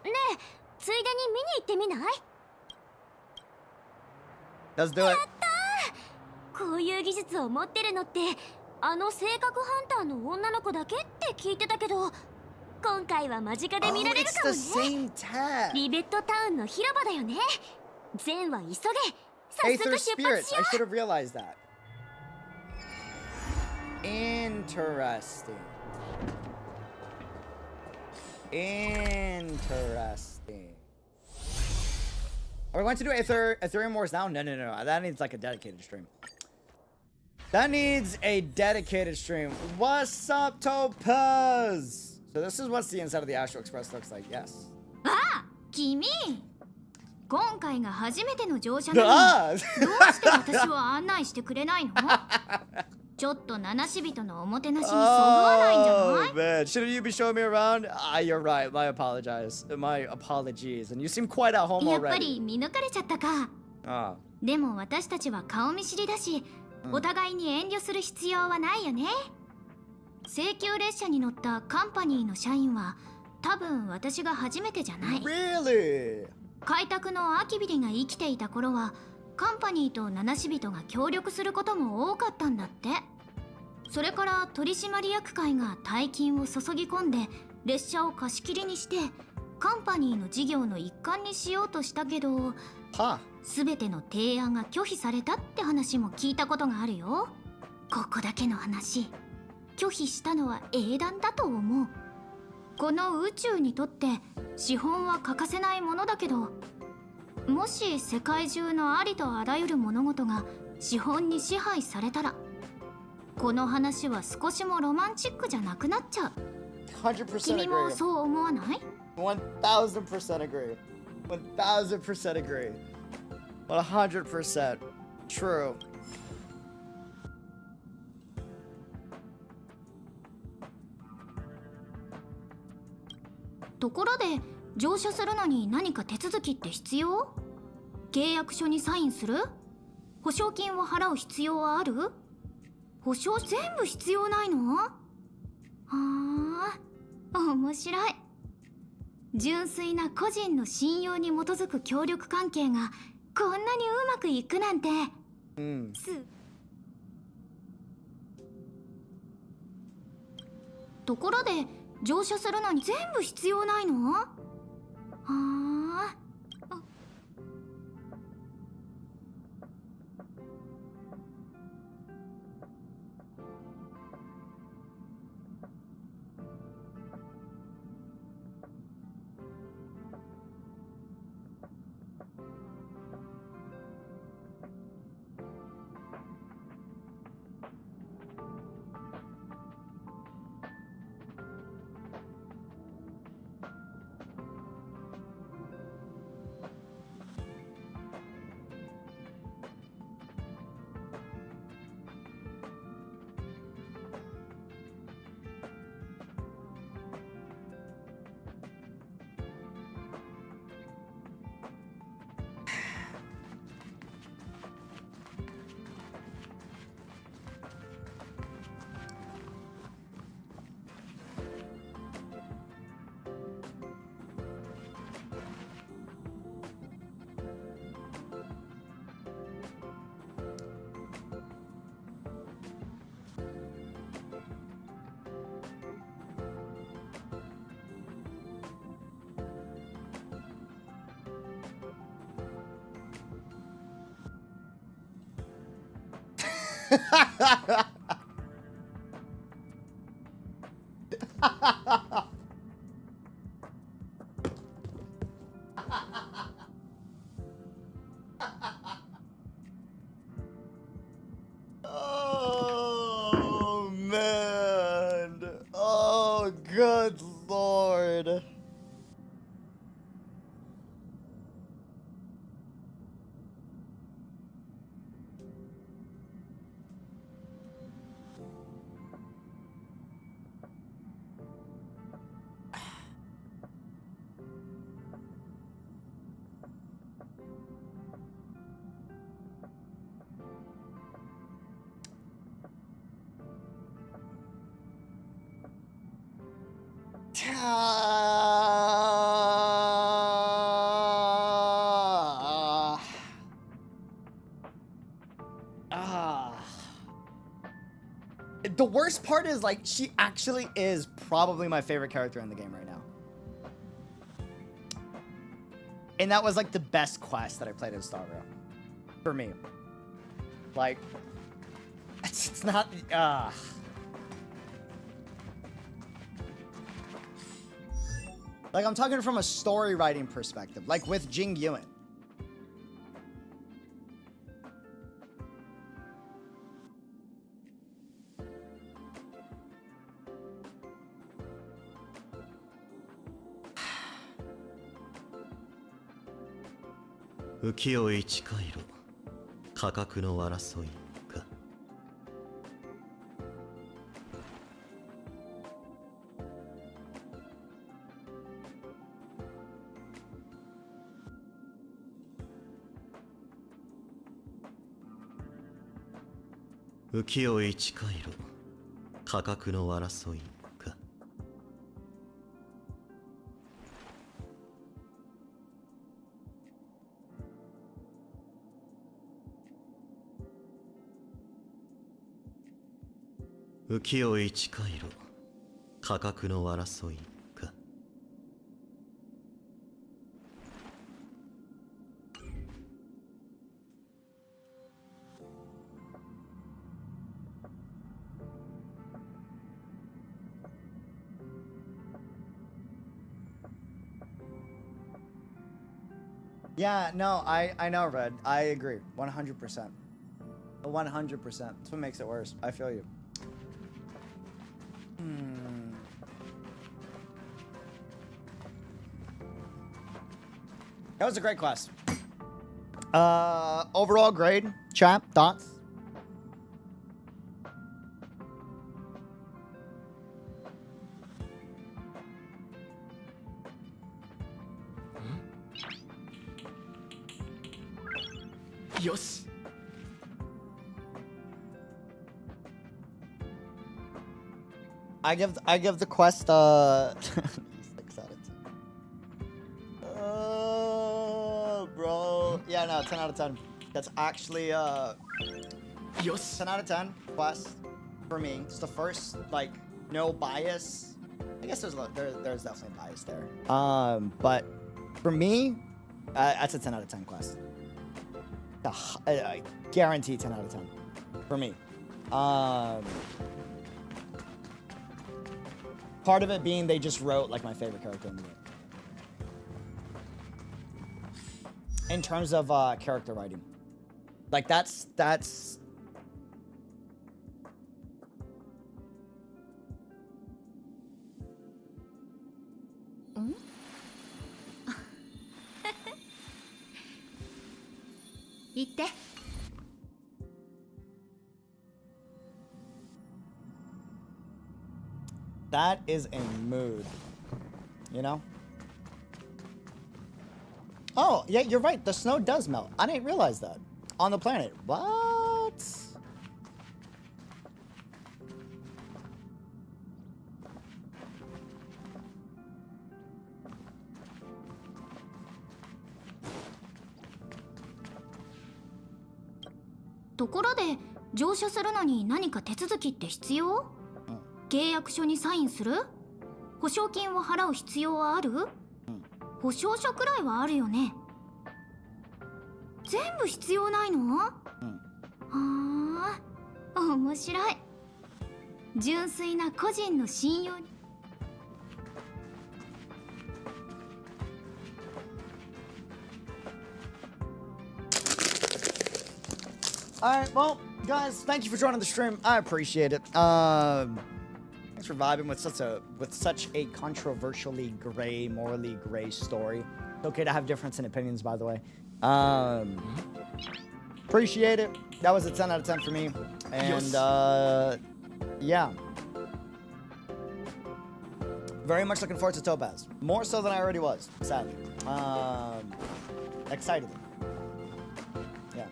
ねえ、ついでに見に行ってみない？ Let's do it. やったー！こういう技術を持ってるのってあの性格ハンターの女の子だけって聞いてたけど、今回は間近で見られるかもね。リベットタウンの広場だよね。全は急げ。早速 Aether 出 spirits. 発しよ I should have realized that. Interesting. Are we going to do Aetherium Wars now? No. That needs like a dedicated stream. That needs a dedicated stream. What's up, Topaz? So this is what the inside of the Astro Express looks like. Yes. あ、君。今回が初めての乗車なのに、どうして私を案内してくれないの？ちょっと七死人のおもてなしにそぐわないんじゃない？ Oh man, shouldn't you be showing me around? You're right. My apologies. And you seem quite at home やっぱ already. り見抜かれちゃったか。でも私たちは顔見知りだし、お互いに遠慮する必要はないよね。請求列車に乗ったカンパニーの社員は多分私が初めてじゃない。Really? 開拓のアキビリが生きていた頃はカンパニーと七死人が協力することも多かったんだって。それから取締役会が大金を注ぎ込んで列車を貸し切りにしてカンパニーの事業の一環にしようとしたけど、全ての提案が拒否されたって話も聞いたことがあるよ。ここだけの話、拒否したのは英断だと思う。この宇宙にとって資本は欠かせないものだけど、もし世界中のありとあらゆる物事が資本に支配されたら、この話は少しもロマンチックじゃなくなっちゃう。君もそう思わない？ 1000% agree. 1000% agree. 100% true. ところで、乗車するのに何か手続きって必要？契約書にサインする？保証金を払う必要はある？保証全部必要ないの？はあ、面白い。純粋な個人の信用に基づく協力関係がこんなにうまくいくなんて。ところで、乗車するのに全部必要ないの？はあ。Oh man. Oh good lord. The worst part is, like, she actually is probably my favorite character in the game right now. And that was, like, the best quest that I played in Starville. For me. Like, it's not, like, I'm talking from a story writing perspective, like with Jing Yuan. Yeah, no, I know, Red. I agree. 100%. 100%. That's what makes it worse. I feel you. That was a great quest. Overall grade, chat, thoughts? Yosh. I give the quest 6 out of 10. Bro. Yeah, no, 10 out of 10. That's actually 10 out of 10 quest for me. It's the first, like, no bias. I guess there's definitely bias there. But for me, that's a 10 out of 10 quest. I guarantee 10 out of 10 for me. Part of it being they just wrote like my favorite character in the game. In terms of character writing, like that's. That is a mood, you know? Oh, yeah, you're right. The snow does melt. I didn't realize that. On the planet. What?ところで乗車するのに何か手続きって必要？契約書にサインする？保証金を払う必要はある？保証書くらいはあるよね。全部必要ないの？はあ、面白い。純粋な個人の信用に。Alright, well, guys, thank you for joining the stream. I appreciate it. Thanks for vibing with such a controversially gray, morally gray story. It's okay to have difference in opinions, by the way. Appreciate it. That was a 10 out of 10 for me. And yeah. Very much looking forward to Topaz. More so than I already was, sadly. Excited. Yeah.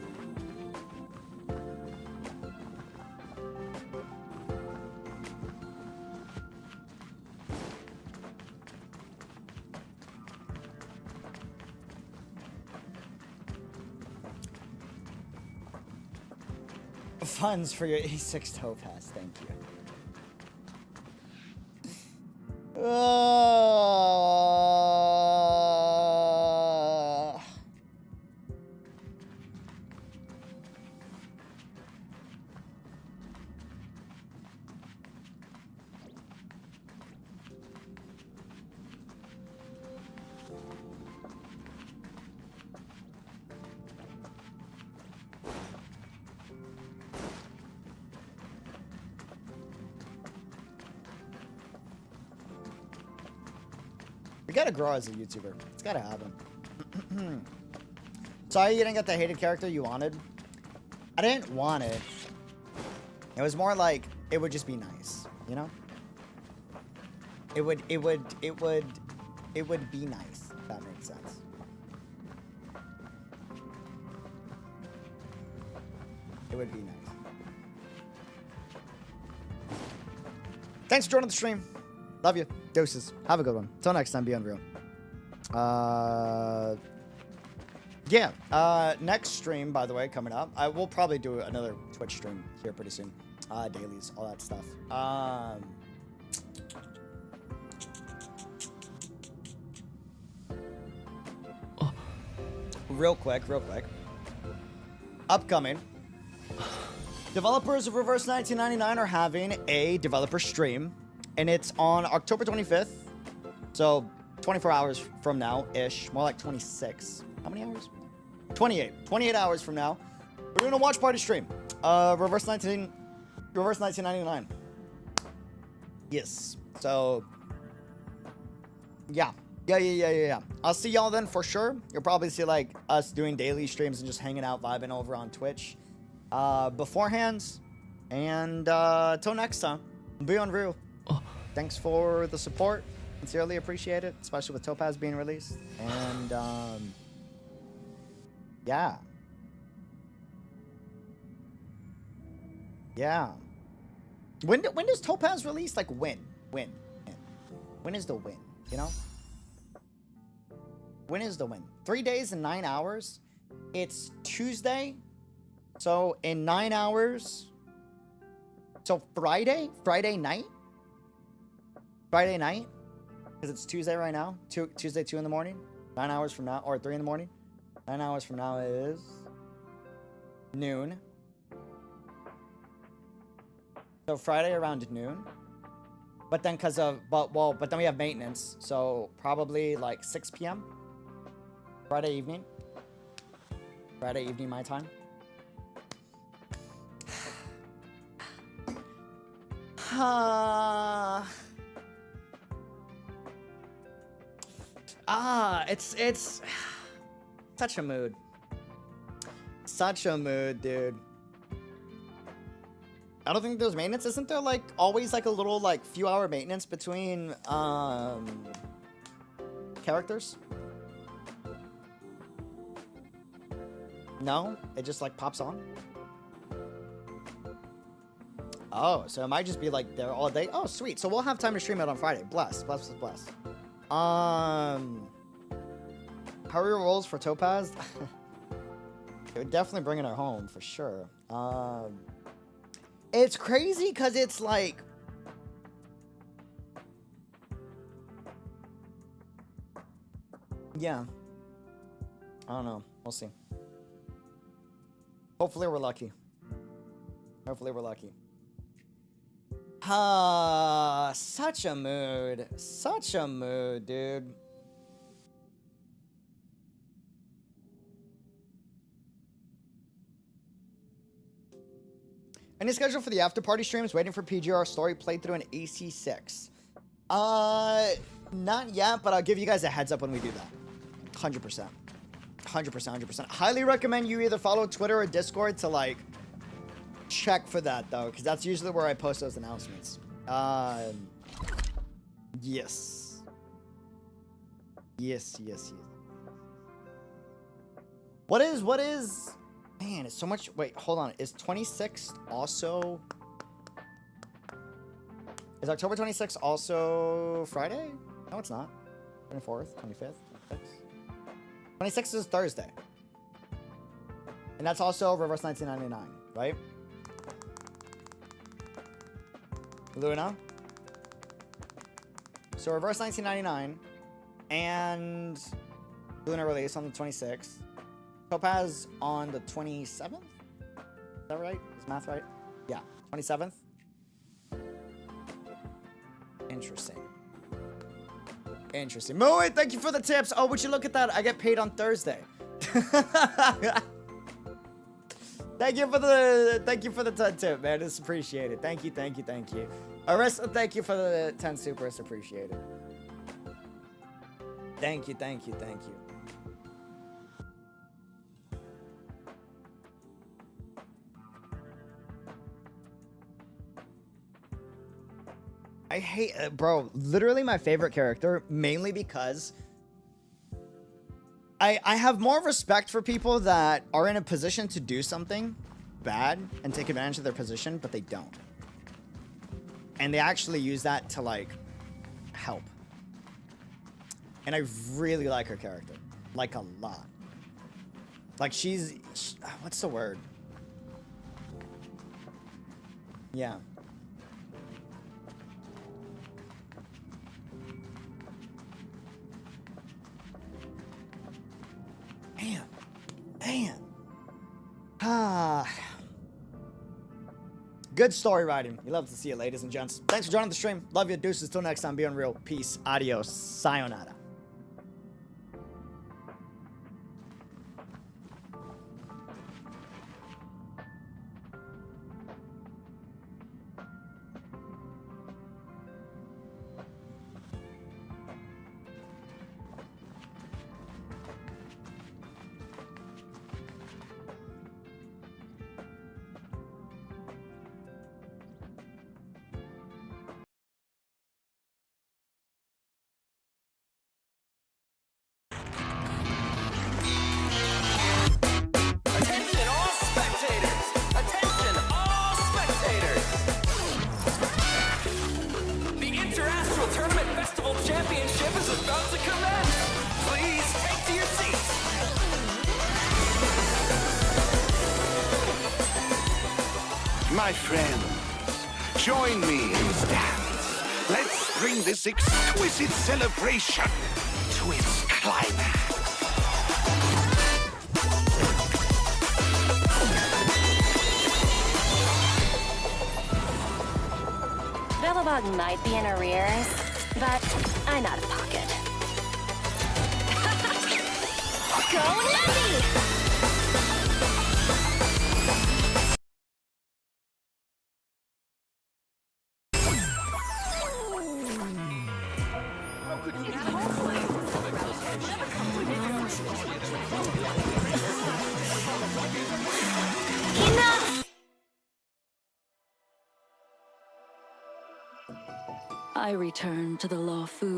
Funds for your E6 Topaz, thank you. You gotta grow as a YouTuber. It's gotta happen. Sorry you didn't get the hated character you wanted. I didn't want it. It was more like it would just be nice, you know? It would be nice, if that makes sense. It would be nice. Thanks for joining the stream. Love you. Doses. Have a good one. Till next time, be unreal. Yeah. Next stream, by the way, coming up. I will probably do another Twitch stream here pretty soon. Dailies, all that stuff. Real quick. Upcoming. Developers of Reverse 1999 are having a developer stream. And it's on October 25th, so 24 hours from now-ish, more like 26. How many hours? 28. 28 hours from now, we're doing a watch party stream. Reverse 1999. Yes. So, yeah. Yeah. I'll see y'all then for sure. You'll probably see like us doing daily streams and just hanging out, vibing over on Twitch beforehand. And till next time, be unreal. Thanks for the support. Sincerely appreciate it, especially with Topaz being released. And yeah. When does Topaz release? Like when is the win? You know? When is the win? 3 days and 9 hours. It's Tuesday. So in 9 hours. So Friday night. Because it's Tuesday right now. Tuesday 2 in the morning. 9 hours from now, or 3 in the morning. 9 hours from now is noon. So Friday around noon. But then but then we have maintenance. So probably like 6 p.m. Friday evening my time. It's such a mood. Such a mood, dude. I don't think there's maintenance. Isn't there like always like a little like few hour maintenance between characters? No? It just like pops on? Oh, so it might just be like there all day. Oh, sweet. So we'll have time to stream it on Friday. Bless. How are your rolls for Topaz? We're definitely bringing her home for sure. It's crazy because it's like... Yeah. I don't know. We'll see. Hopefully we're lucky. Such a mood. Such a mood, dude. Any schedule for the after party streams? Waiting for PGR story playthrough in AC6. Not yet, but I'll give you guys a heads up when we do that. 100%. 100%. Highly recommend you either follow Twitter or Discord to like check for that though, because that's usually where I post those announcements. Yes. What is man, it's so much. Wait, hold on. Is 26th also? Is October 26th also Friday? No, it's not. 24th, 25th, 26th. 26th is Thursday. And that's also Reverse 1999, right? Luna. So Reverse 1999 and Luna release on the 26th. Topaz on the 27th? Is that right? Is math right? Yeah, 27th. Interesting. Moe, thank you for the tips. Oh, would you look at that? I get paid on Thursday. Thank you for the tip, man. It's appreciated. Thank you. Arista, thank you for the 10 super. It's appreciated. Thank you. I hate, bro, literally my favorite character, mainly because I have more respect for people that are in a position to do something bad and take advantage of their position, but they don't. And they actually use that to, like, help. And I really like her character. Like, a lot. Like, what's the word? Yeah. Man. Good story writing. We love to see it, ladies and gents. Thanks for joining the stream. Love you, deuces. Till next time, be unreal. Peace. Adios. Sayonara. My friends, join me in this dance. Let's bring this exquisite celebration to its climax. Belobog might be in arrears, but I'm out of pocket. Go Nutty! I return to the Law Fu.